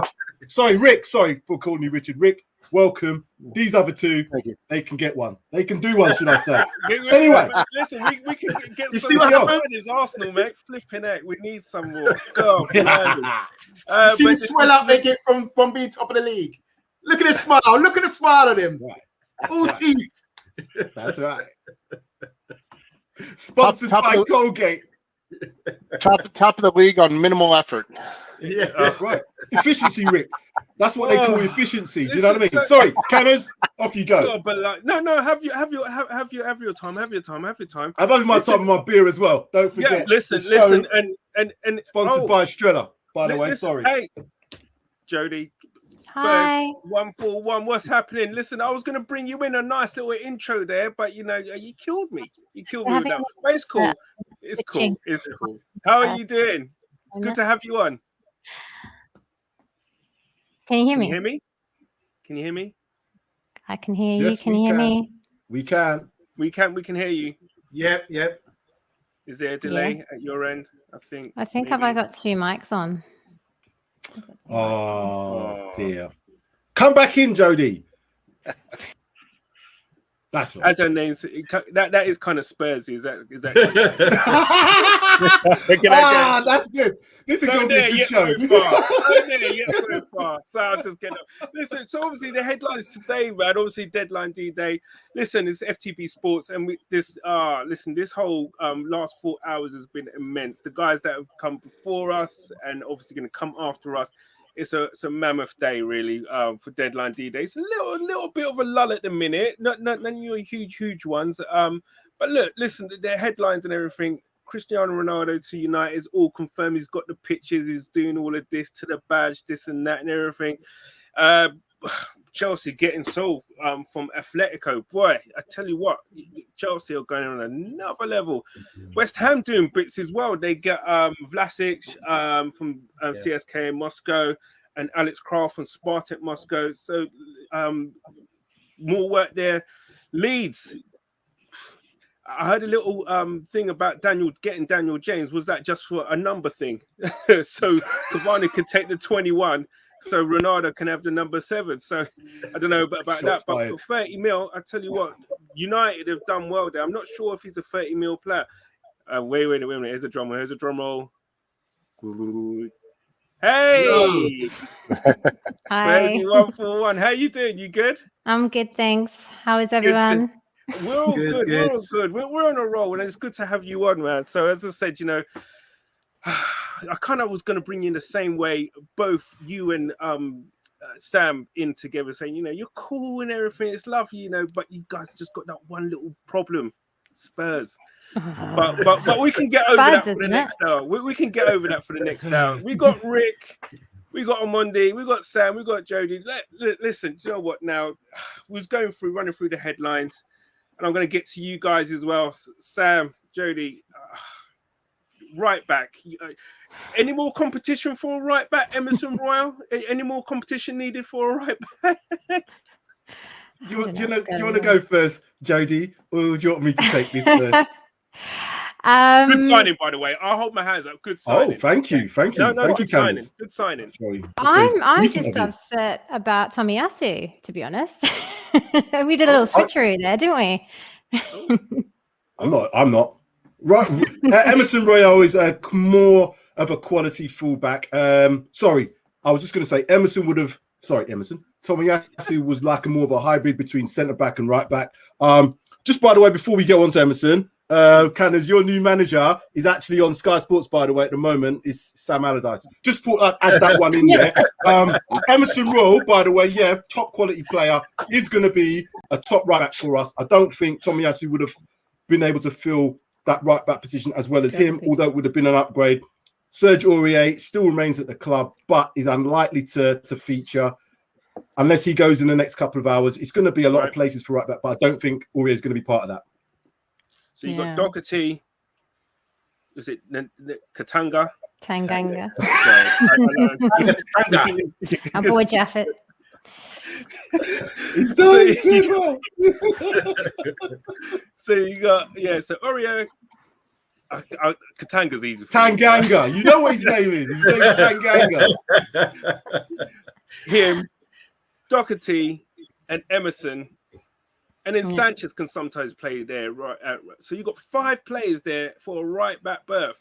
Sorry, Rick. Sorry for calling you Richard. Rick, welcome. These other two, they can get one. They can do one, should I say. Anyway. Listen, we can get You some see what more happens? in his Arsenal, mate. Flipping heck. We need some more. God, You see but the swell up they get from being top of the league. Look at the smile. Look at the smile of them. All teeth. That's right. Sponsored by Colgate. Top of the league on minimal effort. Yeah, that's right. Efficiency, Rick. That's what they call efficiency. Do you know what I mean? Sorry, Canners, off you go. God, but like, no, have your time. I'm having my time with my beer as well. Don't forget. Yeah, listen, and sponsored by Estrella, by the way. Listen, Sorry. Hey, Jody. Hi. 141. What's happening? Listen, I was going to bring you in a nice little intro there, but you know, you killed me. You killed me with that. But it's cool. It's cool. It's cool. How are you doing? It's good to have you on. Can you hear me? Can you hear me? I can hear you. Yes, Can you hear me? We can. We can hear you. Yep. Is there a delay at your end? I think Have I got two mics on? Oh dear. Come back in, Jody. That's right. As her name says, that is kind of Spursy. Is that? That's good. This is going to be a good show. So far. So I'll just get up. Listen, so obviously the headlines today, man. Obviously deadline D-Day. Listen, it's FTB Sports, and this whole last 4 hours has been immense. The guys that have come before us and obviously going to come after us. It's a mammoth day, really, for deadline D-Day. It's a little bit of a lull at the minute. Not new huge ones. But look, listen, the headlines and everything. Cristiano Ronaldo to United is all confirmed. He's got the pictures. He's doing all of this to the badge, this and that and everything. Chelsea getting sold from Atletico. Boy, I tell you what, Chelsea are going on another level. West Ham doing bits as well. They get Vlasic from CSK in Moscow and Alex Kraft from Spartak Moscow. So more work there. Leeds. I heard a little thing about Daniel James. Was that just for a number thing? So Cavani could take the 21. So Ronaldo can have the number 7. So I don't know about that. But for 30 mil, I tell you what, United have done well there. I'm not sure if he's a 30 mil player. Wait a minute. Here's a drum roll. Hey! Hi. 141. How you doing? You good? I'm good, thanks. How is everyone? We're all good. We're all good. We're on a roll, and it's good to have you on, man. So as I said, you know, I kind of was going to bring you in the same way, both you and Sam in together, saying, you know, you're cool and everything, it's lovely, you know, but you guys just got that one little problem, Spurs. But we can get over that for the next hour. We can get over that for the next hour. We got Rick, we got Amondi, we got Sam, we got Jody. Listen, do you know what? Now we was running through the headlines, and I'm going to get to you guys as well. Sam, Jody. right back. Any more competition for a right back, Emerson Royal? Any more competition needed for a right back? Do you want to go first, Jodie, or do you want me to take this first? Good signing, by the way. I'll hold my hands up. Good signing. Oh, thank you. No, Thank you, good signing. Candice. Good signing. I'm decent just of you. upset about Tomiyasu, to be honest. We did a little switcheroo there, didn't we? I'm not. Right, Emerson Royal is more of a quality fullback. Sorry, I was just going to say Emerson. Tomiyasu was like more of a hybrid between centre back and right back. Just by the way, before we go on to Emerson, Candice, your new manager is actually on Sky Sports, by the way, at the moment. Is Sam Allardyce. Just thought I'd add that one in there. Emerson Royal, by the way, top quality player, is going to be a top right back for us. I don't think Tomiyasu would have been able to fill that right back position as well as him, although it would have been an upgrade. Serge Aurier still remains at the club, but is unlikely to feature unless he goes in the next couple of hours. It's going to be a lot of places for right back, but I don't think Aurier is going to be part of that. So you've got Doherty. Is it Katanga? Tanganga. Our boy Jaffet. So you got so Oreo. Katanga's easy. Tanganga. You know what his name is. His name is Tanganga. Him, Doherty, and Emerson. And then Sanchez can sometimes play there, right? So you've got 5 players there for a right back berth.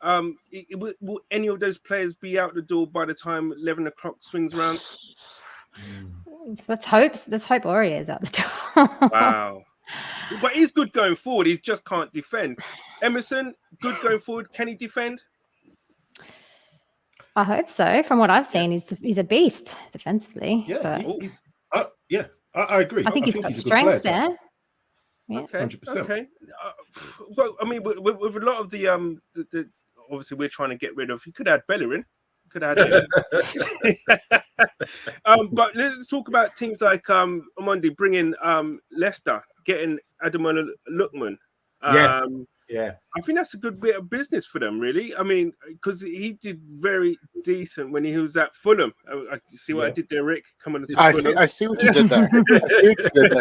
Will any of those players be out the door by the time 11 o'clock swings around? Let's hope Aurier is out the door. Wow. But he's good going forward. He just can't defend. Emerson, good going forward. Can he defend? I hope so. From what I've seen, he's a beast defensively. Yeah, I agree. I think he's got strength there. Yeah. Okay, 100%. Okay. Well, I mean, with a lot of the obviously we're trying to get rid of. You could add Bellerin. Could add him. But let's talk about teams like Monday bringing Leicester, getting Ademola Lookman. I think that's a good bit of business for them, really. I mean, because he did very decent when he was at Fulham. I see what I did there, Rick. Come on, I see what you did there.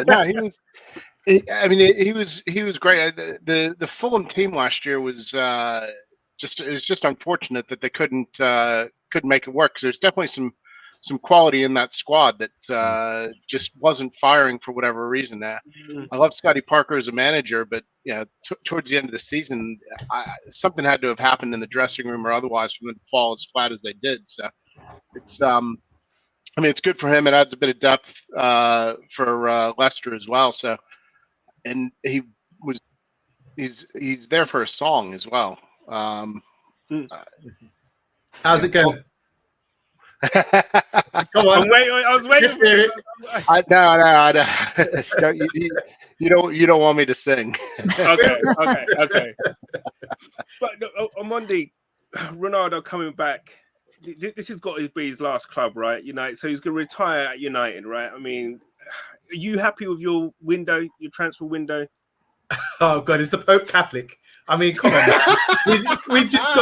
No, he was great. The Fulham team last year was just unfortunate that they couldn't make it work, because there's definitely some quality in that squad that just wasn't firing for whatever reason. I love Scotty Parker as a manager, but towards the end of the season, something had to have happened in the dressing room or otherwise for them to fall as flat as they did. So it's it's good for him. It adds a bit of depth for Leicester as well. So, and he's there for a song as well. How's it going? Come on. I was waiting. I know. You don't want me to sing. Okay. But on Monday, Ronaldo coming back. This has got to be his last club, right? United. So he's going to retire at United, right? I mean, are you happy with your window, your transfer window? Oh God, is the Pope Catholic? I mean, come on. we've just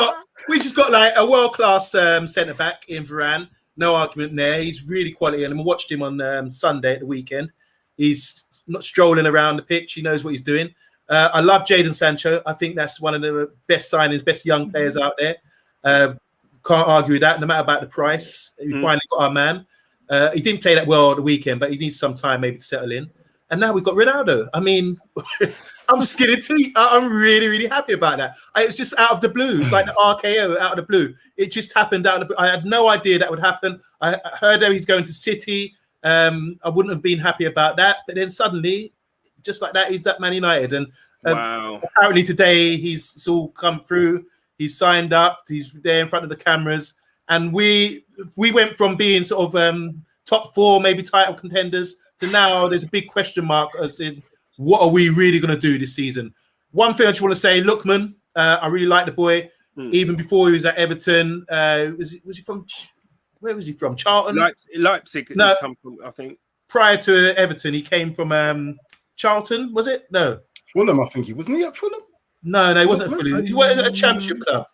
got like a world-class centre back in Varane. No argument there. He's really quality, and I watched him on Sunday at the weekend. He's not strolling around the pitch. He knows what he's doing. I love Jadon Sancho. I think that's one of the best signings, best young players out there. Can't argue with that, no matter about the price. We finally got our man. He didn't play that well at the weekend, but he needs some time maybe to settle in. And now we've got Ronaldo. I mean, I'm skinny teeth. I'm really, really happy about that. It was just out of the blue, like the RKO out of the blue. It just happened out of the blue. I had no idea that would happen. I heard that he's going to City. I wouldn't have been happy about that. But then suddenly, just like that, he's at Man United. And wow. Apparently today, it's all come through. He's signed up. He's there in front of the cameras. And we went from being sort of top 4, maybe title contenders, to now there's a big question mark as in what are we really going to do this season. One thing I just want to say, Lookman, I really like the boy. Even before he was at Everton, was he from? Where was he from? Charlton, Leipzig. No, come from, I think. Prior to Everton, he came from Charlton. Was it? No, Fulham. I think wasn't he at Fulham? No, he wasn't fully. He was a championship club.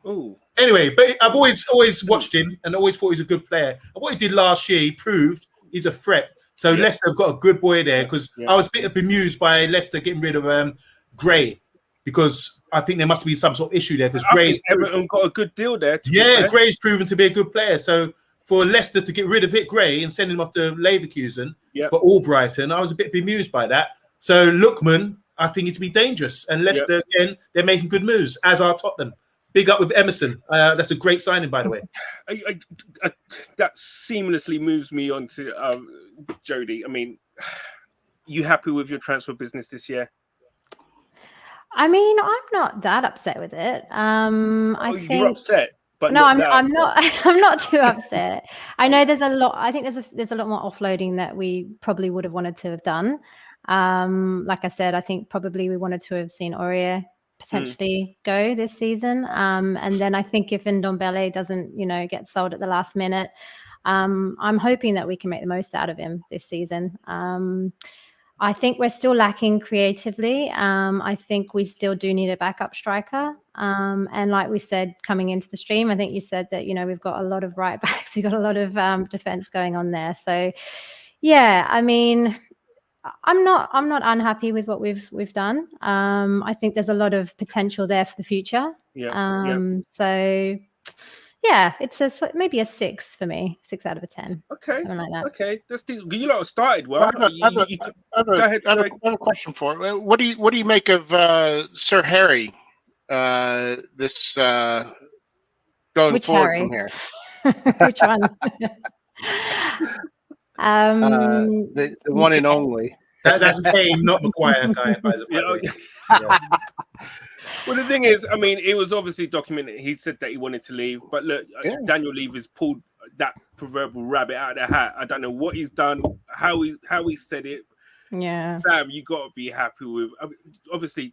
Oh. Anyway, but I've always watched him and always thought he's a good player. And what he did last year, he proved he's a threat. So Leicester have got a good boy there, because I was a bit bemused by Leicester getting rid of Gray, because I think there must be some sort of issue there, because Gray's Everton got a good deal there. Gray's proven to be a good player. So for Leicester to get rid of Gray and send him off to Leverkusen for Albrighton, I was a bit bemused by that. So Lookman, I think it to be dangerous. And Leicester, again, they're making good moves, as are Tottenham. Big up with Emerson. That's a great signing, by the way. That seamlessly moves me on to Jody. I mean, you happy with your transfer business this year? I mean, I'm not that upset with it. I think you're upset, but no, not I'm not. I'm not too upset. I know there's a lot. I think there's a lot more offloading that we probably would have wanted to have done. Like I said, I think probably we wanted to have seen Aurier potentially go this season. And then I think if Ndombele doesn't, get sold at the last minute, I'm hoping that we can make the most out of him this season. I think we're still lacking creatively. I think we still do need a backup striker. And like we said, coming into the stream, I think you said that, we've got a lot of right backs. We've got a lot of defense going on there. So, yeah, I mean, I'm not unhappy with what we've done. I think there's a lot of potential there for the future. So yeah, it's maybe a 6 for me, 6 out of 10. Okay, something like that. Okay, you lot have started well. I have a question for it. What do you make of Sir Harry? This going Which forward Harry? from here. Which one? The one and only. That's Kane, not Maguire, guy. By the way. Well, the thing is, I mean, it was obviously documented. He said that he wanted to leave, but look, Daniel Levy has pulled that proverbial rabbit out of the hat. I don't know what he's done, how he said it. Yeah, Sam, you got to be happy with. Obviously,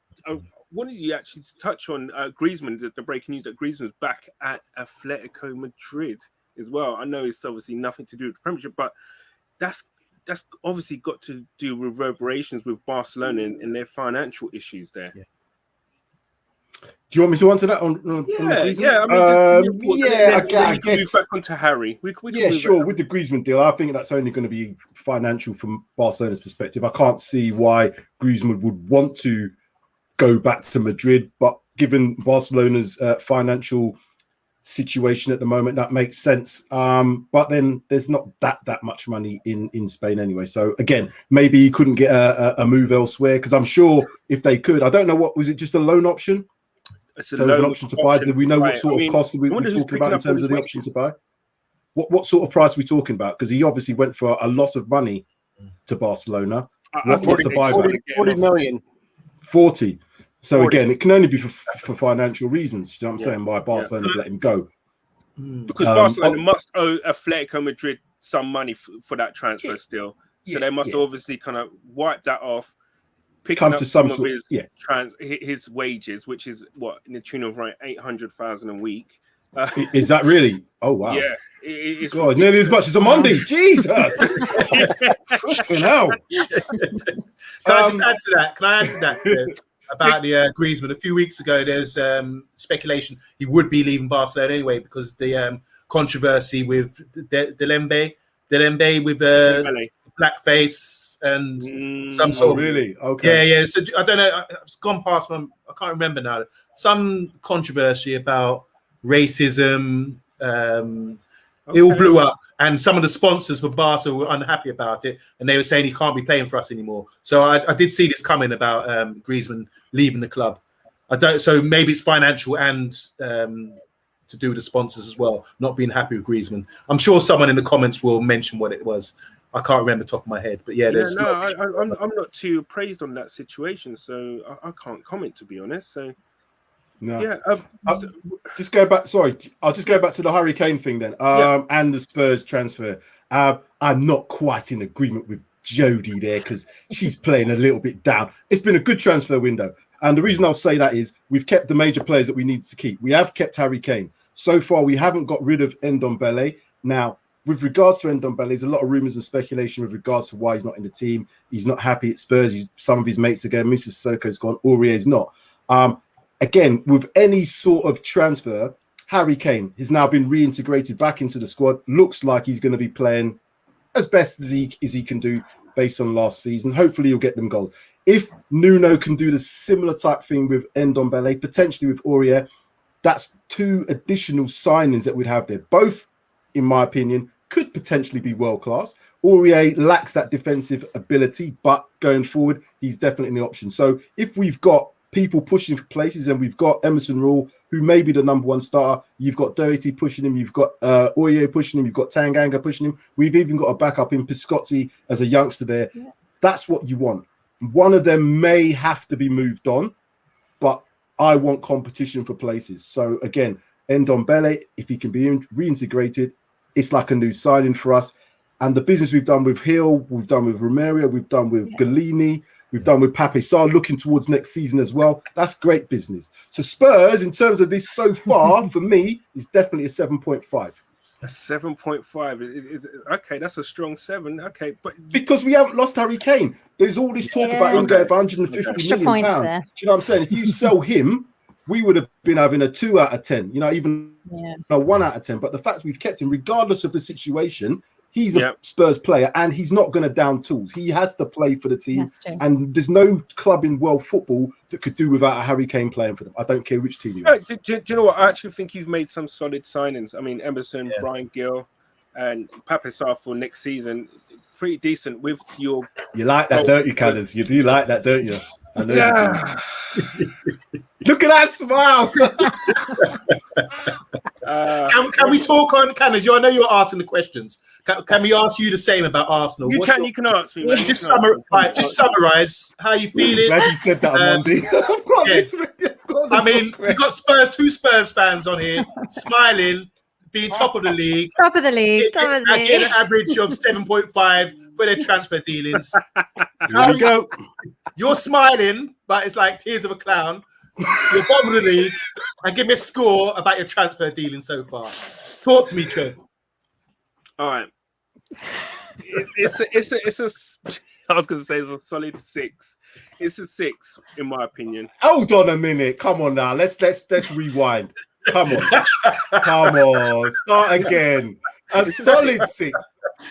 what did you actually touch on? Griezmann, the breaking news that Griezmann's back at Atletico Madrid as well. I know it's obviously nothing to do with the Premiership, but that's obviously got to do reverberations with Barcelona and their financial issues there. Yeah. Do you want me to answer that on yeah? I mean, I guess. Move back onto Harry. We sure. With the Griezmann deal, I think that's only going to be financial from Barcelona's perspective. I can't see why Griezmann would want to go back to Madrid, but given Barcelona's financial situation at the moment, that makes sense. But then there's not that much money in Spain anyway. So again, maybe he couldn't get a move elsewhere, because I'm sure if they could, I don't know, what was it, just a loan option? So an option to buy. Do we know what sort of cost we're talking about in terms of the option to buy? What sort of price are we talking about? Because he obviously went for a lot of money to Barcelona. What's the buyback? 40 million. 40. So 40. again, it can only be for financial reasons. You know what I'm saying? Why Barcelona let him go? Because Barcelona must owe Atletico Madrid some money for that transfer still. So they must obviously kind of wipe that off. Picking up some of his wages, which is what, in the tune of right 800,000 a week. Is that really? Oh wow! Yeah, it's God, nearly as much as a Monday. Jesus, fucking hell! Can I just add to that? About the Griezmann? A few weeks ago, there's speculation he would be leaving Barcelona anyway because of the controversy with Delembe with blackface. And some sort of really okay, yeah. So I don't know. It's gone past. I can't remember now. Some controversy about racism. It all blew up, and some of the sponsors for Barca were unhappy about it, and they were saying he can't be playing for us anymore. So I did see this coming about Griezmann leaving the club. I don't. So maybe it's financial and to do with the sponsors as well, not being happy with Griezmann. I'm sure someone in the comments will mention what it was. I can't remember top of my head, but there's. I'm not too appraised on that situation, so I can't comment, to be honest. So, no. Just go back. Sorry, I'll just go back to the Harry Kane thing then, and the Spurs transfer. I'm not quite in agreement with Jodie there because she's playing a little bit down. It's been a good transfer window, and the reason I'll say that is we've kept the major players that we needed to keep. We have kept Harry Kane. So far, we haven't got rid of Ndombele. Now, with regards to Ndombele, there's a lot of rumours and speculation with regards to why he's not in the team. He's not happy at Spurs. Some of his mates are going, Mrs. Sissoko's gone, Aurier's not. Again, with any sort of transfer, Harry Kane has now been reintegrated back into the squad. Looks like he's going to be playing as best as he can do based on last season. Hopefully he'll get them goals. If Nuno can do the similar type thing with Ndombele, potentially with Aurier, that's 2 additional signings that we'd have there. Both, in my opinion, could potentially be world-class. Aurier lacks that defensive ability, but going forward, he's definitely an option. So if we've got people pushing for places and we've got Emerson Royal, who may be the #1 starter, you've got Doherty pushing him, you've got Aurier pushing him, you've got Tanganga pushing him, we've even got a backup in Piscotti as a youngster there. Yeah. That's what you want. One of them may have to be moved on, but I want competition for places. So again, Ndombele, if he can be reintegrated, it's like a new signing for us. And the business we've done with Hill, we've done with Romario, we've done with Galini, we've done with Pape Sarr, looking towards next season as well. That's great business. So Spurs, in terms of this so far, for me, is definitely a 7.5. A 7.5. Okay, that's a strong 7. Okay, but because we haven't lost Harry Kane, there's all this talk about him going for 150 Extra million pounds. there. Do you know what I'm saying? If you sell him, we would have been having a 2 out of 10. You know, even a 1 out of 10. But the fact we've kept him, regardless of the situation, he's a Spurs player and he's not going to down tools. He has to play for the team. And there's no club in world football that could do without a Harry Kane playing for them. I don't care which team you are. Do you know what? I actually think you've made some solid signings. I mean, Emerson, Brian Gill, and Pape Sarr for next season. Pretty decent with your... You like that, don't you, Callers? You do like that, don't you? I know you do. Look at that smile. Can we talk on Canners? I know you're asking the questions. Can we ask you the same about Arsenal? You can ask me. Man. Just summarize how you feeling. Glad you said that on Monday. I mean, we've got two Spurs fans on here smiling, being top of the league. Top of the league. Getting an average of 7.5 for their transfer dealings. Here we go. You're smiling, but it's like tears of a clown. You're bottom of the league, and give me a score about your transfer dealing so far. Talk to me, Trev. All right. It's a I was going to say it's a solid 6. It's a 6 in my opinion. Hold on a minute. Come on now. Let's rewind. Come on. Start again. A solid 6.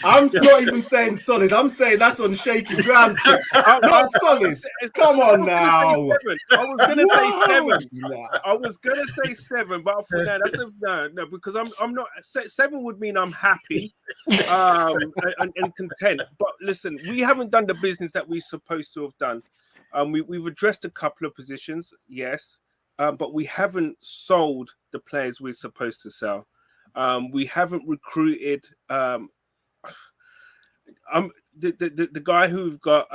I'm not even saying solid. I'm saying that's on shaky ground. Not solid. Come on now. I was gonna say 7. I was gonna say 7, but I thought no, because I'm not. 7 would mean I'm happy and content. But listen, we haven't done the business that we're supposed to have done. We've addressed a couple of positions, yes, but we haven't sold the players we're supposed to sell. We haven't recruited. The guy who we've got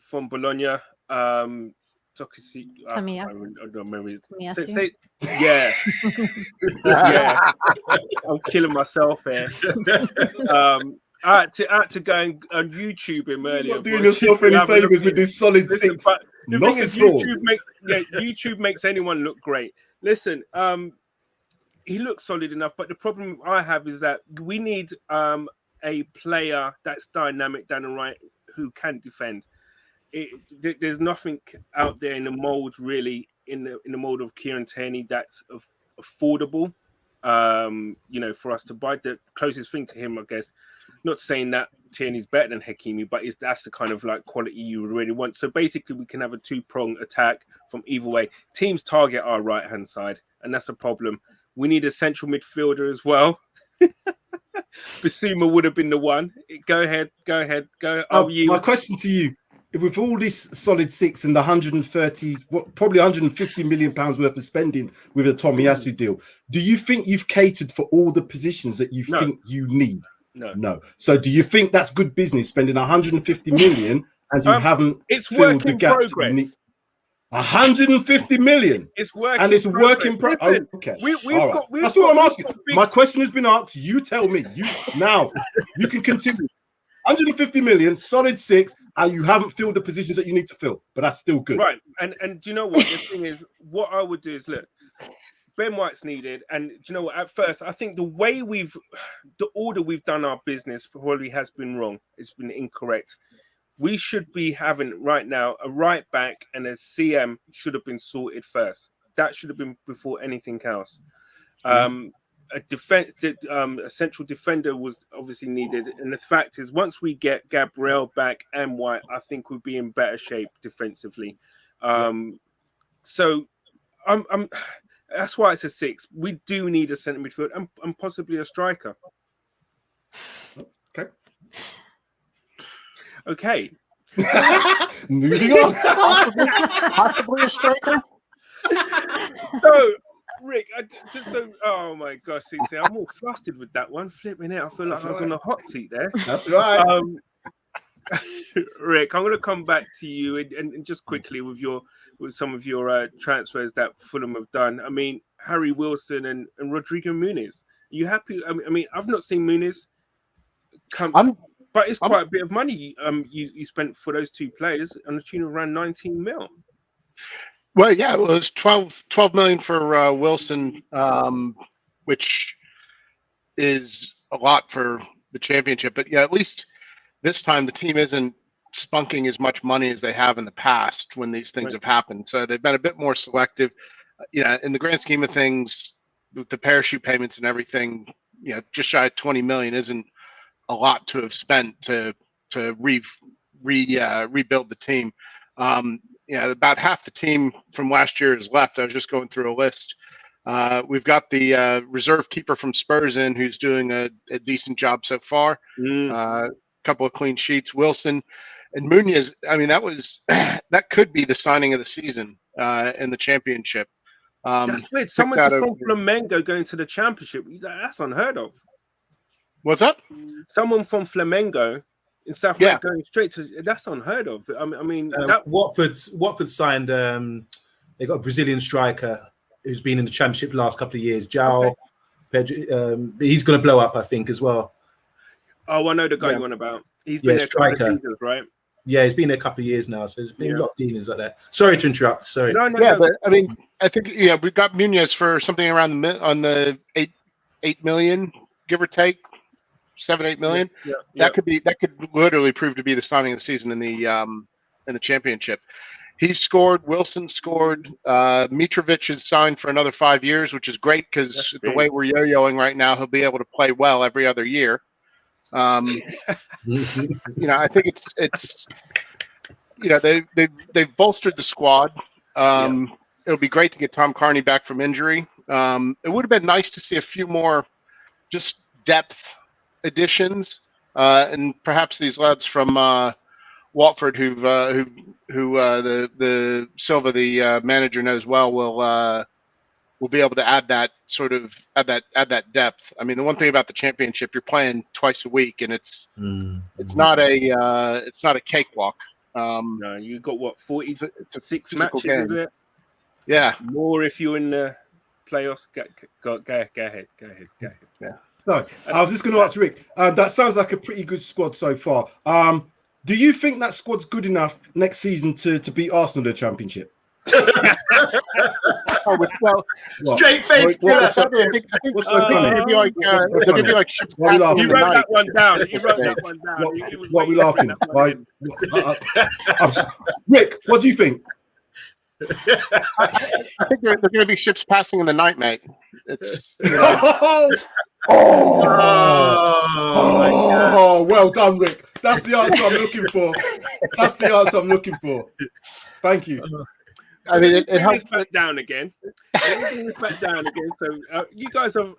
from Bologna, Tomiyasu. Yeah. I'm killing myself here. I had to go on YouTube him earlier. You're not doing yourself any favors with this solid 6. But the not thing is, at all. YouTube makes anyone look great. Listen, he looks solid enough, but the problem I have is that we need a player that's dynamic down the right who can defend. There's nothing out there in the mold, really, in the mold of Kieran Tierney that's affordable. For us to buy. The closest thing to him, I guess, not saying that Tierney's better than Hakimi, but that's the kind of like quality you really want. So basically, we can have a 2-pronged attack from either way. Teams target our right-hand side, and that's a problem. We need a central midfielder as well. Basuma would have been the one. Go ahead. My question to you: with all this solid 6 and the 150 million pounds worth of spending with a Tomiyasu deal, do you think you've catered for all the positions that you think you need? No. So do you think that's good business spending 150 million and you haven't filled the gaps? 150 million. It's work and it's work in progress. Okay, that's what I'm asking. My question has been asked. You tell me. You can continue. 150 million, solid 6, and you haven't filled the positions that you need to fill, but that's still good. Right. And do you know what? The thing is, what I would do is look, Ben White's needed, and do you know what? At first, I think the order we've done our business probably has been wrong. It's been incorrect. We should be having right now a right back and a CM should have been sorted first. That should have been before anything else. A central defender was obviously needed, and the fact is, once we get Gabriel back and White, I think we'll be in better shape defensively. So, that's why it's a 6. We do need a centre midfield and possibly a striker. Okay. Moving on. Possibly a striker. So, Rick, oh my gosh, see, I'm all flustered with that one. Flipping it, I feel like I was on the hot seat there. That's right. Rick, I'm going to come back to you and just quickly with some of your transfers that Fulham have done. I mean, Harry Wilson and Rodrigo Muniz. Are you happy? I mean, I've not seen Muniz come, but it's quite a bit of money you spent for those two players on the tune of around 19 mil. Well, yeah, it was 12 million for Wilson, which is a lot for the championship. But yeah, at least this time the team isn't spunking as much money as they have in the past when these things have happened. So they've been a bit more selective. In the grand scheme of things, with the parachute payments and everything, just shy of 20 million isn't a lot to have spent to rebuild the team. About half the team from last year is left. I was just going through a list. We've got the reserve keeper from Spurs in, who's doing a decent job so far. Couple of clean sheets. Wilson and Muniz. I mean, that could be the signing of the season in the championship. That's weird. Someone from Flamengo going to the championship. That's unheard of. What's that? Someone from Flamengo in South America going straight to. That's unheard of. I mean, Watford signed. They got a Brazilian striker who's been in the championship the last couple of years. João Pedro. He's going to blow up, I think, as well. Oh, I know the guy you're on about. He's been there a couple of seasons, right? Yeah, he's been there a couple of years now, so there's been a lot of dealings like that. Sorry to interrupt. Sorry. No. But I mean, I think we've got Muniz for something around the 8 million, give or take, 7-8 million. That could literally prove to be the signing of the season in the championship. He scored. Wilson scored. Mitrovic is signed for another 5 years, which is great because the way we're yo-yoing right now, he'll be able to play well every other year. I think it's they've bolstered the squad. It'll be great to get Tom Carney back from injury. It would have been nice to see a few more just depth additions, and perhaps these lads from Watford, who the Silva, the manager, knows well, will be able to add that sort of add that depth. I mean, the one thing about the championship, you're playing twice a week, and it's not a cakewalk. No, you got what 46 matches, game. Is it? Yeah, more if you're in the playoffs. Go ahead. Yeah. So I was just going to ask Rick. That sounds like a pretty good squad so far. Do you think that squad's good enough next season to beat Arsenal in the championship? Well, straight face killer. I think it'd be like he wrote that one down. What are we laughing at? Rick, what do you think? I think they're going to be ships passing in the night, mate. It's well done, Rick. That's the answer I'm looking for. Thank you. I mean, it helps back down again. So you guys have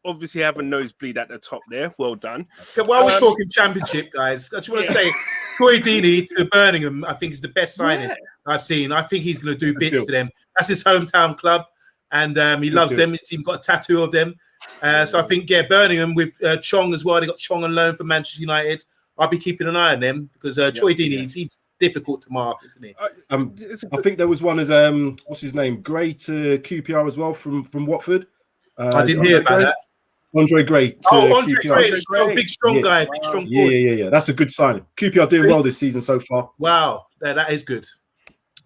obviously have a nosebleed at the top there. Well done. While we're talking championship, guys, I just want to say, Troy Deeney to Birmingham, I think is the best signing I've seen. I think he's going to do bits for them. That's his hometown club, and he loves them. He's even got a tattoo of them. So I think, Birmingham with Chong as well. They got Chong on loan from Manchester United. I'll be keeping an eye on them because Troy Deeney, he's difficult to mark, isn't he? I think there was one as what's his name, Gray to QPR as well from Watford. I didn't hear about that. Andre Gray. Andre QPR. Gray, big strong guy, big strong forward. Yeah. That's a good signing. QPR doing well this season so far. Wow, that is good.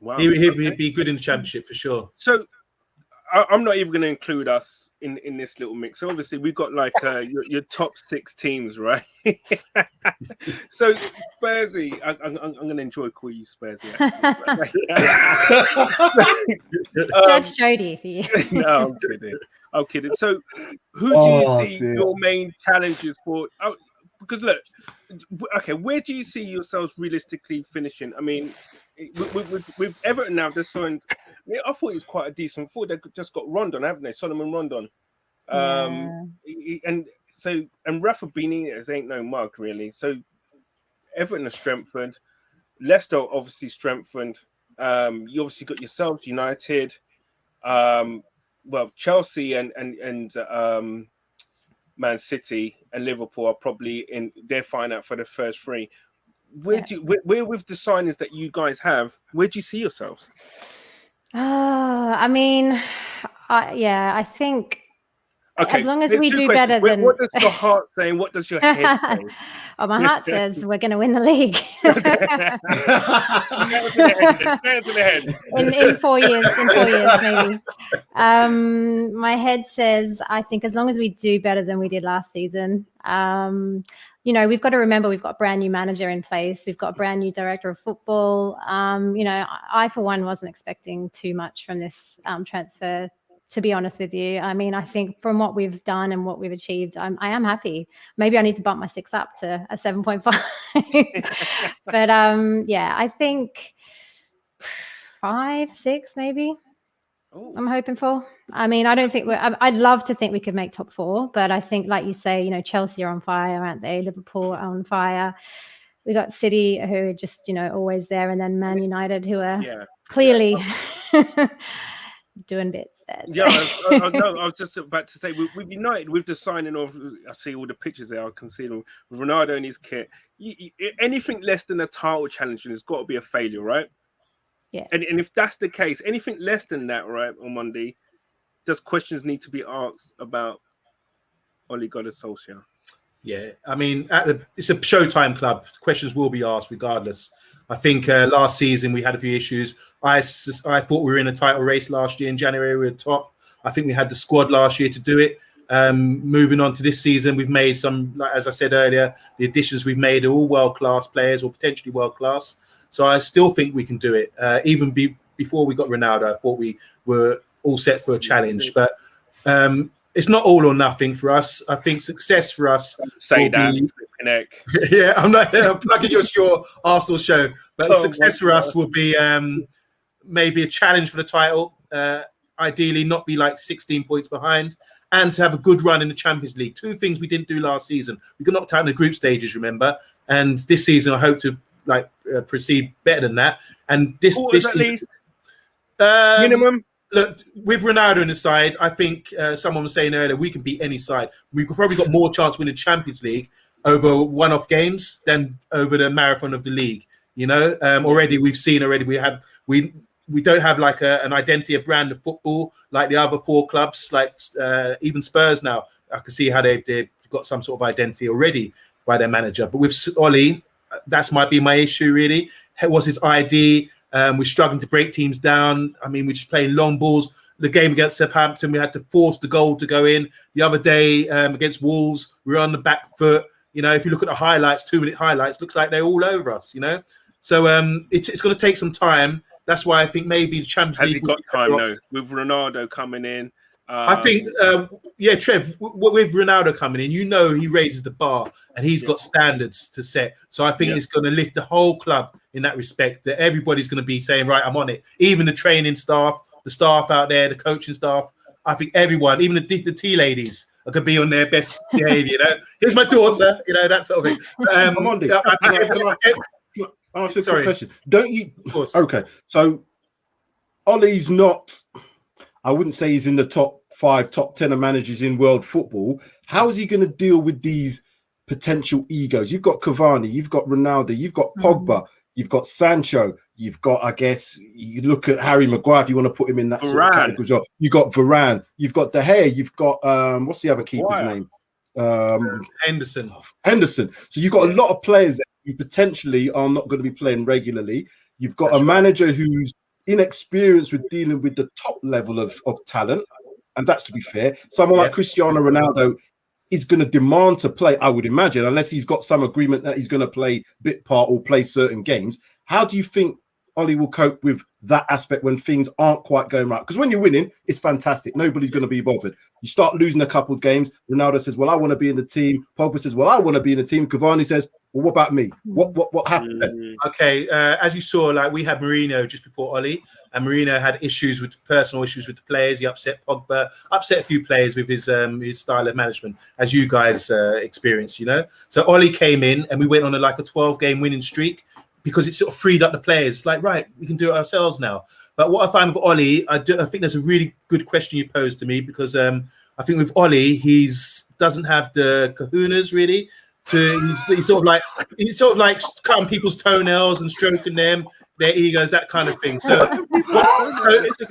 Wow, he'd be good in the championship for sure. So I'm not even going to include us in this little mix. So obviously we've got like your top 6 teams, right? So Spursy, I'm going to enjoy calling you Spursy. Judge Jody for you. No, I'm kidding. So who do you see your main challenges for? Because look, okay, where do you see yourselves realistically finishing? I mean, with Everton now, they're signed. I thought he was quite a decent forward. They just got Rondon, haven't they? Solomon Rondon. And Rafa Benitez ain't no mug really. So Everton are strengthened. Leicester obviously strengthened. You obviously got yourselves United. Well, Chelsea and Man City and Liverpool are probably they're fighting out for the first 3. Where with the signings that you guys have, where do you see yourselves? I mean, I think okay, as long as we do better than what does your heart say and what does your head say? Oh, my heart says we're going to win the league. in 4 years, maybe. My head says I think as long as we do better than we did last season. We've got to remember we've got a brand new manager in place. We've got a brand new director of football. I for one wasn't expecting too much from this transfer, to be honest with you. I mean, I think from what we've done and what we've achieved, I am happy. Maybe I need to bump my 6 up to a 7.5. But I think 5, 6 maybe. I'm hoping for. I mean, I don't think I'd love to think we could make top 4, but I think, like you say, Chelsea are on fire, aren't they? Liverpool are on fire. We got City, who are just, always there, and then Man United, who are clearly doing bits there. So. I was just about to say, with United, with the signing of, I see all the pictures there, I can see them with Ronaldo in his kit. Anything less than a title challenge has got to be a failure, right? Yeah. And if that's the case, anything less than that, right, on Monday, does questions need to be asked about Ole Gunnar Solskjaer? Yeah, I mean, it's a Showtime club. Questions will be asked regardless. I think last season we had a few issues. I thought we were in a title race last year in January. We were top. I think we had the squad last year to do it. Moving on to this season, we've made some, like, as I said earlier, the additions we've made are all world-class players or potentially world-class. So I still think we can do it. Even before we got Ronaldo, I thought we were all set for a challenge. But it's not all or nothing for us. I think success for us. Yeah, I'm not plugging your Arsenal show, but success for us will be maybe a challenge for the title. Ideally, not be like 16 points behind, and to have a good run in the Champions League. 2 things we didn't do last season. We got knocked out in the group stages, remember? And this season, I hope to proceed better than that. And this at least minimum. Look, with Ronaldo in the side, I think someone was saying earlier, we can beat any side. We've probably got more chance to win the Champions League over one-off games than over the marathon of the league. Already we've seen we don't have like an identity, a brand of football like the other 4 clubs, like even Spurs now. I can see how they've got some sort of identity already by their manager. But with Ole, that might be my issue really. What's his ID? We're struggling to break teams down. I mean, we're just playing long balls. The game against Southampton, we had to force the goal to go in. The other day against Wolves, we were on the back foot. If you look at the highlights, 2-minute highlights, looks like they're all over us, So it's going to take some time. That's why I think maybe the Champions League... Has he got time, though, with Ronaldo coming in? I think, Trev, with Ronaldo coming in, he raises the bar and he's got standards to set. So I think it's going to lift the whole club in that respect, that everybody's going to be saying, right, I'm on it. Even the training staff, the staff out there, the coaching staff, I think everyone, even the tea ladies, are going to be on their best behavior. Here's my daughter, that sort of thing. I'm on this. Can I ask you a quick question? Don't you? Okay, so Ollie's not... I wouldn't say he's in the top 5, top 10 of managers in world football. How is he going to deal with these potential egos? You've got Cavani, you've got Ronaldo, you've got Pogba, you've got Sancho, you've got, I guess, you look at Harry Maguire if you want to put him in that sort of category as well. You've got Varane, you've got De Gea, you've got, what's the other keeper's name? Henderson. So you've got a lot of players that you potentially are not going to be playing regularly. You've got a manager who's inexperienced with dealing with the top level of talent, and that's to be fair. Someone like Cristiano Ronaldo is going to demand to play, I would imagine, unless he's got some agreement that he's going to play bit part or play certain games. How do you think Ollie will cope with that aspect when things aren't quite going right? Because when you're winning, it's fantastic. Nobody's going to be bothered. You start losing a couple of games. Ronaldo says, well, I want to be in the team. Pogba says, well, I want to be in the team. Cavani says, well, what about me? What happened then? Okay, as you saw, like we had Mourinho just before Ollie, and Mourinho had personal issues with the players. He upset Pogba, upset a few players with his style of management, as you guys experienced, you know. So Ollie came in, and we went on a 12-game winning streak, because it sort of freed up the players. It's like, right, we can do it ourselves now. But what I find with Ollie, I think there's a really good question you posed to me, because I think with Ollie, doesn't have the kahunas really. He's sort of like cutting people's toenails and stroking them, their egos, that kind of thing. So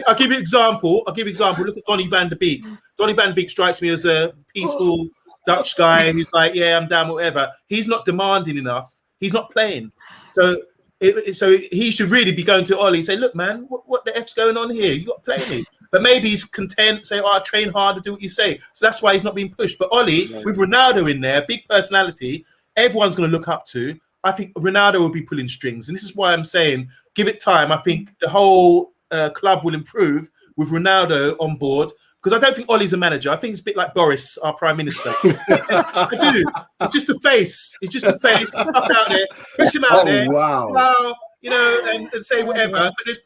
I'll give you an example. Look at Donny van der Beek. Donny van der Beek strikes me as a peaceful Dutch guy who's like, yeah, I'm down, whatever. He's not demanding enough. He's not playing. So he should really be going to Ollie and say, look, man, what the F's going on here? You got to play me. But maybe he's content, say, I train hard to do what you say. So that's why he's not being pushed. But Ollie, with Ronaldo in there, big personality, everyone's going to look up to. I think Ronaldo will be pulling strings. And this is why I'm saying, give it time. I think the whole club will improve with Ronaldo on board. Because I don't think Ollie's a manager. I think it's a bit like Boris, our Prime Minister. I do. It's just a face. It's just a face. Up out there, push him out there, smile, you know, and say whatever. But there's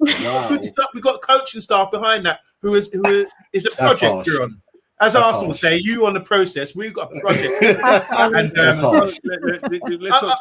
good stuff. We've got coaching staff behind that who is a project you're on. As Arsenal say, you on the process. We've got a project. And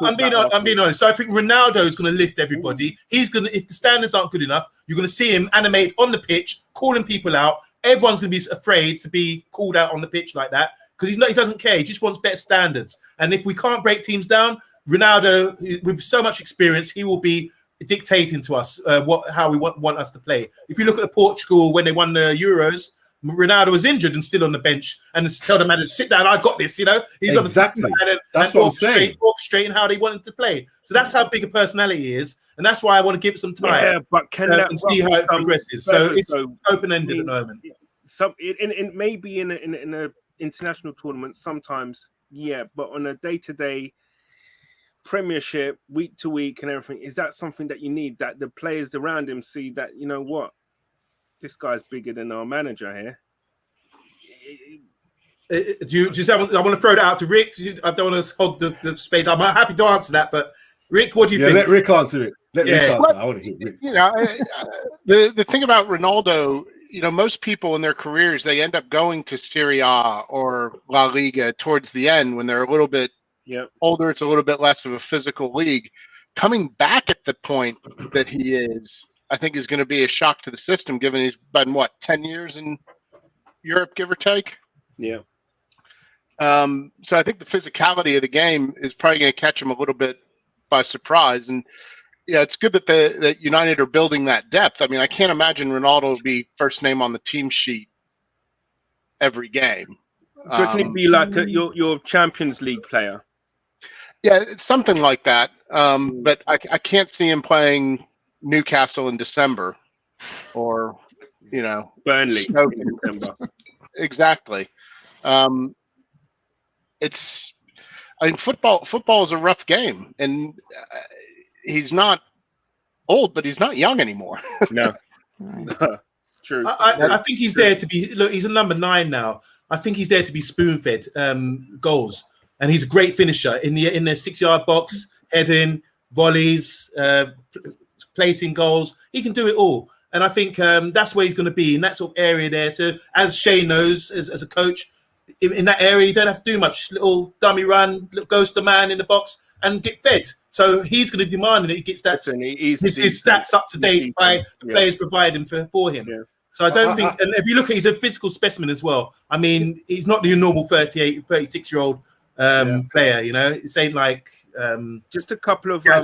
I'm being honest. So I think Ronaldo is going to lift everybody. He's going to, if the standards aren't good enough, you're going to see him animate on the pitch, calling people out. Everyone's going to be afraid to be called out on the pitch like that, because he doesn't care. He just wants better standards. And if we can't break teams down, Ronaldo, with so much experience, he will be dictating to us how we want us to play. If you look at Portugal when they won the Euros, Ronaldo was injured and still on the bench, and tell the man to sit down. I got this. You know, he's exactly. On the that's what I'm saying. Orchestrating how they wanted to play. So that's how big a personality he is, and that's why I want to give it some time. Yeah, but can that and see how it progresses. So it's open ended at the moment. Maybe in a international tournament sometimes, yeah, but on a day-to-day Premiership, week to week, and everything, is that something that you need? That the players around him see that, you know what, this guy's bigger than our manager here. I want to throw that out to Rick. I don't want to hog the space. I'm happy to answer that, but Rick, what do you think? Let Rick answer it. Rick answer it. I want to hear Rick. You know, the thing about Ronaldo, you know, most people in their careers, they end up going to Serie A or La Liga towards the end when they're a little bit older. It's a little bit less of a physical league. Coming back at the point that he is, I think is going to be a shock to the system, given he's been, 10 years in Europe, give or take? Yeah. So I think the physicality of the game is probably going to catch him a little bit by surprise. And, yeah, it's good that United are building that depth. I mean, I can't imagine Ronaldo would be first name on the team sheet every game. So can he be like your Champions League player? Yeah, it's something like that. But I can't see him playing Newcastle in December, or Burnley in December. Exactly. Football is a rough game, and he's not old, but he's not young anymore. No. True. I think he's there to be. Look, he's a number 9 now. I think he's there to be spoon-fed goals, and he's a great finisher in the 6-yard box, heading, volleys, placing goals. He can do it all, and I think that's where he's going to be, in that sort of area there. So, as Shane knows, as a coach, in that area, you don't have to do much. Little dummy run, little ghost of man in the box, and get fed. So he's going to be demanding that he gets that his stats up to date by the players providing for him. Yeah. So I don't think, and if you look at, he's a physical specimen as well. I mean, he's not your normal 36-year-old player. You know, it ain't like just a couple of at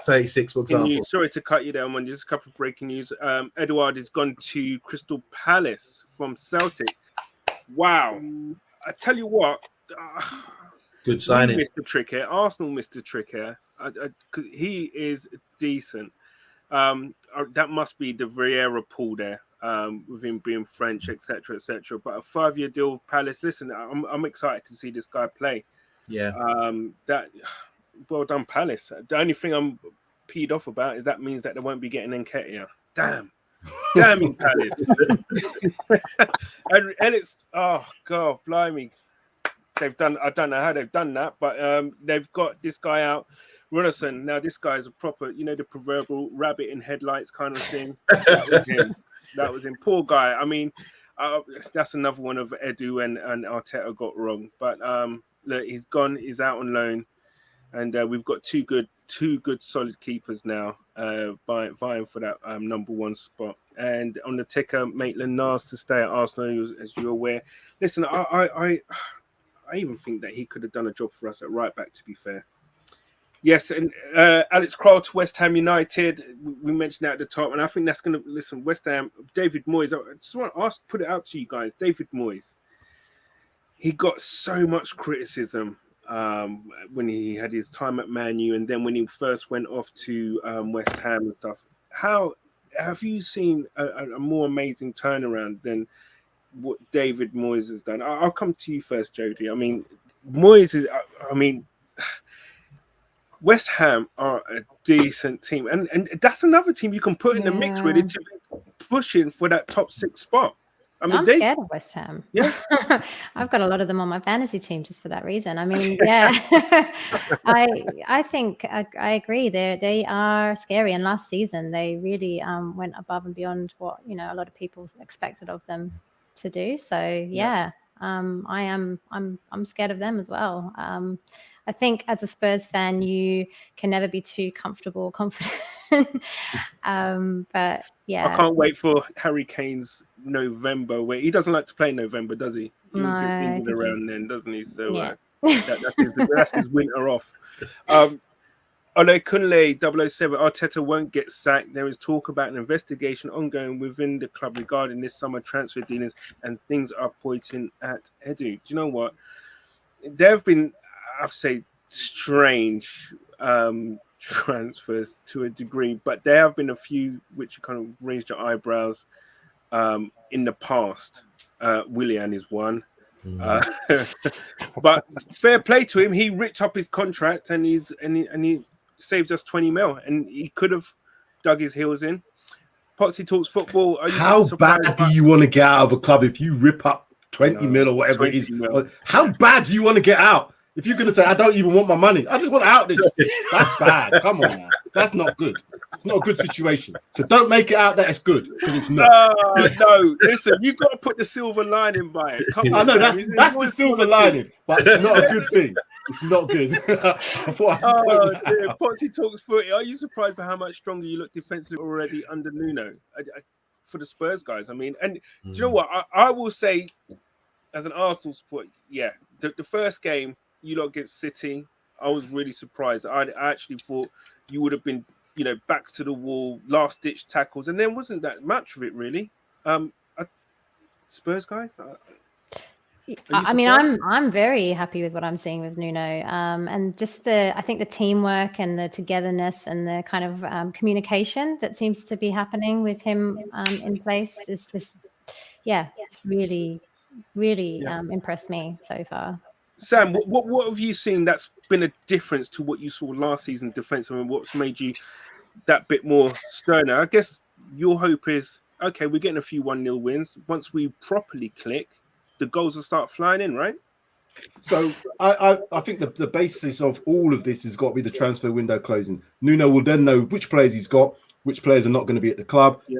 36, for example. Sorry to cut you there, man. Just a couple of breaking news. Edouard has gone to Crystal Palace from Celtic. Wow. I tell you what, good signing. Missed the trick here. Arsenal missed the trick here. He is decent. That must be the Vieira pull there, with him being French, etc., etc. But a 5-year deal with Palace. Listen, I'm excited to see this guy play. Yeah. Well done, Palace. The only thing I'm peed off about is that means that they won't be getting Nketiah. Damn you, Palace. And it's, oh god, blimey. They've done. I don't know how they've done that, but they've got this guy out, Runnison. Now this guy is a proper, the proverbial rabbit in headlights kind of thing. That was him. That was him. Poor guy. I mean, that's another one of Edu and Arteta got wrong. But look, he's gone. He's out on loan, and we've got two good solid keepers now, vying for that number 1 spot. And on the ticker, Maitland-Niles to stay at Arsenal, as you're aware. Listen, I even think that he could have done a job for us at right back, to be fair. Yes, and Alex Kroll to West Ham United. We mentioned that at the top, and I think that's going to, listen, West Ham, David Moyes, I just want to put it out to you guys. David Moyes, he got so much criticism when he had his time at Man U, and then when he first went off to West Ham and stuff. How have you seen a more amazing turnaround than what David Moyes has done? I'll come to you first, Jody. I mean, Moyes is, West Ham are a decent team, and that's another team you can put in the mix with it to be pushing for that top 6 spot. I mean, I'm scared of West Ham. Yeah, I've got a lot of them on my fantasy team just for that reason. I mean, yeah, I think I agree. They are scary, and last season they really went above and beyond what a lot of people expected of them to do. So yeah, I'm scared of them as well. I think as a Spurs fan, you can never be too comfortable, confident. But yeah, I can't wait for Harry Kane's November, where he doesn't like to play in November, does he? He always gets injured around then, doesn't he? So Yeah. that's his winter off. Ole Kunle 007, Arteta won't get sacked. There is talk about an investigation ongoing within the club regarding this summer transfer dealings, and things are pointing at Edu. Do you know what? There have been, I'd say, strange transfers to a degree, but there have been a few which kind of raised your eyebrows in the past. Willian is one. But fair play to him. He ripped up his contract and he saved us 20 mil, and he could have dug his heels in. Potsy Talks Football. How bad do you want to get out of a club if you rip up 20 mil or whatever it is? How bad do you want to get out? If you're going to say, I don't even want my money, I just want out this. That's bad. Come on now. That's not good. It's not a good situation. So don't make it out that it's good, because it's not. No, listen, you've got to put the silver lining by it. Come I on, know man. that's the silver lining, but it's not a good thing. It's not good. Potsy Talks Footy. Are you surprised by how much stronger you look defensively already under Nuno for the Spurs guys? I mean, and do you know what? I will say, as an Arsenal supporter, yeah, the first game you lot against City, I was really surprised. I actually thought you would have been, back to the wall, last ditch tackles, and there wasn't that much of it really. Spurs guys. I mean, I'm very happy with what I'm seeing with Nuno, and just I think the teamwork and the togetherness and the kind of communication that seems to be happening with him in place is just, it's really impressed me so far. Sam, what have you seen that's been a difference to what you saw last season defensively, and what's made you that bit more sterner? I guess your hope is, okay, we're getting a few 1-0 wins. Once we properly click, the goals will start flying in, right? So I think the basis of all of this has got to be the transfer window closing. Nuno will then know which players he's got, which players are not going to be at the club. Yeah.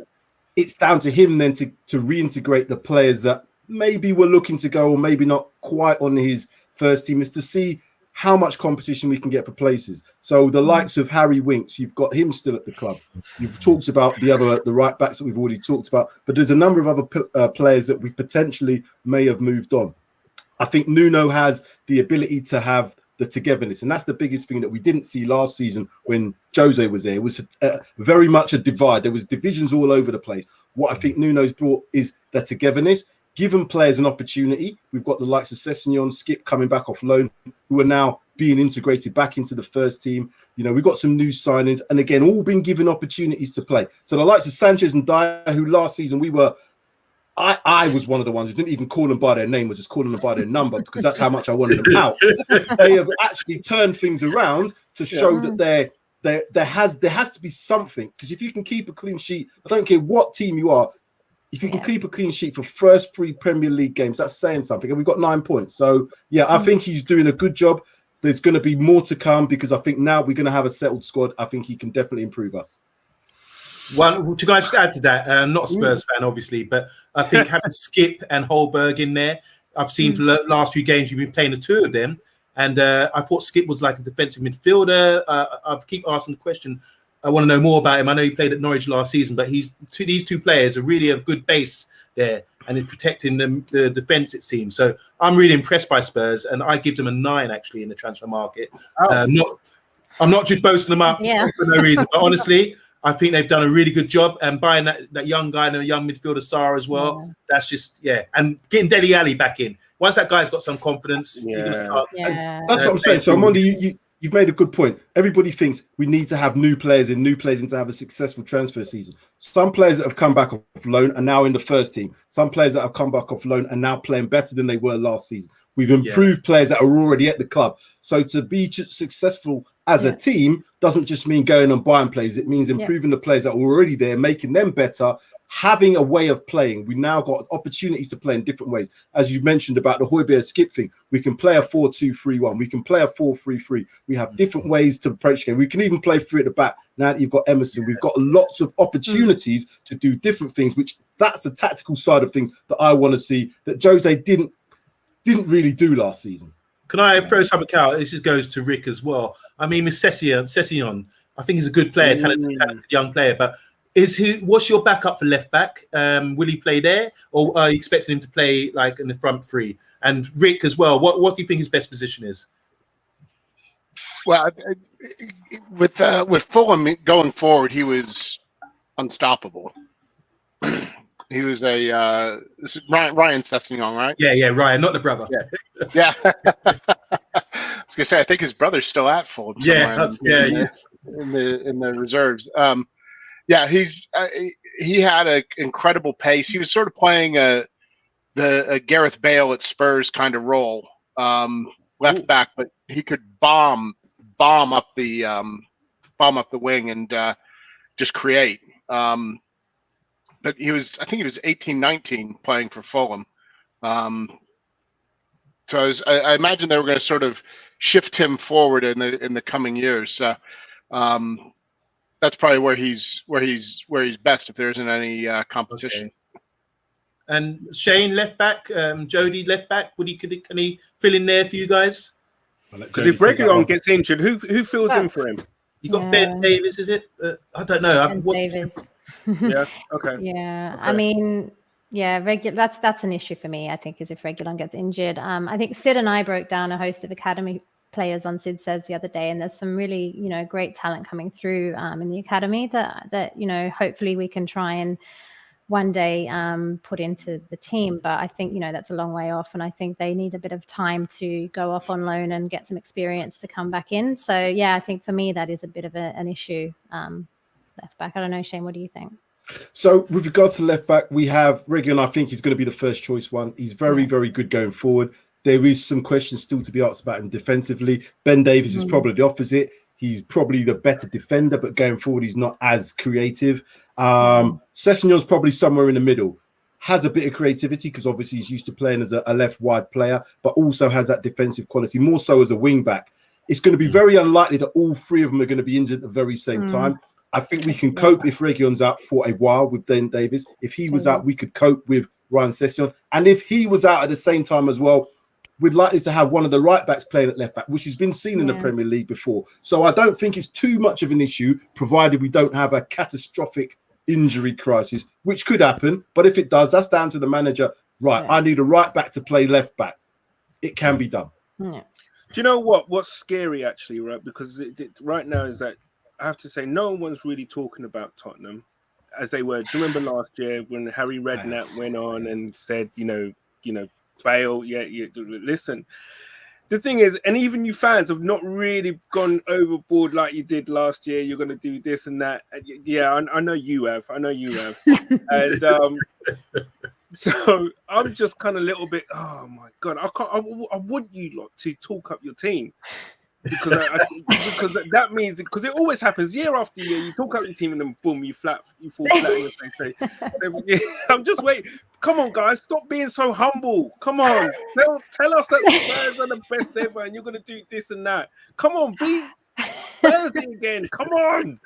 It's down to him then to reintegrate the players that maybe were looking to go or maybe not quite on his first team, is to see how much competition we can get for places. So the likes of Harry Winks, you've got him still at the club. You've talked about the right backs that we've already talked about, but there's a number of other players that we potentially may have moved on. I think Nuno has the ability to have the togetherness, and that's the biggest thing that we didn't see last season when Jose was there. It was very much a divide. There was divisions all over the place. What I think Nuno's brought is the togetherness, given players an opportunity. We've got the likes of Sessegnon, Skip coming back off loan, who are now being integrated back into the first team. You know, we've got some new signings, and again, all been given opportunities to play. So the likes of Sanchez and Dyer, who last season I was one of the ones who didn't even call them by their name, was just calling them by their number because that's how much I wanted them out. They have actually turned things around to show that there has to be something. Because if you can keep a clean sheet, I don't care what team you are, if you can keep a clean sheet for first 3 Premier League games, that's saying something. And we've got 9 points. So, yeah, I think he's doing a good job. There's going to be more to come because I think now we're going to have a settled squad. I think he can definitely improve us. One, to guys add to that, not a Spurs fan, obviously, but I think having Skip and Holberg in there, I've seen for the last few games you've been playing the two of them, and I thought Skip was like a defensive midfielder. I keep asking the question. I want to know more about him. I know he played at Norwich last season, but these two players are really a good base there, and it's protecting the defense, it seems. So I'm really impressed by Spurs, and I give them a 9 actually in the transfer market. I'm not just boasting them up for no reason, but honestly, I think they've done a really good job, and buying that young guy and a young midfielder, Sarr, as well. Yeah. That's just, and getting Dele Alli back in. Once that guy's got some confidence, you're going to start. That's what I'm saying. So, Amondi, you've made a good point. Everybody thinks we need to have new players in to have a successful transfer season. Some players that have come back off loan are now in the first team. Some players that have come back off loan are now playing better than they were last season. We've improved players that are already at the club. So to be successful as a team doesn't just mean going and buying players. It means improving the players that are already there, making them better, having a way of playing. We now got opportunities to play in different ways. As you mentioned about the Højbjerg Skip thing, we can play a 4-2-3-1. We can play a 4-3-3. We have different ways to approach the game. We can even play 3 at the back. Now that you've got Emerson, we've got lots of opportunities to do different things, which that's the tactical side of things that I want to see that Jose didn't really do last season. Can I throw something out? This just goes to Rick as well. I mean, with Session, I think he's a good player, talented young player. But what's your backup for left back? Will he play there, or are you expecting him to play like in the front 3? And Rick as well. What do you think his best position is? Well, with Fulham going forward, he was unstoppable. He was this is Ryan Sessegnon, right? Yeah, Ryan, not the brother. Yeah. I was gonna say, I think his brother's still at Fulham. In the reserves. He had an incredible pace. He was sort of playing a Gareth Bale at Spurs kind of role, left back, but he could bomb up the wing and just create. But I think he was 18, 19 playing for Fulham. So I imagine they were going to sort of shift him forward in the coming years. So that's probably where he's best if there isn't any competition. Okay. And Shane left back, Jody left back. Can he fill in there for you guys? Because if Reguilon gets injured, who fills in for him? You got Ben Davies, is it? I don't know. Ben Davies. Yeah. Okay. Yeah. Okay. I mean, that's an issue for me, I think, is if Reguilon gets injured. I think Sid and I broke down a host of academy players on Sid Says the other day, and there's some really, great talent coming through in the academy that hopefully we can try and one day put into the team. But I think, that's a long way off, and I think they need a bit of time to go off on loan and get some experience to come back in. So, I think for me, that is a bit of an issue. Left back. I don't know, Shane, what do you think? So with regards to left back, we have Reguilon. I think he's going to be the first choice one. He's very, very good going forward. There is some questions still to be asked about him defensively. Ben Davies is probably the opposite. He's probably the better defender, but going forward, he's not as creative. Sessegnon's probably somewhere in the middle. Has a bit of creativity because obviously he's used to playing as a left wide player, but also has that defensive quality, more so as a wing back. It's going to be very unlikely that all 3 of them are going to be injured at the very same time. I think we can cope if Reguilon's out for a while with Ben Davies. If he was out, we could cope with Ryan Sessegnon. And if he was out at the same time as well, we're likely to have one of the right backs playing at left back, which has been seen in the Premier League before. So I don't think it's too much of an issue, provided we don't have a catastrophic injury crisis, which could happen. But if it does, that's down to the manager. Right, I need a right back to play left back. It can be done. Yeah. Do you know what's scary actually, right? Because right now is that I have to say no one's really talking about Tottenham as they were. Do you remember last year when Harry Redknapp went on and said, Bale, listen, the thing is, and even you fans have not really gone overboard like you did last year. You're going to do this and that. Yeah, I know you have. I know you have. And so I'm just kind of a little bit. Oh my god! I want you lot to talk up your team. Because that means because it always happens year after year. You talk up your team and then boom, you fall flat in your face. So, I'm just waiting. Come on, guys, stop being so humble. Come on, tell us that Spurs are the best ever, and you're gonna do this and that. Come on, be Spursy again. Come on.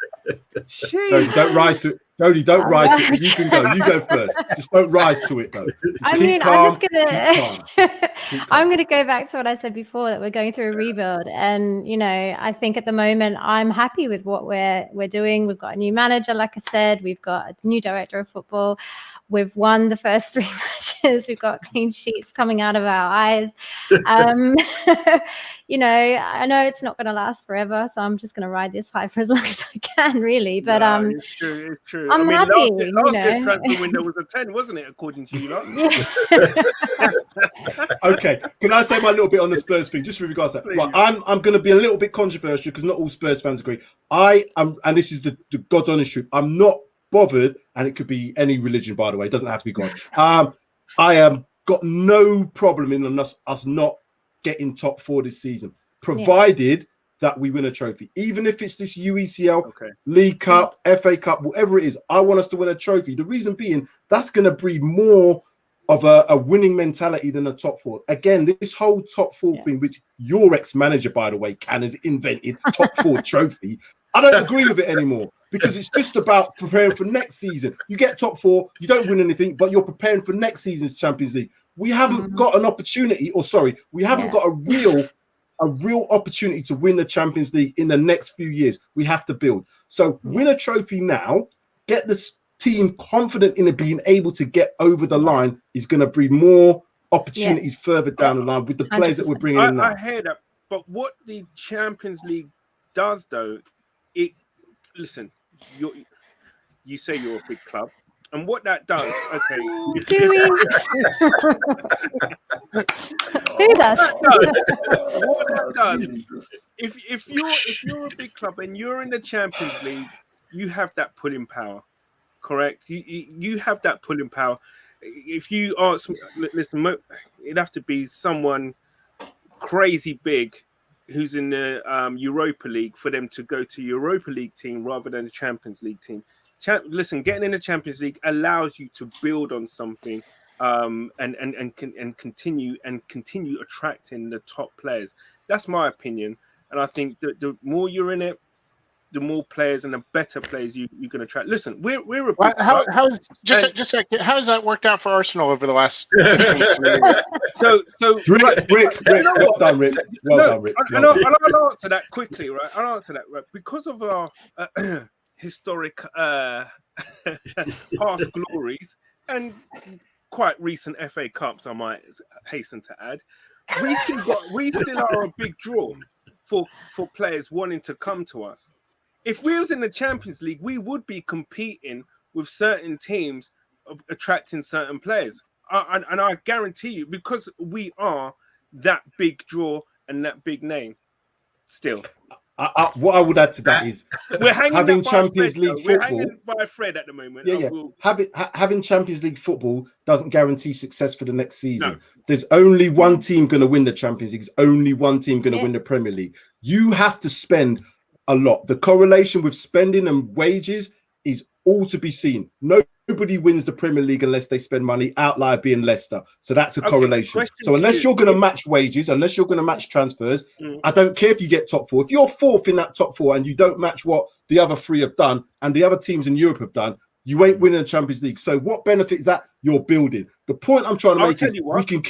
Jody, don't rise to it. Jody, don't rise to it. You can go. You go first. Just don't rise to it, though. I'm gonna go back to what I said before, that we're going through a rebuild, and I think at the moment I'm happy with what we're doing. We've got a new manager, like I said. We've got a new director of football. We've won the first 3 matches. We've got clean sheets coming out of our eyes. I know it's not going to last forever, so I'm just going to ride this high for as long as I can, really. But it's true. It's true. I'm happy. Last year's transfer window was a 10, wasn't it? According to you, lot? Okay, can I say my little bit on the Spurs thing, just with regards to that? Right, I'm going to be a little bit controversial because not all Spurs fans agree. I am, and this is the God's honest truth. I'm not bothered, and it could be any religion, by the way. It doesn't have to be God. I am got no problem in us not getting top 4 this season, provided that we win a trophy, even if it's this UECL, League Cup, FA Cup, whatever it is. I want us to win a trophy. The reason being, that's going to breed more of a winning mentality than a top 4. Again, this whole top 4 thing, which your ex-manager, by the way, Can, has invented, top 4 trophy. I don't agree with it anymore, because it's just about preparing for next season. You get top 4, you don't win anything, but you're preparing for next season's Champions League. We haven't got an opportunity, we haven't got a real opportunity to win the Champions League in the next few years. We have to build. So win a trophy now, get this team confident in it being able to get over the line is going to breed more opportunities further down the line with the players that we're bringing in now. I hear that, but what the Champions League does, though, listen, you say you're a big club, and what that does, Who does? What that does, if you're a big club and you're in the Champions League, you have that pulling power, correct? You have that pulling power. If you ask, listen, it'd have to be someone crazy big who's in the Europa League for them to go to Europa League team rather than the Champions League team. Listen, getting in the Champions League allows you to build on something and continue attracting the top players. That's my opinion, and I think the more you're in it, the more players and the better players you're going to attract. Listen, we're a big how has that worked out for Arsenal over the last 15 years? So Rick, well done, Rick. I'll answer that quickly, right? I'll answer that, right? Because of our historic past glories and quite recent FA Cups, I might hasten to add, we still are a big draw for players wanting to come to us. If we was in the Champions League, we would be competing with certain teams, attracting certain players. And I guarantee you, because we are that big draw and that big name, still. What I would add to that is we're having Champions League football. We're hanging by a thread at the moment. Having Champions League football doesn't guarantee success for the next season. No. There's only one team going to win the Champions League. There's only one team going to win the Premier League. You have to spend a lot. The correlation with spending and wages is all to be seen. Nobody wins the Premier League unless they spend money, outlier being Leicester. So that's a correlation. So unless you're going to match wages, unless you're going to match transfers, I don't care if you get top 4. If you're 4th in that top 4 and you don't match what the other 3 have done and the other teams in Europe have done, you ain't winning the Champions League. So what benefit is that? You're building. The point I'm trying to make is we can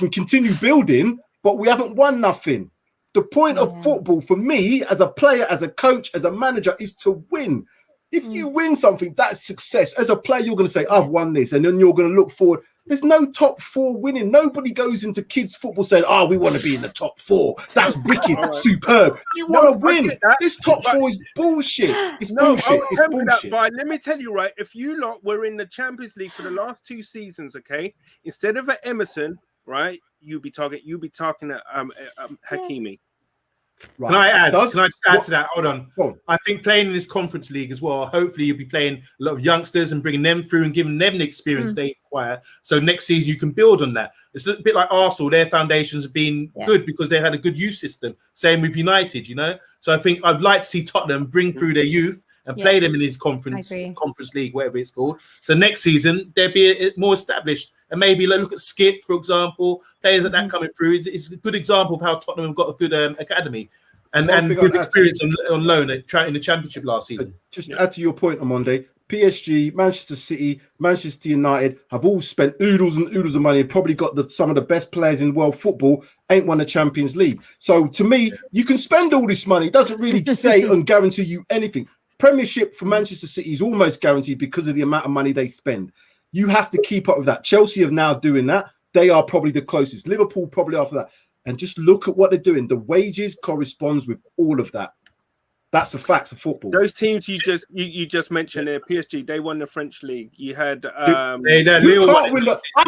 continue building, but we haven't won nothing. The point of football for me as a player, as a coach, as a manager is to win. If you win something, that's success. As a player, you're going to say, I've won this. And then you're going to look forward. There's no top 4 winning. Nobody goes into kids' football saying, we want to be in the top 4. That's wicked, superb. You want to win. This top 4 is bullshit. It's bullshit. It's bullshit. But let me tell you, right, if you lot were in the Champions League for the last 2 seasons, okay, instead of at Emerson, right, you'll be talking Hakimi. Right. Can I add? Does- Can I just add what- to that? Hold on. Go on. I think playing in this conference league as well. Hopefully, you'll be playing a lot of youngsters and bringing them through and giving them the experience they acquire. So next season you can build on that. It's a bit like Arsenal. Their foundations have been good because they had a good youth system. Same with United, you know. So I think I'd like to see Tottenham bring through their youth and play them in his conference league, whatever it's called. So next season they'll be more established. And maybe look at Skip, for example, players like that coming through. It's a good example of how Tottenham have got a good academy. And good experience on loan in the Championship last season. Just to add to your point, Amonde, PSG, Manchester City, Manchester United have all spent oodles and oodles of money and probably got some of the best players in world football, ain't won the Champions League. So to me, you can spend all this money. It doesn't really say and guarantee you anything. Premiership for Manchester City is almost guaranteed because of the amount of money they spend. You have to keep up with that. Chelsea are now doing that. They are probably the closest. Liverpool probably after that. And just look at what they're doing. The wages corresponds with all of that. That's the facts of football. Those teams you just mentioned there, PSG, they won the French league. You had I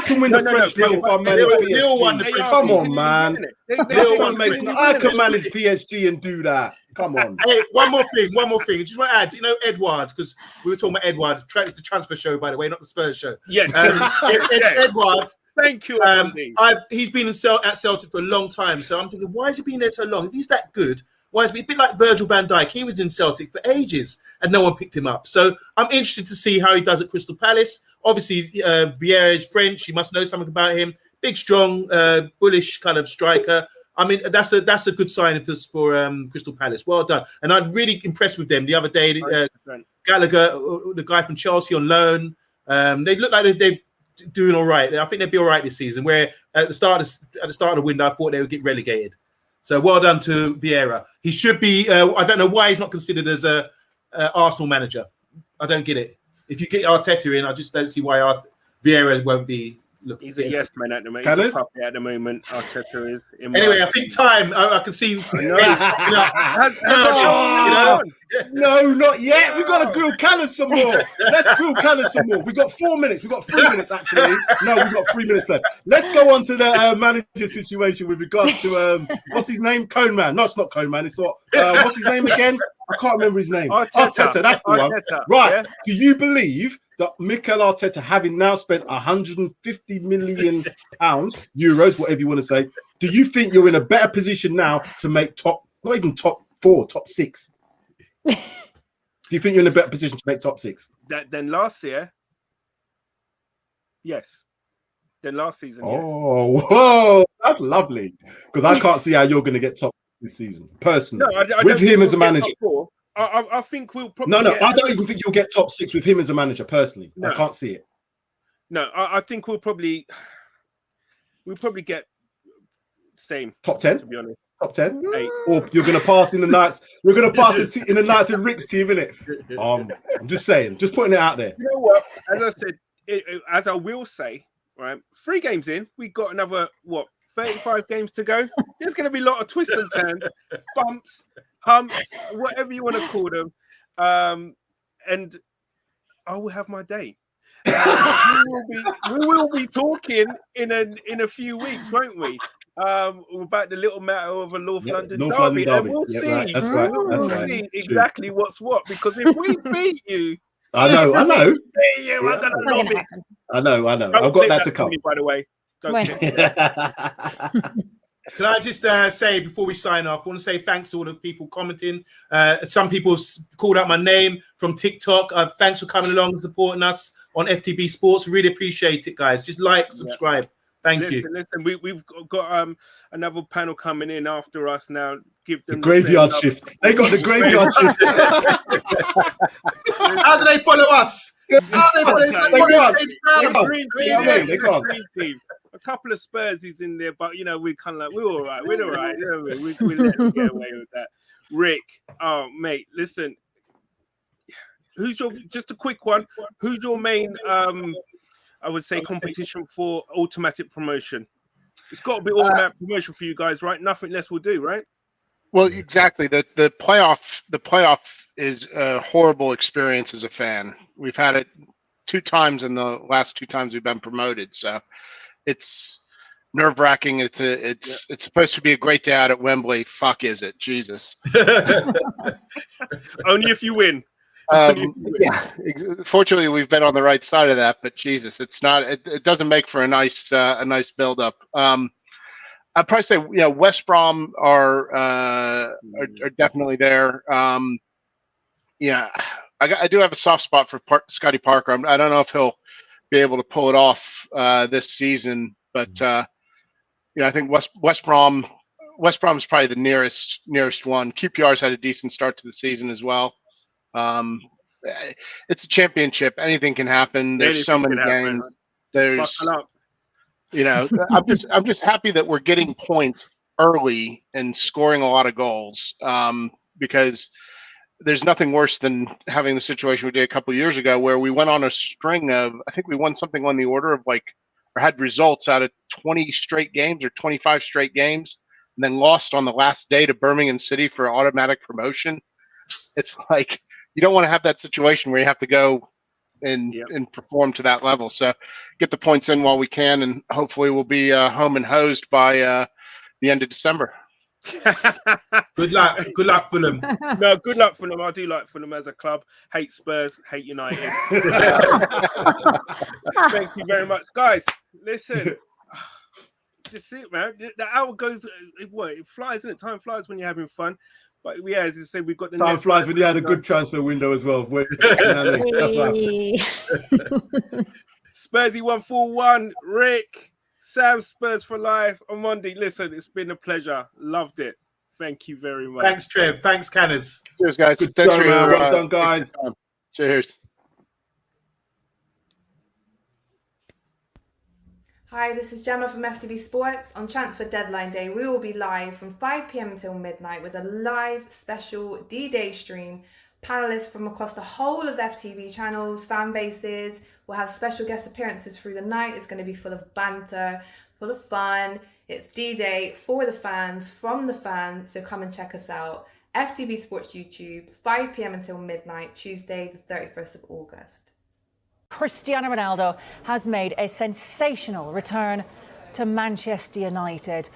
can win the French league if I manage PSG. Come on, man. I can manage PSG and do that. Come on. Hey, one more thing. Just want to add, Edouard, because we were talking about Edouard. It's the transfer show, by the way, not the Spurs show. Yes. Edouard. Thank you. He's been at Celtic for a long time, so I'm thinking, why has he been there so long? If he's that good, why is he a bit like Virgil van Dijk? He was in Celtic for ages, and no one picked him up. So I'm interested to see how he does at Crystal Palace. Obviously, Vieira is French. You must know something about him. Big, strong, bullish kind of striker. I mean, that's a good sign for Crystal Palace. Well done. And I'm really impressed with them the other day. Gallagher, the guy from Chelsea on loan. They look like they're doing all right. I think they'll be all right this season. Where at the start of the window, I thought they would get relegated. So well done to Vieira. He should be. I don't know why he's not considered as a Arsenal manager. I don't get it. If you get Arteta in, I just don't see why Vieira won't be. Look, he's a yes man at the moment. He's a puppy at the moment. Arteta is. Anyway, I think time. I can see. No, not yet. We got to grill Cannon some more. Let's grill Cannon some more. We got 4 minutes. We got 3 minutes actually. No, we got 3 minutes left. Let's go on to the manager situation with regard to what's his name? Coneman. No, it's not Coneman. It's what? What's his name again? I can't remember his name. Arteta. That's the one. Right. Yeah. Do you believe that Mikel Arteta, having now spent 150 million euros, whatever you want to say, do you think you're in a better position now to make not even top 4, top 6? Do you think you're in a better position to make top 6? Than last year? Yes. Than last season, yes. Oh, whoa, that's lovely. Because I can't see how you're going to get top this season, personally. No, I with him as a manager. I think we'll probably. No, I don't even think you'll get top 6 with him as a manager, personally. No. I can't see it. No, I think we'll probably get same top 10. To be honest, top 10. 8. Or you're going to pass in the nights. We're going to pass in the nights with Rick's team, innit? I'm just saying, just putting it out there. You know what? As I said, as I will say, right? 3 games in, we got another 35 games to go. There's going to be a lot of twists and turns, bumps, humps, whatever you want to call them, and I will have my day. We will be talking in a few weeks, won't we? About the little matter of a North London derby, and we'll see. Right. That's right. We'll see exactly what's what. Because if we beat you, I know. I'm gonna love it. I know. I've got that to come. By the way. Can I just say before we sign off, I want to say thanks to all the people commenting. Some people called out my name from TikTok. Thanks for coming along and supporting us on FTB Sports. Really appreciate it, guys. Just like, subscribe. Thank you. Listen, we've got another panel coming in after us now. Give them the graveyard shift. They got the graveyard shift. How do they follow us? How do they can't. A couple of Spurs is in there, but we're kind of like we're all right. We're all right. We let them get away with that. Rick, oh mate, listen. Just a quick one? Who's your main I would say competition for automatic promotion? It's got to be automatic promotion for you guys, right? Nothing less will do, right? Well, exactly. The playoff is a horrible experience as a fan. We've had it 2 times in the last 2 times we've been promoted, so it's nerve-wracking. It's supposed to be a great day out at Wembley. Fuck, is it? Jesus. Only if you win. Yeah. Fortunately, we've been on the right side of that, but Jesus, it's not. It doesn't make for a nice build-up. I'd probably say, West Brom are definitely there. I do have a soft spot for Scotty Parker. I don't know if he'll be able to pull it off this season, but I think West Brom is probably the nearest one. QPR's had a decent start to the season as well. It's a championship. Anything can happen. There's so many games. There's, I'm just happy that we're getting points early and scoring a lot of goals, because there's nothing worse than having the situation we did a couple of years ago where we went on a string of, I think we won something on the order of or had results out of 20 straight games or 25 straight games, and then lost on the last day to Birmingham City for automatic promotion. It's like, you don't want to have that situation where you have to go and perform to that level. So get the points in while we can, and hopefully we'll be home and hosed by the end of December. Good luck, Fulham. No, good luck, Fulham. I do like Fulham as a club. Hate Spurs, hate United. Thank you very much, guys. Listen, that's it, man. The hour goes. It flies, isn't it? Time flies when you're having fun. But yeah, as I said, we've got the time flies when you had a good transfer window as well. That's what happens. Spursy 141, Rick. Sam, Spurs for life on Monday. Listen, it's been a pleasure. Loved it. Thank you very much. Thanks, Trev. Thanks, Canners. Cheers, guys. Good job, man. Well done, guys. Cheers. Hi, this is Gemma from FTB Sports. On Transfer Deadline Day, we will be live from 5 p.m. until midnight with a live special D-Day stream. Panelists from across the whole of FTB channels, fan bases. We'll have special guest appearances through the night. It's going to be full of banter, full of fun. It's D-Day for the fans, from the fans. So come and check us out. FTB Sports YouTube, 5 p.m. until midnight, Tuesday, the 31st of August. Cristiano Ronaldo has made a sensational return to Manchester United.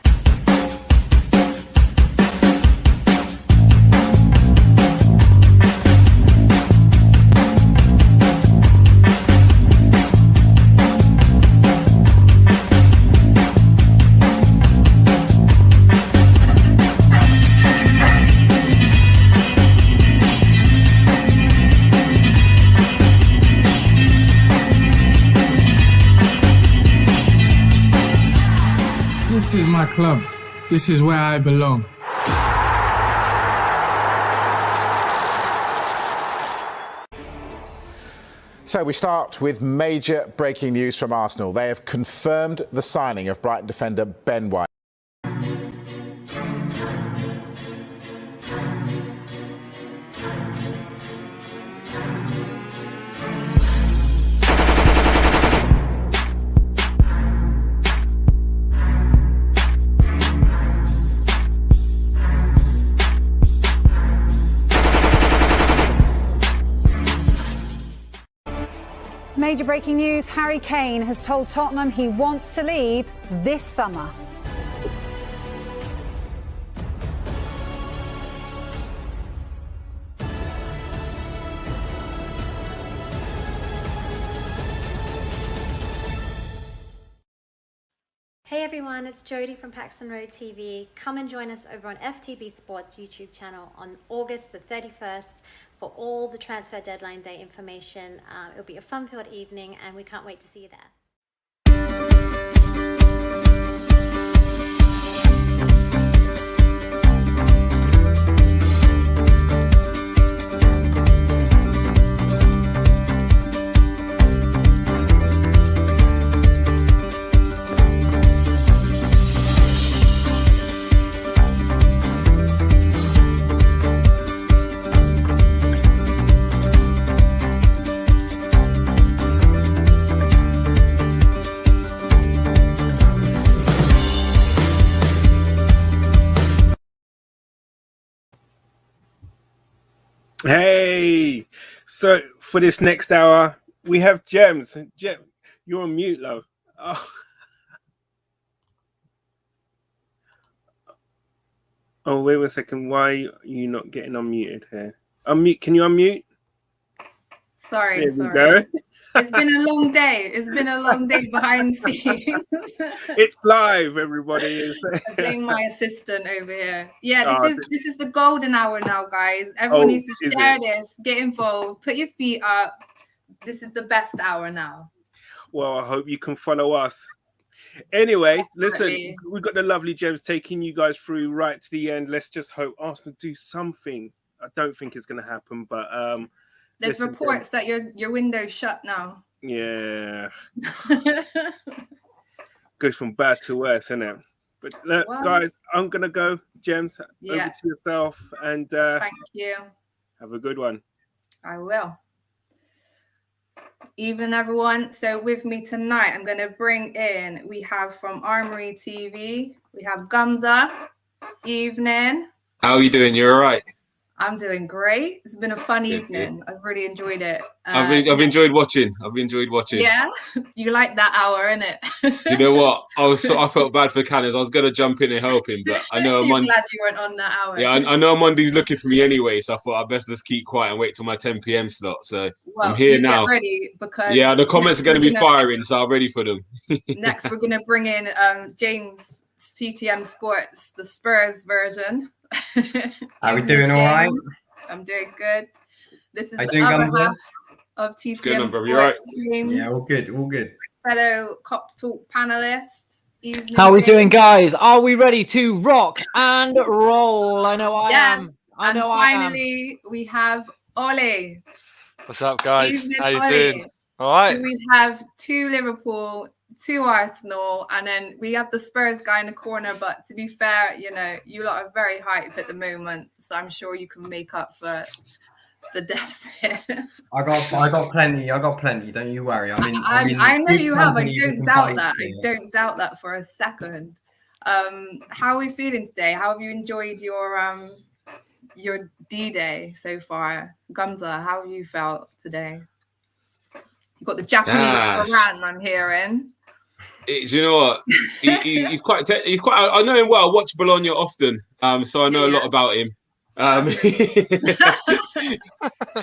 This is my club. This is where I belong. So we start with major breaking news from Arsenal. They have confirmed the signing of Brighton defender Ben White. Major breaking news, Harry Kane has told Tottenham he wants to leave this summer. Hey everyone, it's Jodie from PAXTON TV. Come and join us over on FTB Sports YouTube channel on August the 31st for all the transfer deadline day information. It'll be a fun-filled evening and we can't wait to see you there. Hey, so for this next hour, we have Gems. Gem, you're on mute, love. Oh. Oh, wait a second. Why are you not getting unmuted here? Unmute. Can you unmute? Sorry, There we sorry. go. It's been a long day. It's been a long day behind scenes. It's live, everybody. I blame my assistant over here. Yeah, Oh, this is the golden hour now, guys. Everyone needs to is share it? this, get involved, put your feet up. This is the best hour now. Well, I hope you can follow us. Anyway, listen, Definitely. we've got the lovely Gems taking you guys through right to the end. Let's just hope Arsenal do something. I don't think it's going to happen, but There's listen, reports that your window's shut now. yeah, goes from bad to worse, isn't it? But look, Well, guys, I'm gonna go. Gems, over Yeah. to yourself, and Thank you. have a good one. I will. Evening, everyone. So with me tonight, I'm going to bring in, we have from Armoury TV, we have Gumza. Evening. How are you doing? You all right? I'm doing great. It's been a fun Good, evening. I've really enjoyed it. I've enjoyed watching. Yeah, you like that hour, innit? Do you know what? I felt bad for Canners. I was gonna jump in and help him, but I know I'm You're on. glad you weren't on that hour. Yeah, I know Mondy's looking for me anyway, so I thought I'd best just keep quiet and wait till my 10 p.m. slot. So Well, I'm here you now. Get ready because Yeah, the comments are going to be we're gonna- firing, so I'm ready for them. Next, we're going to bring in James TTM Sports, the Spurs version. Are we doing all right? I'm doing good. This is How you the doing, other Gumza? half of TTM bro? You all right? Sports. James, Yeah, all good, all good. fellow Kop Talk panelist. Evening, How are we James. doing, guys? Are we ready to rock and roll? I know I am. I know I am. Finally, we have Ollie. What's up, guys? Evening, How you Ollie. doing? All right. So we have 2 Liverpool, 2 Arsenal, and then we have the Spurs guy in the corner. But to be fair, you know, you lot are very hype at the moment, so I'm sure you can make up for the deficit. I got plenty. Don't you worry. I know you have. I don't doubt that. I Here. don't doubt that for a second. How are we feeling today? How have you enjoyed your D-Day so far? Gumza, how have you felt today? You've got the Japanese Varane, I'm hearing. Do you know what? He's quite. I know him well. I watch Bologna often, so I know a lot about him.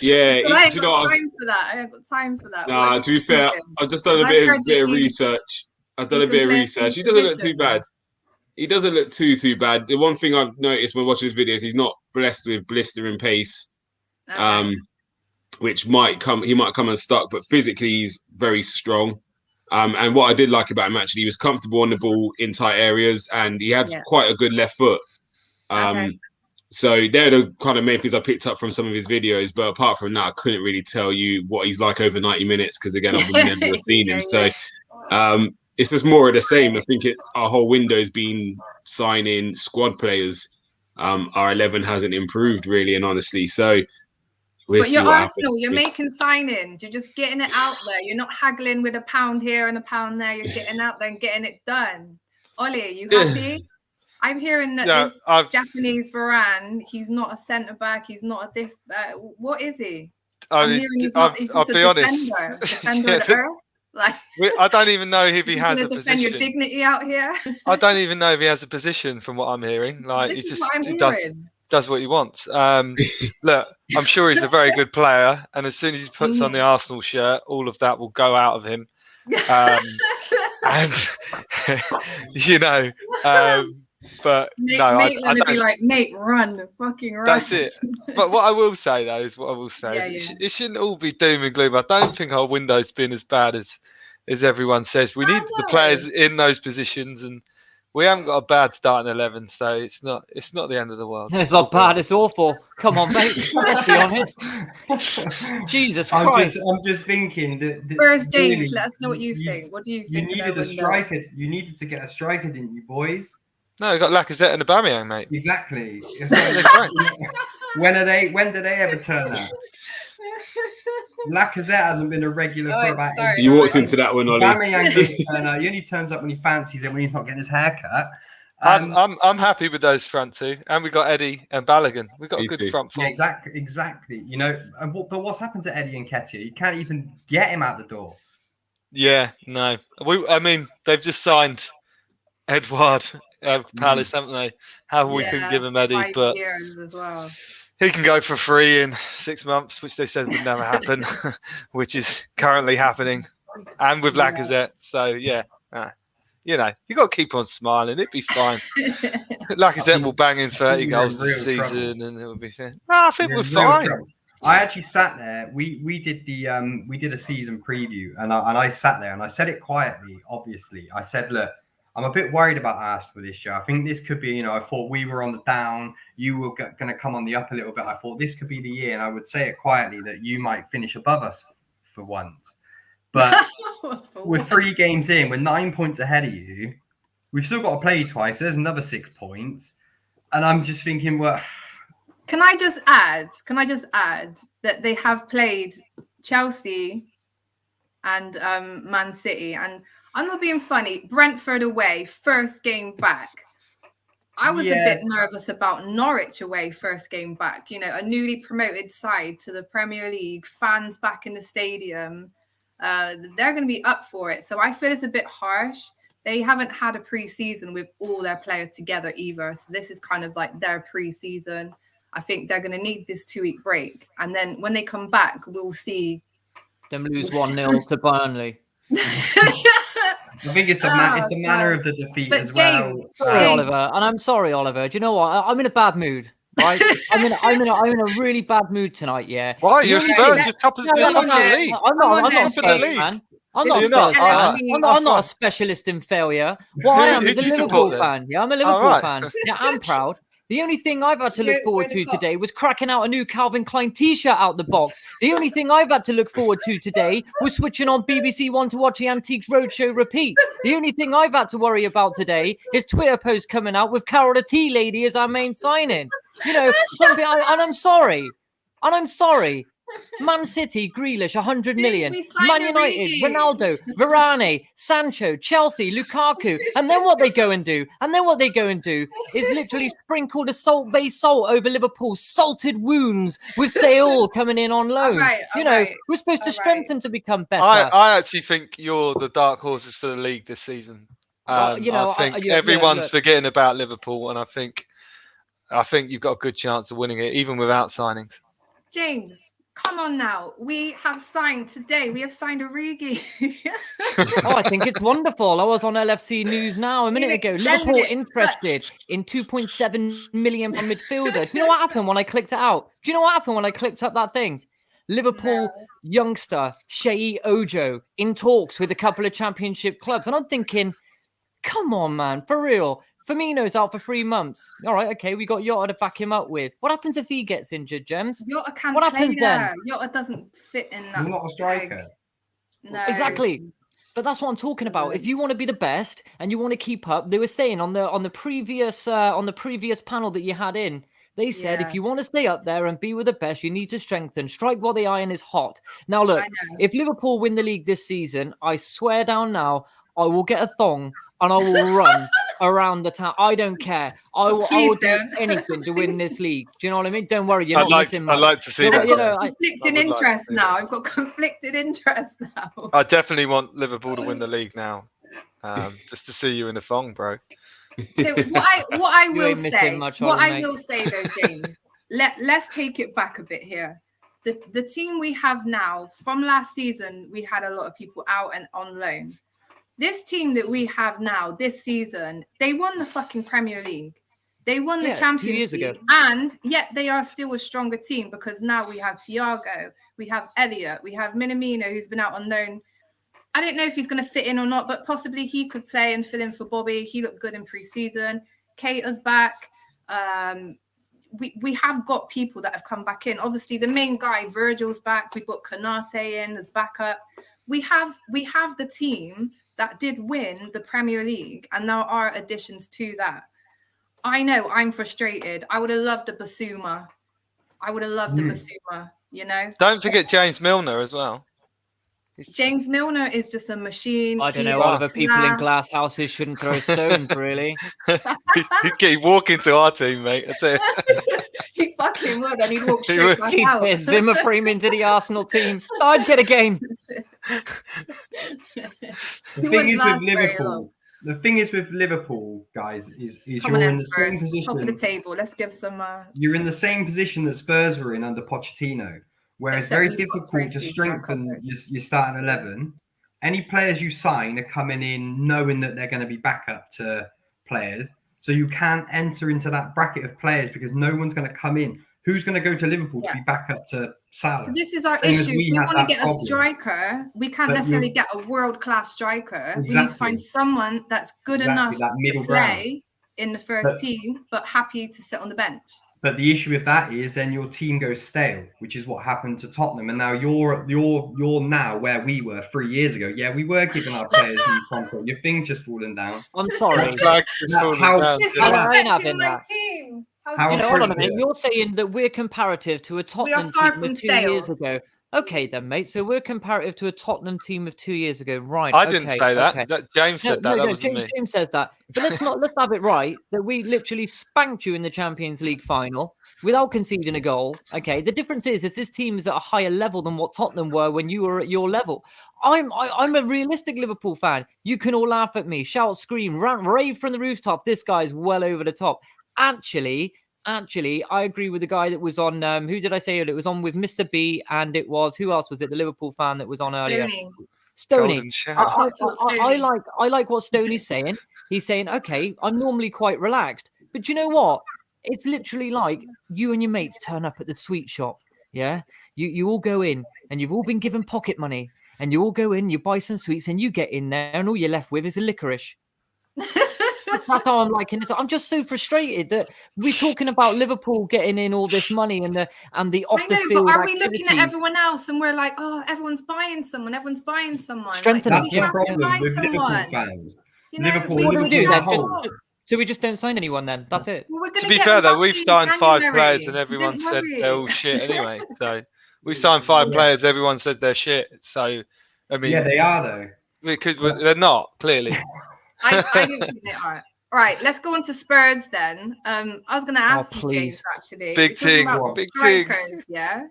Yeah, But I ain't do you know got what? time for that. I ain't got time for that. Nah, to be fair, I've just done a bit of research. I've done a bit of research. He doesn't look too bad. He doesn't look too bad. The one thing I've noticed when watching his videos, he's not blessed with blistering pace, which might come. He might come unstuck, but physically he's very strong. And what I did like about him actually, he was comfortable on the ball in tight areas, and he had quite a good left foot. So they're the kind of main things I picked up from some of his videos. But apart from that, I couldn't really tell you what he's like over 90 minutes because again, I've never seen him. So it's just more of the same. I think our whole window's been signing squad players. Our 11 hasn't improved really and honestly. So we'll But see you're what Arsenal, happens. you're making signings, you're just getting it out there. You're not haggling with a pound here and a pound there. You're getting out there and getting it done. Ollie, you happy? I'm hearing that Yeah, this Japanese Varane, he's not a centre back, he's not a this. What is he? I'm hearing he's not. He's I'll just be a honest. defender of the earth. Like I don't even know if he you're has gonna a defend your position. dignity out here. I don't even know if he has a position from what I'm hearing. Like This he is just what I'm he does hearing. does what he wants. Look, I'm sure he's a very good player, and as soon as he puts on the Arsenal shirt, all of that will go out of him. And you know, but Mate, no, I gonna be don't. like, mate, run, fucking run. That's it. But what I will say though is Yeah, it shouldn't all be doom and gloom. I don't think our window's been as bad as everyone says. We need the players in those positions, and we haven't got a bad starting 11, so it's not the end of the world. It's not bad. It's awful. Come on, mate. Let's be honest. Jesus Christ. I'm just thinking that. First, James, really, let us know what you think. What do you think? You needed a striker. You needed to get a striker, didn't you, boys? No, we got Lacazette and Aubameyang, mate. Exactly. Great. When do they ever turn up? Lacazette hasn't been a regular for about. You walked into that one, Ollie. Aubameyang doesn't turn up. He only turns up when he fancies it, when he's not getting his hair cut. I'm happy with those front two, and we got Eddie and Balogun. We got a good front four. Yeah, exactly. You know, but what's happened to Eddie and Nketiah? You can't even get him out the door. Yeah, no. I mean, they've just signed Edouard Palace, haven't they? How we couldn't give him Eddie, 5 but years as well. he can go for free in 6 months, which they said would never happen, which is currently happening, and with Lacazette. So yeah, you know, you got to keep on smiling. It'd be fine. Lacazette will bang in 30 goals this season, and it will be fine. No, I think we're fine. I actually sat there. We did a season preview, and I sat there and I said it quietly. Obviously, I said, look, I'm a bit worried about Arsenal this year. I think this could be, you know, I thought we were on the down, you were going to come on the up a little bit. I thought this could be the year, and I would say it quietly that you might finish above us for once. But we're 3 games in, we're 9 points ahead of you. We've still got to play twice. There's another 6 points, and I'm just thinking, well. Can I just add that they have played Chelsea and Man City, and I'm not being funny, Brentford away, first game back. I was a bit nervous about Norwich away, first game back. You know, a newly promoted side to the Premier League, fans back in the stadium. They're going to be up for it. So I feel it's a bit harsh. They haven't had a pre-season with all their players together either. So this is kind of like their pre-season. I think they're going to need this 2-week break. And then when they come back, we'll see. Them lose 1-0 to Burnley. I think it's the manner of the defeat as well. Sorry, Oliver, and I'm sorry, Oliver. Do you know what? I'm in a bad mood. Right? I'm in a really bad mood tonight. Yeah. Why? You're Spurs. You're top of the league. I'm not a Spurs fan. I'm not a Spurs fan. I'm not a specialist in failure. What I am is a Liverpool fan. Yeah, I'm a Liverpool fan. Yeah, I'm proud. The only thing I've had to look forward to today was cracking out a new Calvin Klein t-shirt out the box. The only thing I've had to look forward to today was switching on BBC One to watch the Antiques Roadshow repeat. The only thing I've had to worry about today is Twitter posts coming out with Carol the Tea Lady as our main signing. You know, and I'm sorry. Man City, Grealish, 100 million. Man United, Ronaldo, Varane, Sancho, Chelsea, Lukaku. And then what they go and do is literally sprinkle the salt-based salt over Liverpool's salted wounds with Seoul coming in on loan. We're supposed to strengthen to become better. I actually think you're the dark horses for the league this season. I think everyone's forgetting about Liverpool, and I think you've got a good chance of winning it, even without signings. James. Come on now. We have signed Origi. I think it's wonderful. I was on LFC News Now a minute ago. Liverpool interested in 2.7 million from midfielder. Do you know what happened when I clicked it out? Do you know what happened when I clicked up that thing? Liverpool youngster Sheyi Ojo in talks with a couple of championship clubs. And I'm thinking, come on, man, for real. Firmino's out for 3 months. All right, okay, we got Jota to back him up with. What happens if he gets injured, Gems? Jota can't what play happens there. then? Jota doesn't fit in that. He's not a striker. No. Exactly. But that's what I'm talking about. If you want to be the best and you want to keep up, they were saying on the previous panel that you had in, they said if you want to stay up there and be with the best, you need to strengthen. Strike while the iron is hot. Now look, if Liverpool win the league this season, I swear down now, I will get a thong and I will run around the town. I don't care. I will do anything to win this league. Do you know what I mean? Don't worry, you're not missing much. I'd like to see that. Conflicting interest now. I've got conflicted interest now. I definitely want Liverpool to win the league now. Just to see you in the thong, bro. So what I will say though, James, let's take it back a bit here. The team we have now, from last season, we had a lot of people out and on loan. This team that we have now, this season, they won the fucking Premier League. They won the Champions League. And yet they are still a stronger team because now we have Thiago, we have Elliot, we have Minamino, who's been out on loan. I don't know if he's going to fit in or not, but possibly he could play and fill in for Bobby. He looked good in pre-season. Keita's back. We have got people that have come back in. Obviously, the main guy, Virgil's back. We've got Konate in as backup. We have the team that did win the Premier League, and there are additions to that. I know I'm frustrated. I would have loved a Basuma. You know. Don't forget James Milner as well. James Milner is just a machine. I don't know. Other people in glass houses shouldn't throw stones, really. He'd keep walking to our team, mate. I tell you. He fucking would, and he'd walk straight back out. He'd Zimmer frame into the Arsenal team. I'd get a game. The thing is with Liverpool, The thing is with Liverpool, guys, is Come you're on, in the Spurs. same position. Top of the table. Let's give some. You're in the same position that Spurs were in under Pochettino, where it's Except very we've got difficult to trophies strengthen your starting 11. Any players you sign are coming in knowing that they're going to be backup to players. So you can't enter into that bracket of players because no one's going to come in. Who's going to go to Liverpool to be backup to Salah? So this is our Same as issue. We had want to that get problem. a striker. We can't But necessarily you- get a world-class striker. We need to Exactly. find someone that's good Exactly, enough that middle to ground. play in the first But- team, but happy to sit on the bench. But the issue with that is then your team goes stale, which is what happened to Tottenham. And now you're now where we were 3 years ago. Yeah, we were giving our players new contract. Your thing's just falling down. I'm sorry. Flag's just falling down. I ain't having that. Team. How You know, hold on a appropriate. minute. You're saying that we're comparative to a Tottenham far team from of 2 stale. years ago. Okay, then, mate. So we're comparative to a Tottenham team of 2 years ago, right? I didn't say that. Okay. James said that. That wasn't me. James says that. But let's have it right that we literally spanked you in the Champions League final without conceding a goal. Okay. The difference is this team is at a higher level than what Tottenham were when you were at your level. I'm a realistic Liverpool fan. You can all laugh at me, shout, scream, rant, rave from the rooftop. This guy's well over the top. Actually, I agree with the guy that was on. Who did I say it was on with Mr. B? And it was who else was it? The Liverpool fan that was on earlier. Stoney. Golden shower. I like what Stoney's saying. He's saying, okay, I'm normally quite relaxed, but you know what? It's literally like you and your mates turn up at the sweet shop. Yeah, you all go in and you've all been given pocket money, and you all go in, you buy some sweets, and you get in there, and all you're left with is a licorice. That's how I'm liking it. I'm just so frustrated that we're talking about Liverpool getting in all this money and the off the field but are we activities. looking at everyone else and we're like, oh, everyone's buying someone. Strengthen like, us, we yeah, have to yeah. buy with Liverpool someone. fans. You know, Liverpool, What do we do then? Liverpool- So we just don't sign anyone then? That's it. Well, we're To gonna be get fair though, lucky we've in signed 5 January. players and Don't everyone said worry. they're all shit anyway. So we signed 5 players, everyone said they're shit. So I mean, Yeah, they are though. because they're not clearly. I don't think they are. All right, let's go on to Spurs then. I was going to ask you, please. James, actually. Big We're talking thing, about big thing. strikers, yeah?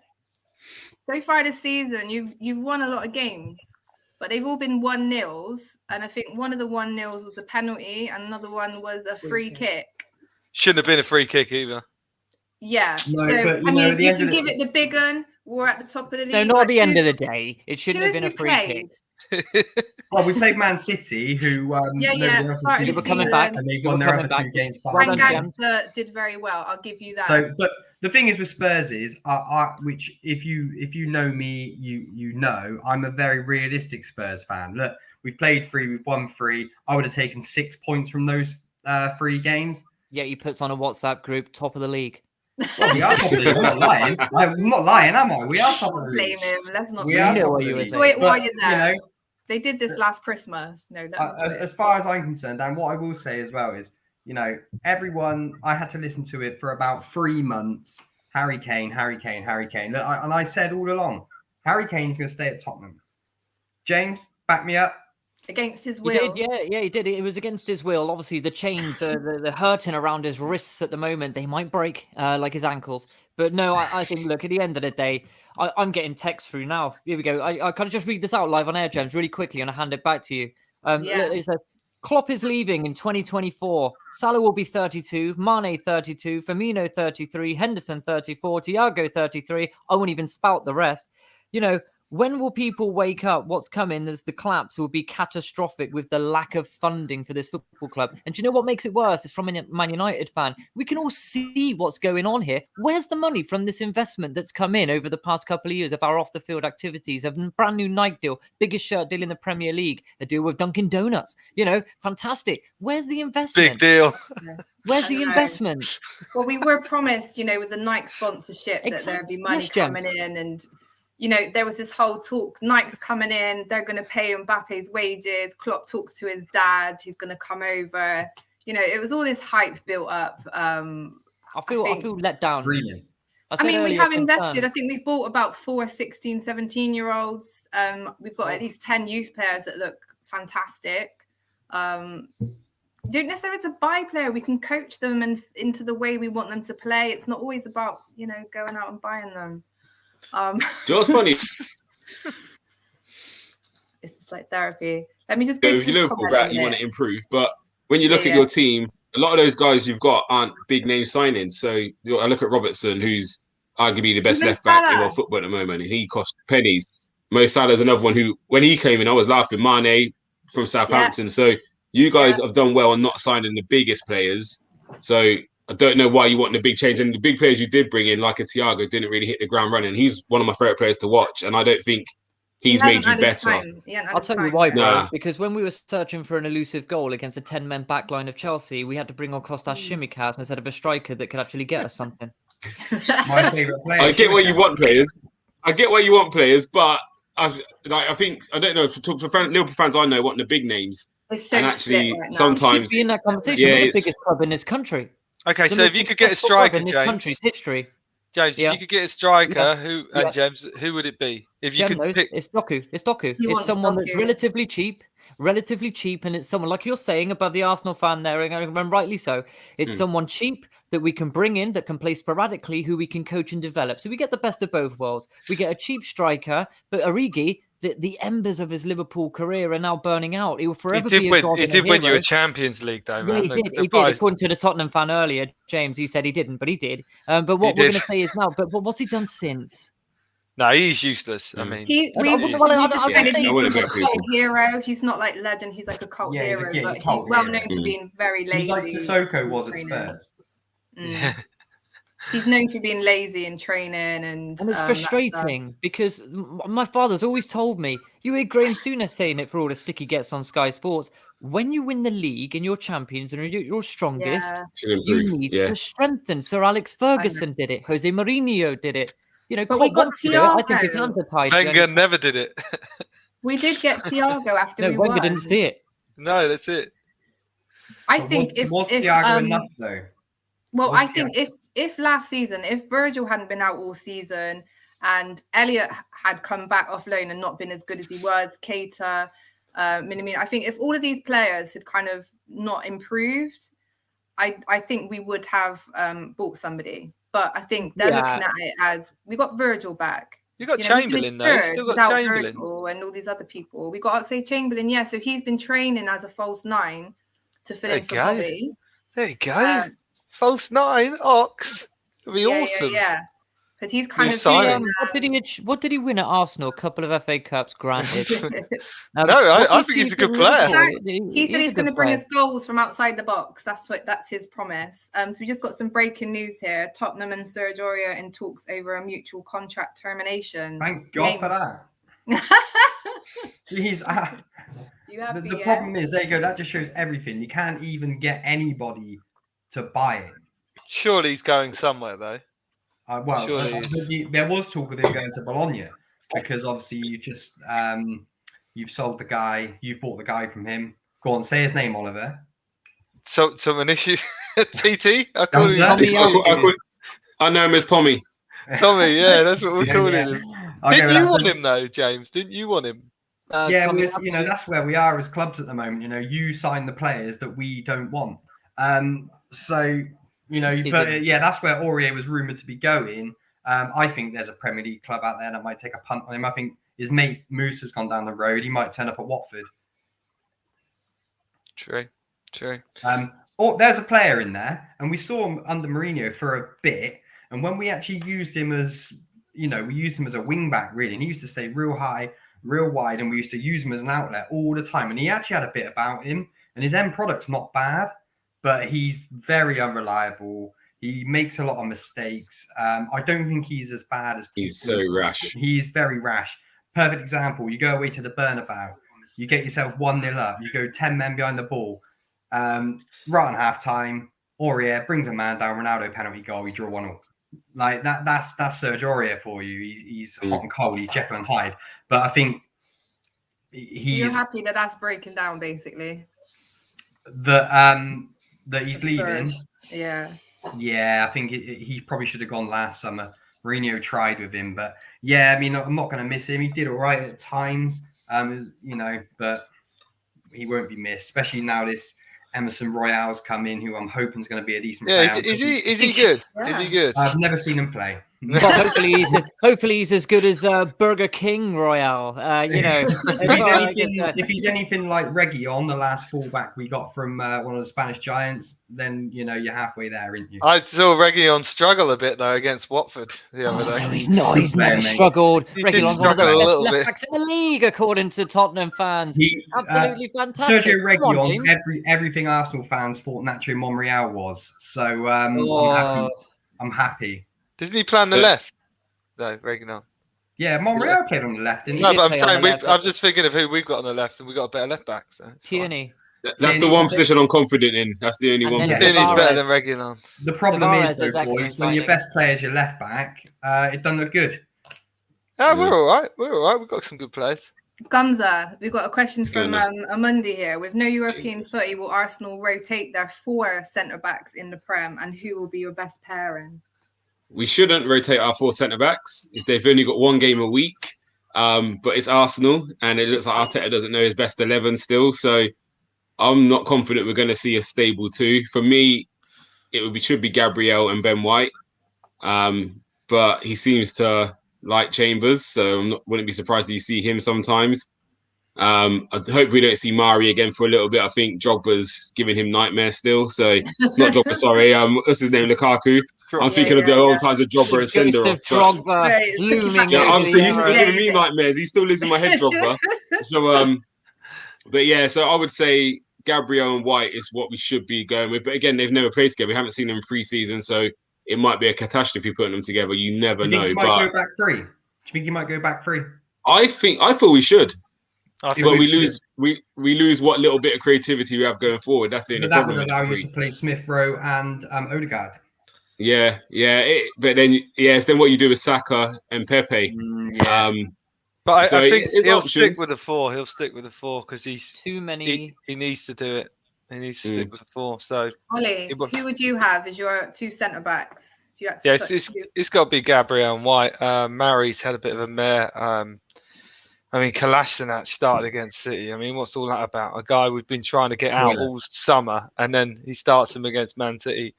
So far this season, you've won a lot of games, but they've all been 1-0s. And I think one of the 1-0s was a penalty, and another one was a free kick. Shouldn't have been a free kick either. Yeah. No, so, but, I mean, at the you end can of the- give it the big one. We're at the top of the league. No, not Like, at the end who- of the day. It shouldn't have who been a you free played? kick. Well, we played Man City, who nobody else has started beaten, the coming back. and they've They won were their coming other 2 back. games. Well 5 done, games. Gangster did very well. I'll give you that. So, but the thing is with Spurs is, which if you know me, you know I'm a very realistic Spurs fan. Look, we've played 3, we've won 3. I would have taken 6 points from those 3 games. Yeah, he puts on a WhatsApp group, top of the league. Well, we are top of the league. I'm not lying. I'm not lying, am I? We are top of the league. Blame him. Let's not We blame are him. top of what the you were league. Do it while But, you're there. You know, They did this last Christmas. No, let them do it. as far as I'm concerned, and what I will say as well is, you know, everyone, I had to listen to it for about 3 months. Harry Kane, Harry Kane, Harry Kane. Look, and I said all along, Harry Kane's going to stay at Tottenham. James, back me up. Against his He will. did, yeah, he did. It was against his will. Obviously, the chains, the hurting around his wrists at the moment, they might break like his ankles. But no, I think, look, at the end of the day, I'm getting text through now. Here we go. I can just read this out live on air, James, really quickly, and I hand it back to you. Yeah. It says, Klopp is leaving in 2024. Salah will be 32, Mane 32, Firmino 33, Henderson 34, Thiago 33. I won't even spout the rest. You know, when will people wake up? What's coming as the collapse will be catastrophic with the lack of funding for this football club. And do you know what makes it worse? It's from a Man United fan. We can all see what's going on here. Where's the money from this investment that's come in over the past couple of years of our off-the-field activities, a brand new Nike deal, biggest shirt deal in the Premier League, a deal with Dunkin' Donuts? You know, fantastic. Where's the investment? Big deal. Where's the investment? Well, we were promised, you know, with the Nike sponsorship that there'd be money Yes, James. coming in, and you know, there was this whole talk. Nike's coming in, they're going to pay Mbappe's wages. Klopp talks to his dad, he's going to come over. You know, it was all this hype built up. I feel let down. Brilliant. I mean, we have invested. I think we've bought about 4 16, 17-year-olds. We've got at least 10 youth players that look fantastic. You don't necessarily have to buy a player. We can coach them and into the way we want them to play. It's not always about, you know, going out and buying them. Do you know what's funny? It's just like therapy. Let me just go With to your this Liverpool comment bat, a you want minute. to improve. But when you look at your team, a lot of those guys you've got aren't big name signings. So I look at Robertson, who's arguably the best Even left back in Salah. world football at the moment, and he cost pennies. Mo Salah's another one who, when he came in, I was laughing. Mane from Southampton. So you guys have done well on not signing the biggest players. So I don't know why you want the big change. And the big players you did bring in, like a Thiago, didn't really hit the ground running. He's one of my favourite players to watch, and I don't think he's made you better. I'll tell you why, bro. Because when we were searching for an elusive goal against a 10-man backline of Chelsea, we had to bring on Kostas Tsimikas instead of a striker that could actually get us something. My favourite player. I get why you want players. I get why you want players, but I think I don't know. If talk to Liverpool fans I know want the big names, and actually sometimes Should be in that conversation. We're the biggest club in this country. Okay, so if you could get a striker, James, history. James, if you could get a striker, James, who would it be? If you could pick, it's Doku. It's Doku. It's someone that's relatively cheap, and it's someone like you're saying about the Arsenal fan there, and rightly so. It's someone cheap that we can bring in that can play sporadically, who we can coach and develop. So we get the best of both worlds. We get a cheap striker, but Origi, the embers of his Liverpool career are now burning out. He will forever be a god. He did win you a Champions League, though, man. Yeah, he did. According to the Tottenham fan earlier, James, he said he didn't, but he did. But what we're going to say is now, but what's he done since? No, he's useless. I mean, He's a cult hero. He's not like legend. He's like a cult hero, but he's well known for being very lazy. He's like Sissoko was at Spurs. He's known for being lazy in training, and it's frustrating because my father's always told me, you hear Graham Souness saying it for all the stick he gets on Sky Sports, when you win the league and you're champions and you're strongest, you need to strengthen. Sir Alex Ferguson did it. Jose Mourinho did it. You know, but we got Thiago. I think his hands are tied. Wenger never did it. We did get Thiago after we Wenger won. didn't see it. No, that's it. I think was Thiago enough though? Well, I think if last season, if Virgil hadn't been out all season and Elliot had come back off loan and not been as good as he was, Keita, Minamino, I think if all of these players had kind of not improved, I think we would have bought somebody. But I think they're looking at it as we got Virgil back. You got Chamberlain though. Still got Chamberlain. Virgil and all these other people. We got Oxlade-Chamberlain, so he's been training as a false 9 to fill in for Bobby. There you go. False 9, Ox. It'd be awesome. Yeah. Because he's kind of what did he win at Arsenal? A couple of FA Cups, granted. I think he's a good player. He said he's going to bring us goals from outside the box. That's his promise. So we just got some breaking news here. Tottenham and Serge Aurier in talks over a mutual contract termination. Thank God for that. He's the problem is, there you go. That just shows everything. You can't even get anybody to buy it. Surely he's going somewhere though. There was talk of him going to Bologna because obviously you've sold the guy, you've bought the guy from him. Go on, say his name, Oliver. So an issue. TT? I know him as Tommy. Tommy, yeah, that's what we're calling him. Didn't you want him though, James? Didn't you want him? That's where we are as clubs at the moment. You sign the players that we don't want. That's where Aurier was rumoured to be going. I think there's a Premier League club out there that might take a punt on him. I think his mate Moose has gone down the road. He might turn up at Watford. True. There's a player in there, and we saw him under Mourinho for a bit. And when we actually used him as, we used him as a wing back, really, and he used to stay real high, real wide, and we used to use him as an outlet all the time. And he actually had a bit about him, and his end product's not bad. But he's very unreliable. He makes a lot of mistakes. I don't think he's as bad as people. He's so rash. He's very rash. Perfect example. You go away to the Bernabeu. You get yourself 1-0 up. You go 10 men behind the ball. Right on half-time, Aurier brings a man down. Ronaldo penalty goal. We draw 1-1. Like that's Serge Aurier for you. He's hot and cold. He's Jekyll and Hyde. But I think you're happy that that's breaking down, basically. That he's leaving. Yeah, I think he probably should have gone last summer. Mourinho tried with him, but I'm not going to miss him. He did all right at times, but he won't be missed, especially now this Emerson Royale's come in, who I'm hoping is going to be a decent player. Is he good? Yeah. Is he good? I've never seen him play. Well, hopefully he's as good as Burger King Royale. You know, if he's anything like Reguilon, the last fullback we got from one of the Spanish giants, then you know you're halfway there, aren't you? I saw Reguilon struggle a bit though against Watford the other day. No, he's not. He's never struggled. Reguilon's one of the best left backs in the league, according to Tottenham fans. Absolutely fantastic. Sergio Reguilon's everything Arsenal fans thought Nacho Monreal was. So I'm happy. Doesn't he play on the left? No, Reguilon. Yeah, Monreal played on the left, didn't he? No, but I'm saying I'm just thinking of who we've got on the left, and we've got a better left back. So Tierney. That's the one position I'm confident in. That's the only one position. Tierney's better than Reguilon. The problem is, though, boys, when your best player is your left back, it doesn't look good. We're all right. We're all right. We've got some good players. Gumza, we've got a question from Amundi here. With no European footy, will Arsenal rotate their 4 centre-backs in the Prem, and who will be your best pairing? We shouldn't rotate our 4 centre-backs if they've only got 1 game a week. But it's Arsenal, and it looks like Arteta doesn't know his best 11 still. So I'm not confident we're going to see a stable 2. For me, should be Gabriel and Ben White. But he seems to like Chambers, so wouldn't be surprised that you see him sometimes. I hope we don't see Mari again for a little bit. I think Drogba's giving him nightmares still. So not Drogba, sorry. What's his name? Lukaku. I'm thinking of the old times of Drogba and Senderos. Drogba looming. Yeah, I'm saying he's still giving me nightmares. He still lives in my head, Drogba. So, but yeah, so I would say Gabriel and White is what we should be going with. But again, they've never played together. We haven't seen them pre-season, so it might be a catastrophe putting them together. You never know. Do you think he might go back 3? Do you think he might go back 3? I thought we should. But we lose what little bit of creativity we have going forward. That's the only problem. That would allow you to play Smith Rowe and Odegaard. Yeah. But then, then what you do with Saka and Pepe. But I think he'll stick with the 4. He'll stick with the 4 because he's too many. He needs to do it. He needs to stick with the 4. So, Ollie, who would you have as your 2 centre backs? Yes, it's got to be Gabriel and White. Mary's had a bit of a mare. I mean, Kolasinac started against City. I mean, what's all that about? A guy we've been trying to get out all summer, and then he starts him against Man City.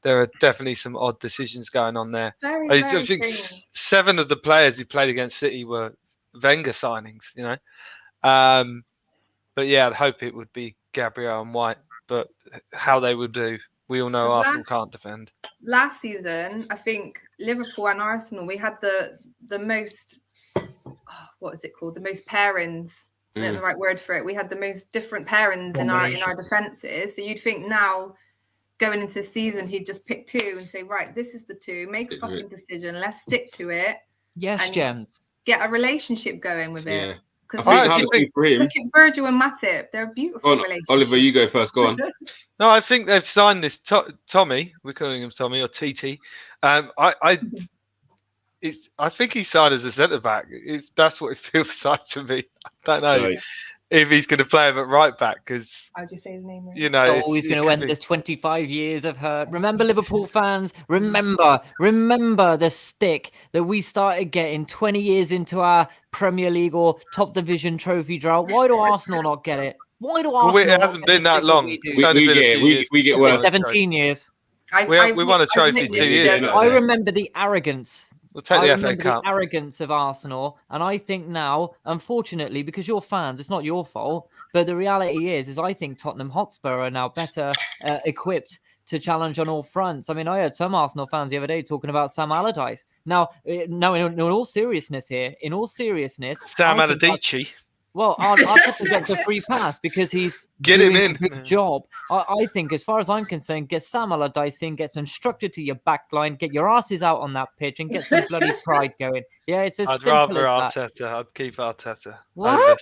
There are definitely some odd decisions going on there. I think 7 of the players who played against City were Wenger signings, you know. But yeah, I'd hope it would be Gabriel and White. But how they would do, we all know Arsenal can't defend. Last season, I think Liverpool and Arsenal, we had the most... what is it called? The most pairings. I don't know the right word for it. We had the most different pairings in our defenses. So you'd think now, going into the season, he'd just pick 2 and say, right, this is the 2. Make a fucking decision. Let's stick to it. Yes, Gems. Get a relationship going with it. Because look at Virgil and Matip. They're a beautiful relationship. Oliver, you go first. Go on. No, I think they've signed this Tommy. We're calling him Tommy or TT. I think he's signed as a centre back. If that's what it feels like to me, I don't know if he's going to play him at right back because. How'd you say his name? Right? You know, he's going to end this 25 years of hurt. Remember, Liverpool fans. Remember the stick that we started getting 20 years into our Premier League or top division trophy drought. Why do Arsenal not get it? Why do Arsenal? It hasn't been that long. We get worse. 17 years. We won a trophy 2 years. I remember the arrogance. We'll take the FA Cup. The arrogance of Arsenal, and I think now, unfortunately, because you're fans, it's not your fault. But the reality is I think Tottenham Hotspur are now better equipped to challenge on all fronts. I mean, I heard some Arsenal fans the other day talking about Sam Allardyce. Now, in all seriousness, Sam Allardyce. Well, Arteta gets a free pass because he's doing a good job. I think, as far as I'm concerned, get Sam Allardyce in, get them structured to your back line, get your asses out on that pitch, and get some bloody pride going. Yeah, it's as simple as that. Arteta. I'd keep Arteta. What?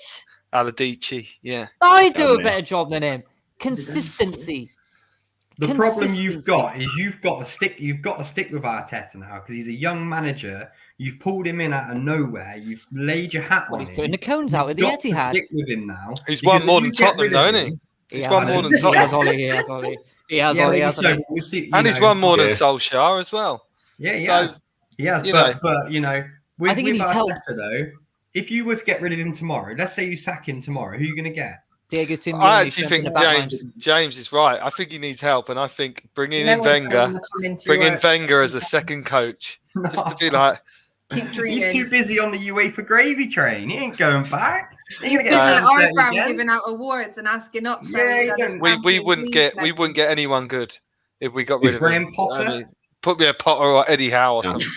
Allardyce, yeah. I do a better job than him. Consistency. The problem you've got is you've got to stick with Arteta now because he's a young manager. You've pulled him in out of nowhere. You've laid your hat on him. He's putting the cones out at the Etihad. Stick with him now. He's won more than Tottenham, though, hasn't he? He's won more than Tottenham. He has Ollie. And he's won more than Solskjaer as well. Yeah, he has. He has. But you know, with Arteta though, if you were to get rid of him tomorrow, let's say you sack him tomorrow, who are you going to get? Diego Simeone. I actually think James is right. I think he needs help, and I think bringing in Wenger as a second coach, just to be like, keep dreaming. He's too busy on the UEFA gravy train. He ain't going back. He's busy at Armoury giving out awards and asking up. We wouldn't get anyone good if we got rid of Graham him. Potter. I mean, put me a Potter or Eddie Howe or something.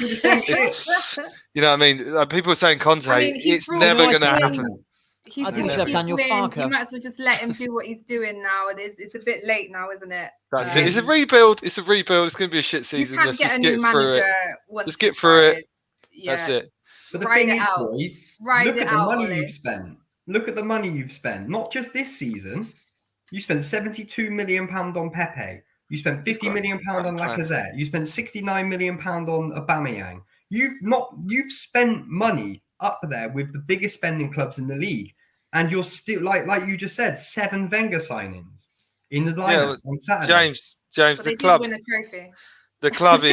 You know what I mean? People are saying Conte. It's never going to happen. I think we should have Daniel Farker. You might as well just let him do what he's doing now. It's a bit late now, isn't it? That's it. It's a rebuild. It's going to be a shit season. Let's just get through it. Let's get through it. Yeah. That's it. But the thing is, boys, look at the money you've spent. Look at the money you've spent. Not just this season. You spent £72 million on Pepe. You spent £50 million on Lacazette. You spent £69 million on Aubameyang. You've spent money up there with the biggest spending clubs in the league, and you're still like you just said, 7 Wenger signings in the lineup on Saturday. James, the club win a trophy. The club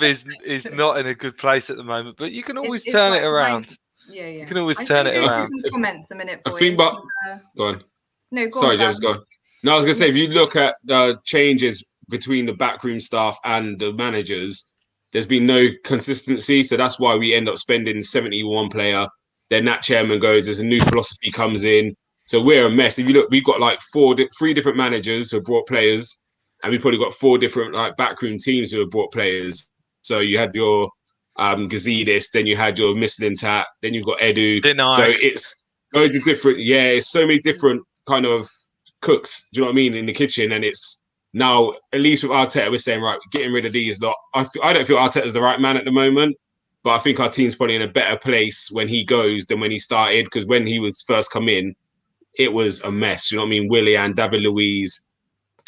is not in a good place at the moment, but you can always turn it around. You can always turn it around. Some comments a minute, boys. I think, but go on. No, go Sorry, on, James, go on. No, I was gonna say, if you look at the changes between the backroom staff and the managers, there's been no consistency. So that's why we end up spending 71 player. Then that chairman goes, there's a new philosophy comes in. So we're a mess. If you look, we've got like 3 different managers who have brought players, and we probably got 4 different like backroom teams who have brought players. So you had your Gazidis, then you had your Mislintat, then you've got Edu. So it's loads of different, it's so many different kind of cooks, do you know what I mean, in the kitchen. And it's now, at least with Arteta, we're saying, right, getting rid of these lot. I don't feel Arteta's the right man at the moment, but I think our team's probably in a better place when he goes than when he started, because when he was first come in, it was a mess, you know what I mean? Willian, David Luiz,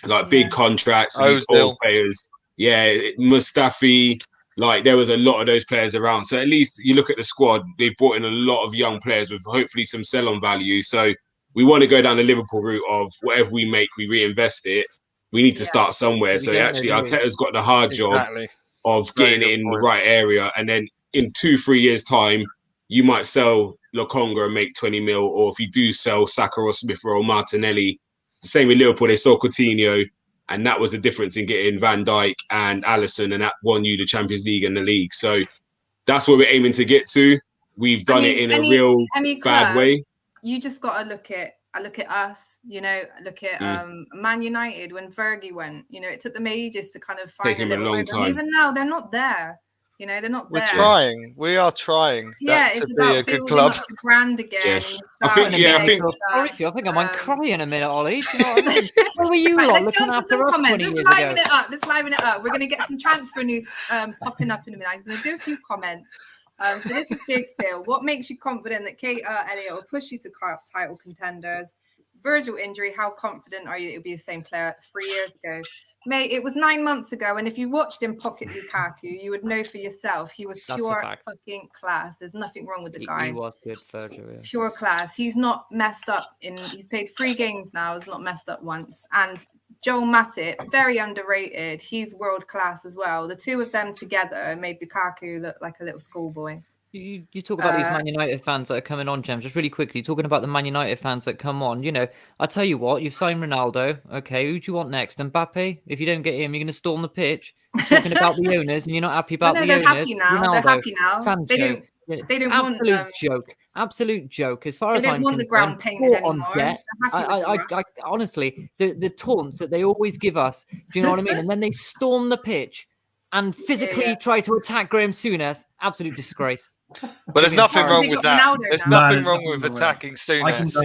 like big contracts, these old players. Yeah, Mustafi, like there was a lot of those players around. So at least you look at the squad, they've brought in a lot of young players with hopefully some sell-on value. So we want to go down the Liverpool route of whatever we make, we reinvest it. We need to start somewhere. So actually Arteta's got the hard job of getting it in the right area. And then in 2-3 years' time, you might sell Lokonga and make 20 mil. Or if you do sell Saka or Smith or Martinelli, the same with Liverpool, they sold Coutinho. And that was the difference in getting Van Dijk and Alisson, and that won you the Champions League and the league. So that's what we're aiming to get to. We've done it in a real bad way. You just got to look at us, look at Man United when Fergie went. it took them ages to kind of find a long time. Even now, they're not there. They're not there. We're trying. We are trying. Yeah, it's to about be a good building club. up the brand again. I think. I think I might cry in a minute, Ollie. Do you know what I mean? Where were you lot looking after us 20 years ago? Let's liven it up. We're going to get some transfer news popping up in a minute. I'm going to do a few comments. So this is Big Phil. What makes you confident that Kate Elliott will push you to title contenders? Virgil injury, how confident are you that it'll be the same player 3 years ago? Mate, it was 9 months ago, and if you watched him pocket Lukaku, you would know for yourself he was pure fucking class. There's nothing wrong with the guy. He was good, Virgil. Yeah. Pure class. He's not messed up. He's played 3 games now. He's not messed up once. And Joel Matip, very underrated. He's world class as well. The two of them together made Lukaku look like a little schoolboy. You talk about these Man United fans that are coming on, James, just really quickly, talking about the Man United fans that come on. I tell you what, you've signed Ronaldo. Okay, who do you want next? Mbappe? If you don't get him, you're going to storm the pitch. You're talking about the owners, and you're not happy about the owners. Happy now. Ronaldo, they're happy now. Sancho. They don't want absolute joke. As far as I'm want the ground painted anymore. I honestly, the taunts that they always give us, do you know what I mean? And then they storm the pitch and physically try to attack Graham Souness. Absolute disgrace. But there's nothing wrong with that. There's nothing wrong with attacking Souness.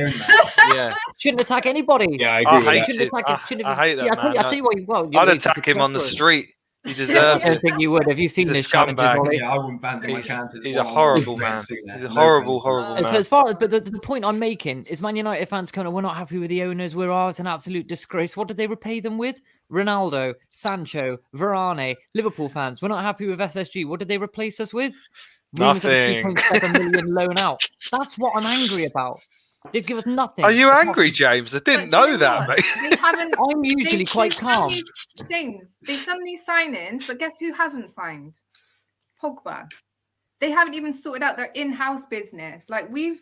Yeah, shouldn't attack anybody. Yeah, I agree with that. I hate that. I tell you what. I'd attack him on the street. He deserves it. I don't think you would. Have you seen this challenges, Ollie? I wouldn't fancy my chances. He's a horrible man. He's a horrible man. So as far as, but the point I'm making is Man United fans we're not happy with the owners. It's an absolute disgrace. What did they repay them with? Ronaldo, Sancho, Varane. Liverpool fans, we're not happy with SSG. What did they replace us with? Nothing. 2.7 million loan out. That's what I'm angry about. They give us nothing. Are you angry, James? I didn't know that, mate. I'm usually quite calm. They've done these signings, but guess who hasn't signed? Pogba. they haven't even sorted out their in-house business. Like we've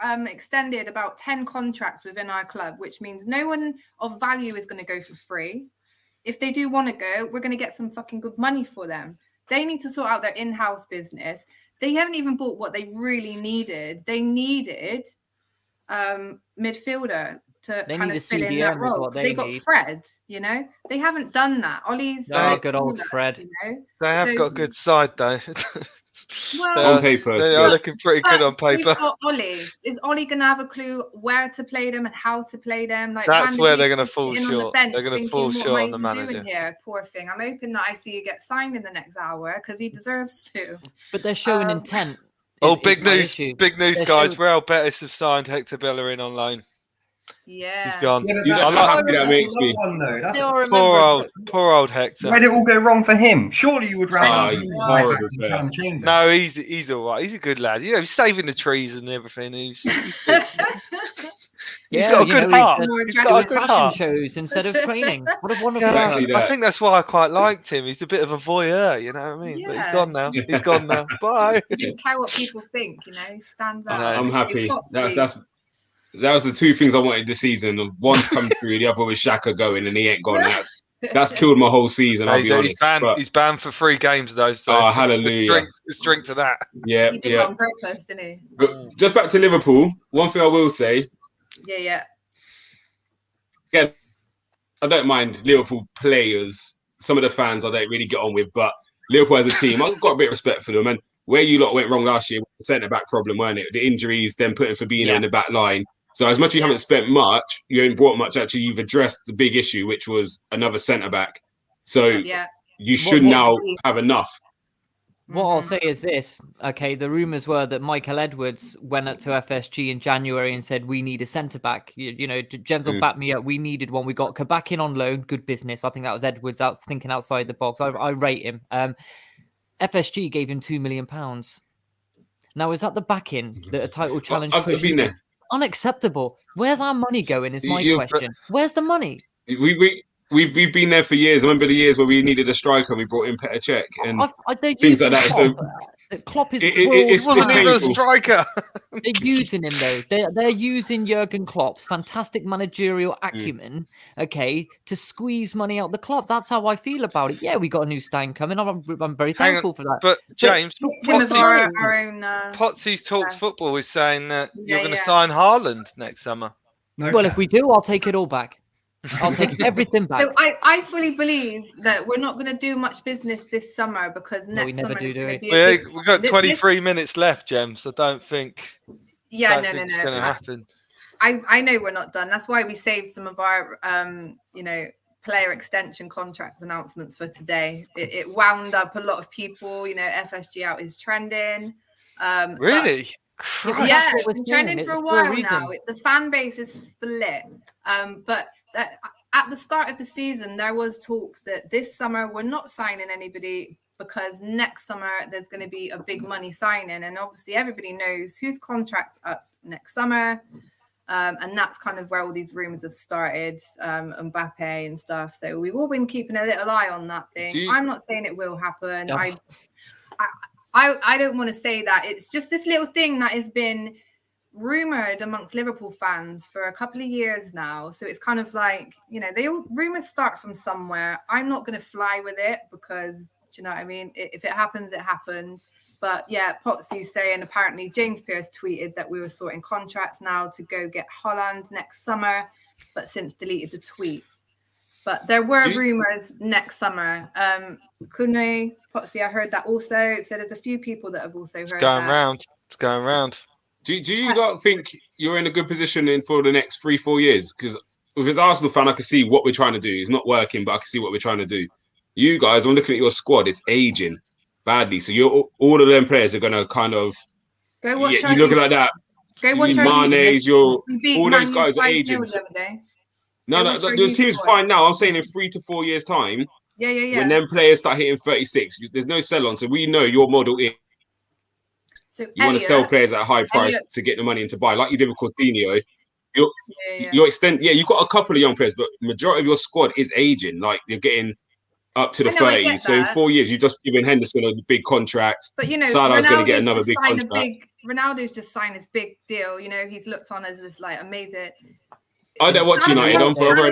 extended about 10 contracts within our club, which means no one of value is going to go for free. If they do want to go, we're going to get some fucking good money for them. They need to sort out their in-house business. They haven't even bought what they really needed. They needed midfielder to kind of fill in that role. They got Fred, you know. They haven't done that. Ollie's good old Fred. You know? They have got a good side though. Well, on paper, they are looking pretty good on paper. We've got Ollie. Is Ollie gonna have a clue where to play them and how to play them? Like that's where they're gonna fall short. They're gonna fall short on the manager. Here, poor thing. I'm hoping that I see you get signed in the next hour because he deserves to. But they're showing intent. Big news, guys. Real Betis have signed Hector Bellerin on loan. Yeah, he's gone. Yeah, I'm not happy that makes me. Poor old Hector. Where did it all go wrong for him? Surely you would rather. He's horrible. No, he's all right. He's a good lad. You know, he's saving the trees and everything. He's good. He's got a good heart. He's got a good heart. Shows instead of training. What a wonderful guy. I think that's why I quite liked him. He's a bit of a voyeur, you know what I mean? But he's gone now. He's gone now. Bye. He doesn't care what people think, you know. He stands out. I'm happy. That was the two things I wanted this season. One's come through, the other was Xhaka going, and he ain't gone. That's killed my whole season. I'll be honest. He's banned for 3 games though. So hallelujah! Let's drink to that. Yeah, he did it on purpose, didn't he? But just back to Liverpool. One thing I will say. Yeah. Again, I don't mind Liverpool players. Some of the fans I don't really get on with, but Liverpool as a team, I've got a bit of respect for them. And where you lot went wrong last year, the centre back problem, weren't it? The injuries, then putting Fabinho in the back line. So as much as you haven't spent much, you ain't brought much. Actually, you've addressed the big issue, which was another centre back. So you should now have enough. What I'll say is this, okay, the rumours were that Michael Edwards went up to FSG in January and said, we need a centre-back. You know, Jens will back me up. We needed one. We got Kabak in on loan. Good business. I think that was Edwards out thinking outside the box. I rate him. FSG gave him £2 million. Now, is that the backing that a title challenge I've been there. Unacceptable. Where's our money going is my question. Where's the money? We've been there for years. I remember the years where we needed a striker. We brought in Petr Cech and things like that. So Klopp is it wasn't even a striker. They're using him though. They're using Jurgen Klopp's fantastic managerial acumen, okay, to squeeze money out the club. That's how I feel about it. Yeah, we got a new Stein coming. I'm very thankful for that. But James, Potsy's Talks Football is saying that you're going to sign Haaland next summer. Well, if we do, I'll take it all back. I'll take everything back. So I fully believe that we're not going to do much business this summer because next summer is going to be we've got 23 minutes left, James. I don't think. Yeah, no. It's going to happen. I know we're not done. That's why we saved some of our player extension contract announcements for today. It wound up a lot of people. You know, FSG out is trending. Really? Yeah, it's been trending for a while now. The fan base is split. But at the start of the season, there was talks that this summer we're not signing anybody because next summer there's going to be a big money signing. And obviously everybody knows whose contract's up next summer. And that's kind of where all these rumors have started, Mbappe and stuff. So we've all been keeping a little eye on that thing. I'm not saying it will happen. I don't want to say that. It's just this little thing that has been rumored amongst Liverpool fans for a couple of years now. So it's kind of like, you know, rumors start from somewhere. I'm not going to fly with it because, do you know what I mean? If it happens, it happens. But yeah, Potsy's saying apparently James Pearce tweeted that we were sorting contracts now to go get Haaland next summer, but since deleted the tweet. But there were rumours next summer. Kune, Potsy, I heard that also. So there's a few people that have also heard that. It's going round. Do you not think you're in a good position for the next 3-4 years? Because with an Arsenal fan, I can see what we're trying to do. It's not working, but I can see what we're trying to do. You guys, I'm looking at your squad. It's aging badly. So all of them players are going to kind of... Go watch you're looking like that. Go watch Mane's, all those guys are aging. No, the team's fine now. I'm saying in 3 to 4 years' time, when them players start hitting 36, there's no sell-on. So we know your model is you want to sell players at a high price to get the money in to buy, like you did with Coutinho. You've got a couple of young players, but majority of your squad is aging. Like you're getting up to the I know, I 30. get So in that. 4 years, you've just given Henderson a big contract. But, you know, Salah's going to get Ronaldo's another just big signed contract. Ronaldo's just signed this big deal. You know, he's looked on as this like amazing. I don't watch Salah's United.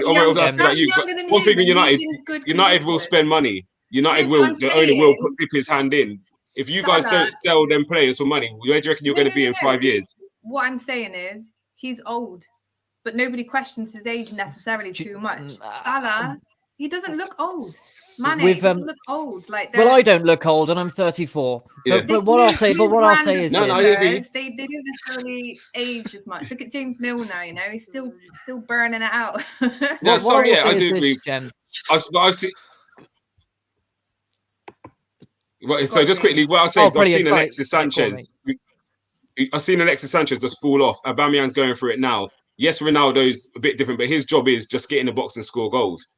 I'm younger asking about you. But than one thing him, with and United, he's in good United will condition. spend money. United No, will. I'm They only will saying- dip his hand in. If you guys Salah- don't sell them players for money, where do you reckon you're going to be in 5 years? What I'm saying is he's old, but nobody questions his age necessarily too much. Salah, he doesn't look old. Mane doesn't look old. Like Well, I don't look old, and I'm 34. Yeah. But what I'll say, is they this. don't necessarily age as much. Look at James Milner. You know, he's still burning it out. No, sorry, yeah, I do this, agree. Jem. I see. Right, so just quickly, what I'll say is I've brilliant, seen right. Alexis Sanchez. I've seen Alexis Sanchez just fall off. Aubameyang's going through it now. Yes, Ronaldo's a bit different, but his job is just get in the box and score goals.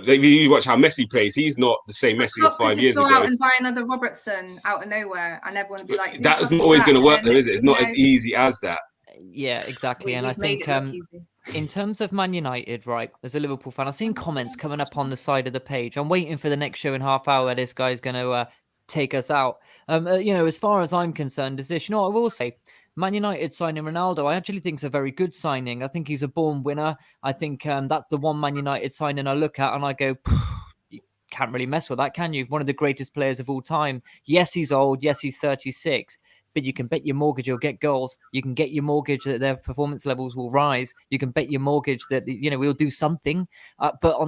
You watch how Messi plays. He's not the same Messi of 5 years go ago. out and buy another Robertson out of nowhere, and everyone would be like, That is not always going to work, though, is it? It's not as easy as that. Yeah, exactly. And I We've made think it look easy. in terms of Man United, right, as a Liverpool fan, I've seen comments coming up on the side of the page. I'm waiting for the next show in half hour. This guy's going to take us out. You know, as far as I'm concerned, is this, you know, I will say, Man United signing Ronaldo, I actually think is a very good signing. I think he's a born winner. I think that's the one Man United signing I look at and I go, you can't really mess with that, can you? One of the greatest players of all time. Yes, he's old. Yes, he's 36. But you can bet your mortgage he'll get goals. You can get your mortgage that their performance levels will rise. You can bet your mortgage that, you know, we'll do something. But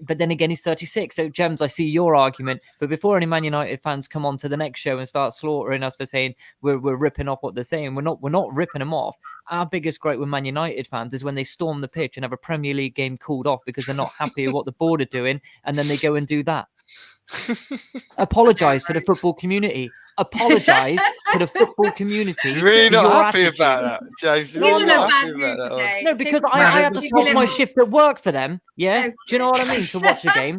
then again, he's 36. So, Gems, I see your argument. But before any Man United fans come on to the next show and start slaughtering us for saying we're ripping off what they're saying, we're not ripping them off. Our biggest gripe with Man United fans is when they storm the pitch and have a Premier League game called off because they're not happy with what the board are doing, and then they go and do that. Apologise to the football community. Apologise to the football community. You're really for not your happy attitude. about that, James. You're He's really in a not bad happy mood about that. today. No, because I had to swap my shift at work for them. Yeah, do you know what I mean? To watch a game.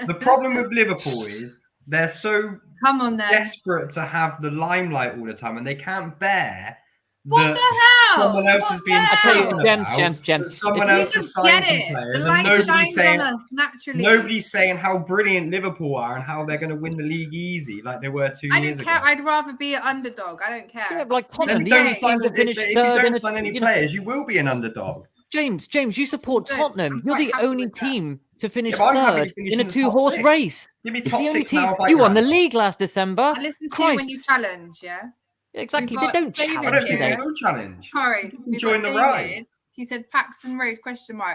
The problem with Liverpool is they're so Come on, then. desperate to have the limelight all the time, and they can't bear What that the hell? someone else What is being the I tell you, spoken Gems, about, Gems. that someone It's- else You has just signed get some it. players, The and light shines on us naturally. nobody's saying how brilliant Liverpool are and how they're going to win the league easy, like they were 2 I years don't care. ago. I'd rather be an underdog. I don't care. Yeah, like Then Tottenham, the don't only sign team to if finish you third in don't a, sign any you know, players, you will be an underdog. James, you support Good. Tottenham. I'm You're quite the happy only with that. team to finish Yeah, but I'm happy third to finish in a in the top two-horse six. race. Give me It's top the only six team. now, You won the background. league last December. I listen to Christ. you when you challenge, yeah? Exactly. We've They got don't David I don't challenge, think do they they? will challenge. Sorry. We've Join got the David. ride. He said Paxton Road, ?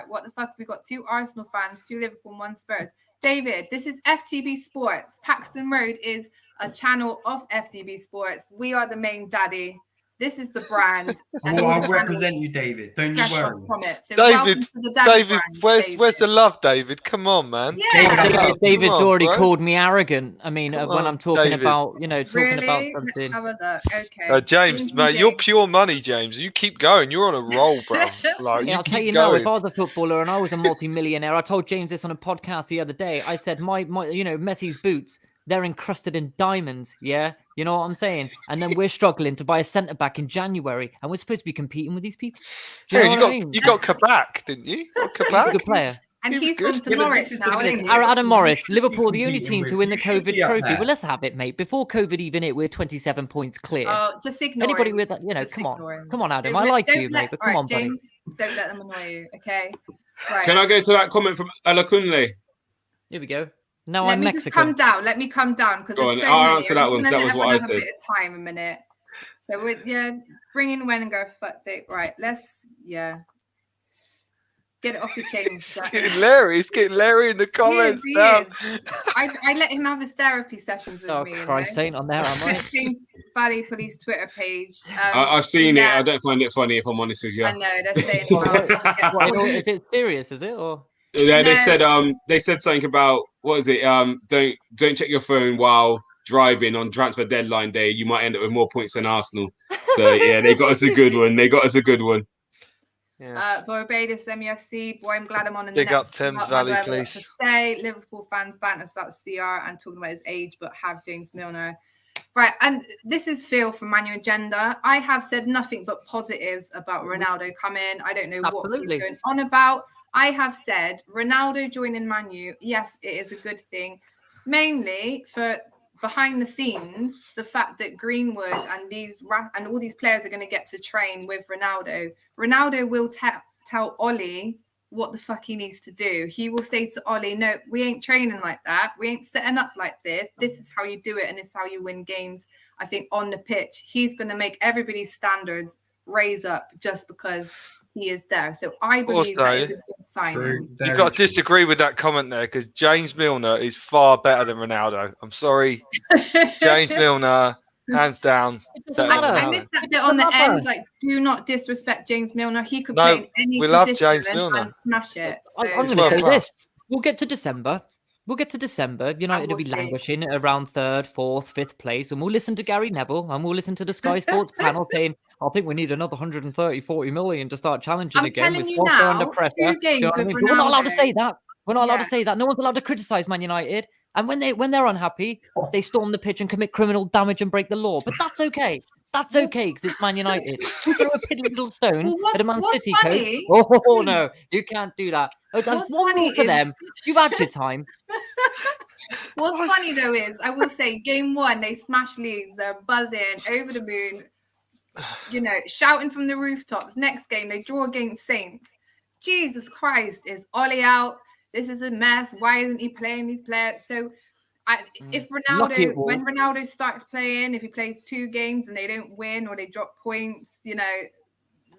What the fuck? We got 2 Arsenal fans, 2 Liverpool, and 1 Spurs. David, this is FTB Sports. Paxton Road is a channel of FTB Sports. We are the main daddy. This is the brand. And Well, all I'll the represent channels you, David. Don't you fresh off worry. from it. So welcome David, to the daddy David, brand, where's the love, David? Come on, man. Yeah. David's Come on, already bro. called me arrogant. I mean, Come when on, I'm talking David. about, talking about Really? something. Let's have a look. Okay. James, mate, you're pure money, James. You keep going. You're on a roll, bro. Like, Yeah, I'll tell keep you now, going. if I was a footballer and I was a multi-millionaire, I told James this on a podcast the other day. I said, my Messi's boots, they're encrusted in diamonds. Yeah, you know what I'm saying? And then we're struggling to buy a centre back in January, and we're supposed to be competing with these people. Do you know what I mean? You got Kabak, didn't you? Got He's a Kabak. good player. And He was he's good. gone to Yeah, but Norwich this is now, the isn't thing. he? Adam Morris, should be Liverpool, the only competing team to with- win the you should COVID be up trophy. there. Well, let's have it, mate. Before COVID even hit, we're 27 points clear. Oh, just ignore Anybody him. with that, Just come ignore on. him. Come on, Adam. Don't I let- like don't you, let- mate, but all come right, on, buddy. James, don't let them annoy you, okay? Right. Can I go to that comment from Alakunle? Here we go. Now Let I'm me just Mexican. come down. Let me come down because Go there's on, so I'll many. answer that I'm one, just 'cause that gonna was let what I everyone have said. a bit of time a minute. So we're bring in when and go for fuck's sake. Right, let's get it off your chain. It's getting Larry. It's getting Larry in the comments He now. is. I let him have his therapy sessions with Oh, me. Christ, ain't on there, am I? James Valley Police Twitter page. I've seen it. yeah, I don't find it funny, if I'm honest with you. I know they're saying about What, is it serious? Is it or? Yeah, No. they said something about, what is it? Don't check your phone while driving on transfer deadline day. You might end up with more points than Arsenal. So yeah, they got us a good one. Yeah. Barbados MUFC. Boy, I'm glad I'm on in Big the up next. Thames about Valley, whatever please. to say. Liverpool fans banters about CR and talking about his age, but have James Milner. Right, and this is Phil from Manual Agenda. I have said nothing but positives about Ronaldo coming. I don't know what Absolutely. he's going on about. I have said Ronaldo joining Man U, yes, it is a good thing. Mainly for behind the scenes, the fact that Greenwood and all these players are going to get to train with Ronaldo. Ronaldo will tell Ollie what the fuck he needs to do. He will say to Ollie, no, we ain't training like that. We ain't setting up like this. This is how you do it, and it's how you win games. I think on the pitch, he's going to make everybody's standards raise up just because he is there. So I believe that is a good sign. You've got to disagree with that comment there, because James Milner is far better than Ronaldo. I'm sorry. James Milner, hands down. I missed that bit on the end. Like, do not disrespect James Milner. He could play in any position and smash it. So. I'm going to say this. We'll get to December. United will be languishing at around 3rd, 4th, 5th place. And we'll listen to Gary Neville and we'll listen to the Sky Sports panel saying, I think we need another 130, 40 million to start challenging again. With Solskjaer under pressure. We're not allowed to say that. We're not allowed to say that. No one's allowed to criticise Man United. And when they're unhappy, they storm the pitch and commit criminal damage and break the law. But that's okay. That's okay, because it's Man United. You throw a piddly little stone at a Man City coach. Oh, no, you can't do that. That's one more for them. You've had your time. What's funny, though, is, I will say, game 1, they smashed Leeds. They're buzzing, over the moon, shouting from the rooftops. Next game, they draw against Saints. Jesus Christ, is Ollie out? This is a mess. Why isn't he playing these players? So, if Ronaldo, when Ronaldo starts playing, if he plays 2 games and they don't win or they drop points,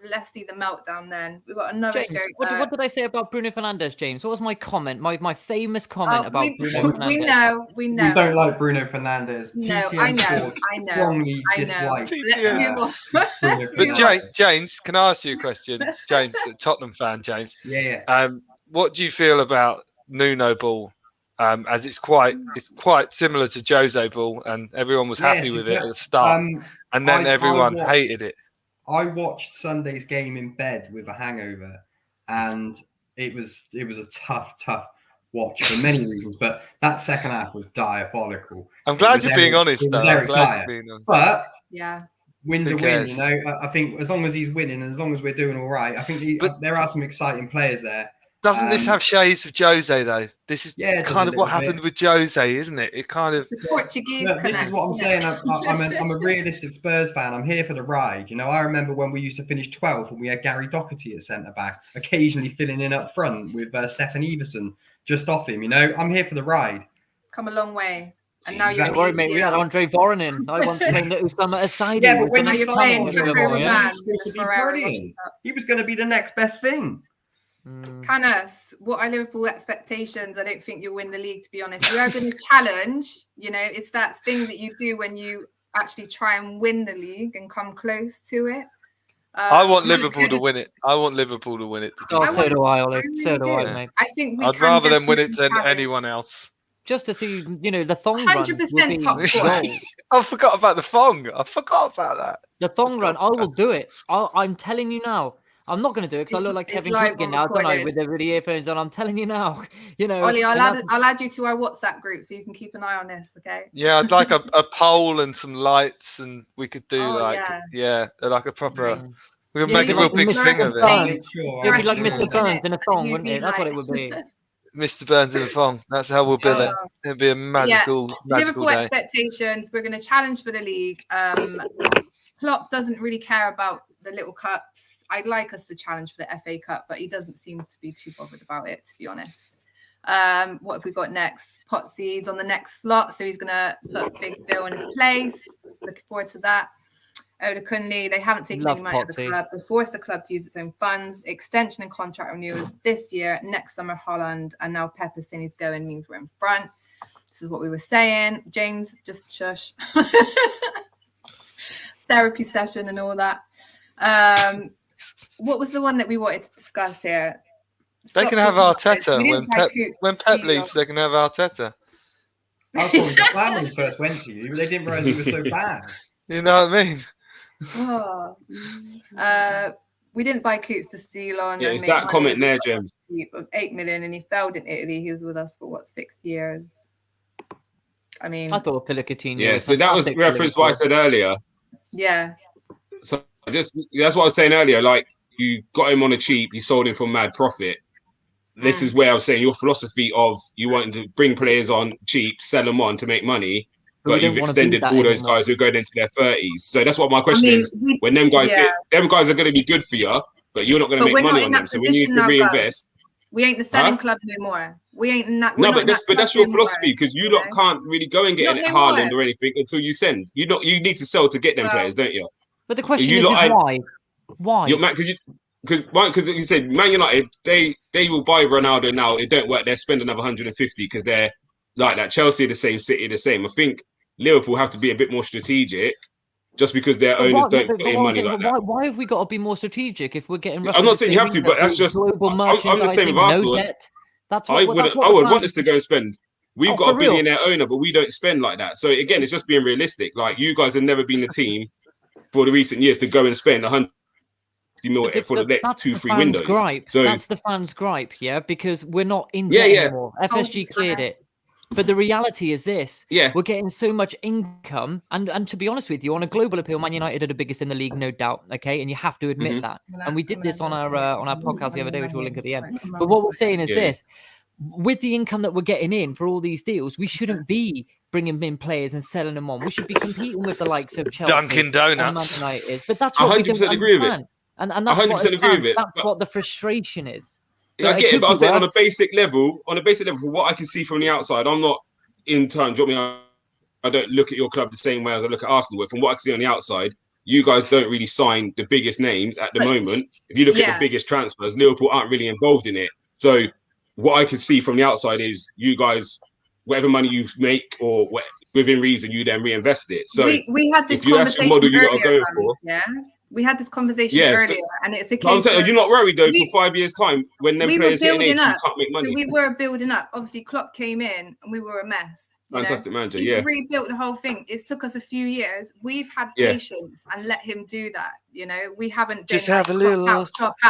let's see the meltdown then. We've got another James, show. What did I say about Bruno Fernandes, James? What was my comment? My famous comment about Bruno Fernandes? We know. We don't like Bruno Fernandes. No, I know. Strongly dislike. Let's move on. But James, can I ask you a question? James, the Tottenham fan, James. Yeah. What do you feel about Nuno Ball? As it's quite similar to Jose Ball, and everyone was happy with it at the start, and then everyone hated it. I watched Sunday's game in bed with a hangover, and it was a tough watch for many reasons. But that second half was diabolical. I'm glad you're being honest, though. I'm glad you're being honest. But yeah, wins a win. I think as long as he's winning, and as long as we're doing all right, I think there are some exciting players there. Doesn't this have shades of Jose, though? This is kind of what happened with Jose, isn't it? It kind of... The Portuguese this is what I'm saying. I'm a realistic Spurs fan. I'm here for the ride. I remember when we used to finish 12th and we had Gary Doherty at centre-back, occasionally filling in up front with Stefan Everson just off him. I'm here for the ride. Come a long way. And now Don't worry, mate. We had Andre Voronin. I once claimed that Usama Asadi. Yeah, but when you're playing he was going to be the next best thing. Canas, what are Liverpool expectations? I don't think you'll win the league, to be honest. You are going to challenge, it's that thing that you do when you actually try and win the league and come close to it. I want Liverpool to win it. I want Liverpool to win it. So do I, Ollie. So do I, mate. I think I'd rather them win it than anyone else. Just to see, the thong 100% top score. I forgot about the thong. I forgot about that. The thong run, I will do it. I'm telling you now. I'm not going to do it because I look like Kevin Keegan now, don't I, with the earphones on. I'm telling you now. Ollie, I'll add you to our WhatsApp group so you can keep an eye on this, okay? Yeah, I'd like a pole and some lights, and we could do like a proper... We could make a real big thing of it. It would be like Mr. Burns in a thong, wouldn't it? That's what it would be. Mr. Burns in a thong. That's how we'll bill it. It'd be a magical Liverpool day. Expectations. We're going to challenge for the league. Klopp doesn't really care about the little cups. I'd like us to challenge for the FA Cup, but he doesn't seem to be too bothered about it, to be honest. What have we got next? Potsy's on the next slot, so he's going to put Big Bill in his place. Looking forward to that. Oda Kunle, they haven't taken any money out of the club. They forced the club to use its own funds. Extension and contract renewals this year, next summer Holland, and now Pepper saying he's going means we're in front. This is what we were saying. James, just shush. Therapy session and all that. What was the one that we wanted to discuss here? They can have Arteta when Pep leaves. They can have Arteta. I thought it was the plan when he first went to you, but they didn't realise he was so bad. You know what I mean? We didn't buy Coots to steal on. Yeah, it's that comment there, James. Of 8 million, and he failed in Italy. He was with us for 6 years. I mean, I thought Pilla Coutinho. Yeah, so that was reference what I said earlier. Yeah. So that's what I was saying earlier. Like, you got him on a cheap, you sold him for mad profit. this is where I was saying your philosophy of you wanting to bring players on cheap, sell them on to make money, but you've extended all those guys who are going into their 30s. So that's what my question is. When them guys hit, them guys are going to be good for you, but you're not going to make money on them. So when you need to reinvest, we ain't the selling club no more. We ain't in that. No, but that's your philosophy, because you lot can't really go and get in Haaland or anything until you send. You need to sell to get them players, don't you? But the question is why? Why? Because you said Man United, they will buy Ronaldo now. It don't work. They'll spend another 150 because they're like that. Chelsea the same, City the same. I think Liverpool have to be a bit more strategic, just because their owners don't put in money like that. Why have we got to be more strategic if we're getting? I'm not saying you have to, but that's just. I'm the same with Arsenal. I would want us to go and spend. We've got a billionaire owner, but we don't spend like that. So again, it's just being realistic. Like, you guys have never been the team for the recent years to go and spend 150 million for the next 2-3 windows. So that's the fans' gripe, yeah, because we're not in debt anymore. FSG cleared it. But the reality is this: we're getting so much income, and to be honest with you, on a global appeal, Man United are the biggest in the league, no doubt. Okay, and you have to admit that. And we did this on our podcast the other day, which we'll link at the end. But what we're saying is this: with the income that we're getting in for all these deals, we shouldn't be bringing in players and selling them on. We should be competing with the likes of Chelsea, Dunkin' Donuts, and Man United. But that's what 100% agree with it. And that's 100% agree with it. That's what the frustration is. I get it, but I'm saying on a basic level, from what I can see from the outside, I'm not in turn. I don't look at your club the same way as I look at Arsenal. With from what I can see on the outside, you guys don't really sign the biggest names at the moment. If you look at the biggest transfers, Liverpool aren't really involved in it. So what I can see from the outside is you guys, whatever money you make or within reason, you then reinvest it. So we had this if you that's the model you got to go for, we had this conversation earlier, and it's a case. I'm saying, are you not worried though for 5 years' time when them players hit an age, you can't make money? So we were building up. Obviously, Klopp came in, and we were a mess. Fantastic manager, He rebuilt the whole thing. It took us a few years. We've had patience and let him do that. We haven't just have a little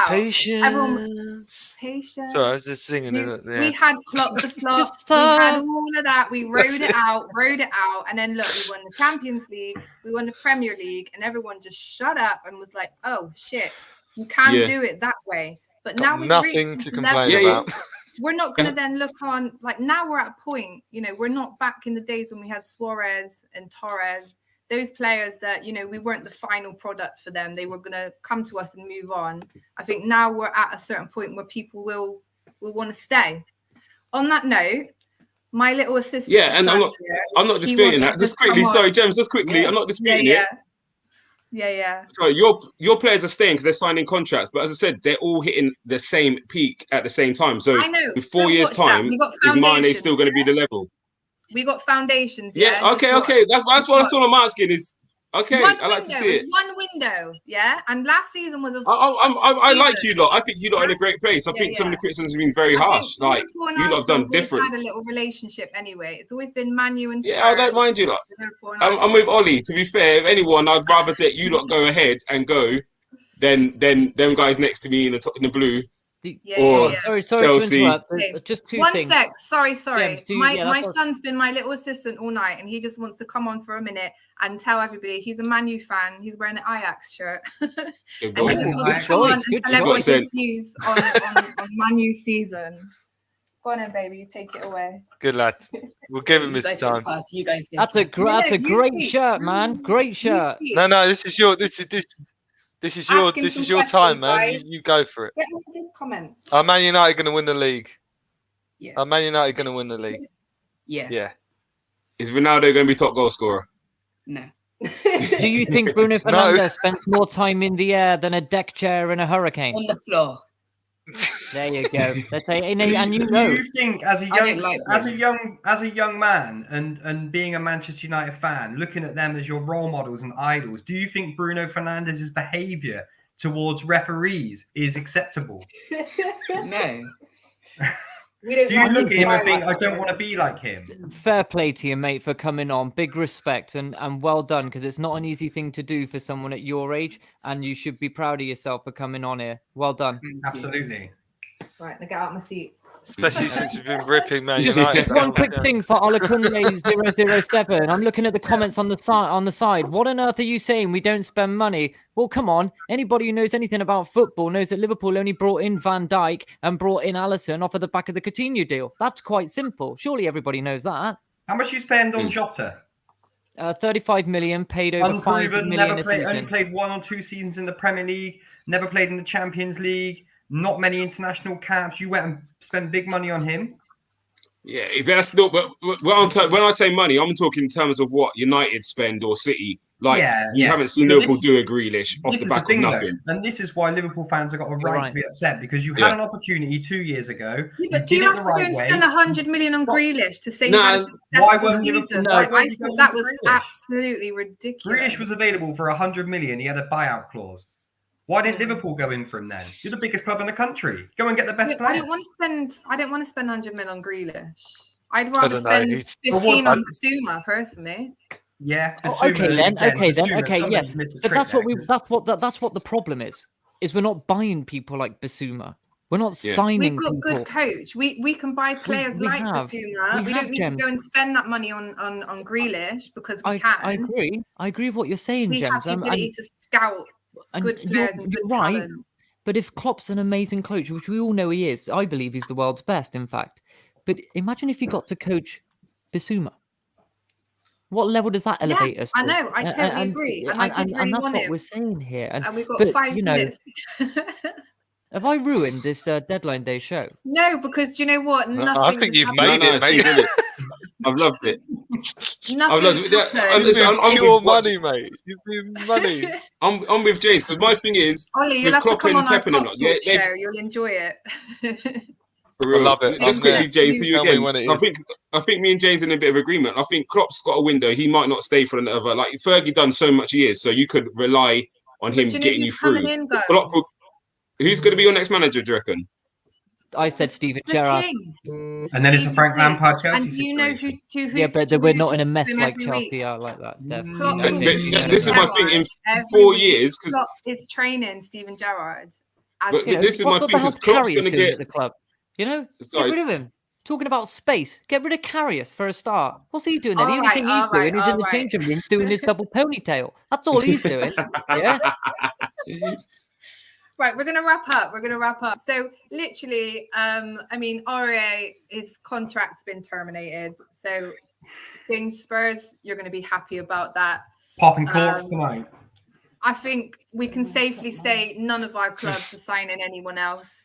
patience. Patience. Sorry, I was just singing. We had Klopp the flop. We had all of that. We rode it out, and then look, we won the Champions League, we won the Premier League, and everyone just shut up and was like, "Oh shit, you can't do it that way." But now we've nothing to complain about. We're not going to then look on, like, now we're at a point, we're not back in the days when we had Suarez and Torres, those players that, we weren't the final product for them. They were going to come to us and move on. I think now we're at a certain point where people will want to stay. On that note, my little assistant. Yeah, and I'm not disputing that. Just quickly, sorry, James, just quickly, I'm not disputing it. Yeah. So your players are staying because they're signing contracts, but as I said, they're all hitting the same peak at the same time. So in 4 years' time, is Mane still going to be the level? We got foundations. Yeah. Okay. That's what I'm asking is. Okay, I like to see it. One window, and last season was a. I like you lot. I think you lot are in a great place. I think some of the criticisms have been very harsh. Like, you lot have done different. Had a little relationship anyway. It's always been Manu and. Yeah, I don't mind you lot. I'm with Ollie. To be fair, if anyone, I'd rather that you lot go ahead and go than them guys next to me in the blue. Sorry Chelsea. to interrupt. Just two things. 1 sec. Sorry. James, my son's been my little assistant all night, and he just wants to come on for a minute and tell everybody he's a Man U fan. He's wearing an Ajax shirt. And he just wants to come on and tell everyone his views on Man U season. Go on then, baby. You take it away. Good lad. We'll give him his time. That's a great shirt, man. Great shirt. No. This is your time, man. You go for it. Get into the comments. Are Man United going to win the league? Yeah. Are Man United going to win the league? Yeah. Is Ronaldo going to be top goal scorer? No. Do you think Bruno Fernandes spends more time in the air than a deck chair in a hurricane? On the floor. There you go. And do you think as a young man and being a Manchester United fan, looking at them as your role models and idols, do you think Bruno Fernandes' behaviour towards referees is acceptable? No. Do you look at him and think, I don't want to be like him? Fair play to you, mate, for coming on. Big respect and well done, because it's not an easy thing to do for someone at your age, and you should be proud of yourself for coming on here. Well done. Absolutely. Right, now get out my seat. Especially since we've been ripping Man Just United. one quick thing for Olakunde007. I'm looking at the comments on the side. What on earth are you saying? We don't spend money. Well, come on. Anybody who knows anything about football knows that Liverpool only brought in Van Dijk and brought in Alisson off of the back of the Coutinho deal. That's quite simple. Surely everybody knows that. How much you spend on Jota? 35 million paid over 5 Unproven, million never a played, season. only played 1 or 2 seasons in the Premier League, never played in the Champions League, not many international caps. You went and spent big money on him. Yeah, that's not. But when I say money, I'm talking in terms of what United spend or City. Like you haven't seen Liverpool do a Grealish off the back of nothing. And this is why Liverpool fans have got a right to be upset, because you had an opportunity 2 years ago. Yeah, but do you have to go and spend 100 million on Grealish to say you had a why successful weren't season? Liverpool? Like, I thought that was absolutely ridiculous. Grealish was available for 100 million. He had a buyout clause. Why didn't Liverpool go in for him then? You're the biggest club in the country. Go and get the best player. I don't want to spend 100 million on Grealish. I'd rather spend 15 on Basuma personally. Yeah. Okay then. Yes. But that's what the problem is we're not buying people like Basuma. We're not signing. We've got people. good coach. We can buy players like Basuma. We don't need to go and spend that money on Grealish because we can. I agree. I agree with what you're saying, we James. have the ability to scout good players and good talent. But if Klopp's an amazing coach, which we all know he is, I believe he's the world's best, in fact. But imagine if you got to coach Basuma. What level does that elevate us to? I know. I totally agree. And I did really that's want what him. we're saying here. And we've got 5 minutes. Have I ruined this deadline day show? No, because do you know what? Nothing. I think you've made it, mate. I've loved it. I'm pure money, mate. You've been money. I'm with James because my thing is Ollie, you'll with have to Klopp come and on our Pep and Kop Talk show. You'll enjoy it. For real. I love it. Just quickly, James, to you again. I think me and James are in a bit of agreement. I think Klopp's got a window. He might not stay for another. Like Fergie done so much years, so you could rely on him getting you through. Klopp, who's going to be your next manager? Do you reckon? I said Steven Gerrard. And then it's a Frank Lampard Chelsea. And you know who yeah, but we're not in a mess like Chelsea are like that. But this is my thing. In 4 years, because Klopp is training Steven Gerrard. But this is my thing because Klopp's going to get the club. You know, get rid of him. Talking about space, get rid of Karius for a start. What's he doing there? The only thing he's doing is in the changing room doing his double ponytail. That's all he's doing. Yeah. Right, we're gonna wrap up. So literally, I mean, Aurier, his contract's been terminated. So being Spurs, you're gonna be happy about that. Popping corks tonight. I think we can safely say none of our clubs are signing anyone else.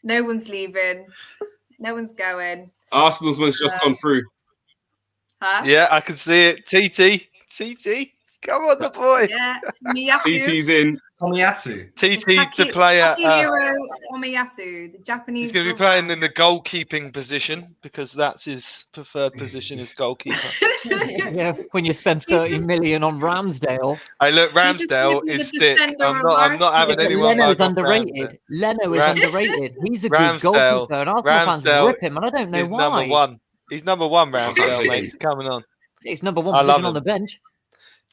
No one's leaving. No one's going. Arsenal's one's just gone through. Huh? Yeah, I can see it. TT. Come on, the boy. Yeah, Tomiyasu. TT's in. Tomiyasu. TT to play at. Tomiyasu, the Japanese. He's going to be playing in the goalkeeping position because that's his preferred position as goalkeeper. Yeah, when you spend 30 million on Ramsdale. Hey, look, Ramsdale is stick. I'm not having anyone. Leno is underrated. Leno is underrated. He's a good goalkeeper, and Arsenal fans rip him, and I don't know why. Number one. He's number one, Ramsdale, mate. He's coming on. He's number one position on the bench.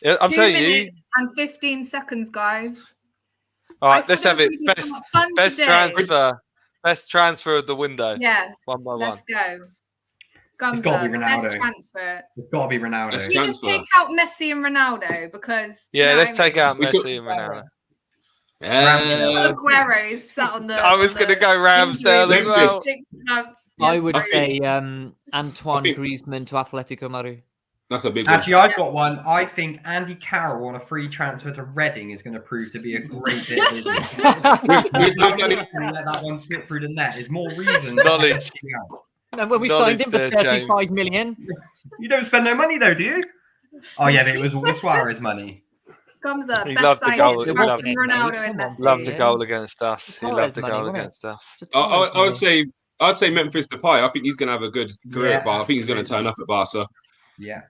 Yeah, I'm telling you. 2 minutes and 15 seconds, guys. All right, let's have it. Best transfer of the window. Yes. One by one. Let's go. It's got to be Ronaldo. Best transfer. It's got to be Ronaldo. Should we just take out Messi and Ronaldo because? Yeah, let's take out Messi and Ronaldo. Aguero is sat on the. I was going to go Ramsdale as well. I would say Antoine Griezmann to Atletico Madrid. That's a big one. Actually, I've got one. I think Andy Carroll on a free transfer to Reading is going to prove to be a great bit of business. Let that one slip through the net is more reason. Knowledge. And when we signed him for 35 million. You don't spend no money though, do you? Oh yeah, but it was all the Suarez money. Comes up. He best loved the goal. Ronaldo and Messi. Loved the goal against us. He loved the goal against us. I'd say Memphis Depay. I think he's going to have a good career at Barca. I think he's going to turn up at Barca. Yeah.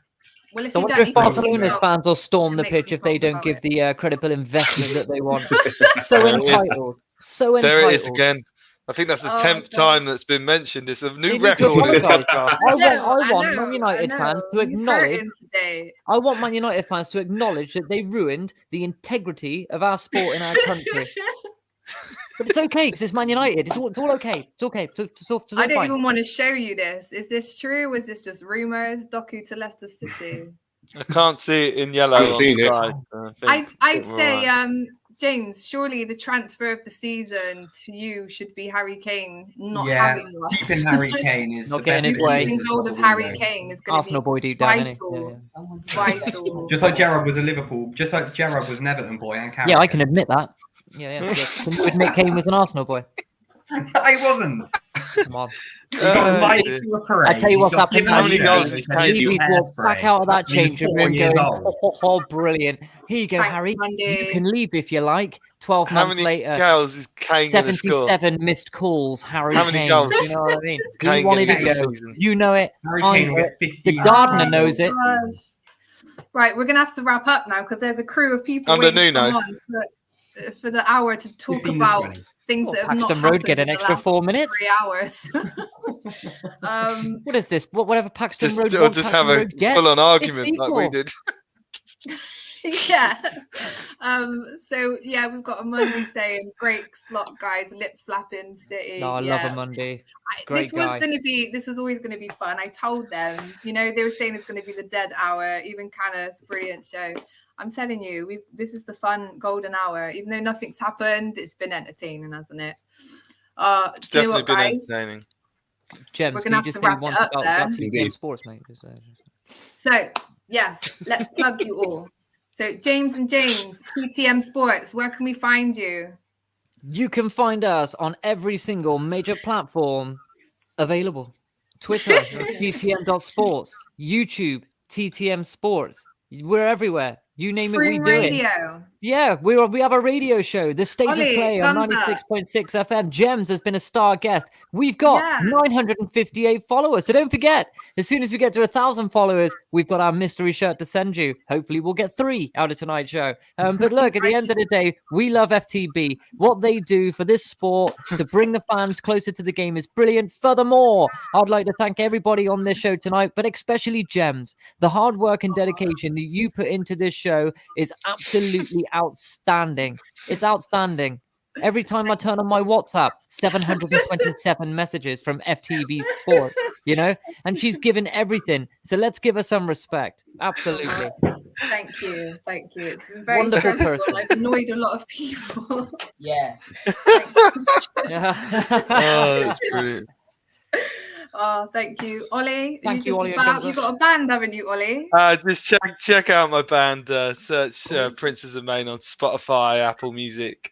Well, I wonder if Barcelona's fans will storm the pitch if they don't give the credible investment that they want. So entitled. So entitled. There it is again. I think that's the 10th time that's been mentioned. It's a new record in this podcast. I want Man United fans to acknowledge. I want Man United fans to acknowledge that they ruined the integrity of our sport in our country. But it's okay because it's Man United. It's all okay. It's okay. It's all I don't fine. even want to show you this. Is this true or is this just rumours? Doku to Leicester City. I can't see it in yellow. I haven't seen it. Sky, so I I'd think we're say, all right. James, surely the transfer of the season to you should be Harry Kane not Yeah, having us. keeping Harry Kane is Not the getting best his way. Keeping hold of Harry Kane is going to Arsenal be boy deep down, innit? vital. Yeah, Vital. Just like Gerrard was a Liverpool, just like Gerrard was an Everton boy and Carragher. Yeah, I can admit that. Yeah. Can you admit Kane was an Arsenal boy? I wasn't. Come on. He got invited to a parade. I tell you what's He got happening. given How many a goals shirt, is and Kane? he He's got walked back hairspray. out of that He was changing 4 room years going, old. oh, brilliant. Here you go, Thanks, Harry. Monday. You can leave if you like. 12 How months many later, goals is Kane going to score? 77 missed calls, Harry How many Kane. goals You know what I mean? Kane He wanted to gonna get go. this season? You know it. Harry I Kane know will it. get 50. The gardener knows it. Right, we're going to have to wrap up now because there's a crew of people Under waiting to come Nuno. on for the hour to talk 15 about minutes. things Well, that have not Paxton Road happened get an in the extra last 4 minutes. 3 hours. What is this? Whatever Paxton Road Or wants, just Paxton have a Road get. full-on It's argument like we equal. did. Yeah. So yeah, we've got a Monday saying great slot guys, lip flapping City. No, I yeah. love a Monday. Great This was guy. this is always gonna be fun. I told them, they were saying it's gonna be the dead hour, even Canna's brilliant show. I'm telling you, this is the fun golden hour. Even though nothing's happened, it's been entertaining, hasn't it? It's Do you know definitely what, been guys? entertaining. Gems, We're can gonna you have just to say wrap one it up about there. FTB Sports, mate? So yes, let's plug you all. So James and James, TTM Sports, where can we find you? You can find us on every single major platform available. Twitter, TTM.sports. YouTube, TTM Sports. We're everywhere. You name it, we Froome do it. Radio. Yeah, we have a radio show, The State Ollie, of Play on thumbs up. 96.6 FM. Gems has been a star guest. We've got 958 followers. So don't forget, as soon as we get to 1,000 followers, we've got our mystery shirt to send you. Hopefully we'll get 3 out of tonight's show. But look, at the end of the day, we love FTB. What they do for this sport to bring the fans closer to the game is brilliant. Furthermore, I'd like to thank everybody on this show tonight, but especially Gems. The hard work and dedication that you put into this show is absolutely outstanding. It's outstanding. Every time I turn on my WhatsApp, 727 messages from FTB Sport, and she's given everything. So let's give her some respect. Absolutely. Thank you. It's been very Wonderful stressful. person. I've annoyed a lot of people. Yeah. Oh, that's brilliant. Oh, thank you, Ollie. Thank you, Ollie. You got a band, haven't you, Ollie? Just check out my band. Search Princes of Maine on Spotify, Apple Music,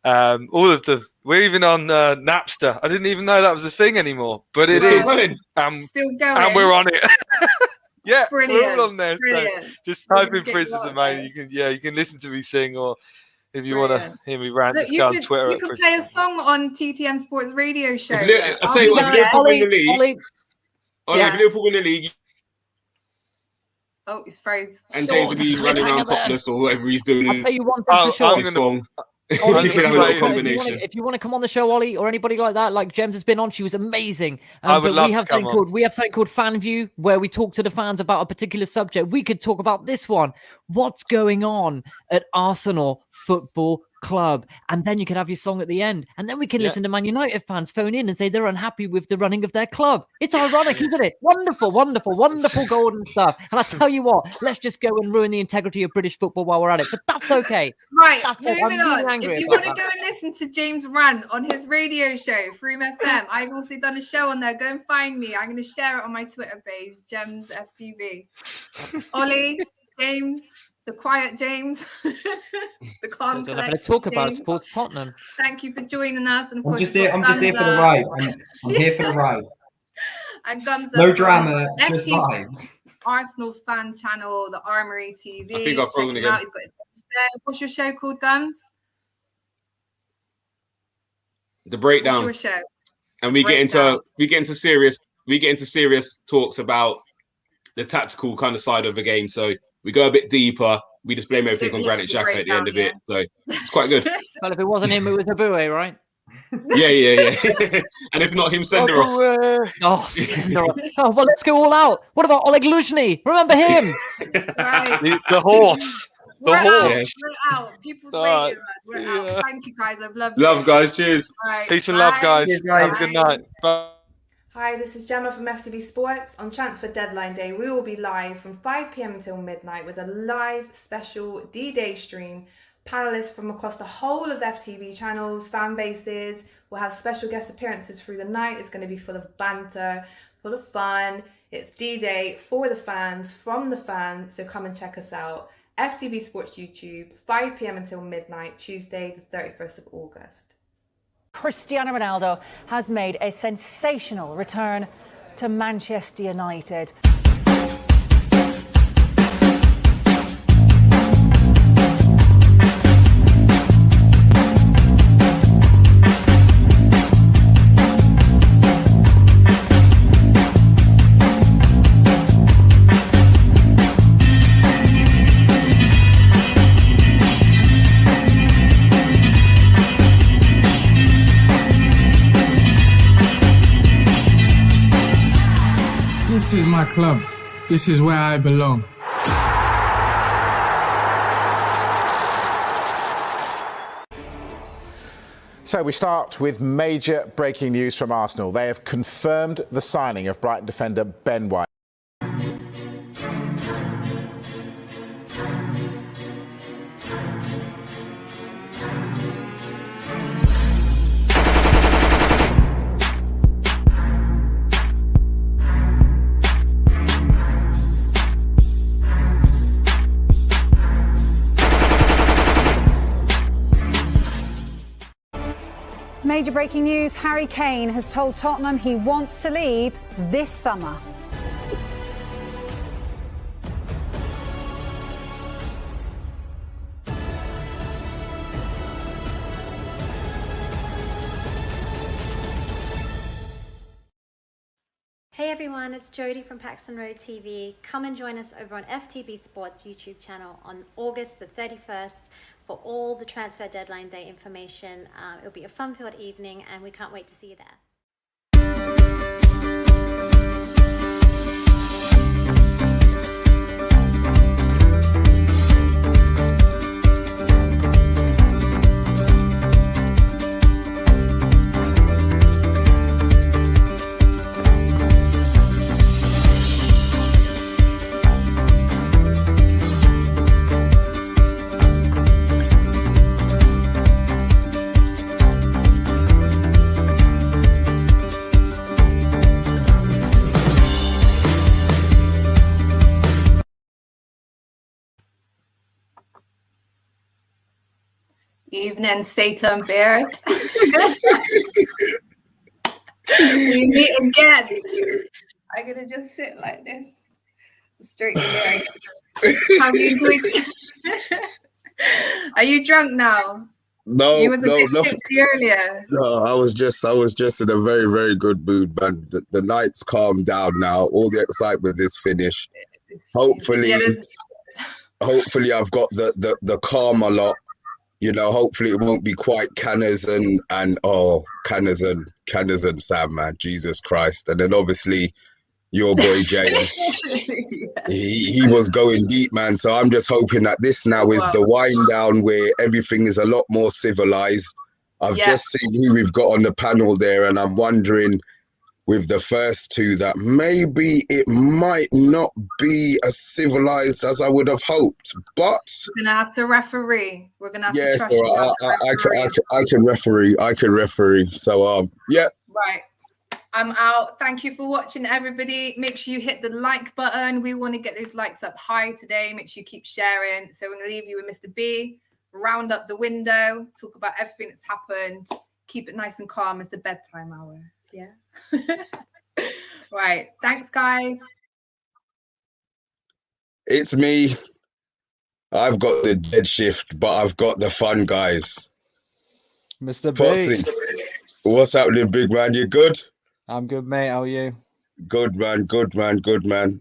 all of them. We're even on Napster. I didn't even know that was a thing anymore, but it Still is. going. Still going. And we're on it. Yeah, Brilliant. we're all on there. Brilliant. So just We're type gonna in get Princes you of out Maine. You can listen to me sing, or if you want Brilliant. to hear me rant, Look, just go on Twitter you at could Princes. play a song on TTM Sports Radio show. I'll tell you what, if Liverpool win the league, Yeah. if Liverpool win the league, Oh, it's froze. and James will be running around topless or whatever he's doing. I'll tell you one thing for sure. It's wrong. Ollie, We could have a little combination. if you want to come on the show, Ollie, or anybody like that, like Gems has been on, she was amazing. I would but love we to have come something on. called Fan View, where we talk to the fans about a particular subject. We could talk about this one. What's going on at Arsenal Football Club? And then you can have your song at the end. And then we can listen to Man United fans phone in and say they're unhappy with the running of their club. It's ironic, isn't it? Wonderful, wonderful, wonderful golden stuff. And I tell you what, let's just go and ruin the integrity of British football while we're at it. But that's okay. Right, That's okay. moving I'm really on. angry If you about want to that. go and listen to James rant on his radio show, Froome FM, I've also done a show on there. Go and find me. I'm going to share it on my Twitter page, Gems FTV. Ollie, James, the quiet James, the calm, There's nothing to talk about James. sports Tottenham. Thank you for joining us. And of I'm course, just you've here. got I'm just here for the Gunza. ride. I'm here for the ride. And Gunza No from drama, just FTV vibes. Arsenal fan channel, the Armoury TV. I think I've frozen Check him again. out. He's got his show. What's your show called, Guns? The breakdown. What's your show? And we get into serious talks about the tactical kind of side of the game. So we go a bit deeper. We just blame everything on Granit Xhaka at the end of it. So it's quite good. Well, if it wasn't him, it was Abue, right? Yeah. And if not him, Senderos. Oh, Senderos. Oh, well, let's go all out. What about Oleg Luzhny? Remember him? The horse. The horse. Yes. We're out. People's waiting, man. We're out. Thank you, guys. I've loved it. Love, guys. Cheers. All right, Peace and love, guys. bye. Have a good night. Bye. Hi, this is Gemma from FTB Sports. On Transfer Deadline Day, we will be live from 5 p.m. until midnight with a live special D-Day stream. Panelists from across the whole of FTB channels, fan bases. We'll have special guest appearances through the night. It's going to be full of banter, full of fun. It's D-Day for the fans, from the fans. So come and check us out. FTB Sports YouTube, 5 p.m. until midnight, Tuesday, the 31st of August. Cristiano Ronaldo has made a sensational return to Manchester United. This is my club. This is where I belong. So we start with major breaking news from Arsenal. They have confirmed the signing of Brighton defender Ben White. Major breaking news, Harry Kane has told Tottenham he wants to leave this summer. Hey everyone, it's Jodie from Paxton Road TV. Come and join us over on FTB Sports YouTube channel on August the 31st for all the transfer deadline day information. It'll be a fun-filled evening and we can't wait to see you there. Evening, Satan Beard. We meet again. I'm gonna just sit like this, straight in there. How you doing? Are you drunk now? No, You was a bit nothing. tipsy earlier. No, I was just in a very, very good mood, man. The night's calmed down now. All the excitement is finished. Hopefully, Yeah, hopefully I've got the calm a lot. You know, hopefully it won't be quite Canners and Sam, man. Jesus Christ. And then obviously your boy James. He was going deep, man. So I'm just hoping that this now is the wind down where everything is a lot more civilized. I've just seen who we've got on the panel there, and I'm wondering with the first two that maybe it might not be as civilized as I would have hoped. But we're gonna have to referee. We're gonna have to yes, trust you. I can referee. I can referee. So yeah. Right. I'm out. Thank you for watching, everybody. Make sure you hit the like button. We want to get those likes up high today. Make sure you keep sharing. So we're going to leave you with Mr. B. Round up the window. Talk about everything that's happened. Keep it nice and calm. It's the bedtime hour. Yeah. Right. Thanks, guys. It's me. I've got the dead shift, but I've got the fun, guys. Mr. Potsy, what's happening, big man? You good? I'm good, mate. How are you? Good, man. Good, man. Good, man.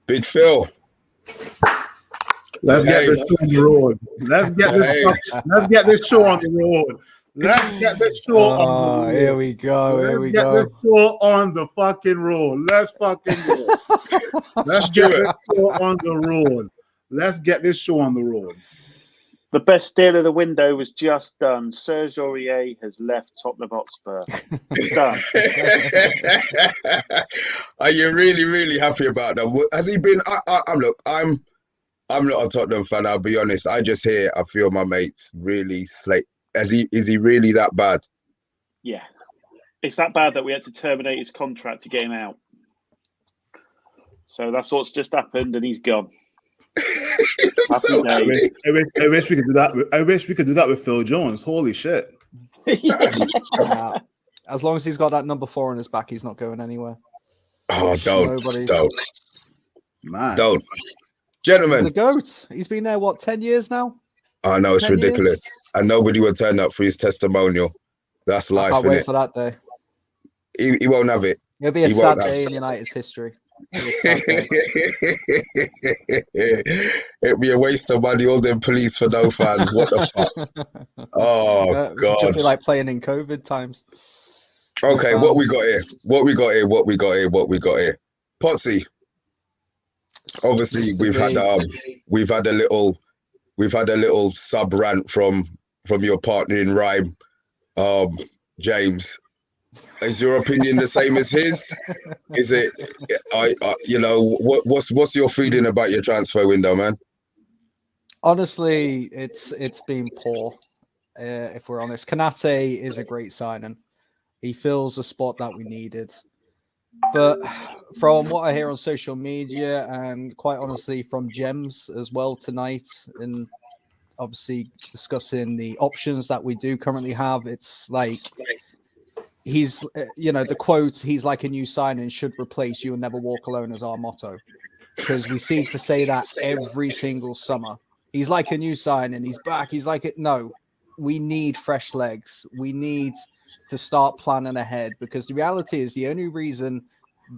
Big Phil. Let's get this on the road. Let's get this show on the road. Let's get this show on the road. Here we go. Here we go. Let's get this show on the fucking road. Let's fucking go. Let's get this show on the road. Let's get this show on the road. The best deal of the window was just done. Serge Aurier has left Tottenham Hotspur. Done. Are you really, really happy about that? Has he been? I'm not a Tottenham fan. I'll be honest. I just hear. I feel my mates really slate. Is he really that bad? Yeah, it's that bad that we had to terminate his contract to get him out. So that's what's just happened, and he's gone. So I wish we could do that. I wish we could do that with Phil Jones. Holy shit! As long as he's got that number 4 on his back, he's not going anywhere. Oh, don't. Man. Don't. Gentlemen. He's the GOAT. He's been there, what, 10 years now? I know, it's 10 ridiculous. years? And nobody will turn up for his testimonial. That's life, I can't innit? wait for that day. He won't have it. It'll be a sad day in United's history. It'd be a waste of money, all them police for no fans. What the fuck? Oh, God. It'd be like playing in COVID times. Okay, what we got here? What we got here? Potsy. Obviously, we've had a little sub rant from your partner in rhyme, James. Is your opinion the same as his? Is it? What's your feeling about your transfer window, man? Honestly, it's been poor. If we're honest, Kanate is a great signing. He fills a spot that we needed. But from what I hear on social media, and quite honestly from Gems as well tonight, and obviously discussing the options that we do currently have, it's like he's, the quote, he's like a new signing, should replace you and never walk alone, as our motto. Because we seem to say that every single summer. He's like a new signing, he's back, he's like it. No, we need fresh legs. We need to start planning ahead, because the reality is the only reason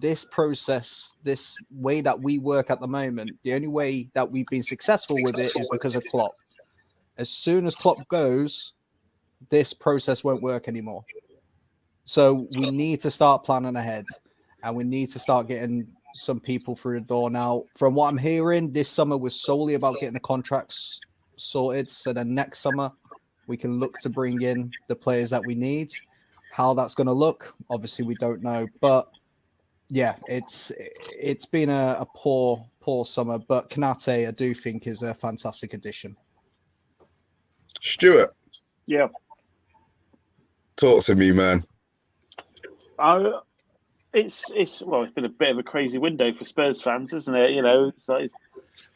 this process, this way that we work at the moment, the only way that we've been successful with it is because of Klopp. As soon as Klopp goes, this process won't work anymore. So we need to start planning ahead, and we need to start getting some people through the door. Now, from what I'm hearing, this summer was solely about getting the contracts sorted, so then next summer we can look to bring in the players that we need. How that's going to look, obviously we don't know. But yeah, it's been a poor summer. But Kanate, I do think, is a fantastic addition. Stuart. Yeah. Talk to me, man. It's been a bit of a crazy window for Spurs fans, isn't it? It's like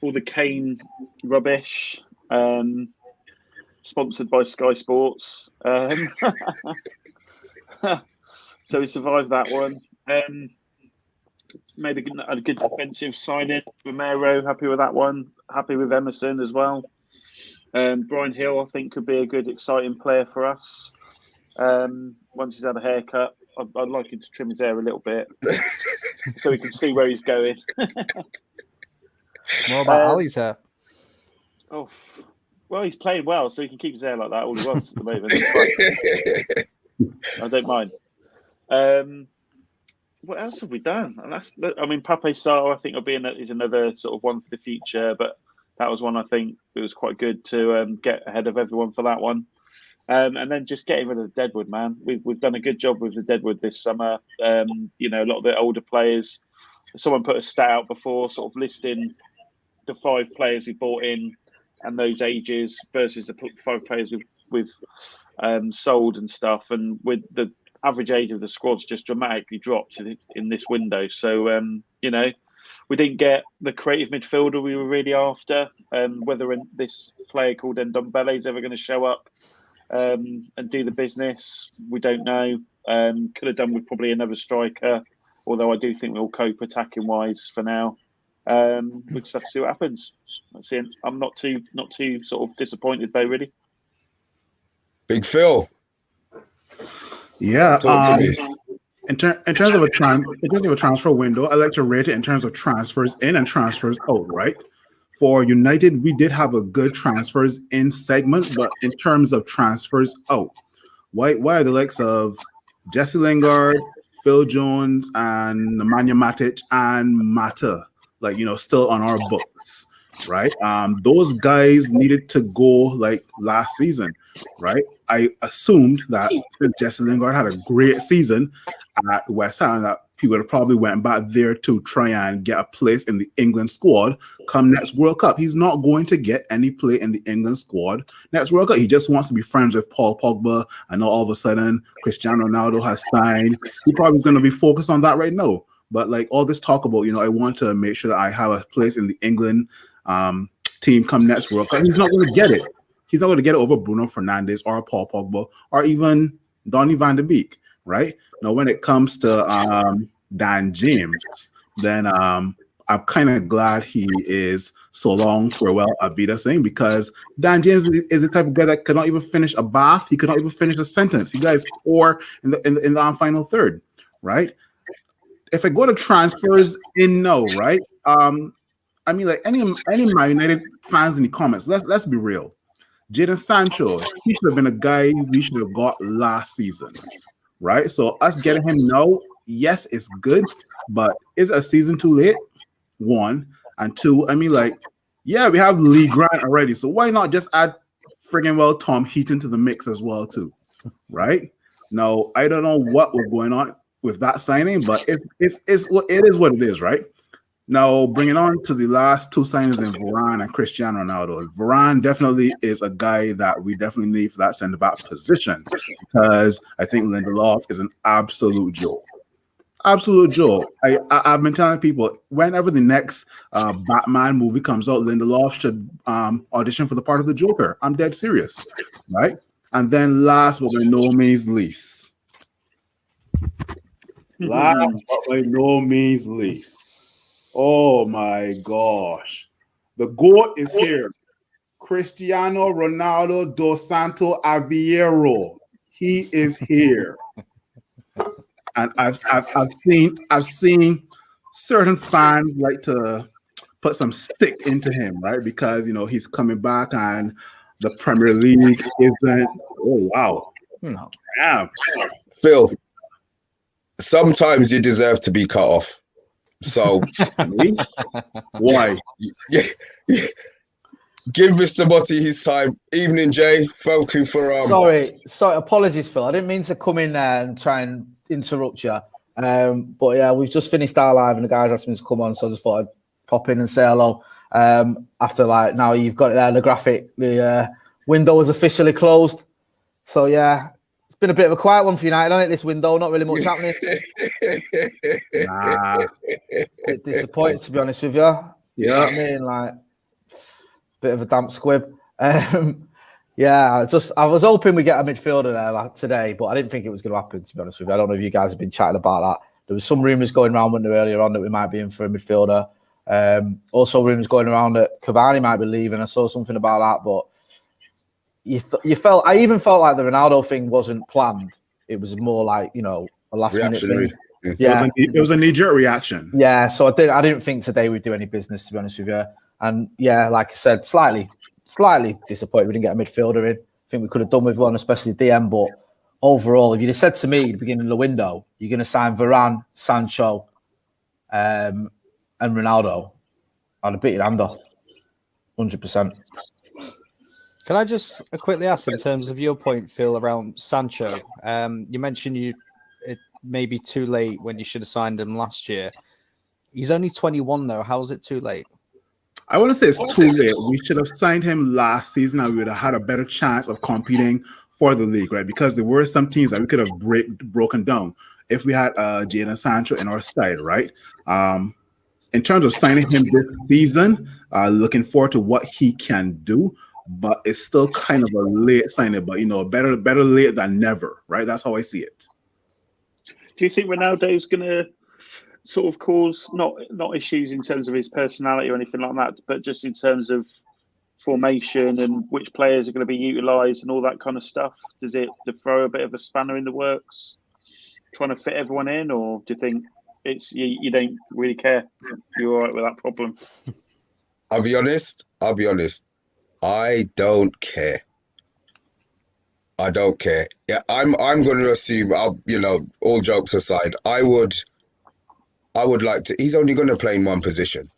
all the Kane rubbish. Sponsored by Sky Sports. So we survived that one. Made a good defensive signing. Romero, happy with that one. Happy with Emerson as well. Brian Hill, I think, could be a good, exciting player for us. Once he's had a haircut, I'd like him to trim his hair a little bit so we can see where he's going. More about Ali's hair. Oh, well, he's playing well, so he can keep his hair like that all he wants at the moment. I don't mind. What else have we done? And Pape Sarr, I think, is another sort of one for the future, but that was one I think it was quite good to get ahead of everyone for that one. And then just getting rid of the Deadwood, man. We've done a good job with the Deadwood this summer. A lot of the older players. Someone put a stat out before, sort of listing the 5 players we bought in and those ages versus the 5 players we've sold and stuff. And with the average age of the squad's just dramatically dropped in this window. So, we didn't get the creative midfielder we were really after. Whether this player called Ndombele is ever going to show up and do the business, we don't know. Could have done with probably another striker, although I do think we'll cope attacking wise for now. We just have to see what happens. That's it. I'm not too sort of disappointed though, really. Big Phil. Yeah. In terms of a transfer window, I like to rate it in terms of transfers in and transfers out. Right. For United, we did have a good transfers in segment, but in terms of transfers out, why are the likes of Jesse Lingard, Phil Jones, and Nemanja Matic and Mata still on our books? right? Those guys needed to go like last season, right? I assumed that since Jesse Lingard had a great season at West Ham, that people probably went back there to try and get a place in the England squad come next World Cup. He's not going to get any play in the England squad next World Cup. He just wants to be friends with Paul Pogba. I know all of a sudden Cristiano Ronaldo has signed. He probably going to be focused on that right now. But like all this talk about, I want to make sure that I have a place in the England team come next World Cup. He's not going to get it. He's not going to get it over Bruno Fernandes or Paul Pogba or even Donny van de Beek, right? Now, when it comes to Dan James, then I'm kind of glad he is so long farewell Avida saying, because Dan James is the type of guy that cannot even finish a bath. He could not even finish a sentence. He guys poor in the final third, right? If I go to transfers in no, right? I mean, like any Man United fans in the comments, let's be real. Jadon Sancho, he should have been a guy we should have got last season, right? So us getting him now, yes, it's good, but is a season too late? One, and two, I mean, like, yeah, we have Lee Grant already, so why not just add friggin' Tom Heaton to the mix as well, too, right? Now, I don't know what was going on with that signing, but it is what it is, right? Now, bringing on to the last two signings in Varane and Cristiano Ronaldo. Varane definitely is a guy that we definitely need for that centre-back position, because I think Lindelof is an absolute joke. Absolute joke. I've been telling people, whenever the next Batman movie comes out, Lindelof should audition for the part of the Joker. I'm dead serious, right? And then last but by no means least, oh my gosh. The GOAT is here. Cristiano Ronaldo dos Santos Aveiro. He is here. And I've seen certain fans like to put some stick into him, right? Because he's coming back and the Premier League isn't. Oh wow. Damn. Phil, sometimes you deserve to be cut off. So why? Give Mr. Motti his time. Evening, Jay. Thank you for Sorry, apologies, Phil. I didn't mean to come in there and try and interrupt you. But yeah, we've just finished our live and the guys asked me to come on, so I just thought I'd pop in and say hello. After now you've got it there, the graphic, the window was officially closed. So yeah, it's been a bit of a quiet one for United, hasn't it? This window, not really much happening. Bit disappointed, to be honest with you. You know what I mean? Like, bit of a damp squib. Yeah, I was hoping we get a midfielder there today, but I didn't think it was going to happen, to be honest with you. I don't know if you guys have been chatting about that. There was some rumours going around earlier on that we might be in for a midfielder. Also rumours going around that Cavani might be leaving. I saw something about that, but I even felt like the Ronaldo thing wasn't planned. It was more like, a last minute thing. Yeah, it was a knee-jerk reaction. Yeah, so I didn't think today we'd do any business, to be honest with you. And yeah, like I said, slightly disappointed we didn't get a midfielder in. I think we could have done with one, especially DM. But overall, if you'd have said to me at the beginning of the window, you're going to sign Varane, Sancho, and Ronaldo, I'd have bit your hand off, 100%. Can I just quickly ask, in terms of your point, Phil, around Sancho? You mentioned it may be too late when you should have signed him last year. He's only 21 though. How is it too late? I want to say it's too late. We should have signed him last season and we would have had a better chance of competing for the league, right? Because there were some teams that we could have broken down if we had Jadon Sancho in our side, right? In terms of signing him this season, looking forward to what he can do, but it's still kind of a late signing, but better late than never, right? That's how I see it. Do you think Ronaldo's going to sort of cause not issues in terms of his personality or anything like that, but just in terms of formation and which players are going to be utilised and all that kind of stuff? Does it throw a bit of a spanner in the works, trying to fit everyone in, or do you think it's you don't really care? You're all right with that problem? I'll be honest. I don't care. I don't care. Yeah, I'm going to assume. All jokes aside, I would like to. He's only going to play in one position.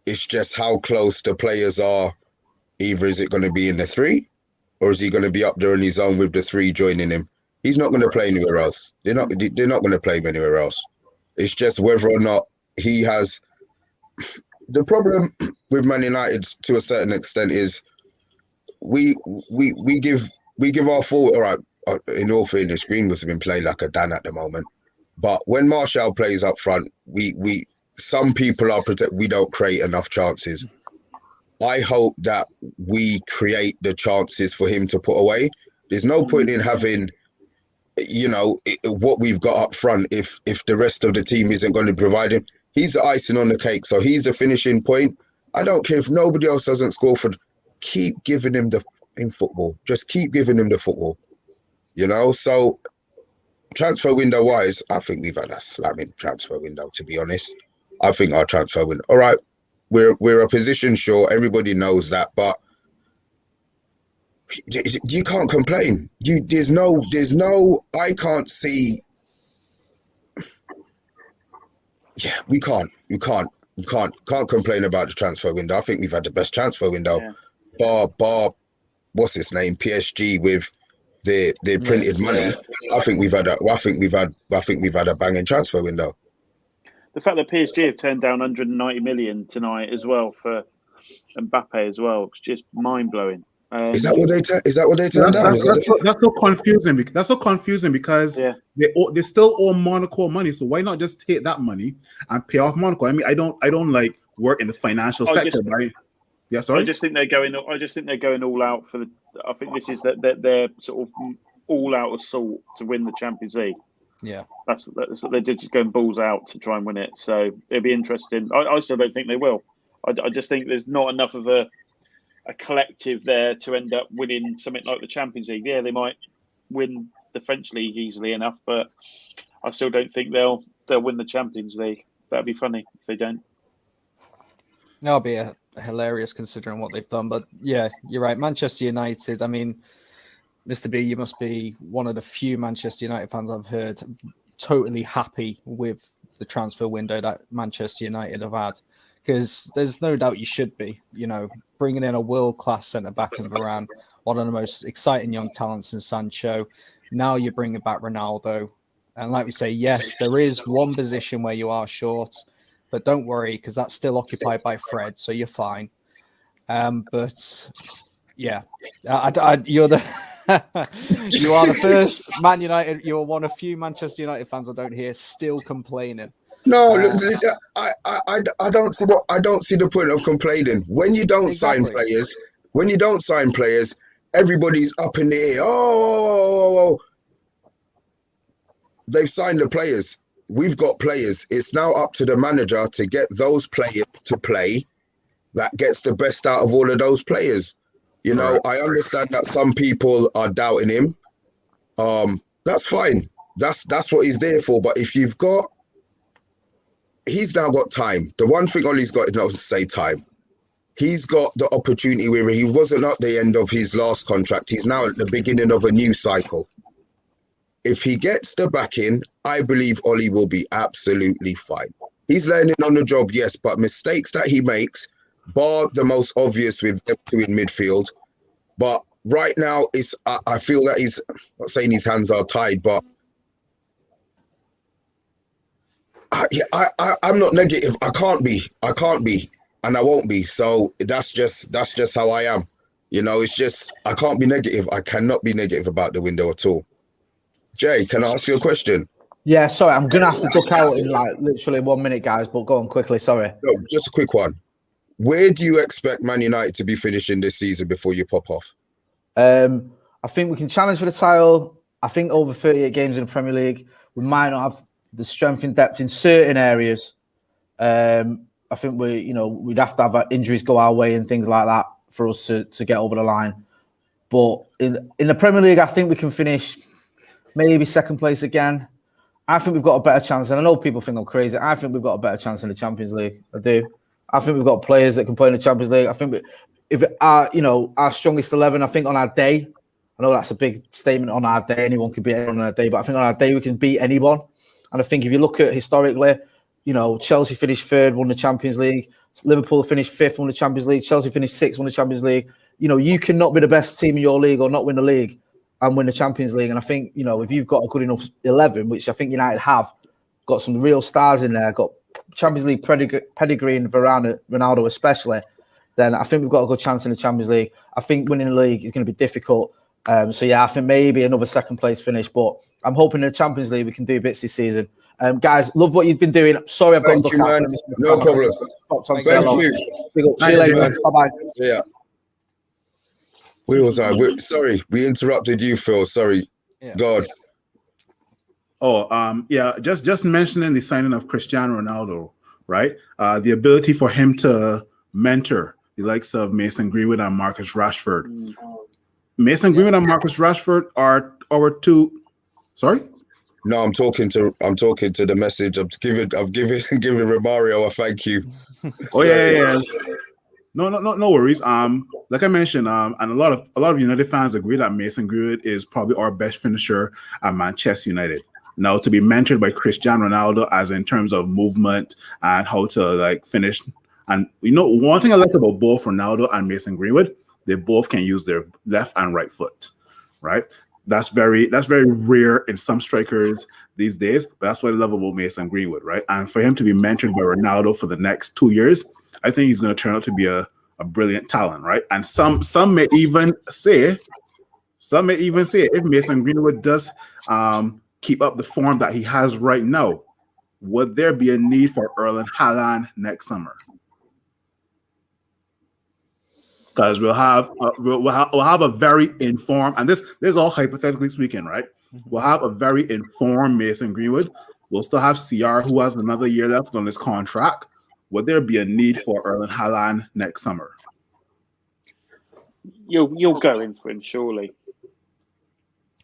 It's just how close the players are. Either is it going to be in the 3, or is he going to be up there on his own with the 3 joining him? He's not going to play anywhere else. They're not going to play him anywhere else. It's just whether or not he has. The problem with Man United to a certain extent is we give our forward. All right, in all fairness, Greenwood's been playing like a Dan at the moment. But when Martial plays up front, some people are we don't create enough chances. I hope that we create the chances for him to put away. There's no point in having, what we've got up front if the rest of the team isn't going to provide him. He's the icing on the cake, so he's the finishing point. I don't care if nobody else doesn't score for. Keep giving him in football. Just keep giving him the football. So transfer window wise, I think we've had a slamming transfer window, to be honest. I think our transfer window, all right, we're a position short. Everybody knows that, but you can't complain. There's no. I can't see. Yeah, we can't complain about the transfer window. I think we've had the best transfer window, bar, what's his name, PSG with their printed money. I think we've had a banging transfer window. The fact that PSG have turned down 190 million tonight as well for Mbappe as well, it's just mind blowing. Is that what they turned down? That's so confusing. That's so confusing because they still owe Monaco money. So why not just take that money and pay off Monaco? I mean, I don't like work in the financial sector, right? Yeah, sorry. I just think they're going all out for the. I think this is that they're sort of all out assault to win the Champions League. Yeah, that's what they did, just going balls out to try and win it. So it'll be interesting. I still don't think they will. I just think there's not enough of a collective there to end up winning something like the Champions League. Yeah, they might win the French league easily enough, but I still don't think they'll win the Champions League. That'd be funny if they don't. That'll be hilarious considering what they've done. But yeah, you're right. Manchester United. I mean, Mr. B, you must be one of the few Manchester United fans I've heard totally happy with the transfer window that Manchester United have had. Because there's no doubt you should be, bringing in a world-class centre-back in Varane, one of the most exciting young talents in Sancho. Now you're bringing back Ronaldo. And like we say, yes, there is one position where you are short, but don't worry, because that's still occupied by Fred, so you're fine. But, yeah, you're the... you are the first Man United. You are one of few Manchester United fans I don't hear still complaining. No, I don't see the point of complaining when you don't sign players. When you don't sign players, everybody's up in the air. Oh, they've signed the players. We've got players. It's now up to the manager to get those players to play. That gets the best out of all of those players. I understand that some people are doubting him. That's fine. That's what he's there for. But if he's now got time. The one thing Ollie's got is not to say time. He's got the opportunity where he wasn't at the end of his last contract. He's now at the beginning of a new cycle. If he gets the backing, I believe Ollie will be absolutely fine. He's learning on the job, yes, but mistakes that he makes, bar the most obvious with them two in midfield. But right now, I feel that he's not saying his hands are tied, but I'm not negative. I can't be, and I won't be. So that's just how I am. It's just I can't be negative. I cannot be negative about the window at all. Jay, can I ask you a question? Yeah, sorry, I'm gonna have to duck out in literally 1 minute, guys. But go on quickly. Sorry. No, just a quick one. Where do you expect Man United to be finishing this season before you pop off? I think we can challenge for the title. I think over 38 games in the Premier League, we might not have the strength and depth in certain areas. I think we'd have to have our injuries go our way and things like that for us to get over the line. But in the Premier League, I think we can finish maybe second place again. I think we've got a better chance, and I know people think I'm crazy. I think we've got a better chance in the Champions League. I do. I think we've got players that can play in the Champions League. I think if our strongest 11, I think on our day, I know that's a big statement on our day. Anyone can beat anyone on our day, but I think on our day we can beat anyone. And I think if you look at historically, Chelsea finished third, won the Champions League. Liverpool finished 5th, won the Champions League. Chelsea finished 6th, won the Champions League. You know, you cannot be the best team in your league or not win the league and win the Champions League. And I think, you know, if you've got a good enough 11, which I think United have, got some real stars in there, got Champions League pedigree in Varane, Ronaldo especially, then I think we've got a good chance in the Champions League. I think winning the league is going to be difficult. So, yeah, I think maybe another second-place finish. But I'm hoping in the Champions League we can do bits this season. Guys, love what you've been doing. Sorry I've got to look after this. No problem. Thank you. See you later. Bye-bye. See ya. Where was I? Sorry, we interrupted you, Phil. Sorry. God. Oh, yeah, just mentioning the signing of Cristiano Ronaldo, right? The ability for him to mentor the likes of Mason Greenwood and Marcus Rashford. Mason Greenwood and Marcus Rashford are our two. Sorry? No, I'm talking to the message. I'm giving Romario a thank you. Oh yeah. No worries. Like I mentioned, and a lot of United fans agree that Mason Greenwood is probably our best finisher at Manchester United. Now, to be mentored by Cristiano Ronaldo, as in terms of movement and how to like finish, and you know, one thing I like about both Ronaldo and Mason Greenwood, they both can use their left and right foot, right? That's very rare in some strikers these days, but that's what I love about Mason Greenwood, right? And for him to be mentored by Ronaldo for the next 2 years, I think he's going to turn out to be a brilliant talent, right? And some may even say if Mason Greenwood does keep up the form that he has right now, would there be a need for Erling Haaland next summer? Because we'll have a very informed, and this is all hypothetically speaking, right? We'll have a very informed Mason Greenwood. We'll still have CR, who has another year left on his contract. Would there be a need for Erling Haaland next summer? You'll go in for him, surely.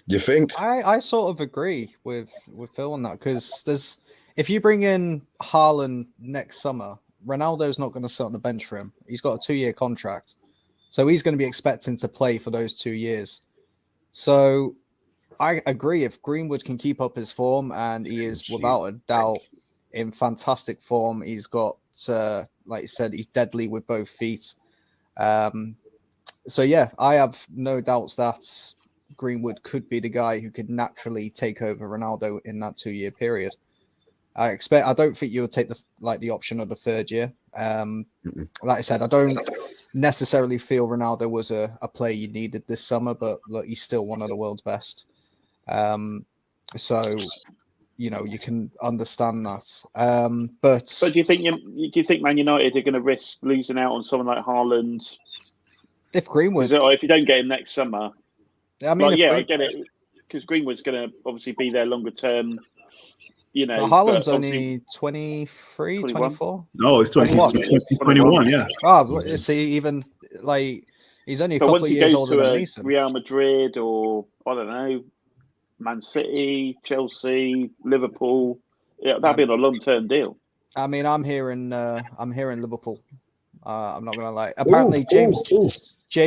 You think? I sort of agree with Phil on that, because if you bring in Haaland next summer, Ronaldo's not going to sit on the bench for him. He's got a 2-year contract. So he's going to be expecting to play for those 2 years. So I agree, if Greenwood can keep up his form, and he is without a doubt in fantastic form. He's got, like you said, he's deadly with both feet. So yeah, I have no doubts that Greenwood could be the guy who could naturally take over Ronaldo in that 2-year period. I don't think you would take the option of the 3rd year. Like I said, I don't necessarily feel Ronaldo was a player you needed this summer, but look, he's still one of the world's best. So, you know, you can understand that. But do you think Man United are going to risk losing out on someone like Haaland if Greenwood, or if you don't get him next summer? I mean, I get it, because Greenwood's going to obviously be there longer term. You know, Haaland's only 23, 24? No, he's 21, yeah. Oh, see, even like he's only a couple of years older than Mason. Real Madrid, or I don't know, Man City, Chelsea, Liverpool, yeah, that'd be on a long-term deal. I mean, I'm hearing Liverpool. I'm not gonna lie. Apparently, James.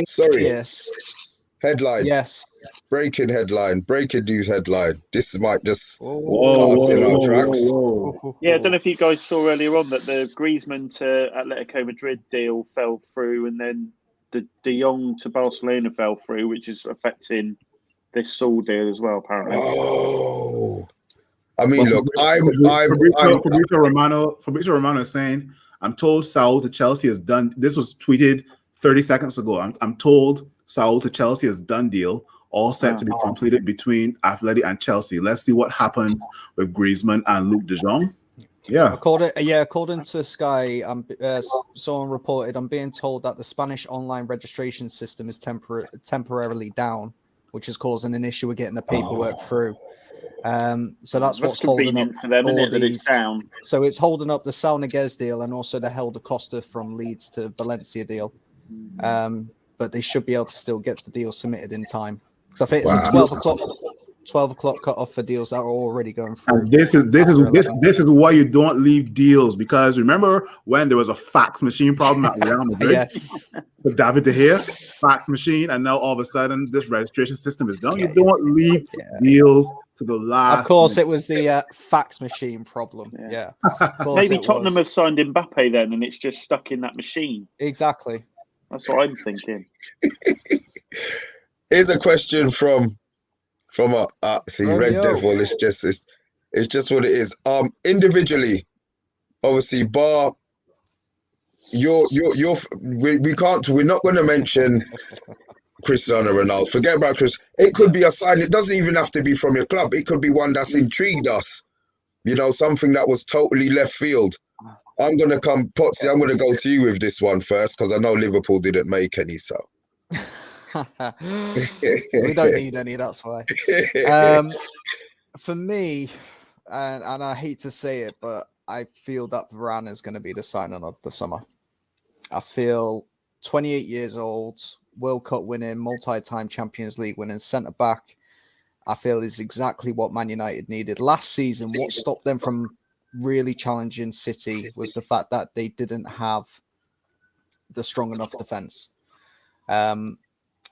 Sorry. Yes. Headline. Yes. Breaking news headline. This might just cut us in our tracks. Yeah, I don't know if you guys saw earlier on that the Griezmann to Atletico Madrid deal fell through, and then the De Jong to Barcelona fell through, which is affecting this Saul deal as well, apparently. Oh. I mean, look, Fabrizio Romano is saying, I'm told Saul to Chelsea is done. This was tweeted 30 seconds ago. I'm told Saul to Chelsea is done deal, all set to be completed between Atleti and Chelsea. Let's see what happens with Griezmann and Luke de Jong. Yeah. According to Sky, someone reported, I'm being told that the Spanish online registration system is temporarily down, which is causing an issue with getting the paperwork through. So that's what's holding up for them, isn't it, that it's down? So it's holding up the Sal Niguez deal and also the Helder Costa from Leeds to Valencia deal. But they should be able to still get the deal submitted in time. Because I think it's a 12 o'clock. 12 o'clock cut off for deals that are already going through. And this is why you don't leave deals, because remember when there was a fax machine problem at Real Madrid? Yes. With David De Gea, fax machine, and now all of a sudden this registration system is done. You don't leave deals to the last. Of course, it was the fax machine problem. Yeah. Maybe Tottenham have signed Mbappe then, and it's just stuck in that machine. Exactly. That's what I'm thinking. Here's a question from Red Devil. It's just what it is. Individually, obviously, bar we're not going to mention Cristiano Ronaldo. Forget about Chris. It could be a sign. It doesn't even have to be from your club. It could be one that's intrigued us. You know, something that was totally left field. I'm going to come, Potsy, I'm going to go to you with this one first, because I know Liverpool didn't make any, so. We don't need any, that's why. For me, and I hate to say it, but I feel that Varane is going to be the signing of the summer. I feel 28 years old, World Cup winning, multi-time Champions League winning centre-back, I feel is exactly what Man United needed. Last season, what stopped them from really challenging City was the fact that they didn't have the strong enough defence. And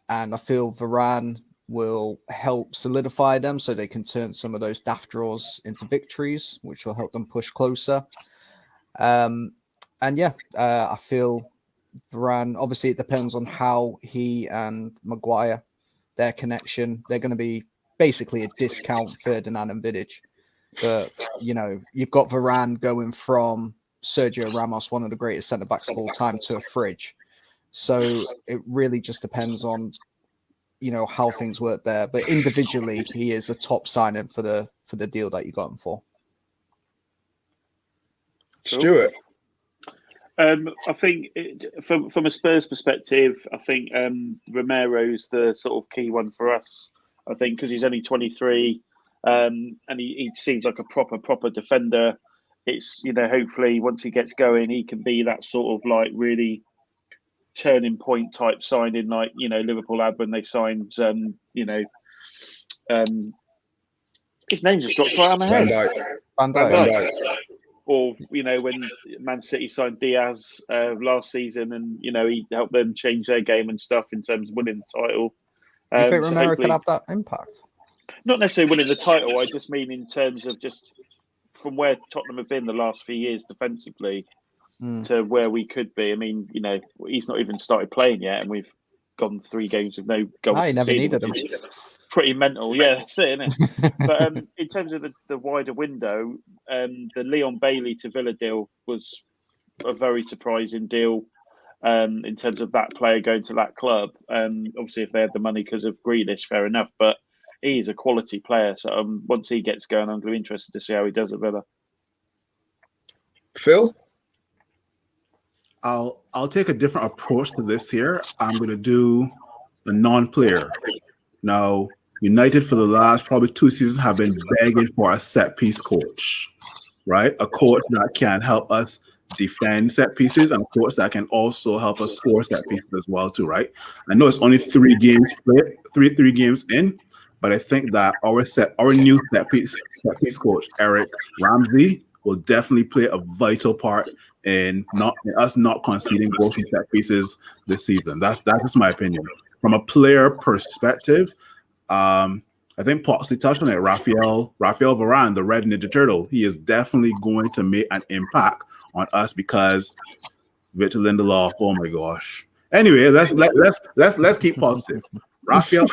I feel Varane will help solidify them so they can turn some of those daft draws into victories, which will help them push closer. I feel Varane, obviously it depends on how he and Maguire, their connection, they're going to be basically a discount Ferdinand and Vidic. But, you know, you've got Varane going from Sergio Ramos, one of the greatest centre-backs of all time, to a fridge. So it really just depends on, you know, how things work there. But individually, he is a top signing for the deal that you got him for. Stuart. I think from a Spurs perspective, I think Romero's the sort of key one for us. I think because he's only 23 and he seems like a proper defender. It's, you know, hopefully once he gets going, he can be that sort of like really turning point type signing, like, you know, Liverpool had when they signed, his name just dropped right on my head. Van Dijk. Or, you know, when Man City signed Diaz last season, and, you know, he helped them change their game and stuff in terms of winning the title. You think Romero can have that impact? Not necessarily winning the title. I just mean in terms of just from where Tottenham have been the last few years defensively to where we could be. I mean, you know, he's not even started playing yet, and we've gone 3 games with no goals. I never needed him. Pretty mental, yeah, that's it, isn't it? But in terms of the wider window, the Leon Bailey to Villa deal was a very surprising deal in terms of that player going to that club. Obviously, if they had the money because of Grealish, fair enough, but he's a quality player. So once he gets going, I'm going to be interested to see how he does at Villa. Phil? I'll take a different approach to this here. I'm going to do a non-player. Now, United for the last probably 2 seasons have been begging for a set-piece coach, right? A coach that can help us defend set pieces and a coach that can also help us score set pieces as well too, right? I know it's only 3 games played, three games in, but I think that our new set piece coach, Eric Ramsey, will definitely play a vital part in us not conceding goals from set pieces this season. That's just my opinion. From a player perspective, I think Poxley touched on it. Rafael Varane, the Red Ninja Turtle, he is definitely going to make an impact on us because Victor Lindelof. Oh my gosh. Anyway, let's keep positive. Rafael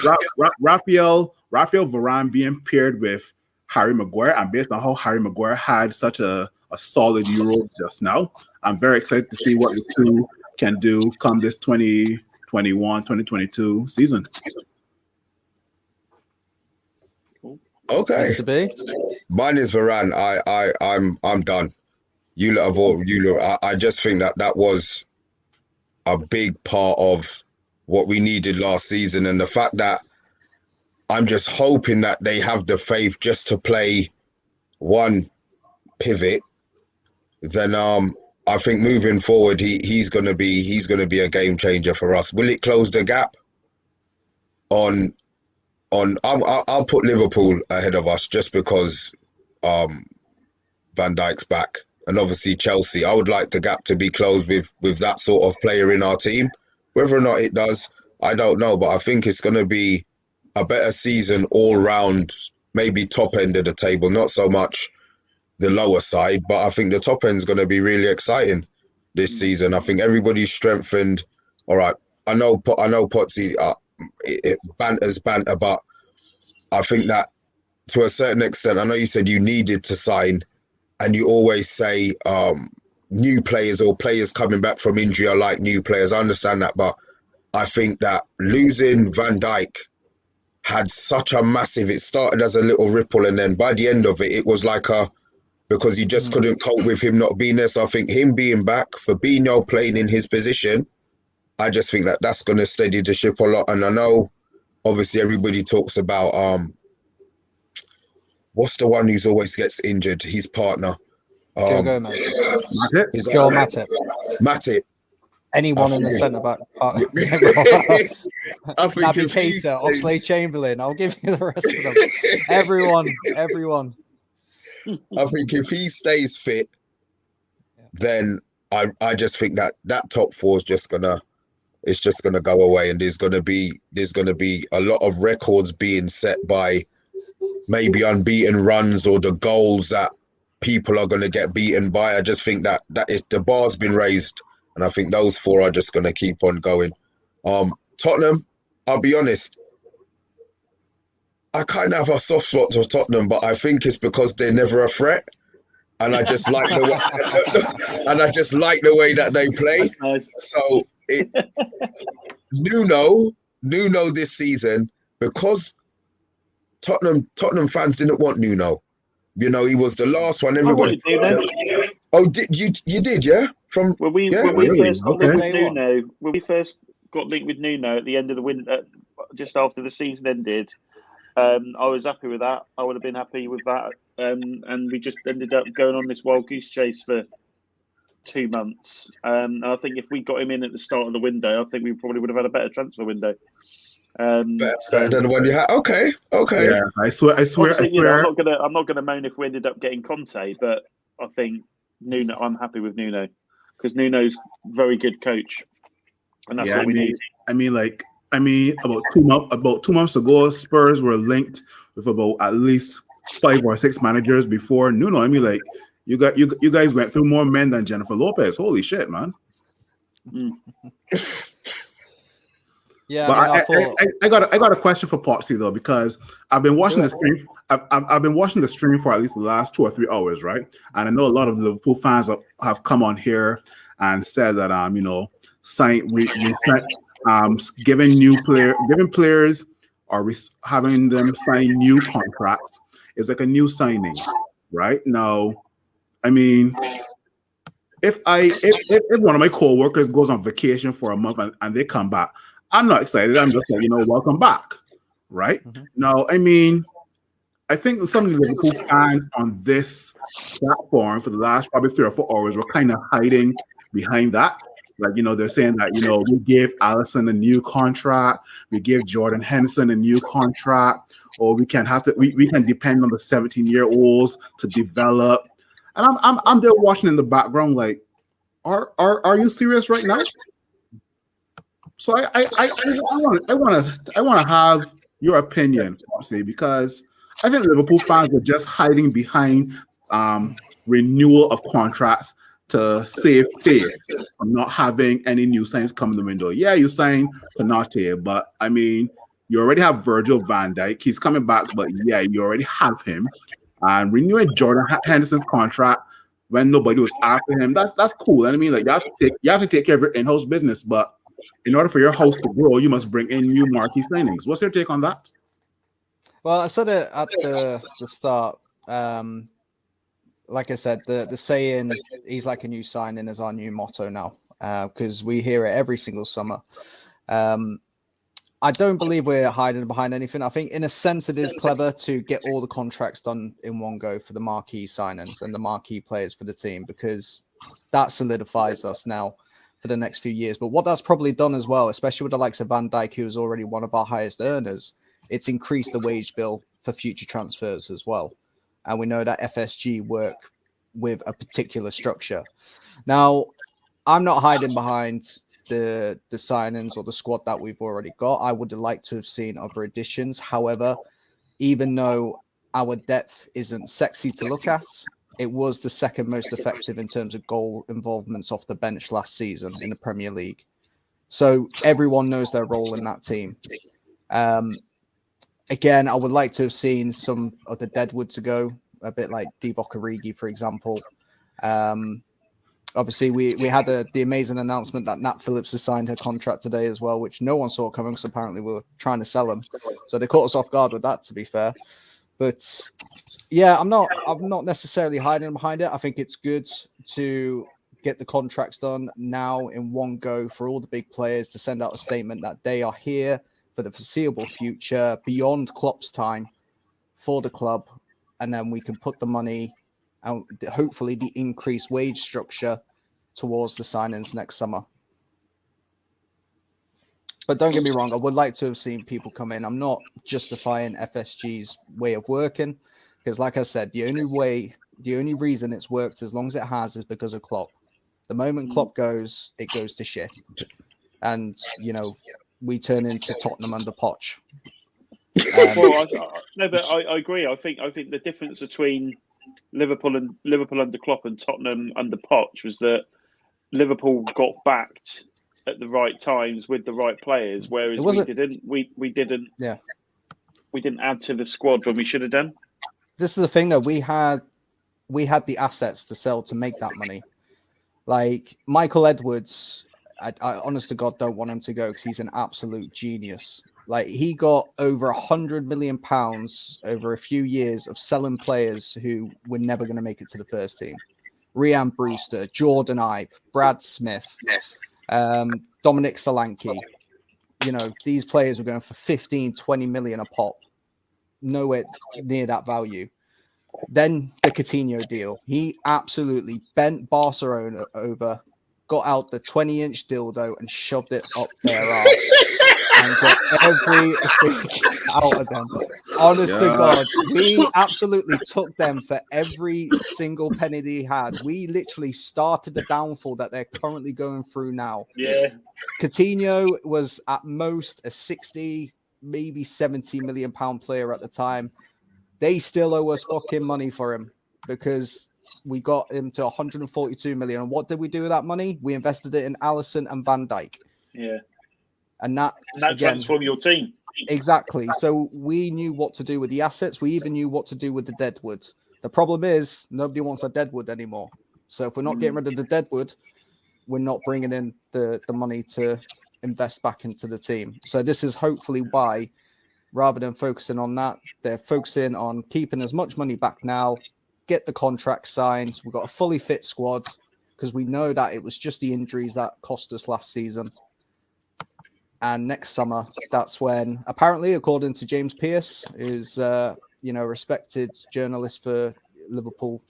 Varane being paired with Harry Maguire, and based on how Harry Maguire had such a solid Euro just now, I'm very excited to see what the two can do come this 2021-2022 season. Okay. Mine is Varane. I'm done. I just think that was a big part of what we needed last season, and the fact that I'm just hoping that they have the faith just to play one pivot. Then I think moving forward, he's gonna be a game changer for us. Will it close the gap on I'll put Liverpool ahead of us just because Van Dijk's back, and obviously Chelsea. I would like the gap to be closed with that sort of player in our team. Whether or not it does, I don't know, but I think it's going to be a better season all round. Maybe top end of the table, not so much the lower side, but I think the top end is going to be really exciting this season. I think everybody's strengthened. All right, I know Potsy banter's banter, but I think that to a certain extent, I know you said you needed to sign, and you always say new players or players coming back from injury are like new players. I understand that, but I think that losing Van Dijk had such a massive, it started as a little ripple, and then by the end of it, it was like because you just couldn't cope with him not being there. So I think him being back, Fabinho playing in his position, I just think that that's going to steady the ship a lot. And I know, obviously, everybody talks about, what's the one who's always gets injured? His partner. Joe Gomez. Joel Matip. Matip. Anyone in the centre back part. Naby Keita, Oxlade-Chamberlain. I'll give you the rest of them. Everyone. I think if he stays fit, then I just think that top four is just gonna go away, and there's gonna be a lot of records being set by maybe unbeaten runs or the goals that people are gonna get beaten by. I just think that is the bar's been raised, and I think those four are just gonna keep on going. Tottenham, I'll be honest, I kind of have a soft spot for Tottenham, but I think it's because they're never a threat, and I just like the way, that they play. So Nuno this season, because Tottenham fans didn't want Nuno. You know, he was the last one. Everybody. You did, yeah? When we first got linked with Nuno at the end of the winter, just after the season ended. I was happy with that. I would have been happy with that. And we just ended up going on this wild goose chase for 2 months. I think if we got him in at the start of the window, I think we probably would have had a better transfer window. Better than the one you had. Okay. Yeah, I swear. You know, I'm not gonna moan if we ended up getting Conte, but I think Nuno. I'm happy with Nuno because Nuno's a very good coach, and that's what we need. About 2 months ago, Spurs were linked with about at least 5 or 6 managers before Nuno. You guys went through more men than Jennifer Lopez. Holy shit, man! Yeah, but I got a question for Potsy though, because I've been watching the stream. I've been watching the stream for at least the last 2 or 3 hours, right? And I know a lot of Liverpool fans have come on here and said that giving players or having them sign new contracts is like a new signing, right? Now, if one of my co-workers goes on vacation for a month and they come back, I'm not excited. I'm just like, welcome back, right? Now, I think some of the Liverpool fans on this platform for the last probably 3 or 4 hours were kind of hiding behind that. Like, they're saying that, we gave Alisson a new contract, we gave Jordan Henderson a new contract, or we can depend on the 17-year-olds to develop. And I'm there watching in the background, like, are you serious right now? So I want to have your opinion, obviously, because I think Liverpool fans are just hiding behind renewal of contracts to save face from not having any new signs come in the window. Yeah, you signed Konate, but you already have Virgil van Dijk. He's coming back, but yeah, you already have him. And renewing Jordan Henderson's contract when nobody was after him, that's cool. And you have to take care of your in-house business, but in order for your house to grow, you must bring in new marquee signings. What's your take on that? Well, I said it at the start. Like I said, the saying "he's like a new signing" is our new motto now, because we hear it every single summer. I don't believe we're hiding behind anything. I think, in a sense, it is clever to get all the contracts done in one go for the marquee signings and the marquee players for the team, because that solidifies us now for the next few years. But what that's probably done as well, especially with the likes of Van Dijk, who is already one of our highest earners, it's increased the wage bill for future transfers as well. And we know that FSG work with a particular structure. Now, I'm not hiding behind the signings or the squad that we've already got. I would have liked to have seen other additions. However, even though our depth isn't sexy to look at, it was the second most effective in terms of goal involvements off the bench last season in the Premier League. So everyone knows their role in that team. Again, I would like to have seen some of the deadwood to go, a bit like Divock Origi, for example. Obviously, we had the amazing announcement that Nat Phillips has signed her contract today as well, which no one saw coming because apparently we were trying to sell them. So they caught us off guard with that, to be fair. But yeah, I'm not necessarily hiding behind it. I think it's good to get the contracts done now in one go for all the big players to send out a statement that they are here for the foreseeable future, beyond Klopp's time for the club. And then we can put the money and hopefully the increased wage structure towards the signings next summer. But don't get me wrong, I would like to have seen people come in. I'm not justifying FSG's way of working, because like I said, the only reason it's worked as long as it has is because of Klopp. The moment Klopp goes, it goes to shit. And, you know, we turn into Tottenham under Poch. I agree. I think the difference between Liverpool under Klopp and Tottenham under Poch was that Liverpool got backed at the right times with the right players, whereas we didn't add to the squad when we should have done. This is the thing, though. We had the assets to sell to make that money. Like Michael Edwards, I honest to God don't want him to go because he's an absolute genius. Like he got over £100 million over a few years of selling players who were never going to make it to the first team. Rhian Brewster, Jordan Ibe, Brad Smith, Dominic Solanke. You know, these players were going for 15, 20 million a pop. Nowhere near that value. Then the Coutinho deal. He absolutely bent Barcelona over, got out the 20-inch dildo and shoved it up their arse and got everything out of them. Honest to God, we absolutely took them for every single penny they had. We literally started the downfall that they're currently going through now. Yeah. Coutinho was at most a 60, maybe 70 million pound player at the time. They still owe us fucking money for him because we got him to 142 million. And what did we do with that money? We invested it in Alisson and Van Dijk. Yeah. And that transformed your team. Exactly. So we knew what to do with the assets. We even knew what to do with the deadwood. The problem is nobody wants a deadwood anymore. So if we're not getting rid of the deadwood, we're not bringing in the money to invest back into the team. So this is hopefully why, rather than focusing on that, they're focusing on keeping as much money back now, get the contract signed. We've got a fully fit squad because we know that it was just the injuries that cost us last season. And next summer, that's when, apparently, according to James Pearce, who's a respected journalist for Liverpool,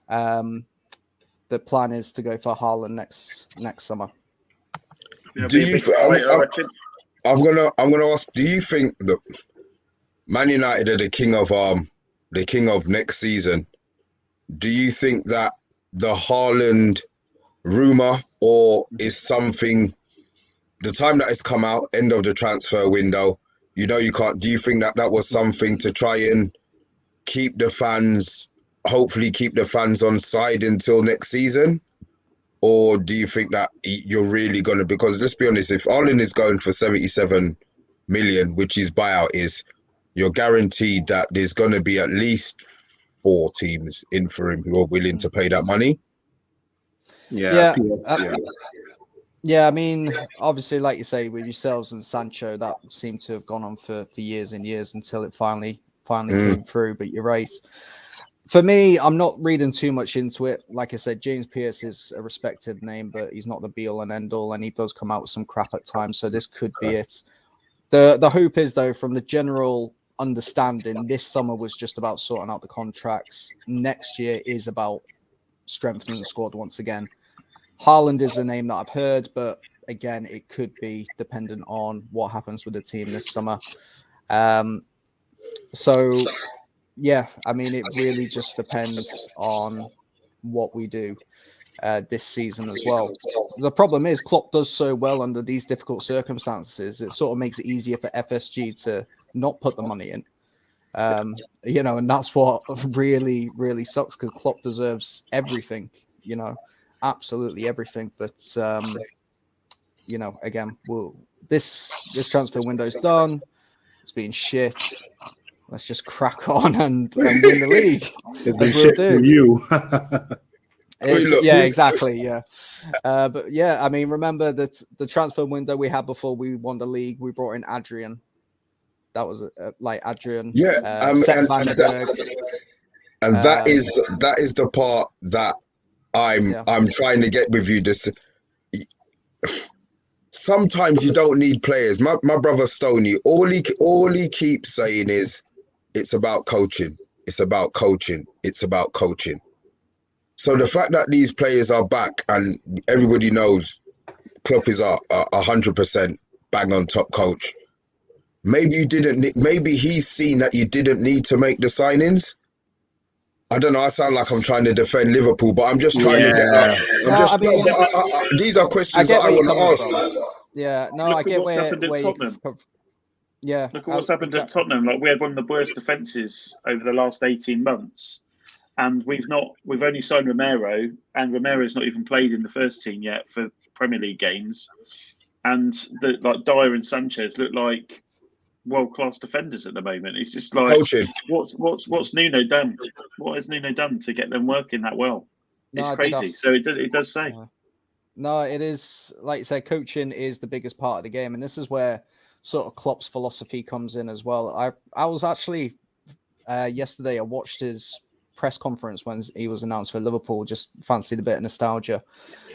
the plan is to go for Haaland next summer. Do you? I'm gonna ask. Do you think that Man United are the king of next season? Do you think that the Haaland rumor, or is something? The time that it's come out, end of the transfer window, you can't. Do you think that was something to try and keep the fans, hopefully keep the fans on side until next season? Or do you think that you're really going to, because let's be honest, if Haaland is going for 77 million, which his buyout is, you're guaranteed that there's going to be at least 4 teams in for him who are willing to pay that money? Yeah, I mean, obviously, like you say, with yourselves and Sancho, that seemed to have gone on for years and years until it finally came through. But you're right. For me, I'm not reading too much into it. Like I said, James Pearce is a respected name, but he's not the be-all and end-all, and he does come out with some crap at times, so this could be it. The hope is, though, from the general understanding, this summer was just about sorting out the contracts. Next year is about strengthening the squad once again. Haaland is the name that I've heard, but again, it could be dependent on what happens with the team this summer. So, yeah, I mean, it really just depends on what we do this season as well. The problem is Klopp does so well under these difficult circumstances. It sort of makes it easier for FSG to not put the money in. You know, and that's what really, really sucks, because Klopp deserves everything, you know, absolutely everything. But, you know, again, this transfer window's done. It's been shit. Let's just crack on and win the league. It's been shit for you. Yeah, exactly. Yeah. But yeah, I mean, remember that the transfer window we had before we won the league, we brought in Adrian. That was like Adrian. Yeah, and that is the part that I'm trying to get with you. This sometimes you don't need players. My brother Stoney, all he keeps saying is, it's about coaching. It's about coaching. It's about coaching. So the fact that these players are back and everybody knows Klopp is a 100% bang on top coach. Maybe you didn't. Maybe he's seen that you didn't need to make the signings. I don't know. I sound like I'm trying to defend Liverpool, but I'm just trying to get. These are questions that I want to ask. Yeah, no, Look I get what's happened at Tottenham. Yeah, look at what's happened at Tottenham. Like, we had one of the worst defences over the last 18 months, and we've only signed Romero, and Romero's not even played in the first team yet for Premier League games. And like Dyer and Sanchez look like world-class defenders at the moment. It's just like, coaching. What's Nuno done? What has Nuno done to get them working that well? It's crazy. So it does say. No, it is, like you said, coaching is the biggest part of the game, and this is where sort of Klopp's philosophy comes in as well. I was actually yesterday, I watched his press conference when he was announced for Liverpool, just fancied a bit of nostalgia,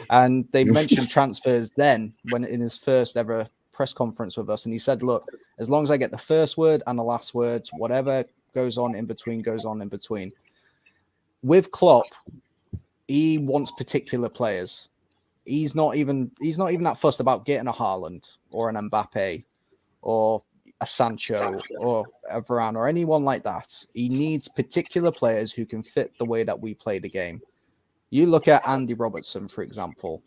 and they mentioned transfers then when in his first ever press conference with us, and he said, look, as long as I get the first word and the last word, whatever goes on in between goes on in between. With Klopp, he wants particular players. He's not even that fussed about getting a Haaland or an Mbappe or a Sancho or a Varane or anyone like that. He needs particular players who can fit the way that we play the game. You look at Andy Robertson, for example.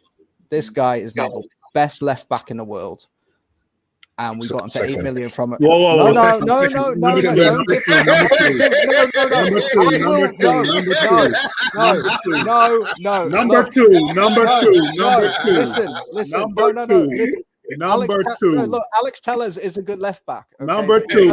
This guy is now the best left back in the world. And we got him for 8 million from it. No. Listen. Look, Alex Tellers is a good left back. Okay? Number two.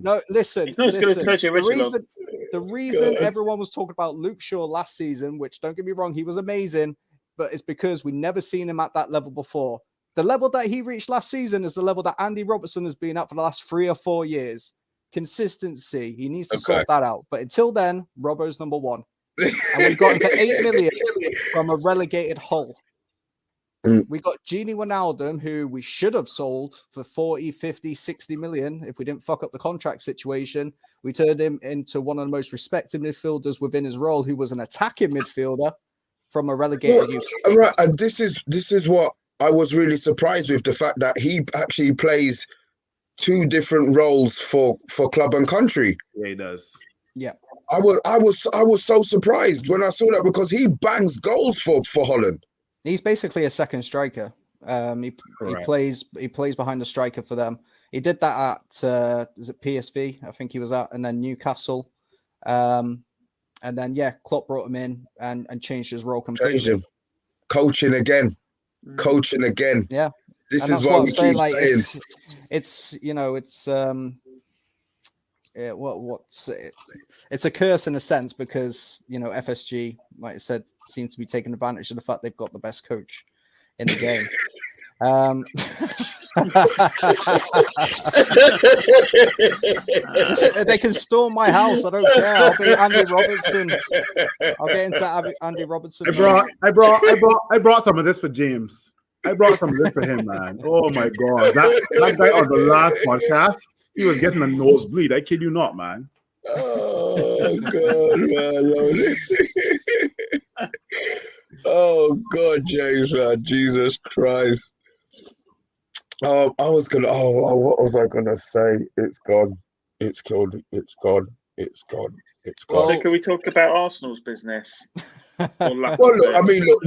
No, listen. It's not as good as Sergio Reguilon. The reason everyone was talking about Luke Shaw last season, which don't get me wrong, he was amazing, but it's because we never seen him at that level before. The level that he reached last season is the level that Andy Robertson has been at for the last 3 or 4 years. Consistency. He needs to sort that out. But until then, Robbo's number one. And we got him for 8 million from a relegated Hull. We got Gini Wijnaldum, who we should have sold for 40, 50, 60 million if we didn't fuck up the contract situation. We turned him into one of the most respected midfielders within his role, who was an attacking midfielder from a relegated youth. Right, and this is what I was really surprised with, the fact that he actually plays 2 different roles for club and country. Yeah, he does. Yeah. I was so surprised when I saw that, because he bangs goals for Holland. He's basically a second striker. He plays behind the striker for them. He did that at is it PSV? I think he was at, and then Newcastle. And then Klopp brought him in and changed his role completely. Changed him. Coaching again. Yeah. This is what we keep saying. It's a curse in a sense, because FSG, like I said, seem to be taking advantage of the fact they've got the best coach in the game. They can storm my house. I don't care. I'll be Andy Robertson. I'll get into Andy Robertson. I brought some of this for James. I brought some of this for him, man. Oh my god, that guy on the last podcast, he was getting a nosebleed. I kid you not, man. Oh god, man. Oh god, James, man. Jesus Christ. I was gonna. What was I gonna say? It's gone. It's killed. It's gone. It's gone. It's gone. So can we talk about Arsenal's business? Well, look. I mean, look.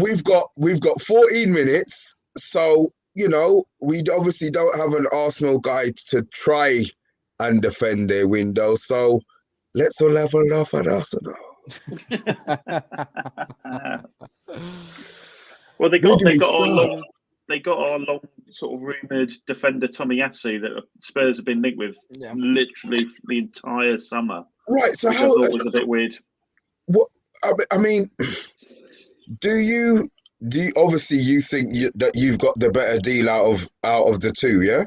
We've got 14 minutes. So we obviously don't have an Arsenal guy to try and defend their window. So let's all have a laugh at Arsenal. Well, they got our long sort of rumoured defender Tomiyasu that Spurs have been linked with literally the entire summer. Right. So which how? I thought was a bit weird. What? I mean, do you obviously you think that you've got the better deal out of the two? Yeah.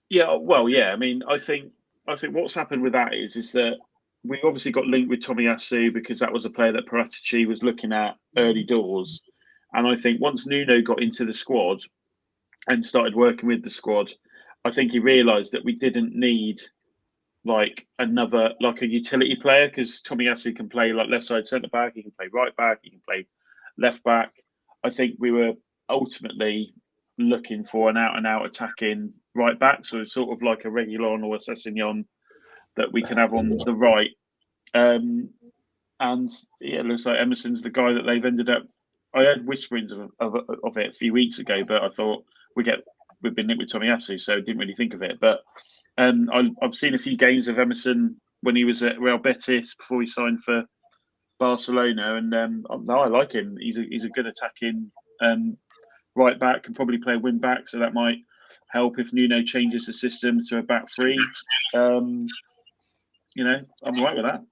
Yeah. Well, yeah. I mean, I think what's happened with that is that we obviously got linked with Tomiyasu because that was a player that Paratici was looking at early doors. And I think once Nuno got into the squad and started working with the squad, I think he realised that we didn't need like a utility player, because Tomiyasu can play like left side centre back, he can play right back, he can play left back. I think we were ultimately looking for an out and out attacking right back, so sort of like a Reguilon or a Sessegnon that we can have on the right. And yeah, it looks like Emerson's the guy that they've ended up. I heard whisperings of it a few weeks ago, but I thought we've been linked with Tomiyasu, so didn't really think of it. But I've seen a few games of Emerson when he was at Real Betis before he signed for Barcelona, and I like him. He's a good attacking right back, can probably play wing back, so that might help if Nuno changes the system to a back three. I'm all right with that.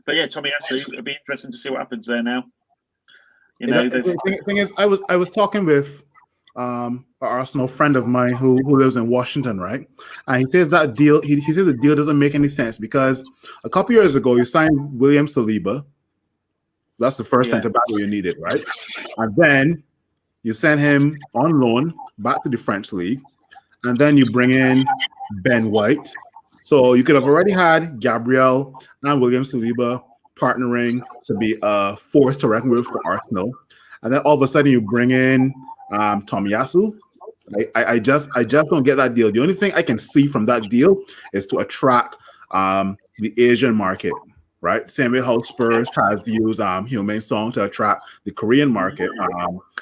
But yeah, Tomiyasu, it'll be interesting to see what happens there now. The thing is, I was talking with an Arsenal friend of mine who lives in Washington, right? And he says that deal. He says the deal doesn't make any sense because a couple years ago you signed William Saliba. That's the first centre back you needed, right? And then you send him on loan back to the French league, and then you bring in Ben White. So you could have already had Gabriel and William Saliba partnering to be a force to reckon with for Arsenal, and then all of a sudden you bring in Tomiyasu. I just don't get that deal. The only thing I can see from that deal is to attract the Asian market, right? Same way how Spurs has used Heung-min Son to attract the Korean market.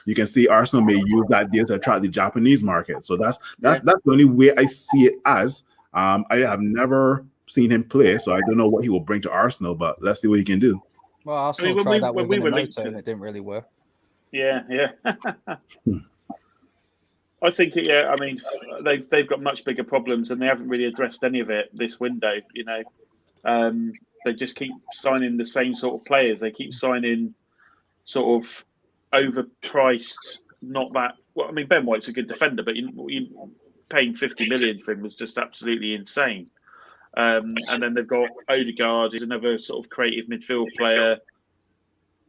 You can see Arsenal may use that deal to attract the Japanese market. So that's the only way I see it as. I have never seen him play, so I don't know what he will bring to Arsenal, but let's see what he can do. Well, Arsenal tried that with Minamoto and it didn't really work. Yeah. I think, I mean, they've got much bigger problems and they haven't really addressed any of it this window, They just keep signing the same sort of players. They keep signing sort of overpriced, not that... Well, I mean, Ben White's a good defender, but you paying 50 million for him was just absolutely insane. And then they've got Odegaard, who's another sort of creative midfield player.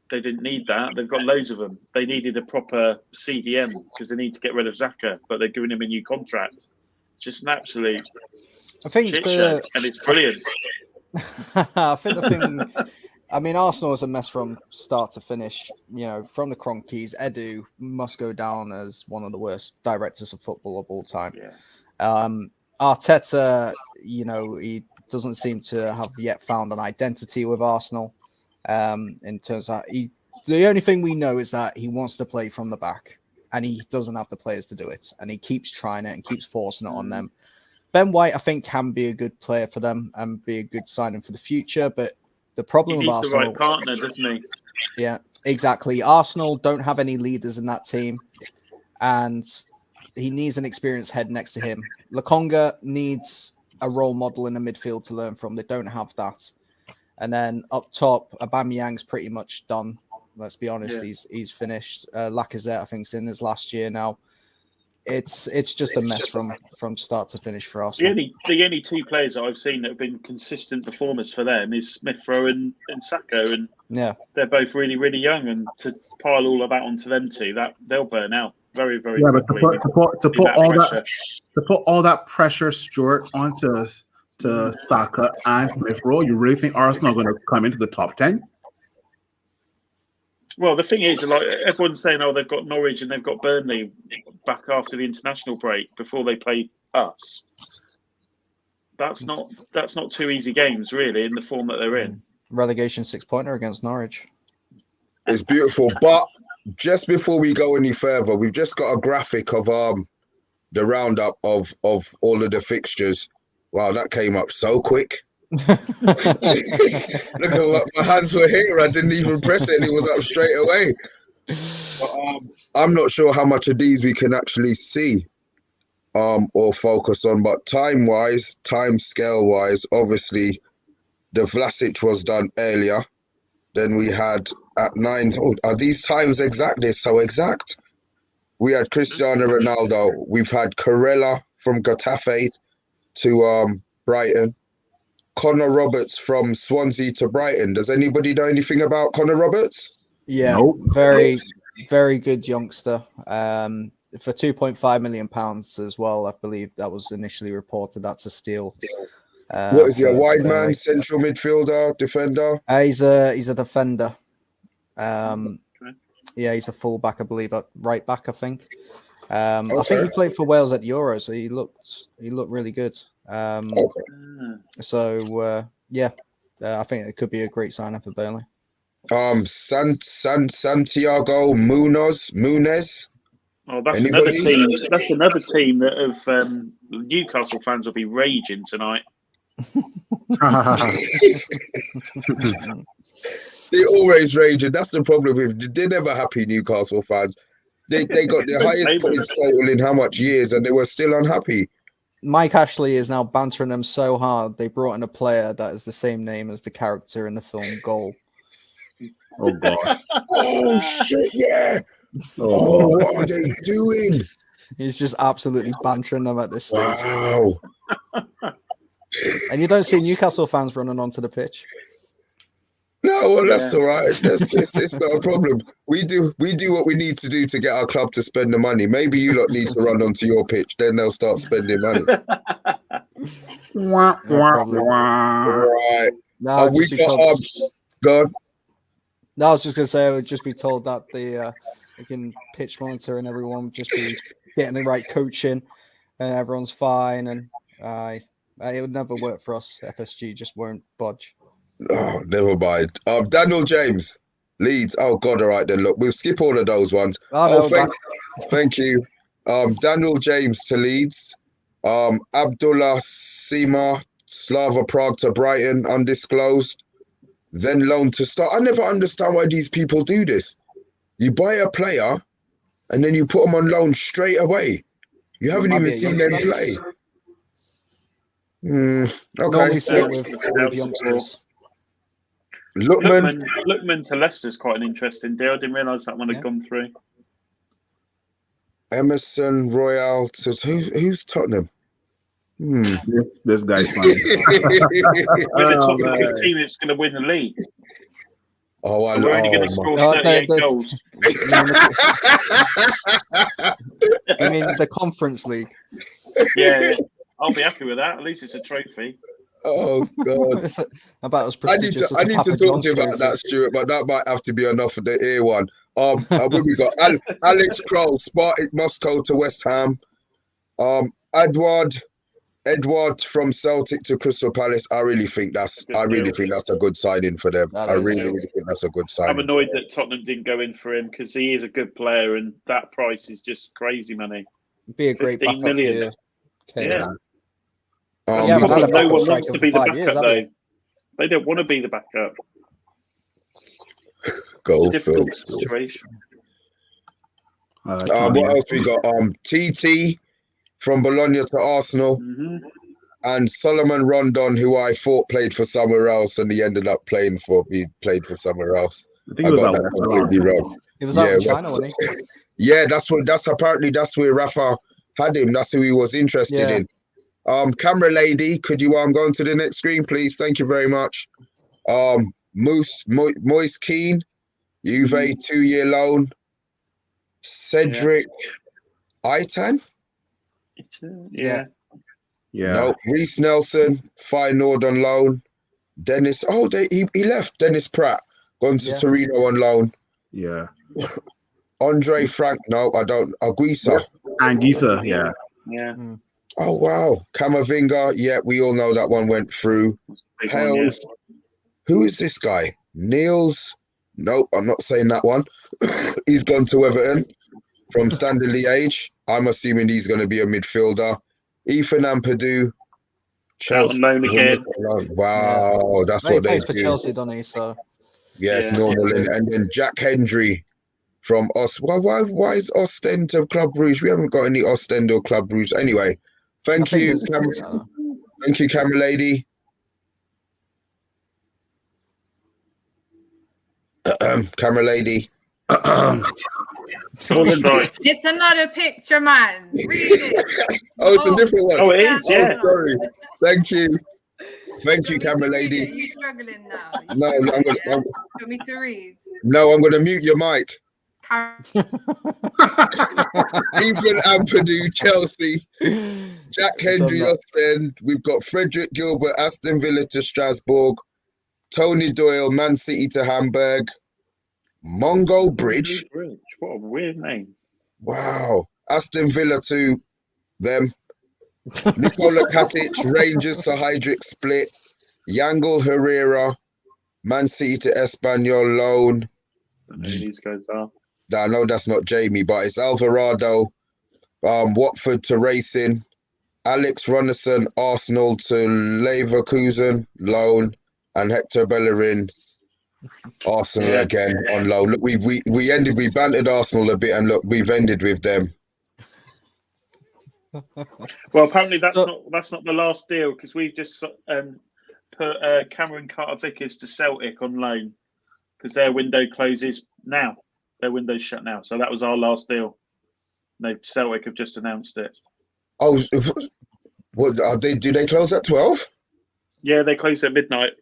They didn't need that. They've got loads of them. They needed a proper CDM because they need to get rid of Xhaka, but they're giving him a new contract. Just an absolute shit show, and it's brilliant. I think the thing... I mean, Arsenal is a mess from start to finish. From the Kroenkes, Edu must go down as one of the worst directors of football of all time. Yeah. Arteta, he doesn't seem to have yet found an identity with Arsenal. In terms of the only thing we know is that he wants to play from the back, and he doesn't have the players to do it, and he keeps trying it and keeps forcing it on them. Ben White, I think, can be a good player for them and be a good signing for the future, but the problem with Arsenal, the right partner, doesn't he? Yeah, exactly. Arsenal don't have any leaders in that team, and he needs an experienced head next to him. Lokonga needs a role model in the midfield to learn from. They don't have that. And then up top, Aubameyang's pretty much done. Let's be honest, he's finished. Lacazette, I think, is in his last year now. It's just a mess from start to finish for Arsenal. The only two players that I've seen that have been consistent performers for them is Smith Rowe and Saka, and they're both really, really young. And to pile all of that onto them two, that they'll burn out very, very quickly. But to put all that pressure, Stuart, onto Saka and Smith Rowe, you really think Arsenal are going to come into the top 10? Well, the thing is, like everyone's saying, they've got Norwich and they've got Burnley back after the international break before they play us. That's not two easy games, really, in the form that they're in. Relegation 6-pointer against Norwich. It's beautiful. But just before we go any further, we've just got a graphic of the roundup of all of the fixtures. Wow, that came up so quick. Look at what my hands were here. I didn't even press it and it was up straight away. But, I'm not sure how much of these we can actually see or focus on, but time scale wise, obviously the Vlasic was done earlier. Then we had at 9. Oh, are these times exact? They're so exact. We had Cristiano Ronaldo. We've had Corella from Getafe to Brighton. Connor Roberts from Swansea to Brighton. Does anybody know anything about Connor Roberts? Yeah, very, very good youngster. For £2.5 million as well, I believe that was initially reported. That's a steal. What is he, a wide man, central midfielder, defender? He's a defender. Yeah, he's a fullback, I believe, right back, I think. I think he played for Wales at Euros, so he looked really good. So I think it could be a great signing for Burnley. Santiago Munez. Oh, that's Anybody? another team. That's another team that Newcastle fans will be raging tonight. They're always raging. That's the problem with. They're never happy, Newcastle fans. They got their highest points total in how much years, and they were still unhappy. Mike Ashley is now bantering them so hard they brought in a player that is the same name as the character in the film Goal. Oh God! Oh shit! Yeah. Oh, what are they doing? He's just absolutely bantering them at this stage. Wow. And you don't see Newcastle fans running onto the pitch. No, well, that's all right. It's not a problem. We do what we need to do to get our club to spend the money. Maybe you lot need to run onto your pitch, then they'll start spending money. Wah, wah, wah. Right. No, we got God. No, I was just gonna say I would just be told that the pitch monitor and everyone would just be getting the right coaching and everyone's fine, and it would never work for us. FSG just won't budge. Oh, never mind. Daniel James, Leeds. Oh God, all right then. Look, we'll skip all of those ones. Thank you. Daniel James to Leeds. Abdullah Sima, Slava Prague to Brighton, undisclosed. Then loan to start. I never understand why these people do this. You buy a player and then you put them on loan straight away. You haven't even seen them play. Okay. Normally see it with youngsters. Lookman to Leicester's quite an interesting deal. I didn't realise that one had gone through. Emerson Royal to who's Tottenham? This guy's funny. We're the top team that's going to win the league. Oh, I know. We're only going to score 38 goals. I mean, the Conference League. Yeah, I'll be happy with that. At least it's a trophy. Oh God! About as I need to talk to you about that, Stuart, but that might have to be enough for the ear one. What we got? Alex Kroll, Spartak Moscow to West Ham. Edward from Celtic to Crystal Palace. I really think that's a good signing for them. I really think that's a good signing. I'm annoyed that Tottenham didn't go in for him because he is a good player, and that price is just crazy money. Be a great backup million. Yeah. But no one wants to be the backup, though. They don't want to be the backup. It's a difficult situation. What else we got? TT from Bologna to Arsenal, and Solomon Rondon, who I thought played for somewhere else, and he ended up played for somewhere else. I think it was completely wrong. It was out in China, wasn't he? Yeah, that's where Rafa had him. That's who he was interested in. Camera lady, could you go on to the next screen, please? Thank you very much. Moise Keane, Juve 2-year loan. Cedric Aitan. Yeah. No, Reece Nelson, Feyenoord on loan. Dennis. He left. Dennis Pratt gone to Torino on loan. Yeah. Andre Frank. No, I don't. Aguisa. Anguissa, yeah. Yeah. Oh wow, Camavinga. Yeah, we all know that one went through. Big one, Hales. Who is this guy? Niels? Nope, I'm not saying that one. He's gone to Everton from Standard Liège. I'm assuming he's going to be a midfielder. Ethan Ampadu. Chelsea. Wow, that's He what they plays for do. Chelsea, doesn't he? So Yes, normal. And then Jack Hendry from Why is Ostend of Club Rouge? We haven't got any Ostend or Club Rouge. Anyway, thank you, thank you, camera lady. Camera lady. It's another picture, man. Read it. Oh, it's a different one. Oh, it is, yeah. Oh, sorry. Thank you. Thank you, camera lady. You're struggling now. No, I'm gonna. You want me to read? No, I'm gonna mute your mic. Ethan Ampadu, Chelsea. Jack Hendry, Ostend. We've got Frederick Gilbert, Aston Villa to Strasbourg. Tony Doyle, Man City to Hamburg. Mongo Bridge. What a weird name. Wow. Aston Villa to them. Nikola Katic, Rangers to Hydrick Split. Yangel Herrera, Man City to Espanyol loan. These guys are. I know that's not Jamie, but it's Alvarado. Watford to Racing. Alex Runnison, Arsenal to Leverkusen loan. And Hector Bellerin, Arsenal again on loan. Look, we bantered Arsenal a bit, and look, we've ended with them. Well, apparently that's not the last deal, because we've just put Cameron Carter-Vickers to Celtic on loan because their window closes now. Their window's shut now, so that was our last deal. No, Celtic have just announced it. Oh, what are they? Do they close at 12? Yeah, they close at midnight.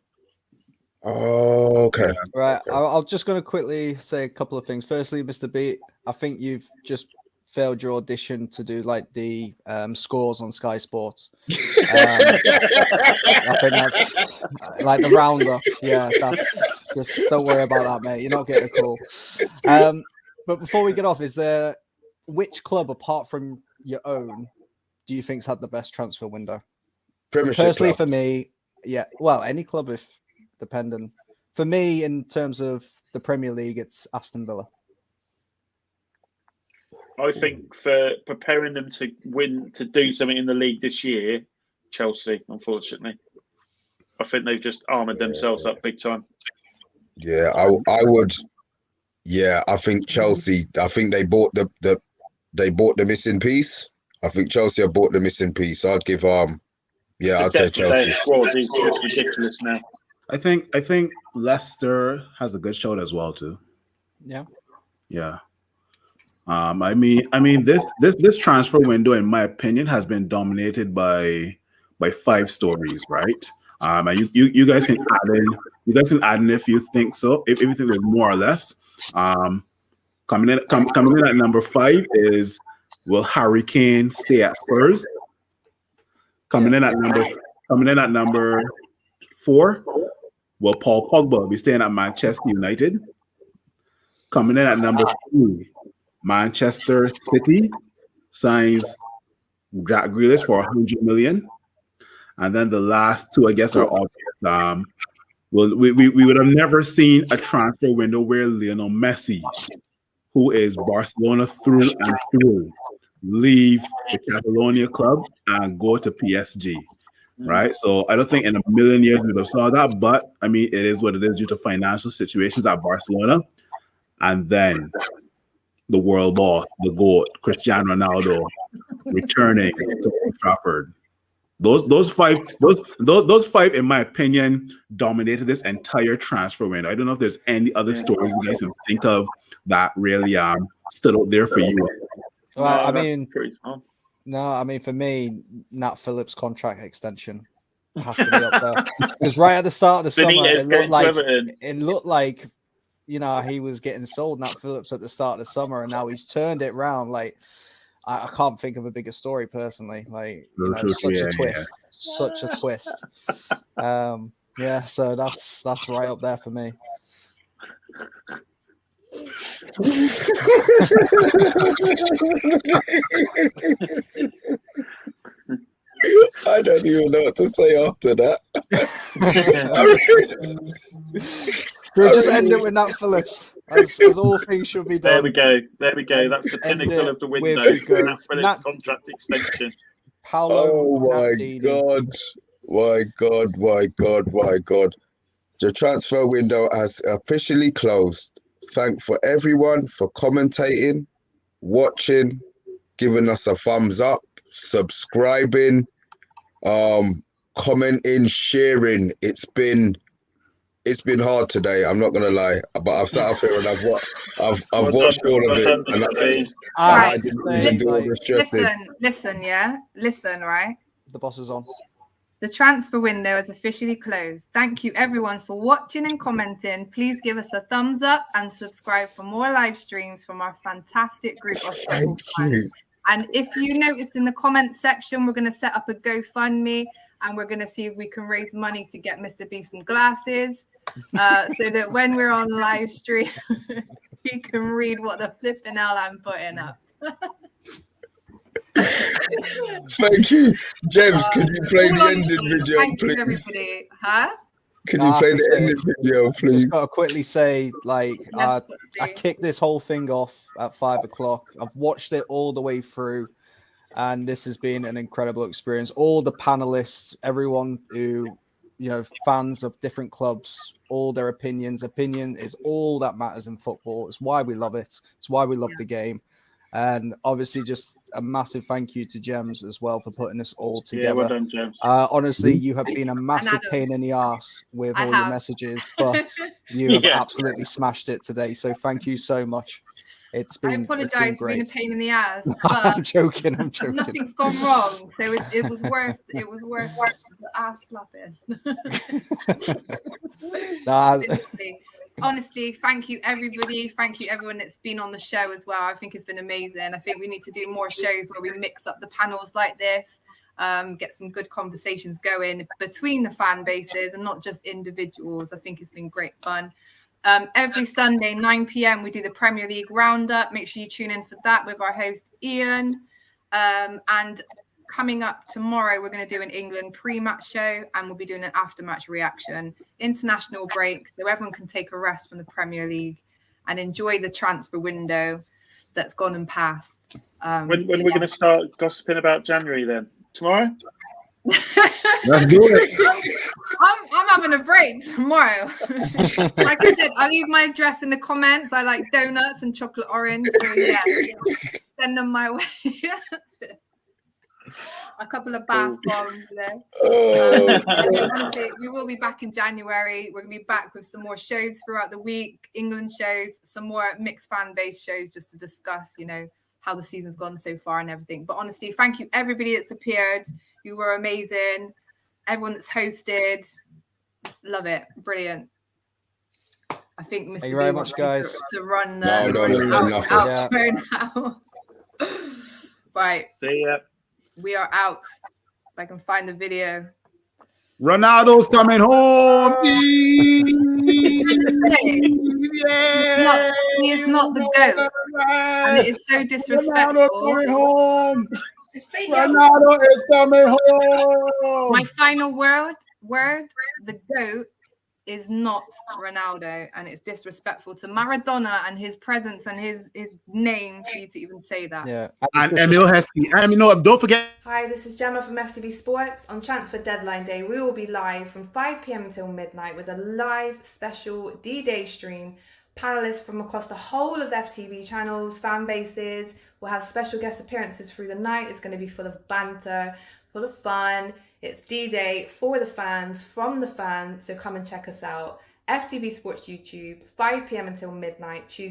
Oh, okay. Right. I'm just going to quickly say a couple of things. Firstly, Mr. B, I think you've just failed your audition to do like the scores on Sky Sports. I think that's like the roundup. Yeah, that's just don't worry about that, mate. You're not getting a call. But before we get off, is there which club apart from your own do you think's had the best transfer window? Personally, for me, yeah. Well, any club if dependent. For me, in terms of the Premier League, it's Aston Villa. I think for preparing them to win, to do something in the league this year, Chelsea, unfortunately. I think they've just armoured themselves up big time. Yeah, I would. Yeah, I think Chelsea. I think they bought the missing piece. I think Chelsea have bought the missing piece. I'd give yeah, I'd say Chelsea. Their squad is just ridiculous now. I think Leicester has a good shout as well too. Yeah. Yeah. I mean this transfer window, in my opinion, has been dominated by 5 stories, right? And you guys can add in if you think so, if you think there's more or less. Coming in at number 5 is, will Harry Kane stay at Spurs? Coming in at number 4, will Paul Pogba be staying at Manchester United? Coming in at number 3, Manchester City signs Jack Grealish for 100 million. And then the last 2, I guess, are obvious. We would have never seen a transfer window where Lionel Messi, who is Barcelona through and through, leave the Catalonia club and go to PSG. Right, so I don't think in a million years we would have saw that, but I mean, it is what it is due to financial situations at Barcelona. And then the world boss, the GOAT, Cristiano Ronaldo, returning to Old Trafford. Those five, in my opinion, dominated this entire transfer window. I don't know if there's any other stories you guys can think of that really stood out there for you. Well, I mean, no, I mean, for me, Nat Phillips' contract extension has to be up there. Because right at the start of the summer, it looked like, you know, he was getting sold, Nat Phillips, at the start of the summer, and now he's turned it round. Like, I can't think of a bigger story personally. Like, you know, such a twist. Yeah, so that's right up there for me. I don't even know what to say after that. We'll just end it with Nat Phillips, as all things should be done. There we go. There we go. And That's the end pinnacle it of the with window. the goat. Nat Phillips contract extension. Paolo Oh my Nardini. God. My God, my God, my God. The transfer window has officially closed. Thank for everyone for commentating, watching, giving us a thumbs up, subscribing, commenting, sharing. It's been hard today. I'm not gonna lie, but I've sat up here and I've watched all of it, and I didn't even do all the stressing. Listen, right? The boss is on. The transfer window is officially closed. Thank you everyone for watching and commenting. Please give us a thumbs up and subscribe for more live streams from our fantastic group of football fans. And if you notice in the comment section, we're going to set up a GoFundMe and we're going to see if we can raise money to get Mr. B some glasses so that when we're on live stream, he can read what the flipping hell I'm putting up. Thank you, James. Could you play the ending video, Thank you, please? everybody. Huh? Can you play the ending video, please? Just gotta quickly say, like, I kicked this whole thing off at 5 o'clock. I've watched it all the way through, and this has been an incredible experience. All the panelists, everyone who, fans of different clubs, all their opinions. Opinion is all that matters in football. It's why we love it. It's why we love the game. And obviously, just a massive thank you to Gems as well for putting this all together. Yeah, well done, Gems. Honestly, you have been a massive pain in the arse with all your messages, but you have absolutely smashed it today. So thank you so much. It's been. I apologise for being a pain in the ass. But I'm joking. Nothing's gone wrong, so it was worth the ass slapping. Honestly, thank you everybody. Thank you everyone that's been on the show as well. I think it's been amazing. I think we need to do more shows where we mix up the panels like this, get some good conversations going between the fan bases and not just individuals. I think it's been great fun. Every Sunday, 9 p.m, we do the Premier League roundup. Make sure you tune in for that with our host, Ian. And coming up tomorrow, we're going to do an England pre-match show and we'll be doing an after-match reaction. International break, so everyone can take a rest from the Premier League and enjoy the transfer window that's gone and passed. When we're going to start gossiping about January then? Tomorrow? Let's do it. I'm having a break tomorrow. Like I said, I'll leave my address in the comments. I like donuts and chocolate orange. So yeah, send them my way. A couple of bath bombs there. Honestly, we will be back in January. We're going to be back with some more shows throughout the week, England shows, some more mixed fan base shows just to discuss, how the season's gone so far and everything. But honestly, thank you everybody that's appeared. You were amazing. Everyone that's hosted, love it, brilliant. I think Mr. Thank you very much, guys. To run the outro now. Right. See ya. We are out. If I can find the video. Ronaldo's coming home. Yeah. He is not the GOAT. And it is so disrespectful. Coming home. Ronaldo is coming home. My final word, the GOAT is not Ronaldo, and it's disrespectful to Maradona and his presence and his name for you to even say that. Yeah. And Emil Heskey. Don't forget. Hi, this is Gemma from FTB SPORTS. On transfer deadline day, we will be live from 5 p.m. until midnight with a live special D-Day stream. Panelists from across the whole of FTB channels, fan bases. We'll have special guest appearances through the night. It's going to be full of banter, full of fun. It's D-Day for the fans, from the fans. So come and check us out. FTB Sports YouTube, 5 p.m. until midnight, Tuesday.